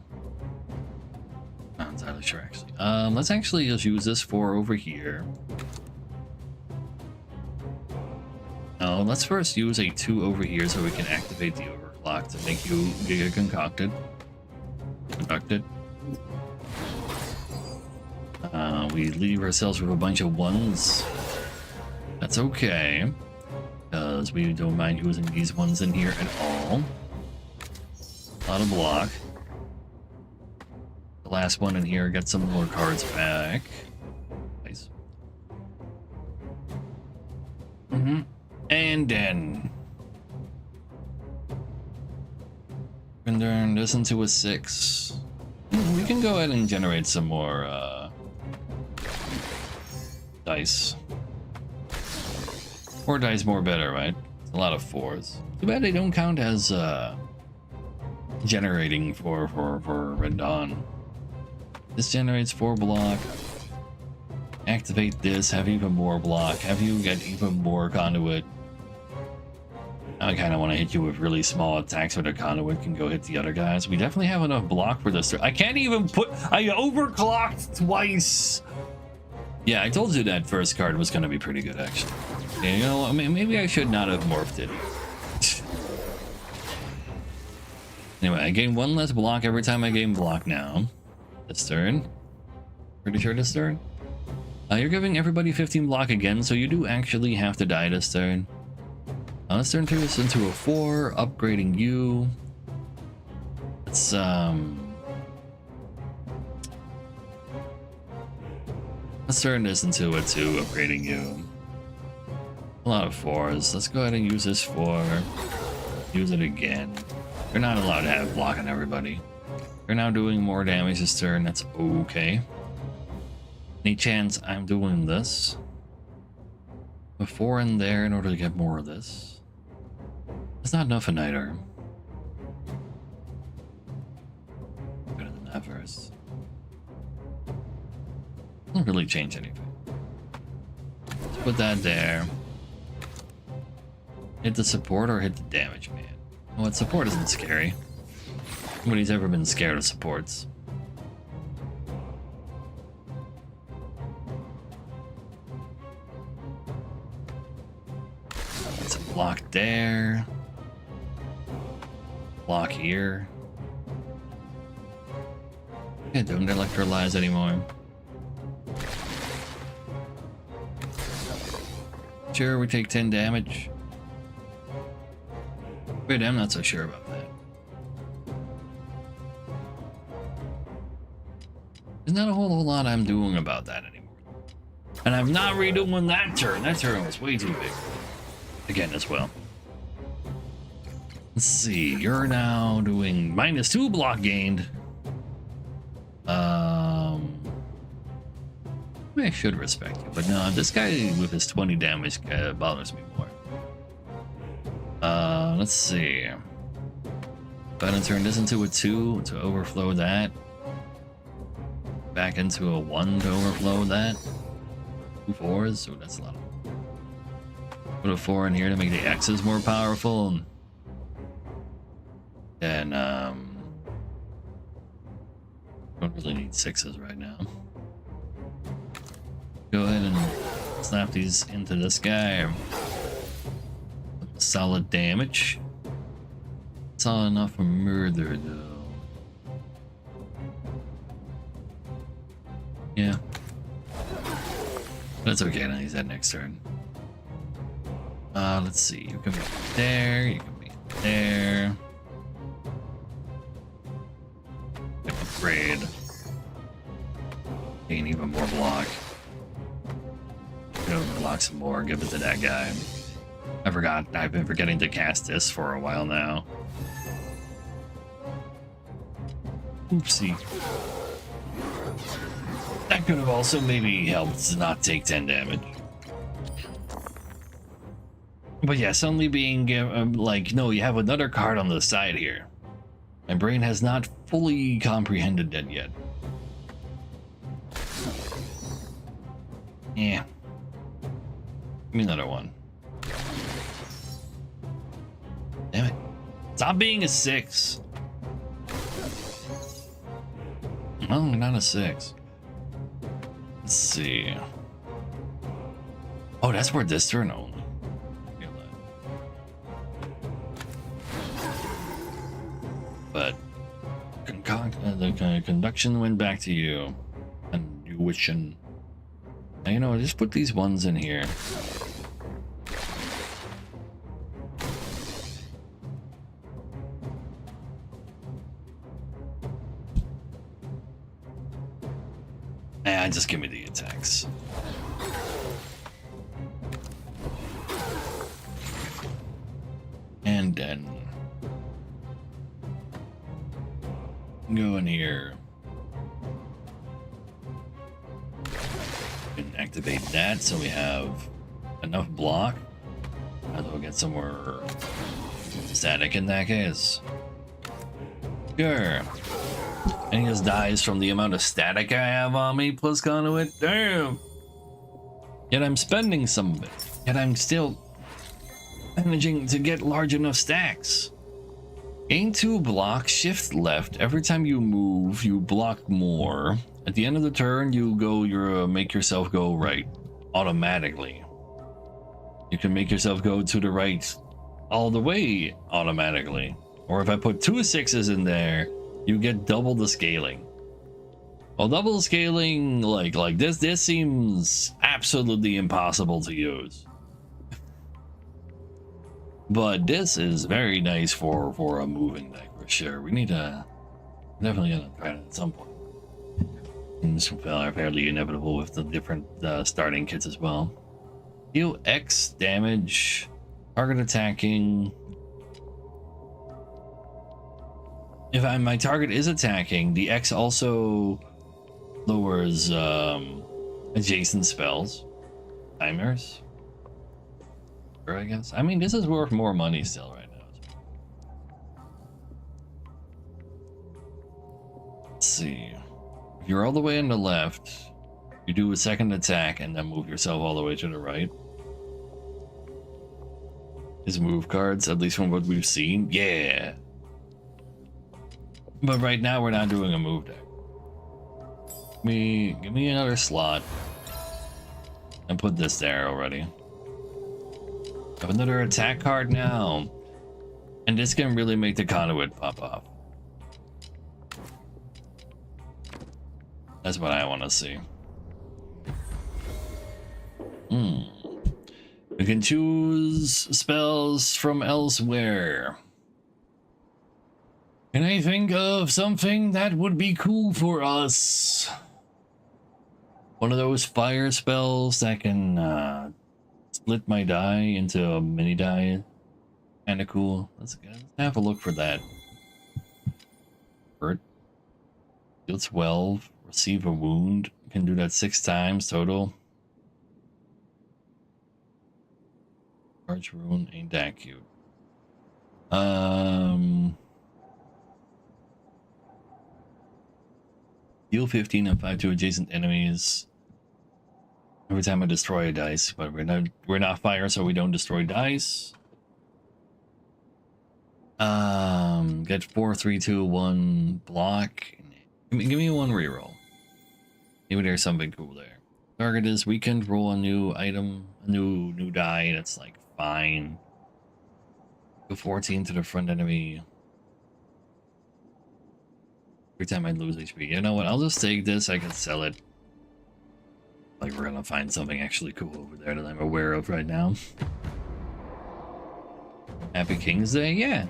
Not entirely sure actually. Let's actually just use this 4 over here. No, let's first use a 2 over here so we can activate the overclock to make you get conducted. We leave ourselves with a bunch of 1s. That's okay, because we don't mind using these 1s in here at all. A lot of block. The last one in here gets some more cards back. Nice. And then and turn this into a 6. We can go ahead and generate some more dice. 4 dice more better, right? It's a lot of 4s. Too bad they don't count as generating for Red Dawn. This generates 4 block. Activate this, have even more block, have you get even more conduit. I kind of want to hit you with really small attacks so the conduit can go hit the other guys. We definitely have enough block for this. I can't even put... I overclocked twice! Yeah, I told you that first card was going to be pretty good, actually. Yeah, you know, I mean, maybe I should not have morphed it. Anyway, I gain 1 less block every time I gain block now. This turn. Pretty sure this turn. You're giving everybody 15 block again, so you do actually have to die this turn. Let's turn this into a 4, upgrading you. Let's turn this into a 2, upgrading you. A lot of 4s. Let's go ahead and use this 4. Use it again. You're not allowed to have block on everybody. You're now doing more damage this turn. That's okay. Any chance I'm doing this? A 4 in there in order to get more of this. It's not enough a night arm. Better than that first. Doesn't really change anything. Let's put that there. Hit the support or hit the damage, man. Well, support isn't scary. Nobody's ever been scared of supports. It's a block there. Block here. Yeah, don't electrolyze anymore. Sure, we take 10 damage. Wait, I'm not so sure about that. There's not a whole lot I'm doing about that anymore. And I'm not redoing that turn. That turn was way too big. Again, as well. Let's see. You're now doing -2 block gained. I should respect you, but no, this guy with his 20 damage bothers me more. Let's see. Go ahead and turn this into a 2 to overflow that. Back into a 1 to overflow that. 2 4s, so that's a lot of... Put a 4 in here to make the X's more powerful. And, don't really need 6s right now. Go ahead and slap these into this guy. Solid damage. It's not enough for murder, though. Yeah. That's okay, now he's at next turn. Let's see. You can be there, you can be there. Upgrade. Gain even more block. Go block some more, give it to that guy. I forgot, I've been forgetting to cast this for a while now. Oopsie. That could have also maybe helped to not take 10 damage. But yeah, suddenly being like, no, you have another card on the side here. My brain has not fully comprehended that yet. Yeah. Give me another one. Damn it. Stop being a 6. No, not a 6. Let's see. Oh, that's for this turn only. But the conduction went back to you. And you wishing. Now, you know, just put these ones in here. Just give me the attacks. And then go in here and activate that so we have enough block. Might as well get some more static in that case. Sure. And he just dies from the amount of static I have on me plus conduit. Damn. Yet I'm spending some of it. Yet I'm still managing to get large enough stacks. Gain 2 block, shift left. Every time you move, you block more. At the end of the turn, you go make yourself go right automatically. You can make yourself go to the right all the way automatically. Or if I put 2 6s in there, you get double the scaling. Well, double scaling like this seems absolutely impossible to use. But this is very nice for a moving deck for sure. We need to definitely gonna try it at some point. And this are fairly inevitable with the different starting kits as well. Deal X damage, target attacking. If my target is attacking, the X also lowers adjacent spells, timers. I guess. I mean, this is worth more money still right now. Let's see. If you're all the way on the left, you do a second attack and then move yourself all the way to the right. His move cards, at least from what we've seen, yeah. But right now we're not doing a move deck. Give me another slot and put this there already. Have another attack card now, and this can really make the conduit pop off. That's what I want to see. We can choose spells from elsewhere. Can I think of something that would be cool for us? One of those fire spells that can split my die into a mini die. Kinda cool. Let's have a look for that. Hurt. Deal 12. Receive a wound. Can do that 6 times total. Large rune ain't that cute. Deal 15 and 5 to adjacent enemies. Every time I destroy a dice, but we're not fire, so we don't destroy dice. Get 4, 3, 2, 1 block. Give me 1 reroll. Maybe there's something cool there. Target is weakened. Roll a new item, a new die. That's like fine. Go 14 to the front enemy. Every time I lose HP. You know what? I'll just take this. I can sell it. Like we're gonna find something actually cool over there that I'm aware of right now. Happy King's Day? Yeah.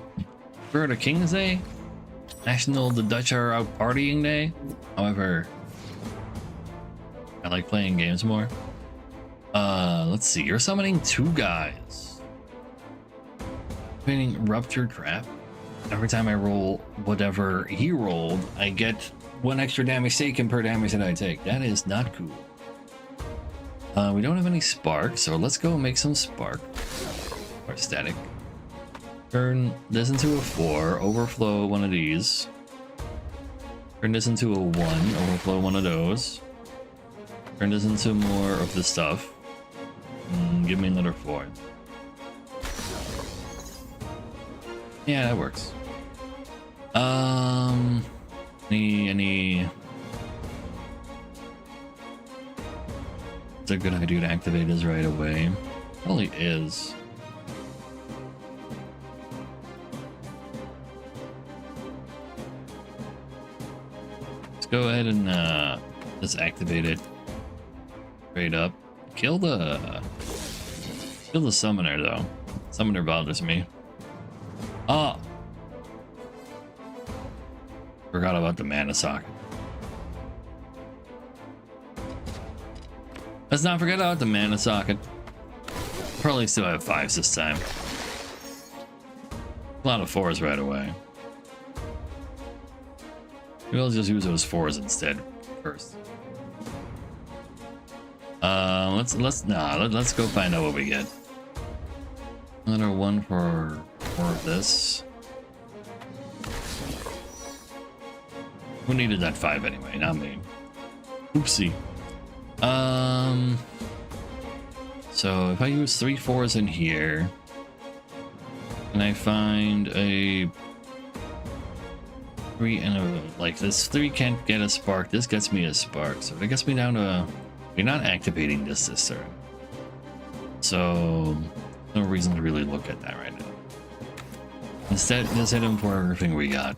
Heard of King's Day? National the Dutch are out partying day. However, I like playing games more. Let's see. You're summoning 2 guys. Creating Rupture Trap. Every time I roll whatever he rolled, I get 1 extra damage taken per damage that I take. That is not cool. We don't have any spark, so let's go make some spark. Or static. Turn this into a 4, overflow one of these. Turn this into a 1, overflow one of those. Turn this into more of the stuff. Give me another 4. Yeah, that works. Any... It's a good idea to activate this right away. Probably is. Let's go ahead and just activate it straight up. Kill the summoner though. Summoner bothers me. Oh, forgot about the mana socket. Let's not forget about the mana socket. Probably still have 5s this time. A lot of 4s right away. We'll just use those 4s instead first. Let's go find out what we get. Another 1 for more of this. Who needed that 5 anyway? Not me. Oopsie. So if I use 3 4s in here, and I find a 3 and a, like this 3 can't get a spark, this gets me a spark, so that gets me down to, we're not activating this turn. So no reason to really look at that right now. Instead, let's hit him for everything we got.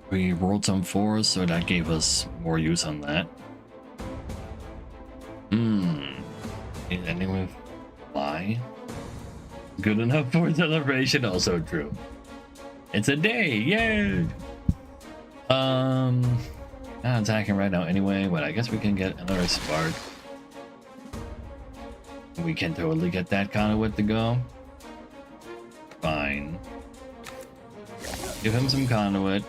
We rolled some 4s, so that gave us more use on that. Ending with why? Good enough for celebration, also true. It's a day, yay! Not attacking right now anyway, but I guess we can get another spark. We can totally get that conduit to go. Fine. Give him some conduit.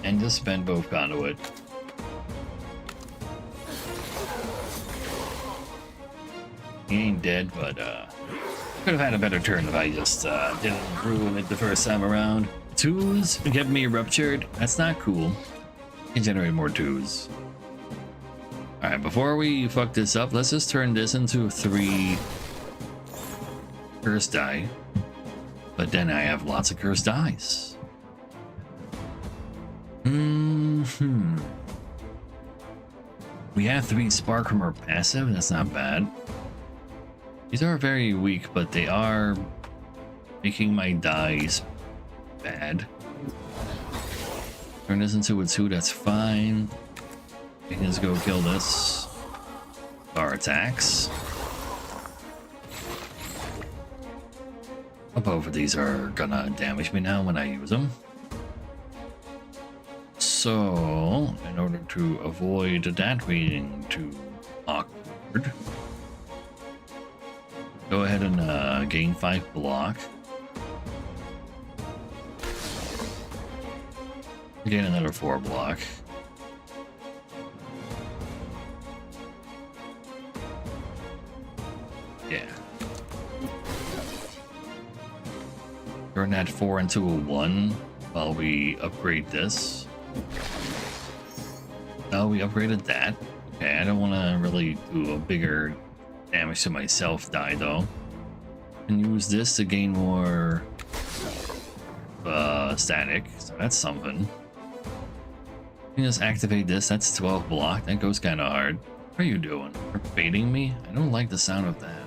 And just spend both conduit. He ain't dead, but could have had a better turn if I just didn't ruin it the first time around. 2s get me ruptured. That's not cool. Can generate more 2s. Alright, before we fuck this up, let's just turn this into 3 cursed die. But then I have lots of cursed dies. We have 3 spark from our passive, that's not bad. These are very weak, but they are making my dice bad. Turn this into a 2, that's fine. We can just go kill this. Our attacks. Both of these are gonna damage me now when I use them. So, in order to avoid that being too awkward, go ahead and gain 5 block. Gain another 4 block. Yeah. Turn that 4 into a 1 while we upgrade this. Oh, we upgraded that. Okay, I don't want to really do a bigger damage to myself die though. And use this to gain more static, so that's something. You can just activate this, that's 12 block, that goes kind of hard. What are you doing? You're baiting me? I don't like the sound of that.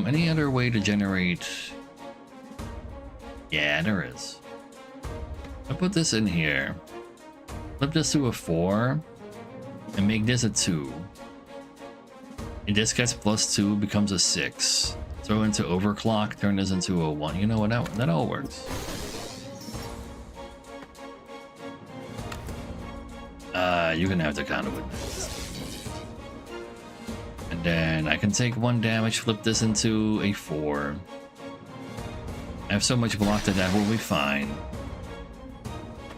Any other way to generate? Yeah, there is. I'll put this in here. Flip this to a 4 and make this a 2. And this gets +2, becomes a 6. Throw into overclock, turn this into a 1. You know what? That all works. You can have the conduit. Then I can take 1 damage, flip this into a 4. I have so much block that will be fine.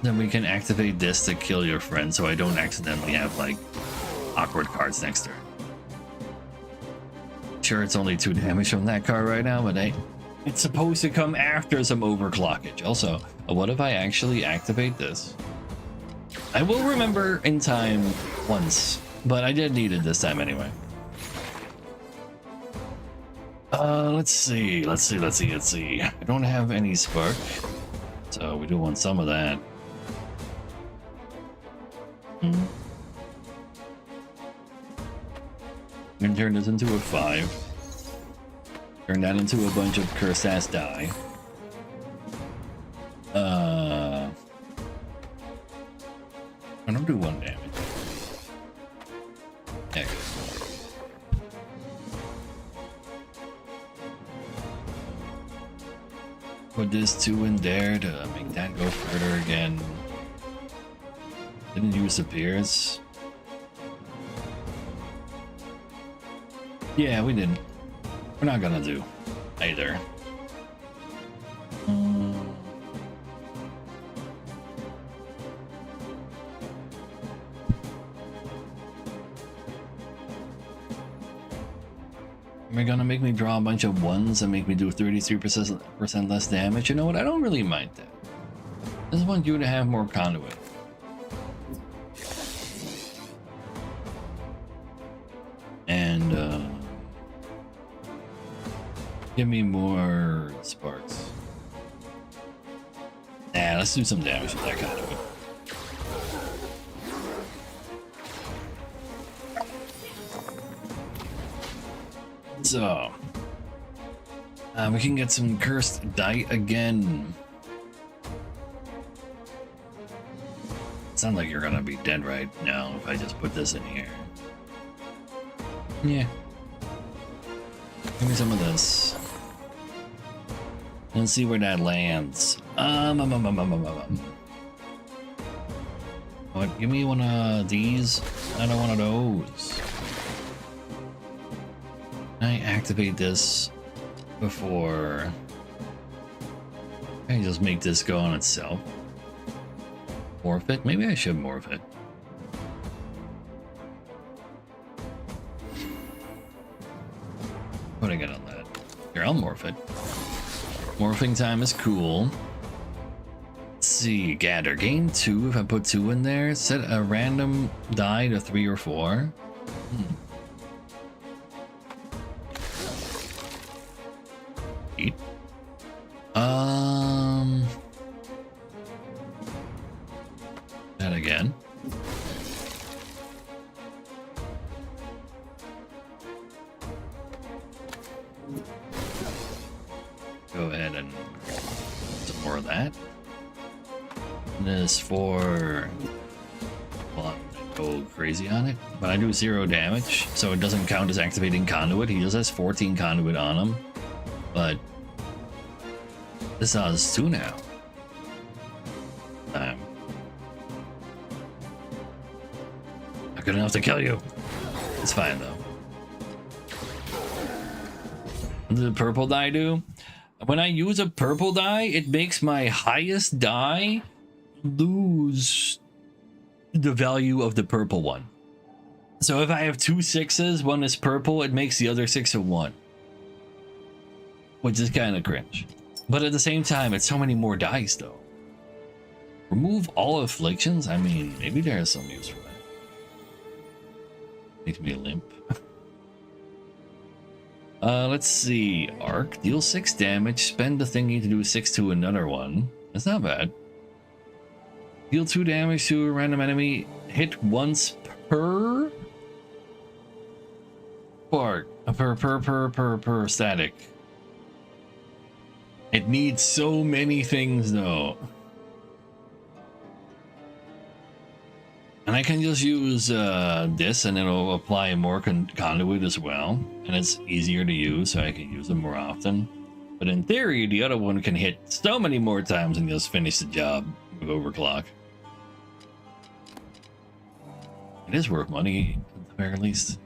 Then we can activate this to kill your friend so I don't accidentally have like awkward cards next turn. Sure, it's only 2 damage from that card right now, but hey, it's supposed to come after some overclockage. Also, what if I actually activate this? I will remember in time once, but I did need it this time anyway. Let's see. I don't have any spark, so we do want some of that. I'm gonna turn this into a 5. Turn that into a bunch of cursed ass die. I don't do 1 damage. Yeah. Put this 2 in there to make that go further again. Didn't use the Pierce. Yeah, we didn't. We're not gonna do either. They're gonna make me draw a bunch of 1s and make me do 33% less damage. You know what? I don't really mind that. I just want you to have more conduit. And give me more sparks. Nah, let's do some damage with that conduit. So, we can get some cursed die again. Sounds like you're gonna be dead right now if I just put this in here. Yeah. Give me some of this. Let's see where that lands. What? Give me one of these. I don't want one of those. I activate this before I just make this go on itself. Morph it? Maybe I should morph it. What do I got on that? Here, I'll morph it. Morphing time is cool. Let's see, gather. Gain 2 if I put 2 in there. Set a random die to 3 or 4. Eat. That again. Go ahead and some more of that. And this for, well, I'm gonna go crazy on it, but I do 0 damage, so it doesn't count as activating conduit. He just has 14 conduit on him, but this has 2 now. Not good enough to kill you. It's fine though. What does the purple die do? When I use a purple die, it makes my highest die lose the value of the purple one. So if I have 2 6s, one is purple, it makes the other 6 a 1. Which is kind of cringe. But at the same time, it's so many more dice though. Remove all afflictions? I mean, maybe there's some use for that. Makes me limp. Let's see. Arc. Deal 6 damage. Spend the thingy to do 6 to another one. That's not bad. Deal 2 damage to a random enemy. Hit once per spark. Per static. It needs so many things though. And I can just use this and it'll apply more conduit as well. And it's easier to use, so I can use it more often. But in theory, the other one can hit so many more times and just finish the job with overclock. It is worth money, at the very least.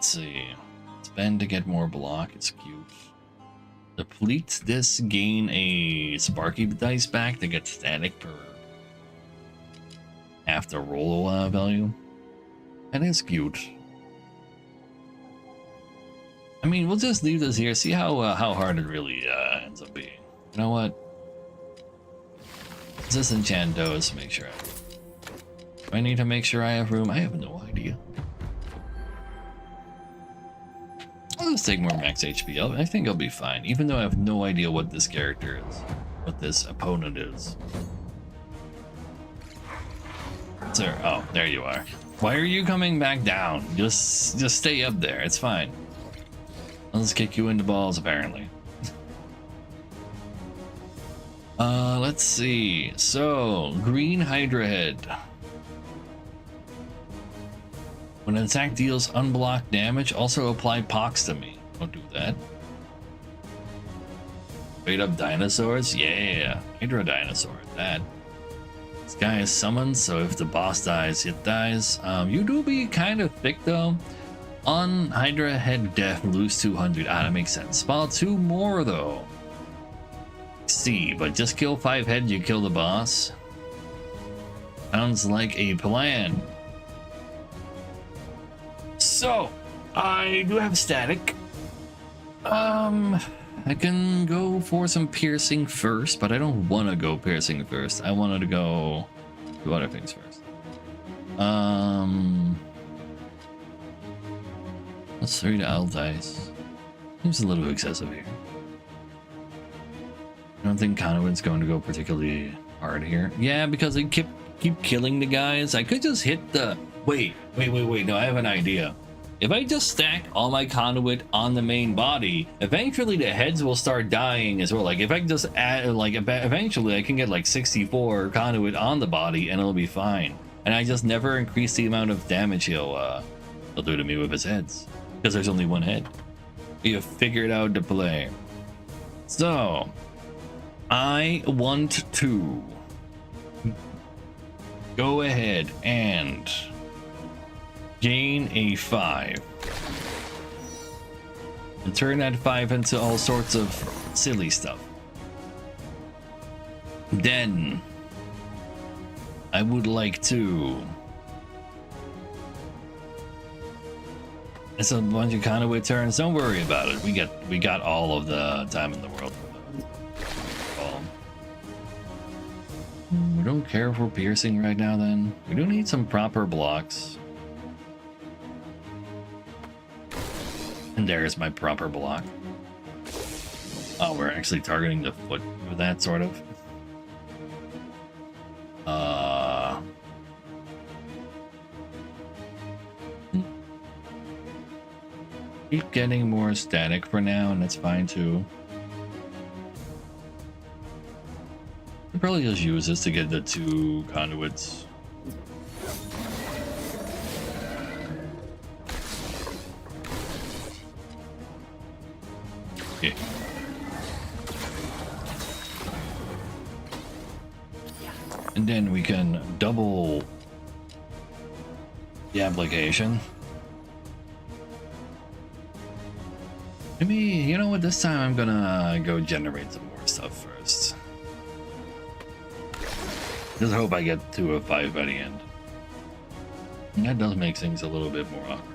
Let's see. Spend to get more block. It's cute. Deplete this. Gain a Sparky dice back to get static per half the roll value. That is cute. I mean, we'll just leave this here. See how hard it really ends up being. You know what? Let's just enchant those to make sure. Do I need to make sure I have room? I have no idea. I'll just take more max HP. I think I'll be fine, even though I have no idea what this character is, what this opponent is. Sir, oh, there you are. Why are you coming back down? Just stay up there. It's fine. I'll just kick you into balls, apparently. Let's see. So, green Hydra head. When an attack deals unblocked damage, also apply pox to me. Don't do that. Straight up dinosaurs? Yeah, Hydra dinosaur. That. This guy is summoned, so if the boss dies, it dies. You do be kind of thick though. On Hydra head death, lose 200. Ah, that makes sense. Spawn 2 more though. See, but just kill 5 heads, you kill the boss. Sounds like a plan. So, I do have static. I can go for some piercing first, but I don't want to go piercing first. I wanted to go do other things first. Let's 3 to L dice. Seems a little excessive here. I don't think Conduit's going to go particularly hard here. Yeah, because they keep killing the guys. I could just hit the... Wait. No, I have an idea. If I just stack all my Conduit on the main body, eventually the heads will start dying as well. Like, if I just add... Like, eventually I can get, like, 64 Conduit on the body and it'll be fine. And I just never increase the amount of damage he'll do to me with his heads. Because there's only one head. We have figured out the play. So... I want to go ahead and gain a 5 and turn that 5 into all sorts of silly stuff. Then I would like to... It's a bunch of Conduit turns. Don't worry about it. We got all of the time in the world. We don't care for piercing right now then. We do need some proper blocks. And there's my proper block. Oh, we're actually targeting the foot with that, sort of. Keep getting more static for now, and that's fine too. I'll probably just use this to get the 2 conduits. Okay. And then we can double the application. Maybe, you know what, this time I'm gonna go generate some more stuff first. Just hope I get to a 5 by the end. And that does make things a little bit more awkward.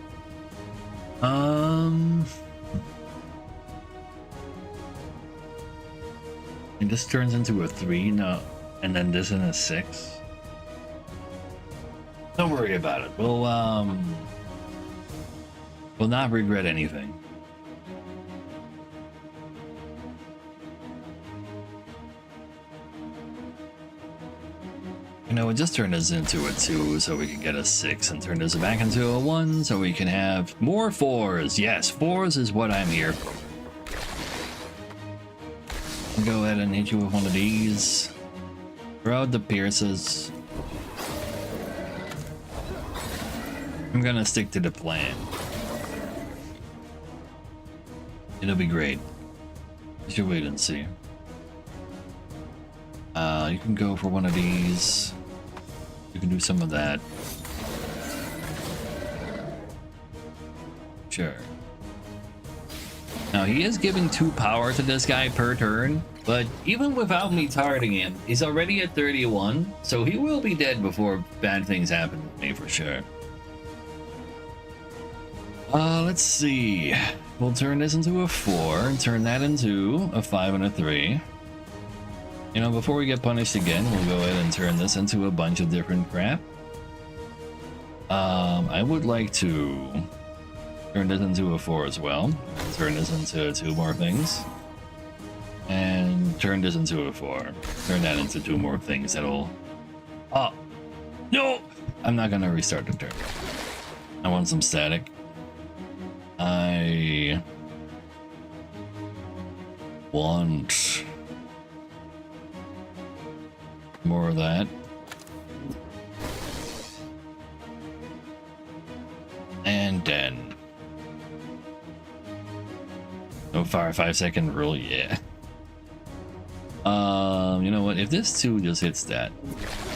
And this turns into a 3 now, and then this in a 6. Don't worry about it. We'll not regret anything. You know, we just turn this into a 2 so we can get a 6 and turn this back into a 1 so we can have more 4s. Yes, 4s is what I'm here for. I'll go ahead and hit you with one of these. Throw out the pierces. I'm gonna stick to the plan. It'll be great. You should wait and see. You can go for one of these. You can do some of that. Sure. Now, he is giving 2 power to this guy per turn, but even without me targeting him, he's already at 31, so he will be dead before bad things happen to me for sure. Let's see. We'll turn this into a 4 and turn that into a 5 and a 3. You know, before we get punished again, we'll go ahead and turn this into a bunch of different crap. I would like to turn this into a 4 as well. Turn this into 2 more things. And turn this into a 4. Turn that into 2 more things that'll... Oh! No! I'm not gonna restart the turn. I want some static. I want more of that. And then no fire 5-second rule, yeah. You know what? If this 2 just hits that,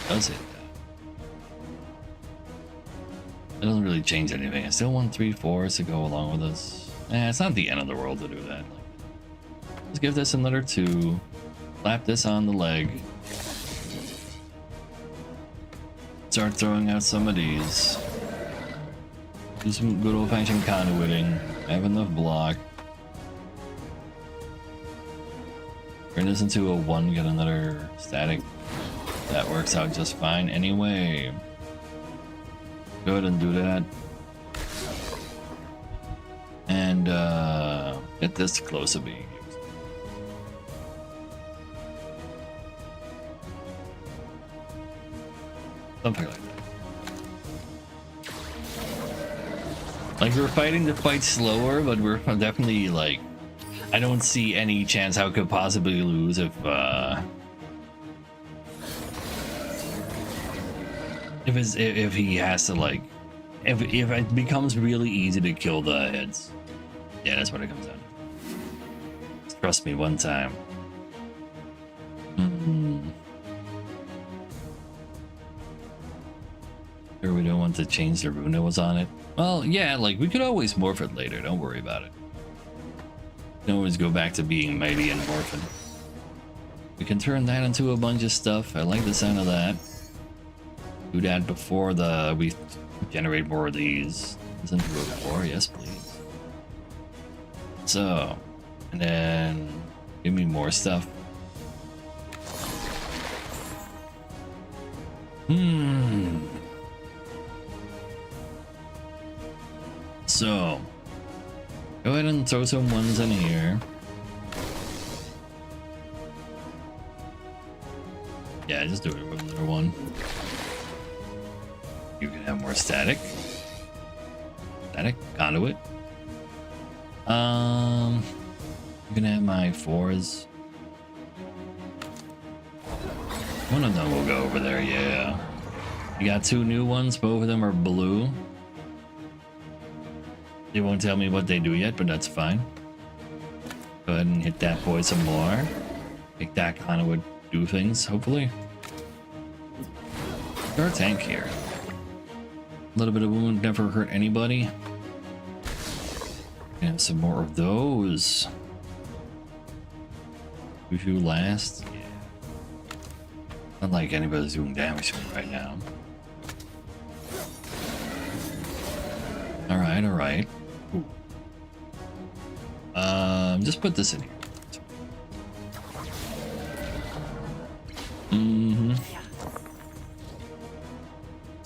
does hit that. It doesn't really change anything. I still want 3/4s to go along with this. It's not the end of the world to do that. Let's give this another 2. Slap this on the leg. Start throwing out some of these. Do some good old-fashioned conduiting. Have enough block. Turn this into a 1, get another static. That works out just fine anyway. Go ahead and do that. And get this close to being used. Something like that. Like, we're fighting the fight slower, but we're definitely like, I don't see any chance how it could possibly lose if he has to, like, if it becomes really easy to kill the heads. Yeah, that's what it comes down to. Trust me one time. Sure, we don't want to change the rune that was on it. Well, yeah, like, we could always morph it later. Don't worry about it. We can always go back to being mighty and morphin. We can turn that into a bunch of stuff. I like the sound of that. Do that before we generate more of these. Isn't it 4? Yes, please. So, and then give me more stuff. So, go ahead and throw some 1s in here. Yeah, just do it with another 1. You can have more static. Static conduit. You can have my 4s. One of them will go over there, yeah. You got 2 new ones, both of them are blue. They won't tell me what they do yet, but that's fine. Go ahead and hit that boy some more. I think that kind of would do things, hopefully. Our tank here. A little bit of wound never hurt anybody. And some more of those. Who last? Yeah. Not like anybody's doing damage to me right now. Alright, alright. Just put this in here.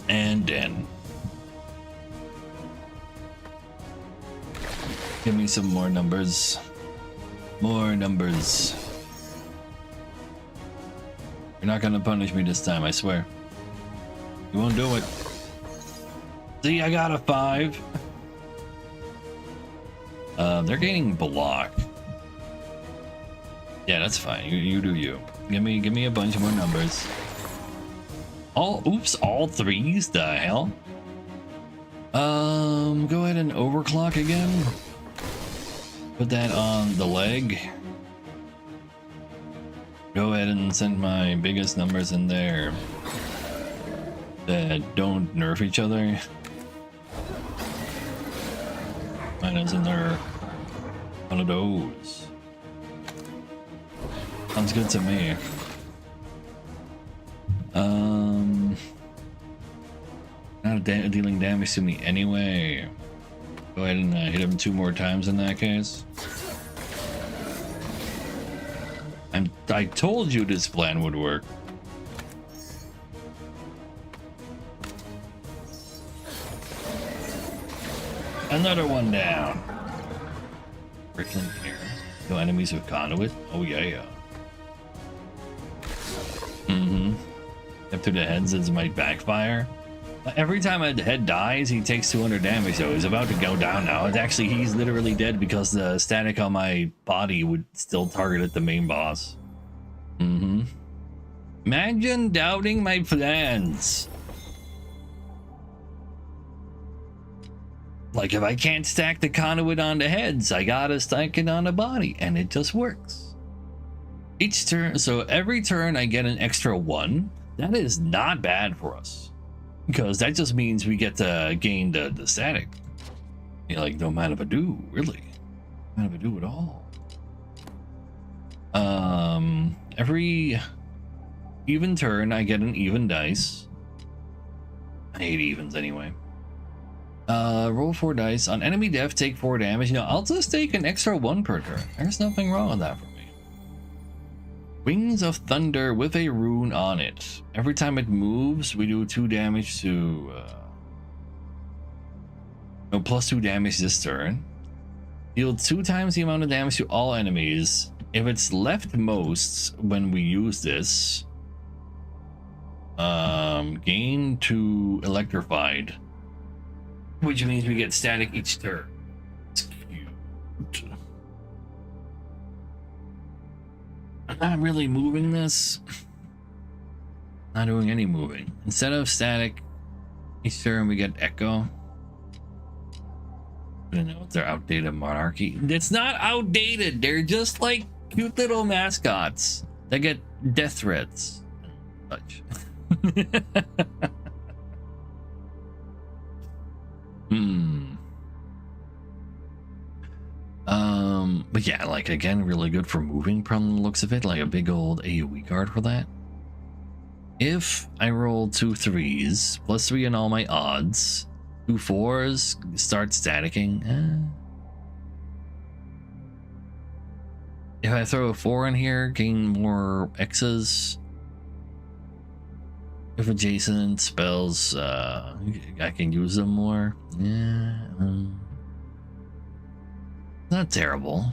And then give me some more numbers. More numbers. You're not gonna punish me this time, I swear. You won't do it. See, I got a 5. They're gaining block. Yeah, that's fine. You do you. Give me a bunch more numbers. All 3s? The hell? Go ahead and overclock again. Put that on the leg. Go ahead and send my biggest numbers in there that don't nerf each other. Mine is in there. One of those. Sounds good to me. Not dealing damage to me anyway. Go ahead and hit him 2 more times in that case. I told you this plan would work. Another one down. Rickling here. No enemies with conduit. Oh yeah. Up to the heads, it might backfire. Every time a head dies, he takes 200 damage though. He's about to go down now. It's actually, he's literally dead because the static on my body would still target at the main boss. Imagine doubting my plans. Like if I can't stack the conduit on the heads, I gotta stack it on the body, and it just works. Each turn, so every turn I get an extra 1. That is not bad for us. Because that just means we get to gain the static. You're like, no man of a do, really. No man of a do at all. Every even turn I get an even dice. I hate evens anyway. Roll 4 dice. On enemy death, take 4 damage. No, I'll just take an extra 1 per turn. There's nothing wrong with that for me. Wings of Thunder with a rune on it. Every time it moves, we do 2 damage to... no, plus 2 damage this turn. Deal 2 times the amount of damage to all enemies. If it's leftmost when we use this, gain to electrified, which means we get static each turn. It's cute. I'm not really moving this. Not doing any moving. Instead of static each turn, we get echo. I don't know if they're outdated monarchy. It's not outdated. They're just like cute little mascots that get death threats. Such. But yeah, like again, really good for moving from the looks of it, like a big old AoE card for that. If I roll 2 3s, plus 3 in all my odds, 2 4s, start staticking. If I throw a 4 in here, gain more X's. If adjacent spells, I can use them more. Yeah, not terrible.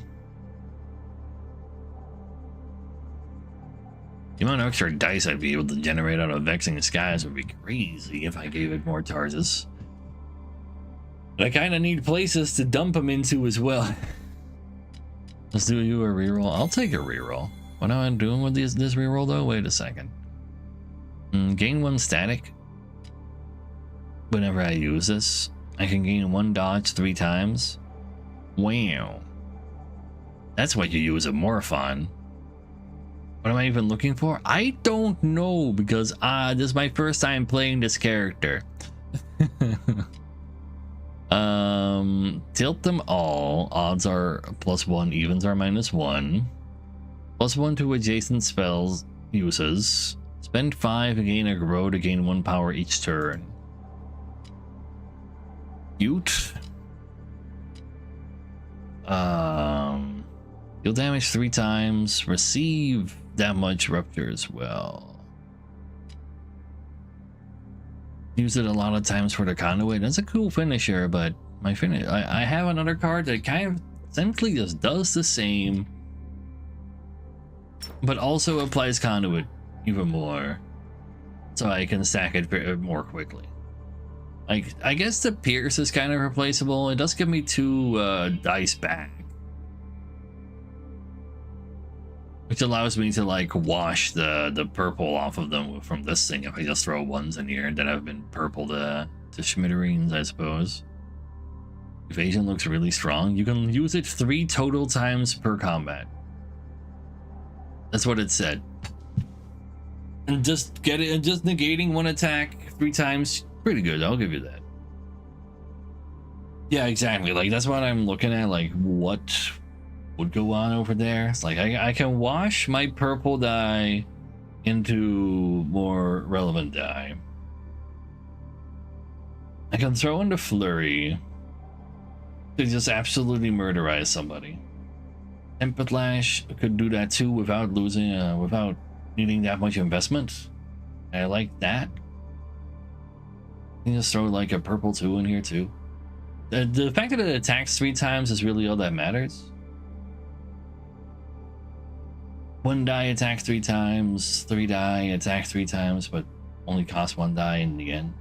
The amount of extra dice I'd be able to generate out of Vexing Skies would be crazy if I gave it more charges. But I kind of need places to dump them into as well. Let's do you a reroll. I'll take a reroll. What am I doing with this reroll though? Wait a second. Gain 1 static. Whenever I use this, I can gain 1 dodge 3 times. Wow. That's what you use a Morphon. What am I even looking for? I don't know, because this is my first time playing this character. Tilt them all. Odds are +1, evens are -1. +1 to adjacent spells uses. Spend 5 and gain a grow to gain 1 power each turn. Cute. Deal damage 3 times. Receive that much rupture as well. Use it a lot of times for the conduit. That's a cool finisher, but my finish, I have another card that kind of simply just does the same, but also applies conduit even more, so I can stack it more quickly. Like, I guess the Pierce is kind of replaceable. It does give me 2 dice back, which allows me to like wash the purple off of them from this thing if I just throw 1s in here that have been purple to smithereens, I suppose. Evasion looks really strong. You can use it 3 total times per combat. That's what it said. And just get it, and just negating 1 attack 3 times, pretty good. I'll give you that. Yeah, exactly. Like that's what I'm looking at. Like what would go on over there? It's like I can wash my purple dye into more relevant dye. I can throw in the flurry to just absolutely murderize somebody. Tempered Lash could do that too without losing, without needing that much investment. I like that. You can just throw like a purple 2 in here too. The fact that it attacks 3 times is really all that matters. 1 die attack 3 times, 3 die attack 3 times, but only cost 1 die in the end.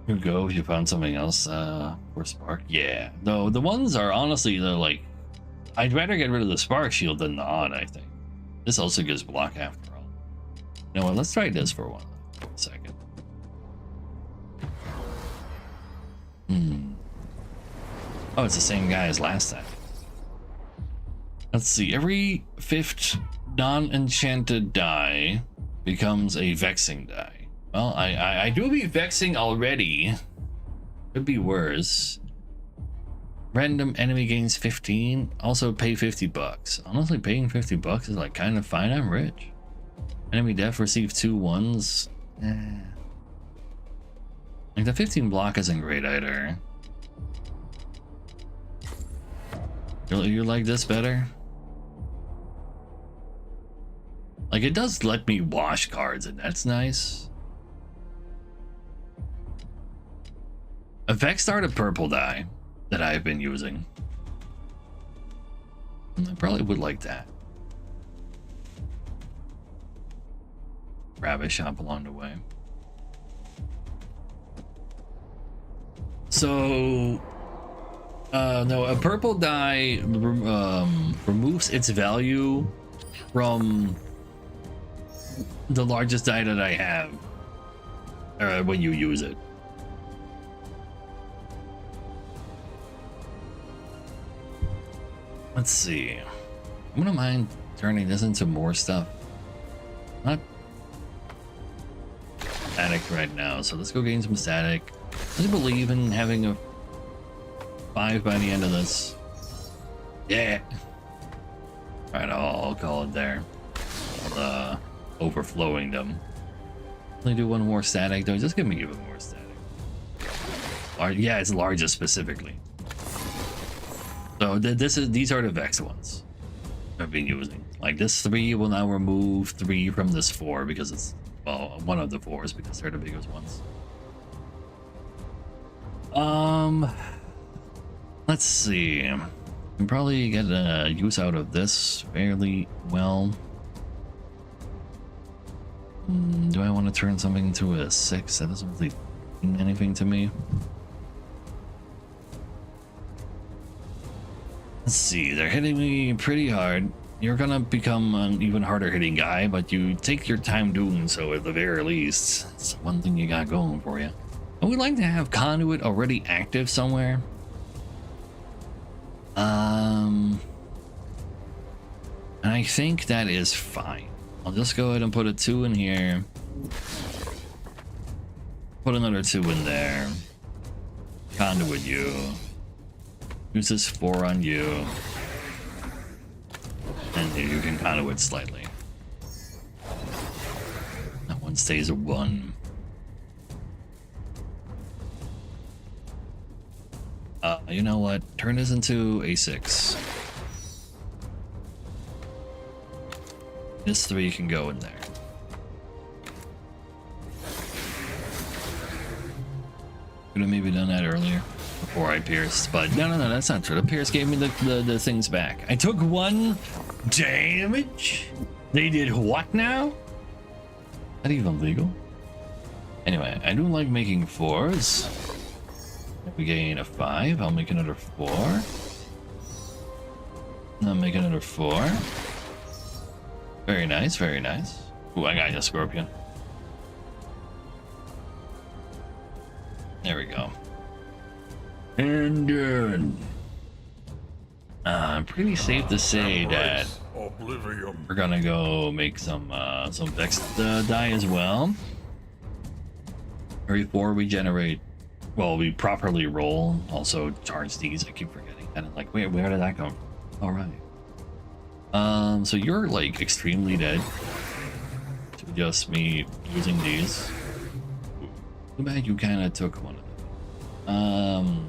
You go if you found something else for Spark. Yeah, though the ones are honestly they're like, I'd rather get rid of the Spark Shield than the On. I think this also gives block after all. You know what? Let's try this for a second. Oh, it's the same guy as last time. Let's see. Every 5th non-enchanted die becomes a vexing die. Well, I do be vexing already. Could be worse. Random enemy gains 15. Also pay 50 bucks. Honestly, paying 50 bucks is like kind of fine. I'm rich. Enemy death receive 2 1s. Like the 15 block isn't great either. You like this better? Like it does let me wash cards and that's nice. A Vex started purple dye that I've been using. I probably would like that. Rabbit shop along the way. So, no, a purple dye removes its value from the largest die that I have when you use it. Let's see. I wouldn't mind turning this into more stuff. Not static right now, so let's go gain some static. I believe in having a 5 by the end of this. Yeah. Alright, I'll call it there. Overflowing them. Only do 1 more static though. Just give me even more static. Yeah, it's largest specifically. So these are the Vex ones I've been using. Like this 3 will now remove 3 from this 4 because it's, well, one of the 4s because they're the biggest ones. Let's see. I can probably get a use out of this fairly well. Do I want to turn something into a 6? That doesn't really mean anything to me. Let's see, they're hitting me pretty hard. You're gonna become an even harder hitting guy, but you take your time doing so at the very least. It's one thing you got going for you. I would like to have Conduit already active somewhere. And I think that is fine. I'll just go ahead and put a 2 in here. Put another 2 in there. Conduit you. Use this 4 on you. And you can Conduit slightly. That one stays a 1. You know what? Turn this into a 6. This 3 can go in there. Could have maybe done that earlier before I pierced, but no, that's not true. The pierce gave me the things back. I took 1 damage. They did what now? Is that even legal? Anyway, I do like making 4s. If we gain a 5, I'll make another 4. I'll make another 4. Very nice, very nice. Ooh, I got a scorpion. There we go. And done. I'm pretty safe to say that we're gonna go make some Vex die as well. Every 4 we generate well, we properly roll, also charge these. I keep forgetting. And I'm like, wait, where did that come from? All right. So you're like extremely dead to just me using these. Too bad you kind of took one of them.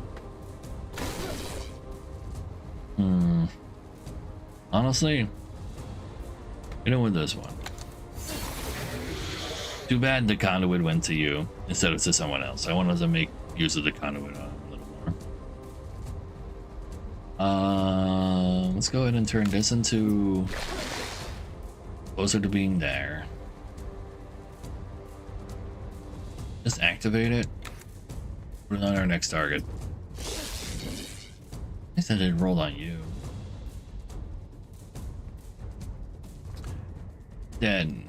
Honestly, you know, with this one, too bad the conduit went to you instead of to someone else. I wanted to make use of the conduit a little more. Let's go ahead and turn this into closer to being there. Just activate it. Put it on our next target. I said it rolled on you. Then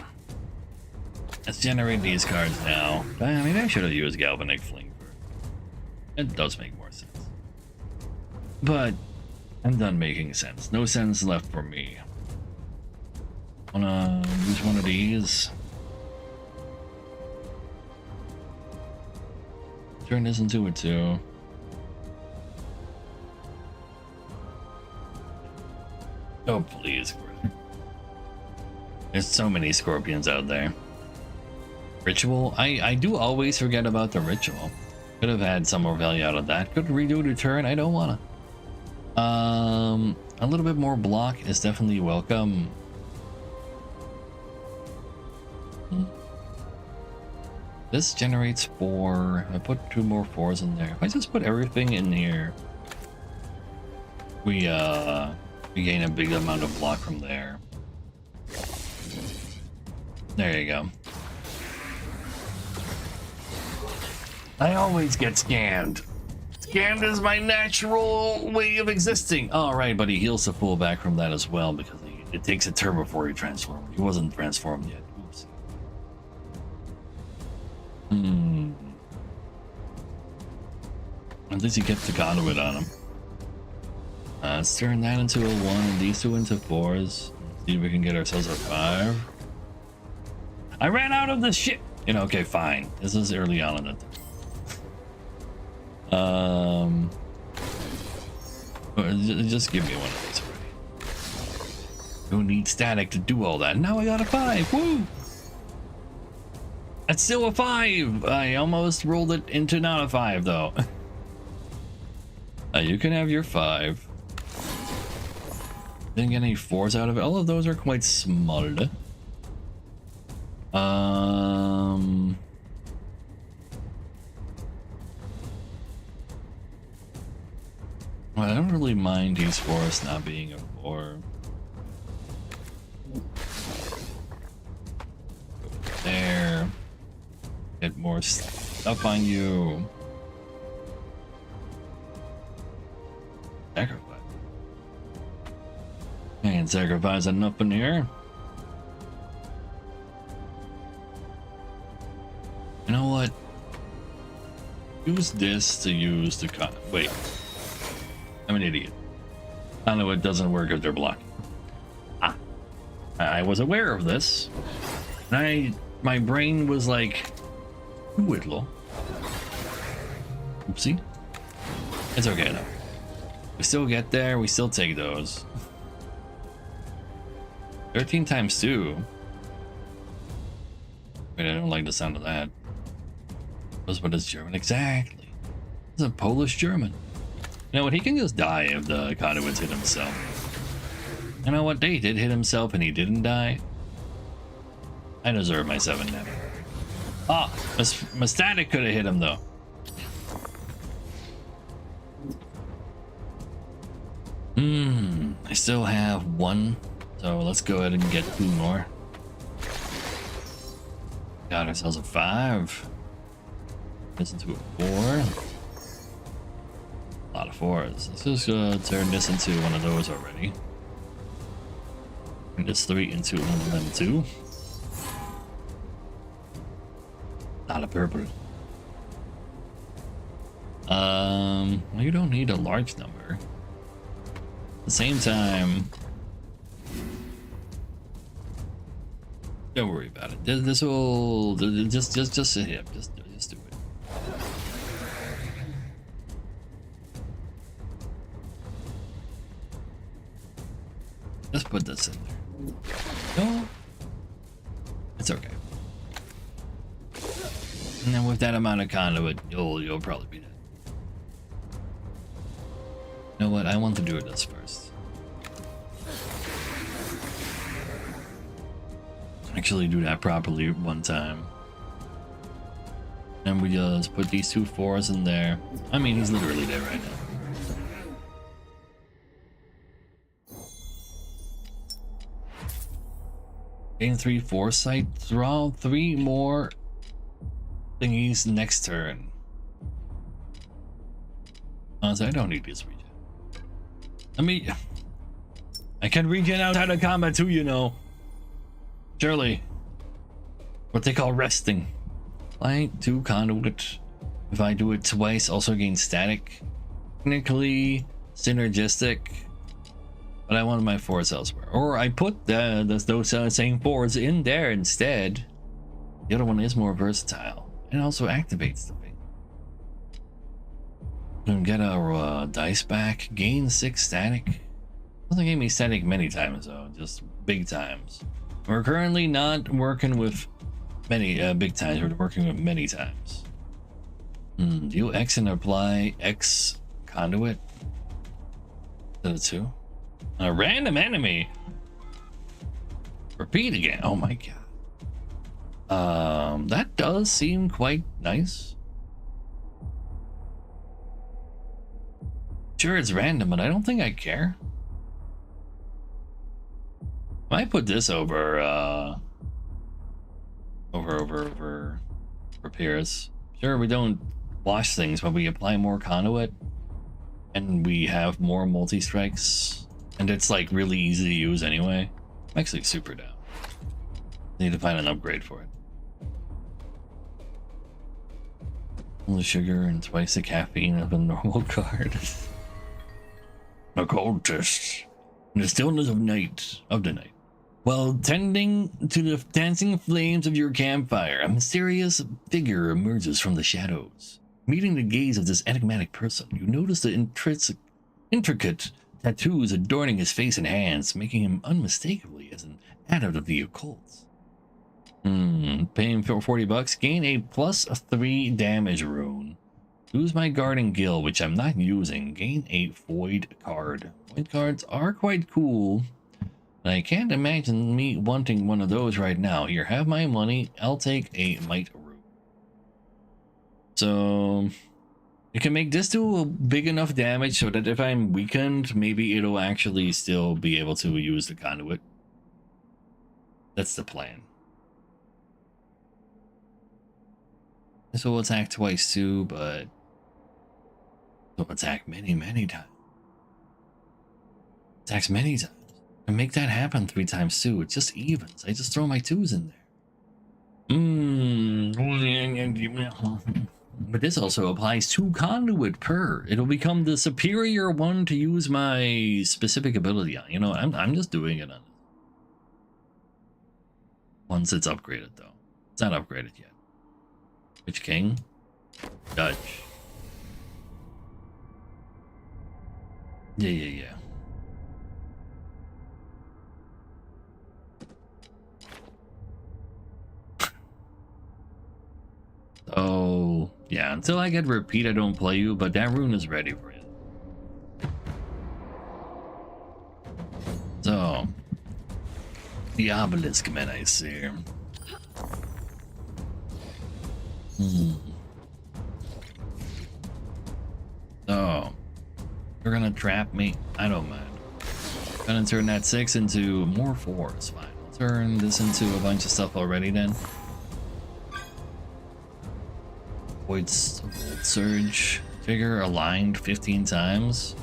let's generate these cards now. Maybe I should have used Galvanic Fling first. It does make more sense. But I'm done making sense. No sense left for me. Wanna use one of these? Turn this into a 2. Oh, please. There's so many scorpions out there. Ritual? I do always forget about the ritual. Could have had some more value out of that. Could redo the turn. I don't wanna. A little bit more block is definitely welcome. This generates 4. I put 2 more 4s in there. If I just put everything in here, we gain a big amount of block from there. There you go. I always get scanned. Scanned is my natural way of existing. All right, but he heals the full back from that as well because it takes a turn before he transforms. He wasn't transformed yet. Oops. At least he gets the conduit on him. Let's turn that into a 1 and these 2 into 4s. See if we can get ourselves a 5. I ran out of the shit. You know, okay, fine. This is early on in it. Just give me one of these already. Don't need static to do all that. Now I got a 5. Woo! That's still a 5. I almost rolled it into not a 5 though. You can have your 5. Didn't get any 4s out of it. All of those are quite smud. Well, I don't really mind these 4s not being a 4. There. Get more stuff on you. Sacrifice. Can't sacrifice enough in here. You know what? Use this to use the wait. I'm an idiot. I know it doesn't work if they're blocking. I was aware of this. And my brain was like, Whitlow. Oopsie. It's okay though. We still get there, we still take those. 13 times 2. Wait, I don't like the sound of that. But it's German, exactly. It's a Polish German. You know what? He can just die if the conduits hit himself. You know what? They did hit himself and he didn't die. I deserve my 7 damage. Ah, my static could have hit him though. I still have 1, so let's go ahead and get 2 more. Got ourselves a 5. This into a 4. A lot of 4s. Let's just turn this into one of those already. Turn this 3 into one of them too. Not a purple. You don't need a large number. At the same time, don't worry about it. This will just hit him. Just do it. Let's put this in there. No, it's okay. And then with that amount of conduit, you'll probably be dead. You know what? I want to do this first. Actually, do that properly one time. And we just put these 2 4s in there. I mean, he's literally there right now. Gain 3 foresight. Draw 3 more thingies next turn. Honestly, I don't need this regen. I can regen out of combat too, you know. Surely. What they call resting. Light 2 conduit. If I do it twice, also gain static. Technically synergistic. But I wanted my 4s elsewhere. Or I put those same 4s in there instead. The other one is more versatile. And also activates the thing. Gonna get our dice back. Gain 6 static. Doesn't give me static many times though, just big times. We're currently not working with many big times, we're working with many times. Deal X and apply X conduit to the 2. A random enemy. Repeat again. Oh my god. That does seem quite nice. Sure, it's random, but I don't think I care. Might put this over repairs. Sure, we don't wash things, but we apply more conduit and we have more multi-strikes, and it's like really easy to use anyway. I'm actually super down. Need to find an upgrade for it. All the sugar and twice the caffeine of a normal card. A cold test in the stillness of the night. While tending to the dancing flames of your campfire, a mysterious figure emerges from the shadows. Meeting the gaze of this enigmatic person, you notice the intricate tattoos adorning his face and hands, making him unmistakably as an adept of the occult. Paying for $40, gain a +3 damage rune. Lose my guarding gill, which I'm not using. Gain a void card. Void cards are quite cool. I can't imagine me wanting one of those right now. Here, have my money. I'll take a might rune. So you can make this do a big enough damage so that if I'm weakened, maybe it'll actually still be able to use the conduit. That's the plan. This will attack twice too, but it'll attack many times. Attacks many times. And make that happen 3 times too. It just evens. I just throw my 2s in there. But this also applies 2 conduit per. It'll become the superior one to use my specific ability on. You know, I'm just doing it on it. Once it's upgraded though. It's not upgraded yet. Which king? Dutch. Yeah. Oh, yeah, until I get repeat, I don't play you, but that rune is ready for you. So, the obelisk men I see. So, you're gonna trap me? I don't mind. Gonna turn that 6 into more 4s, fine. I'll turn this into a bunch of stuff already then. Void Surge figure aligned 15 times.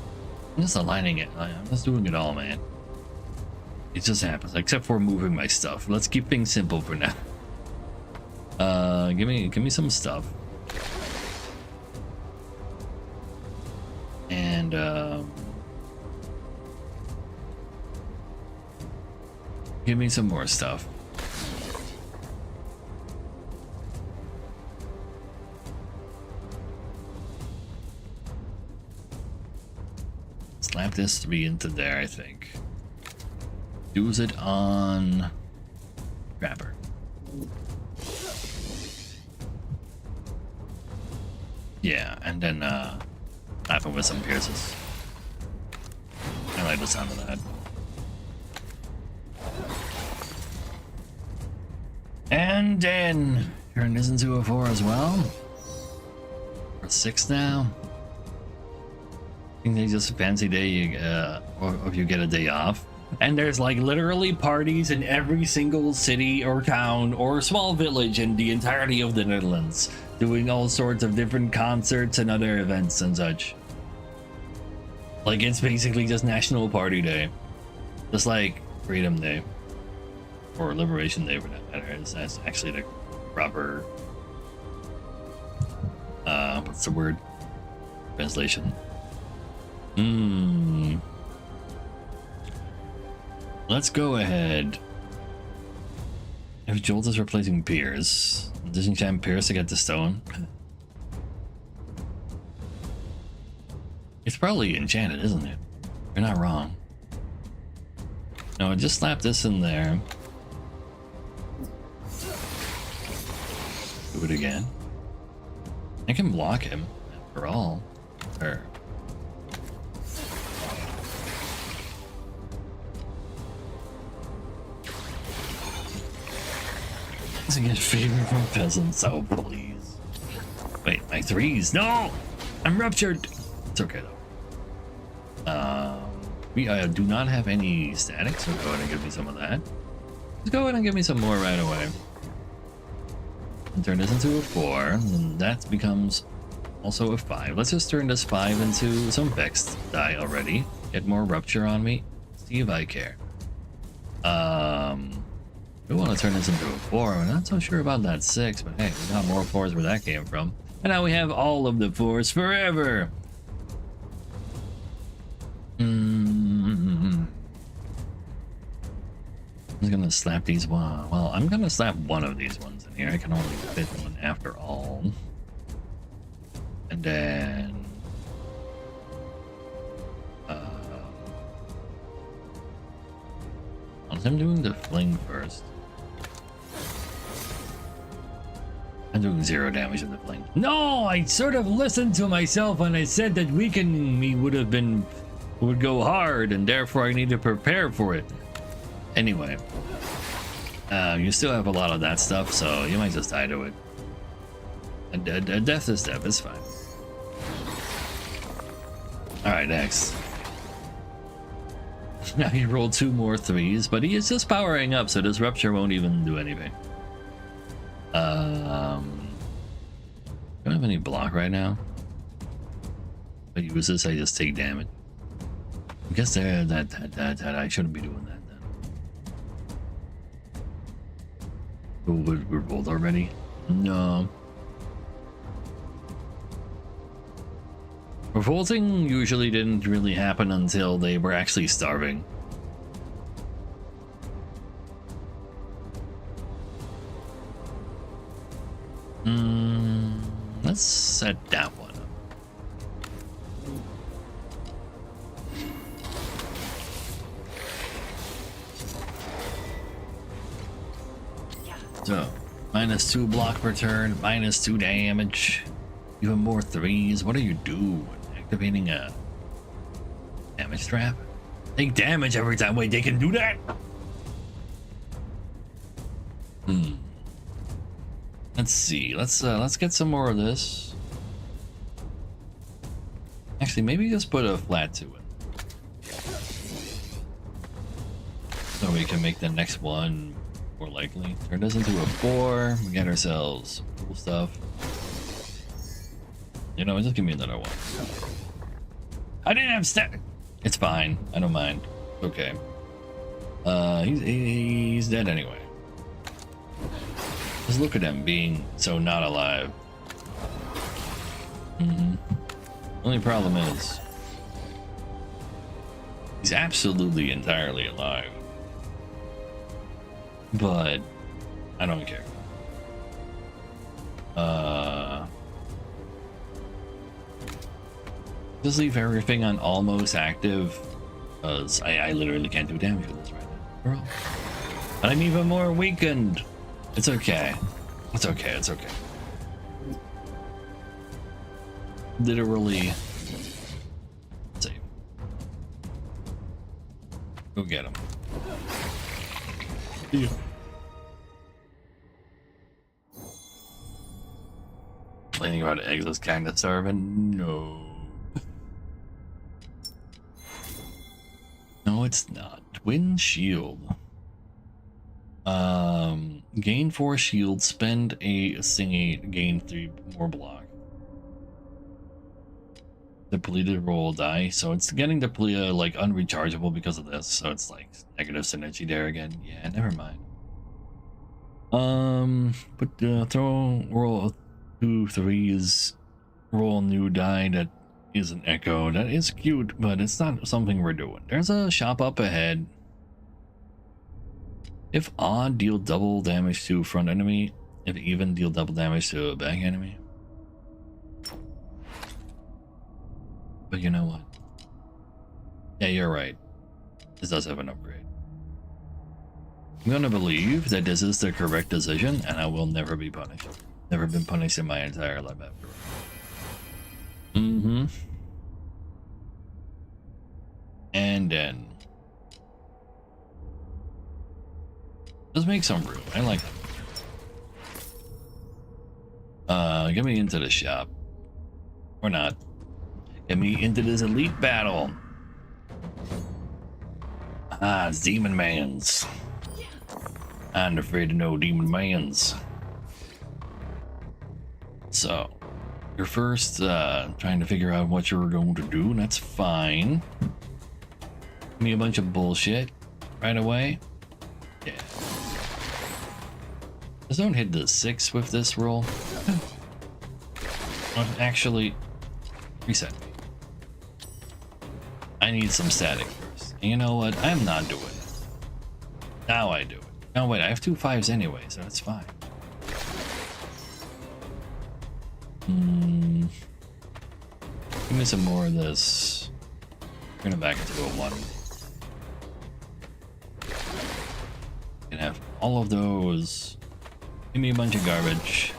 I'm just aligning it. I'm just doing it all, man. It just happens, except for moving my stuff. Let's keep things simple for now. Give me some stuff. And give me some more stuff. Slap this 3 into there, I think. Use it on Trapper. Yeah, and then slap him with some pierces. I like the sound of that. And then turn this into a 4 as well. Or 6 now. I think they just fancy day or if you get a day off. And there's like literally parties in every single city or town or small village in the entirety of the Netherlands, doing all sorts of different concerts and other events and such. Like it's basically just National Party Day. Just like Freedom Day. Or Liberation Day for that matter. That's actually the proper what's the word? Translation. Let's go ahead. If Jolt is replacing Pierce, disenchant Pierce to get the stone. It's probably enchanted, isn't it? You're not wrong. No, just slap this in there. Do it again. I can block him, after all. Or to get favor from peasants, oh please. Wait, my 3s, no! I'm ruptured! It's okay though. We do not have any static, so go ahead and give me some of that. Just go ahead and give me some more right away. And turn this into a 4, and that becomes also a 5. Let's just turn this 5 into some Vexed die already. Get more rupture on me. See if I care. We want to turn this into a 4. I'm not so sure about that 6, but hey, we got more 4s where that came from. And now we have all of the 4s forever. I'm just gonna slap these one. Well, I'm gonna slap one of these ones in here. I can only fit one after all. And then I'm doing the fling first. I'm doing 0 damage in the fling. No, I sort of listened to myself when I said that weakening me would go hard, and therefore I need to prepare for it. Anyway, you still have a lot of that stuff, so you might just die to it. A death is death, it's fine. Alright, next. Now he rolled 2 more 3s, but he is just powering up, so this rupture won't even do anything. Don't have any block right now. If I use this, I just take damage. I guess that I shouldn't be doing that then. Oh, we're both already? No. Revolting usually didn't really happen until they were actually starving. Let's set that one up. So, -2 block per turn, -2 damage, even more 3s. What do you do? Activating a damage trap? Take damage every time. Wait, they can do that? Let's see. Let's get some more of this. Actually, maybe just put a flat to it, so we can make the next one more likely. Turn this into a 4. We get ourselves cool stuff. You know, just give me another one. I didn't have stat. It's fine. I don't mind. Okay. He's dead anyway. Just look at him being so not alive. Only problem is he's absolutely entirely alive. But I don't care. Just leave everything on almost active, because I literally can't do damage with this right now. Girl. I'm even more weakened. It's okay. It's okay. It's okay. Literally. Save. Go get him. Yeah. Complaining about eggs is kind of starving. No. No, it's not. Wind shield. Gain 4 shield, spend a thingy, gain 3 more block. Depleted roll die, so it's getting depleted like unrechargeable because of this, so it's like negative synergy there again. Yeah, never mind. But throw roll 2 3s, roll new die that is an echo. That is cute, but it's not something we're doing. There's a shop up ahead. If odd, deal double damage to front enemy. If even, deal double damage to a back enemy. But you know what? Yeah, you're right. This does have an upgrade. I'm gonna believe that this is the correct decision, and I will never be punished. Never been punished in my entire life after. Mm-hmm. And then let's make some room. I like it. Get me into the shop. Or not. Get me into this elite battle. Ah, it's Demon Mans. I'm afraid of no Demon Mans. So, you're first trying to figure out what you're going to do, and that's fine. Give me a bunch of bullshit right away. Yeah. Just don't hit the 6 with this roll. Actually, reset me. I need some static first. And you know what? I'm not doing it. Now I do it. No, wait, I have 2 5s anyway, so that's fine. Give me some more of this. Bring it back into a 1. You can have all of those. Give me a bunch of garbage.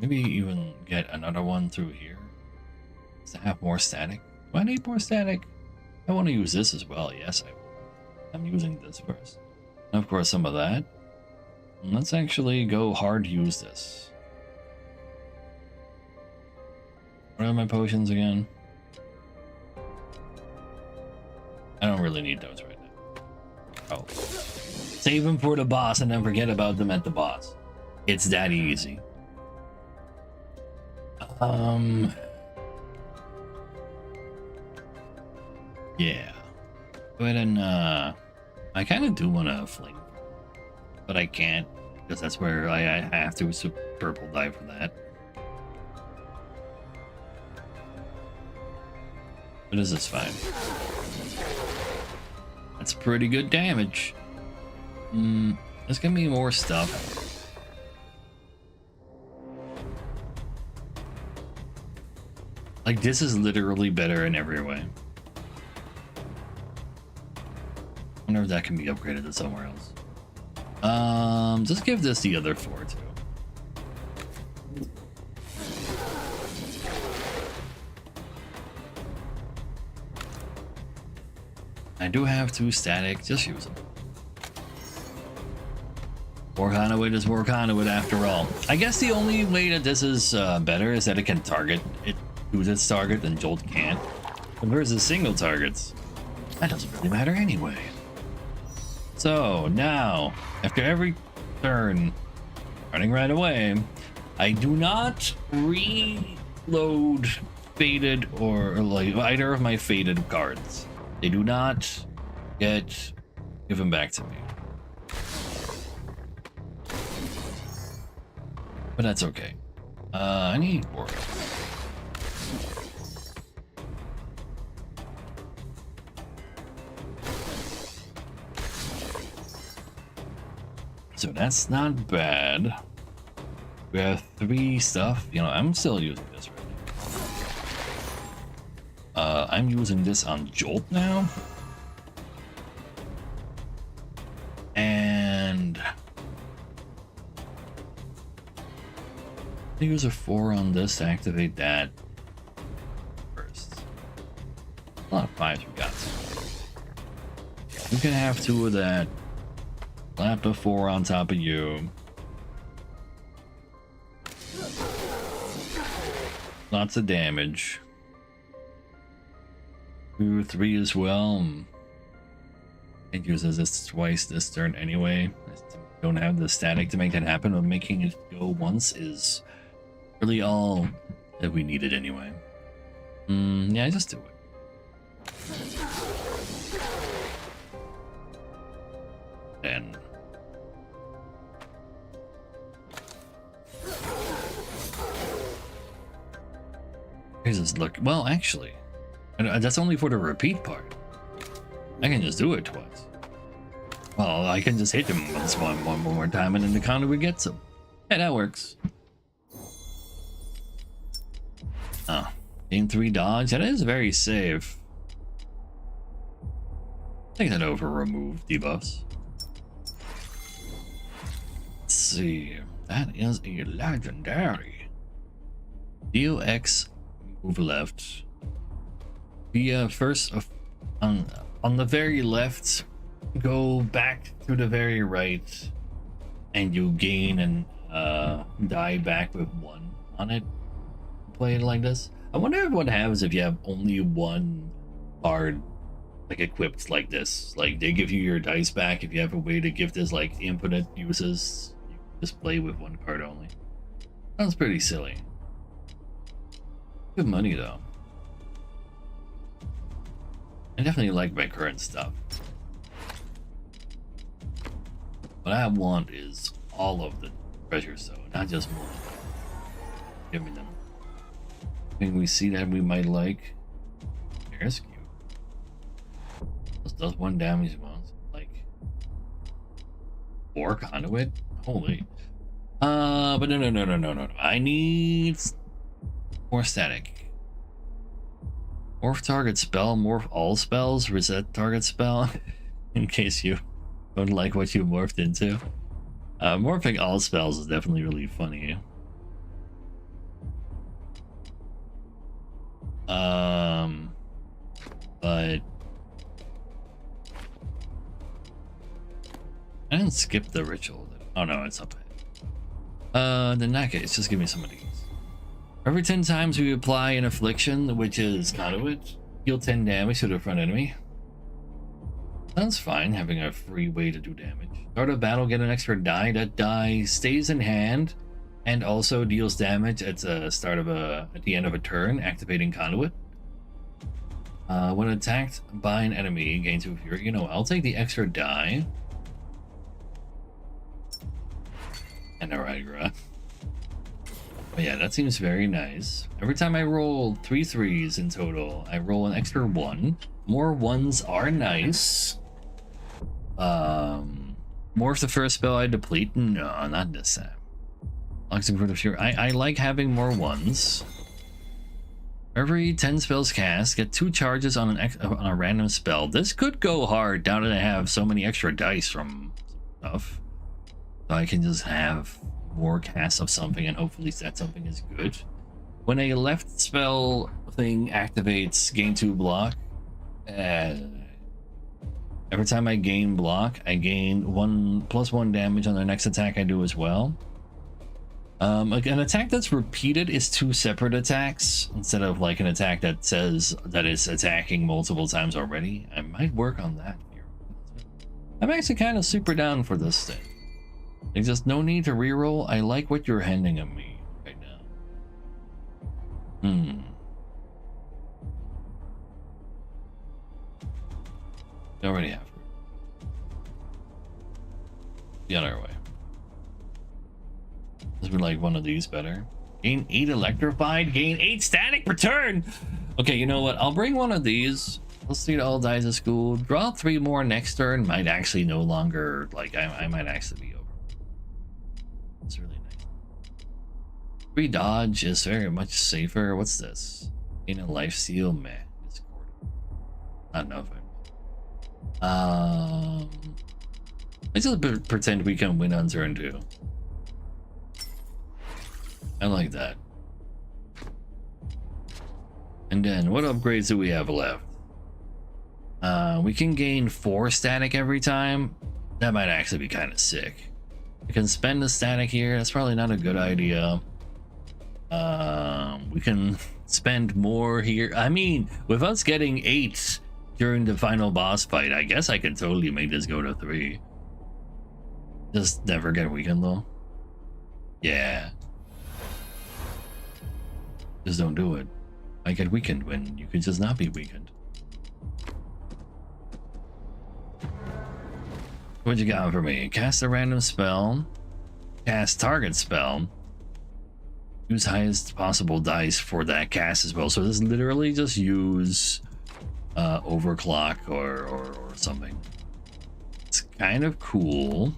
Maybe even get another one through here. Does it have more static? Do I need more static? I want to use this as well. Yes, I will. I'm using this first. And of course, some of that. And let's actually go hard use this. What are my potions again? I don't really need those right now. Oh. Save them for the boss and then forget about them at the boss. It's that easy. Yeah. Go ahead and, I kind of do want to fling, but I can't, because that's where I have to purple die for that. But this is fine. That's pretty good damage. There's gonna be more stuff. Like, this is literally better in every way. I wonder if that can be upgraded to somewhere else. Just give this the other 4 too. I do have 2 static, just use them. More conduit is more conduit after all. I guess the only way that this is better is that it can target it, choose its target, and Jolt can't. But versus single targets, that doesn't really matter anyway. So now, after every turn, running right away, I do not reload faded or like either of my faded cards. They do not get given back to me. But that's okay. I need more. So that's not bad. We have 3 stuff. You know, I'm still using this right I'm using this on Jolt now. And use a 4 on this to activate that first. A lot of 5s we got. You can have 2 of that. Slap a 4 on top of you. Lots of damage. 2, 3 as well. It uses this twice this turn anyway. Don't have the static to make that happen, but making it go once is really all that we needed anyway. Yeah, just do it. And here's this look. Well, actually, that's only for the repeat part. I can just do it twice. Well, I can just hit him once one more time, and then the conduit gets him. Yeah, that works. Oh, gain 3 dodge. That is very safe. Take that over. Remove debuffs. Let's see. That is a legendary. Deal X. Move left. The first on the very left, go back to the very right, and you gain and die back with 1 on it. Play it like this. I wonder what happens if you have only 1 card like equipped like this. Like they give you your dice back. If you have a way to give this like infinite uses, you just play with 1 card only. Sounds pretty silly. Good money though. I definitely like my current stuff. What I want is all of the treasures, though, not just one. Give me them. Thing we see that we might like. There's cute. This does 1 damage once. Like 4 conduit. Holy. But no. I need more static. Morph target spell, morph all spells, reset target spell, in case you don't like what you morphed into. Morphing all spells is definitely really funny. But I didn't skip the ritual. Oh no, it's up ahead. In that case, just give me some of these. Every 10 times we apply an affliction, which is conduit, deal 10 damage to the front enemy. Sounds fine, having a free way to do damage. Start of battle, get an extra die. That die stays in hand and also deals damage at the start of at the end of a turn, activating conduit. When attacked by an enemy, gain 2 fury. You know, I'll take the extra die. And a Rigra. But yeah, that seems very nice. Every time I roll 3 3s in total, I roll an extra 1. More 1s are nice. Morph the first spell I deplete. No, not this time. Luxing for the Fury. I like having more 1s. Every 10 spells cast, get 2 charges on a random spell. This could go hard now that I have so many extra dice from stuff. So I can just have more casts of something, and hopefully that something is good. When a left spell thing activates, gain 2 block. Every time I gain block, I gain +1 damage on the next attack I do as well. Like an attack that's repeated is 2 separate attacks instead of like an attack that says that it's attacking multiple times already. I might work on that here. I'm actually kind of super down for this thing. There's just no need to reroll. I like what you're handing at me right now. We already have. Be on our way. This would like one of these better. Gain 8 electrified, gain 8 static per turn. Okay, you know what? I'll bring one of these. Let's see, it all dies at school. Draw 3 more next turn. Might actually no longer, like, I might actually be over. It's really nice. 3 dodge is very much safer. What's this? Gain a life steal, meh. It's Not enough. Let's just pretend we can win on turn 2. I like that. And then what upgrades do we have left? We can gain 4 static every time. That might actually be kind of sick. We can spend the static here. That's probably not a good idea. We can spend more here. I mean, with us getting 8 during the final boss fight, I guess I can totally make this go to 3. Just never get weakened though. Yeah. Just don't do it. I get weakened when you could just not be weakened. What you got for me? Cast a random spell. Cast target spell. Use highest possible dice for that cast as well. So this literally just use overclock or something. It's kind of cool.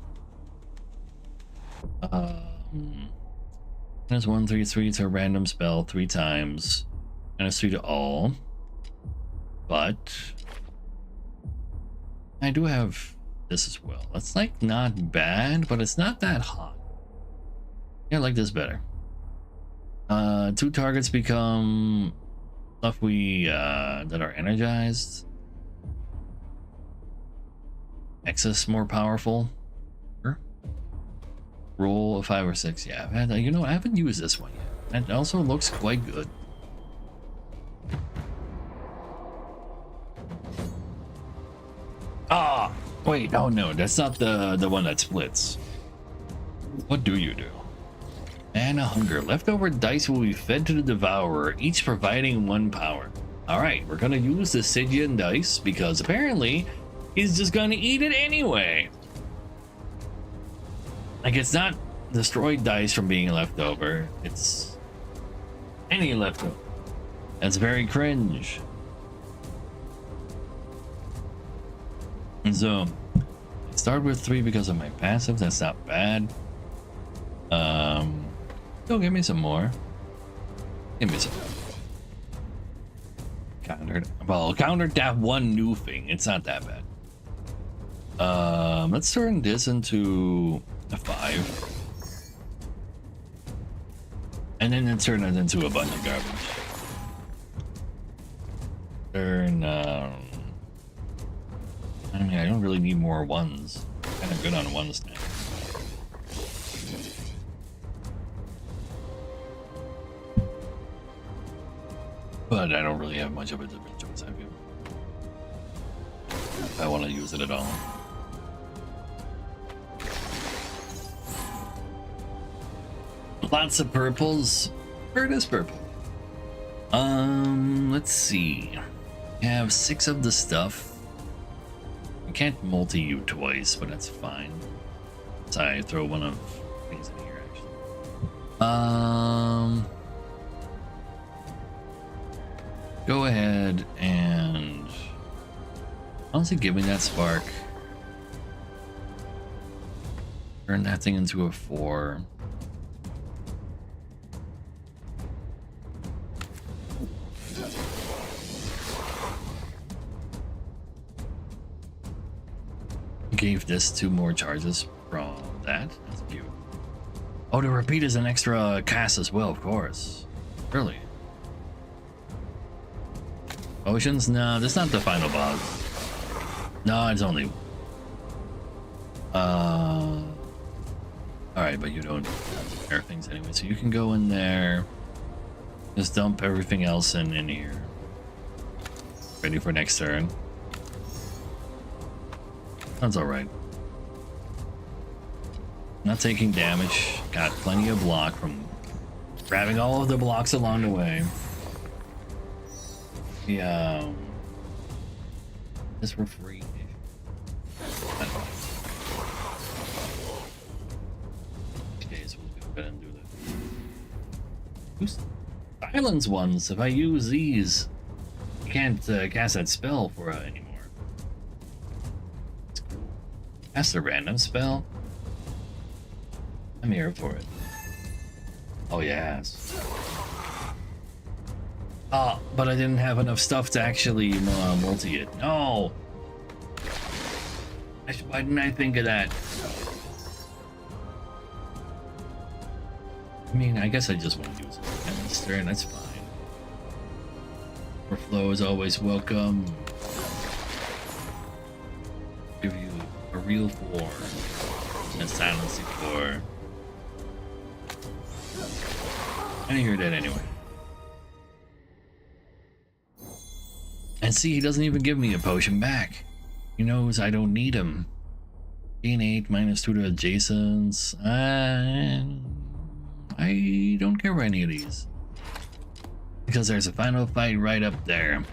Minus 1, 3, 3 to a random spell 3 times. Minus 3 to all. But I do have this as well. It's like not bad, but it's not that hot. Yeah, I like this better. 2 targets become stuff we that are energized. Excess more powerful. Sure. Roll a 5 or 6. Yeah, I've had, you know, I haven't used this one yet. It also looks quite good. Ah, wait, oh no, that's not the one that splits. What do you do? Mana hunger. Leftover dice will be fed to the devourer, each providing 1 power. Alright, we're gonna use the Stygian dice because apparently he's just gonna eat it anyway. Like, it's not destroyed dice from being left over, it's any leftover. That's very cringe. And so I start with 3 because of my passive. That's not bad. Go give me some more. Give me some more. Countered that one new thing. It's not that bad. Let's turn this into a 5. And then let's turn it into a bunch of garbage. Turn I mean, I don't really need more 1s. Kind of good on 1s now. But I don't really have much of a different choice, I feel. If I want to use it at all. Lots of purples. Where it is purple. Let's see. I have 6 of the stuff. I can't multi-you twice, but that's fine. So I throw one of things in here, actually. Go ahead and honestly give me that spark. Turn that thing into a 4. Gave this 2 more charges from that. That's cute. Oh, the repeat is an extra cast as well, of course. Really? Potions? No, that's not the final boss. No, it's only... Alright, but you don't repair things anyway, so you can go in there. Just dump everything else in here. Ready for next turn. That's alright. Not taking damage. Got plenty of block from grabbing all of the blocks along the way. Yeah. This for free. Okay, so we'll go ahead and do that. Who's silence ones? If I use these, I can't cast that spell for anymore. Cast a random spell. I'm here for it. Oh yes. Oh, but I didn't have enough stuff to actually multi it. No! Why didn't I think of that? I mean, I guess I just want to use it in this turn, that's fine. Overflow is always welcome. Give you a real 4 and a silencing 4. And you're dead anyway. And see, he doesn't even give me a potion back. He knows I don't need him. Gain 8 minus 2 to adjacents. I don't care about any of these. Because there's a final fight right up there.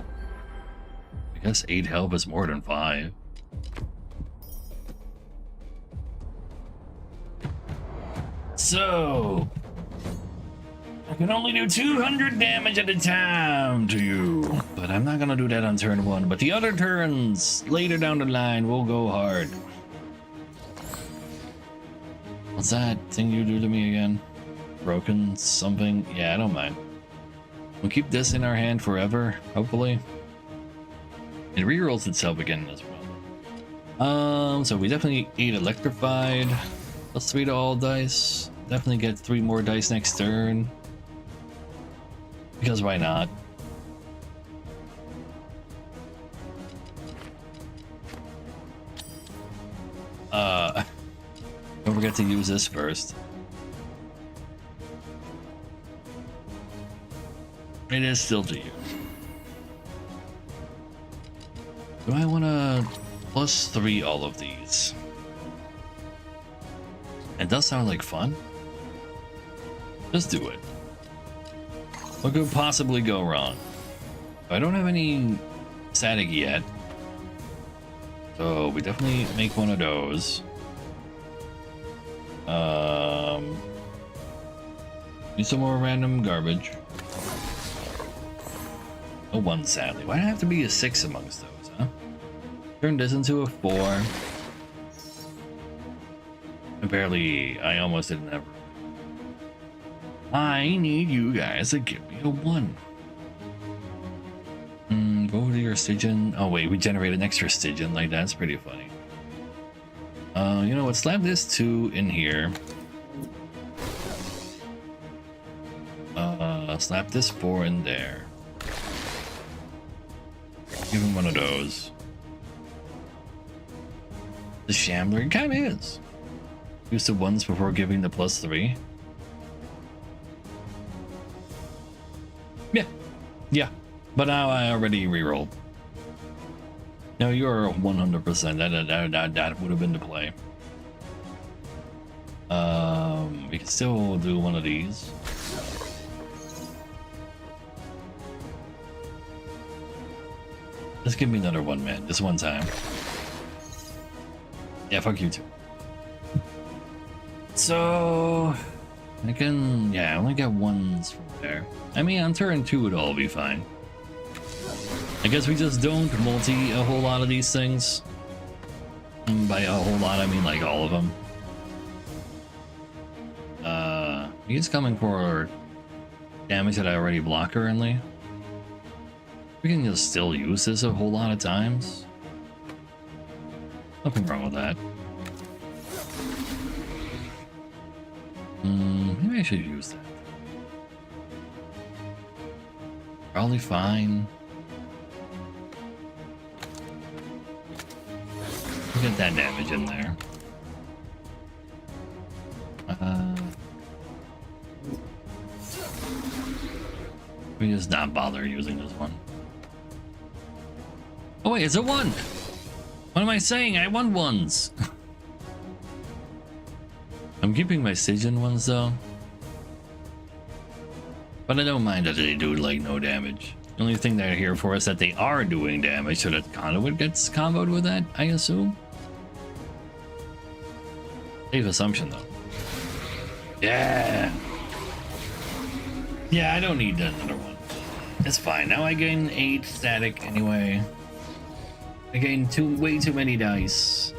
I guess 8 health is more than 5. So I can only do 200 damage at a time to you. But I'm not gonna do that on turn 1. But the other turns later down the line will go hard. What's that thing you do to me again? Broken something? Yeah, I don't mind. We'll keep this in our hand forever, hopefully. It rerolls itself again as well. So we definitely ate electrified. Plus 3 to all dice. Definitely get 3 more dice next turn. Because why not? Don't forget to use this first. It is still to use. Do I want to plus 3 all of these? It does sound like fun. Just do it. What could possibly go wrong? I don't have any static yet. So we definitely make one of those. Need some more random garbage. A 1 sadly. Why do I have to be a 6 amongst those, huh? Turn this into a 4. I almost didn't have. I need you guys to give me a 1. Go to your Stygian. Oh wait, we generate an extra Stygian, like that's pretty funny. You know what, slap this 2 in here. Slap this 4 in there. Give him one of those. The Shambler, it kinda is. Use the 1s before giving the plus 3. Yeah, but now I already rerolled. No, you're 100%. That would have been the play. We can still do one of these. Just give me another 1, man. Just one time. Yeah, fuck you too. So I can, yeah, I only got 1s from there. I mean, on turn 2 it'll all be fine. I guess we just don't multi a whole lot of these things. And by a whole lot, I mean like all of them. He's coming for damage that I already block currently. We can just still use this a whole lot of times. Nothing wrong with that. Maybe I should use that. Probably fine. We'll get that damage in there. We just not bother using this one. Oh wait, it's a 1! What am I saying? I want 1s! I'm keeping my Stygian ones though. But I don't mind that they do like no damage. The only thing they're here for is that they are doing damage, so that Conduit gets comboed with that, I assume. Safe assumption though. Yeah! Yeah, I don't need another one. It's fine. Now I gain 8 static anyway. I gain way too many dice.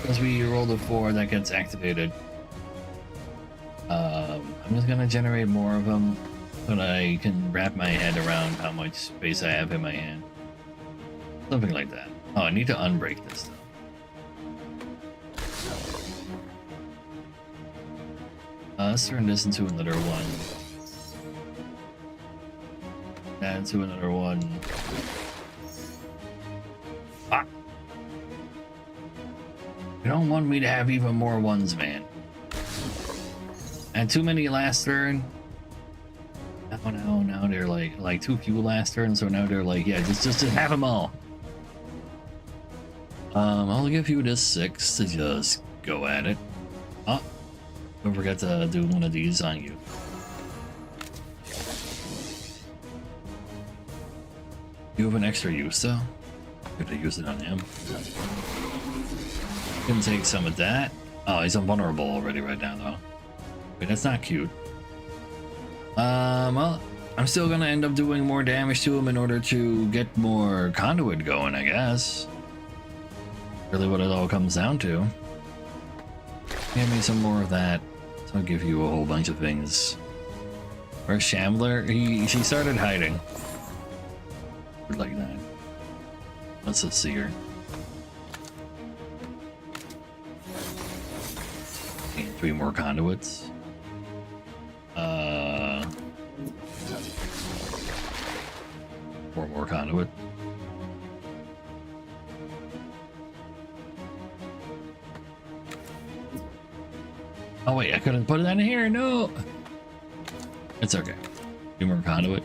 Because we rolled a 4 that gets activated. I'm just gonna generate more of them. but I can wrap my head around how much space I have in my hand. Something like that. Oh, I need to unbreak this though. Let's turn this into another one. That into another one. Ah! You don't want me to have even more ones, man. And too many last turn. Now they're like too few last turn, so now they're like, yeah, just have them all. I'll give you this 6 to just go at it. Oh, don't forget to do one of these on you. You have an extra use though. Good to use it on him. Can take some of that. Oh, he's invulnerable already right now though. Wait, that's not cute. Well, I'm still gonna end up doing more damage to him in order to get more conduit going, I guess. Really what it all comes down to. Give me some more of that. So I'll give you a whole bunch of things. Where's Shambler? She started hiding. Like that. Let's just see her. Okay, 3 more conduits. 4 more conduit. Oh wait, I couldn't put it in here. No, it's okay. 2 more conduit.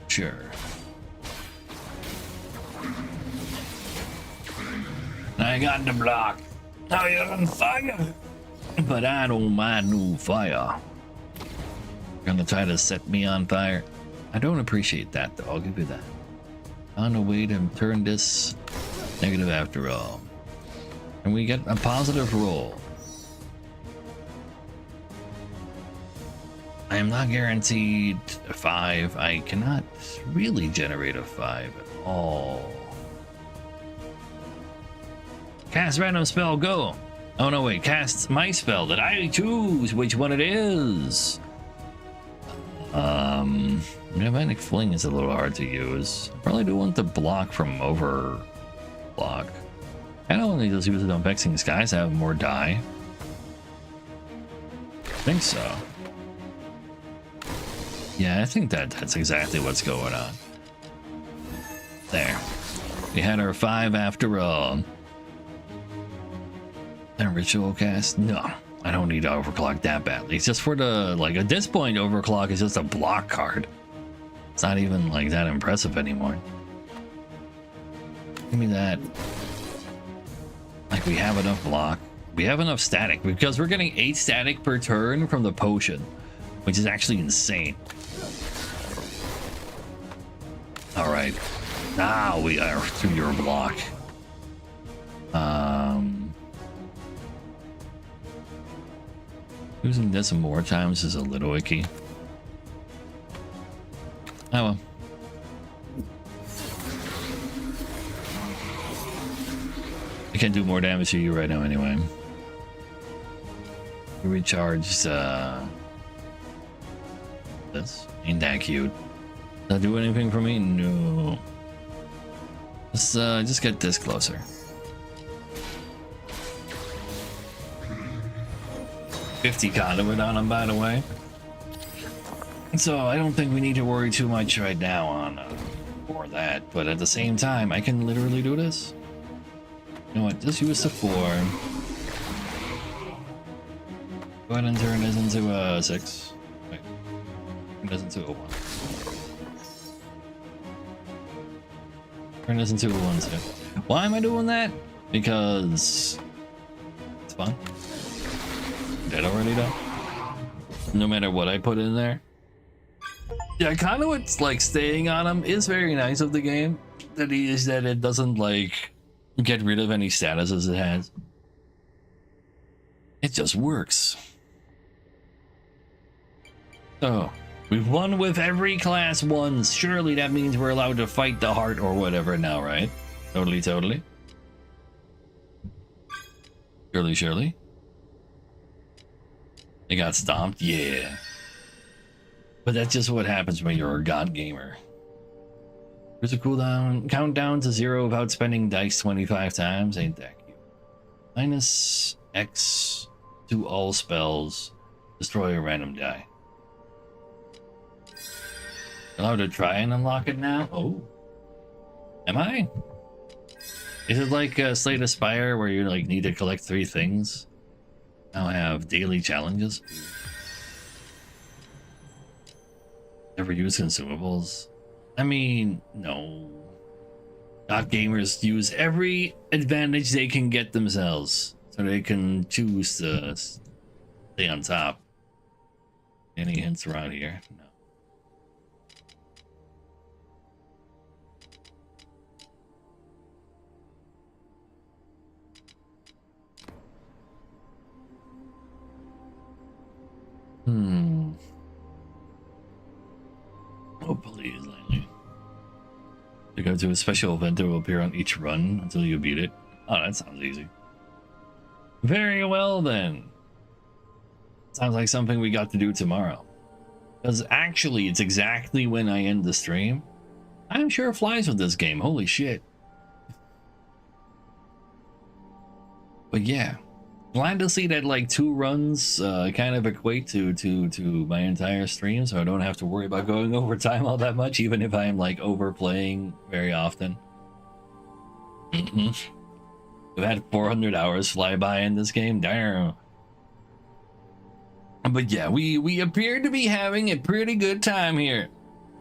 Sure. I got the block. Now you're on fire. But I don't mind no fire. Gonna try to set me on fire. I don't appreciate that though, I'll give you that. On a way to turn this negative after all. And we get a positive roll. I am not guaranteed a 5. I cannot really generate a 5 at all. Cast random spell, go. Oh no, wait, cast my spell that I choose which one it is. Magnetic Fling is a little hard to use. I probably do want the block from over block. I don't want to just use it on Vexing Skies to have more die. I think so. Yeah, I think that's exactly what's going on. There. We had our 5 after all. And ritual cast? No, I don't need to overclock that badly. It's just for the, like, at this point, overclock is just a block card. It's not even, like, that impressive anymore. Give me that. Like, we have enough block. We have enough static, because we're getting 8 static per turn from the potion, which is actually insane. Alright. Now we are through your block. Using this more times is a little icky. Oh well. I can't do more damage to you right now anyway. Recharge this. Ain't that cute. Does that do anything for me? No. Let's just get this closer. $50 conduit on him, by the way. So I don't think we need to worry too much right now on for that. But at the same time, I can literally do this. You know what? Just use the 4. Go ahead and turn this into a 6. Wait. Turn this into a 1. Turn this into a 1 too. Why am I doing that? Because it's fun. Dead already though. No matter what I put in there. Yeah, kind of what's like staying on him is very nice of the game. That it doesn't like get rid of any statuses it has. It just works. Oh, we've won with every class once. Surely that means we're allowed to fight the heart or whatever now, right? Totally. Surely. They got stomped? Yeah. But that's just what happens when you're a god gamer. There's a cooldown. Countdown to 0 without spending dice 25 times. Ain't that cute? Minus X to all spells. Destroy a random die. Allowed to try and unlock it now? Oh. Am I? Is it like Slay the Spire where you like need to collect 3 things? Now I have daily challenges. Never use consumables. I mean, no. God gamers use every advantage they can get themselves so they can choose to stay on top. Any hints around here? No. Oh, please, Langley. You go to a special event that will appear on each run until you beat it. Oh, that sounds easy. Very well, then. Sounds like something we got to do tomorrow. Because actually, it's exactly when I end the stream. I'm sure it flies with this game. Holy shit. But yeah. Glad to see that like 2 runs kind of equate to my entire stream, so I don't have to worry about going over time all that much, even if I'm like overplaying very often. We've had 400 hours fly by in this game. Damn. But yeah, we appear to be having a pretty good time here.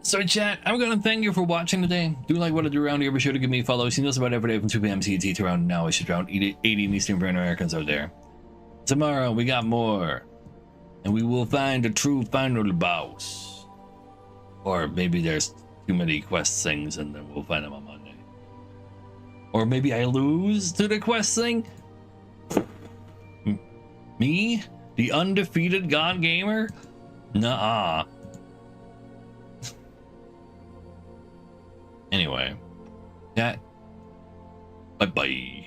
So chat, I'm gonna thank you for watching today. Do like what I do around here, be sure to give me a follow. See this about every day from 2 p.m. CT to around now. I should around 80 in Eastern for Americans out there. Tomorrow we got more, and we will find a true final boss. Or maybe there's too many quest things and then we'll find them on Monday. Or maybe I lose to the quest thing? Me? The undefeated God Gamer? Nuh-uh. Anyway. Yeah. Bye-bye.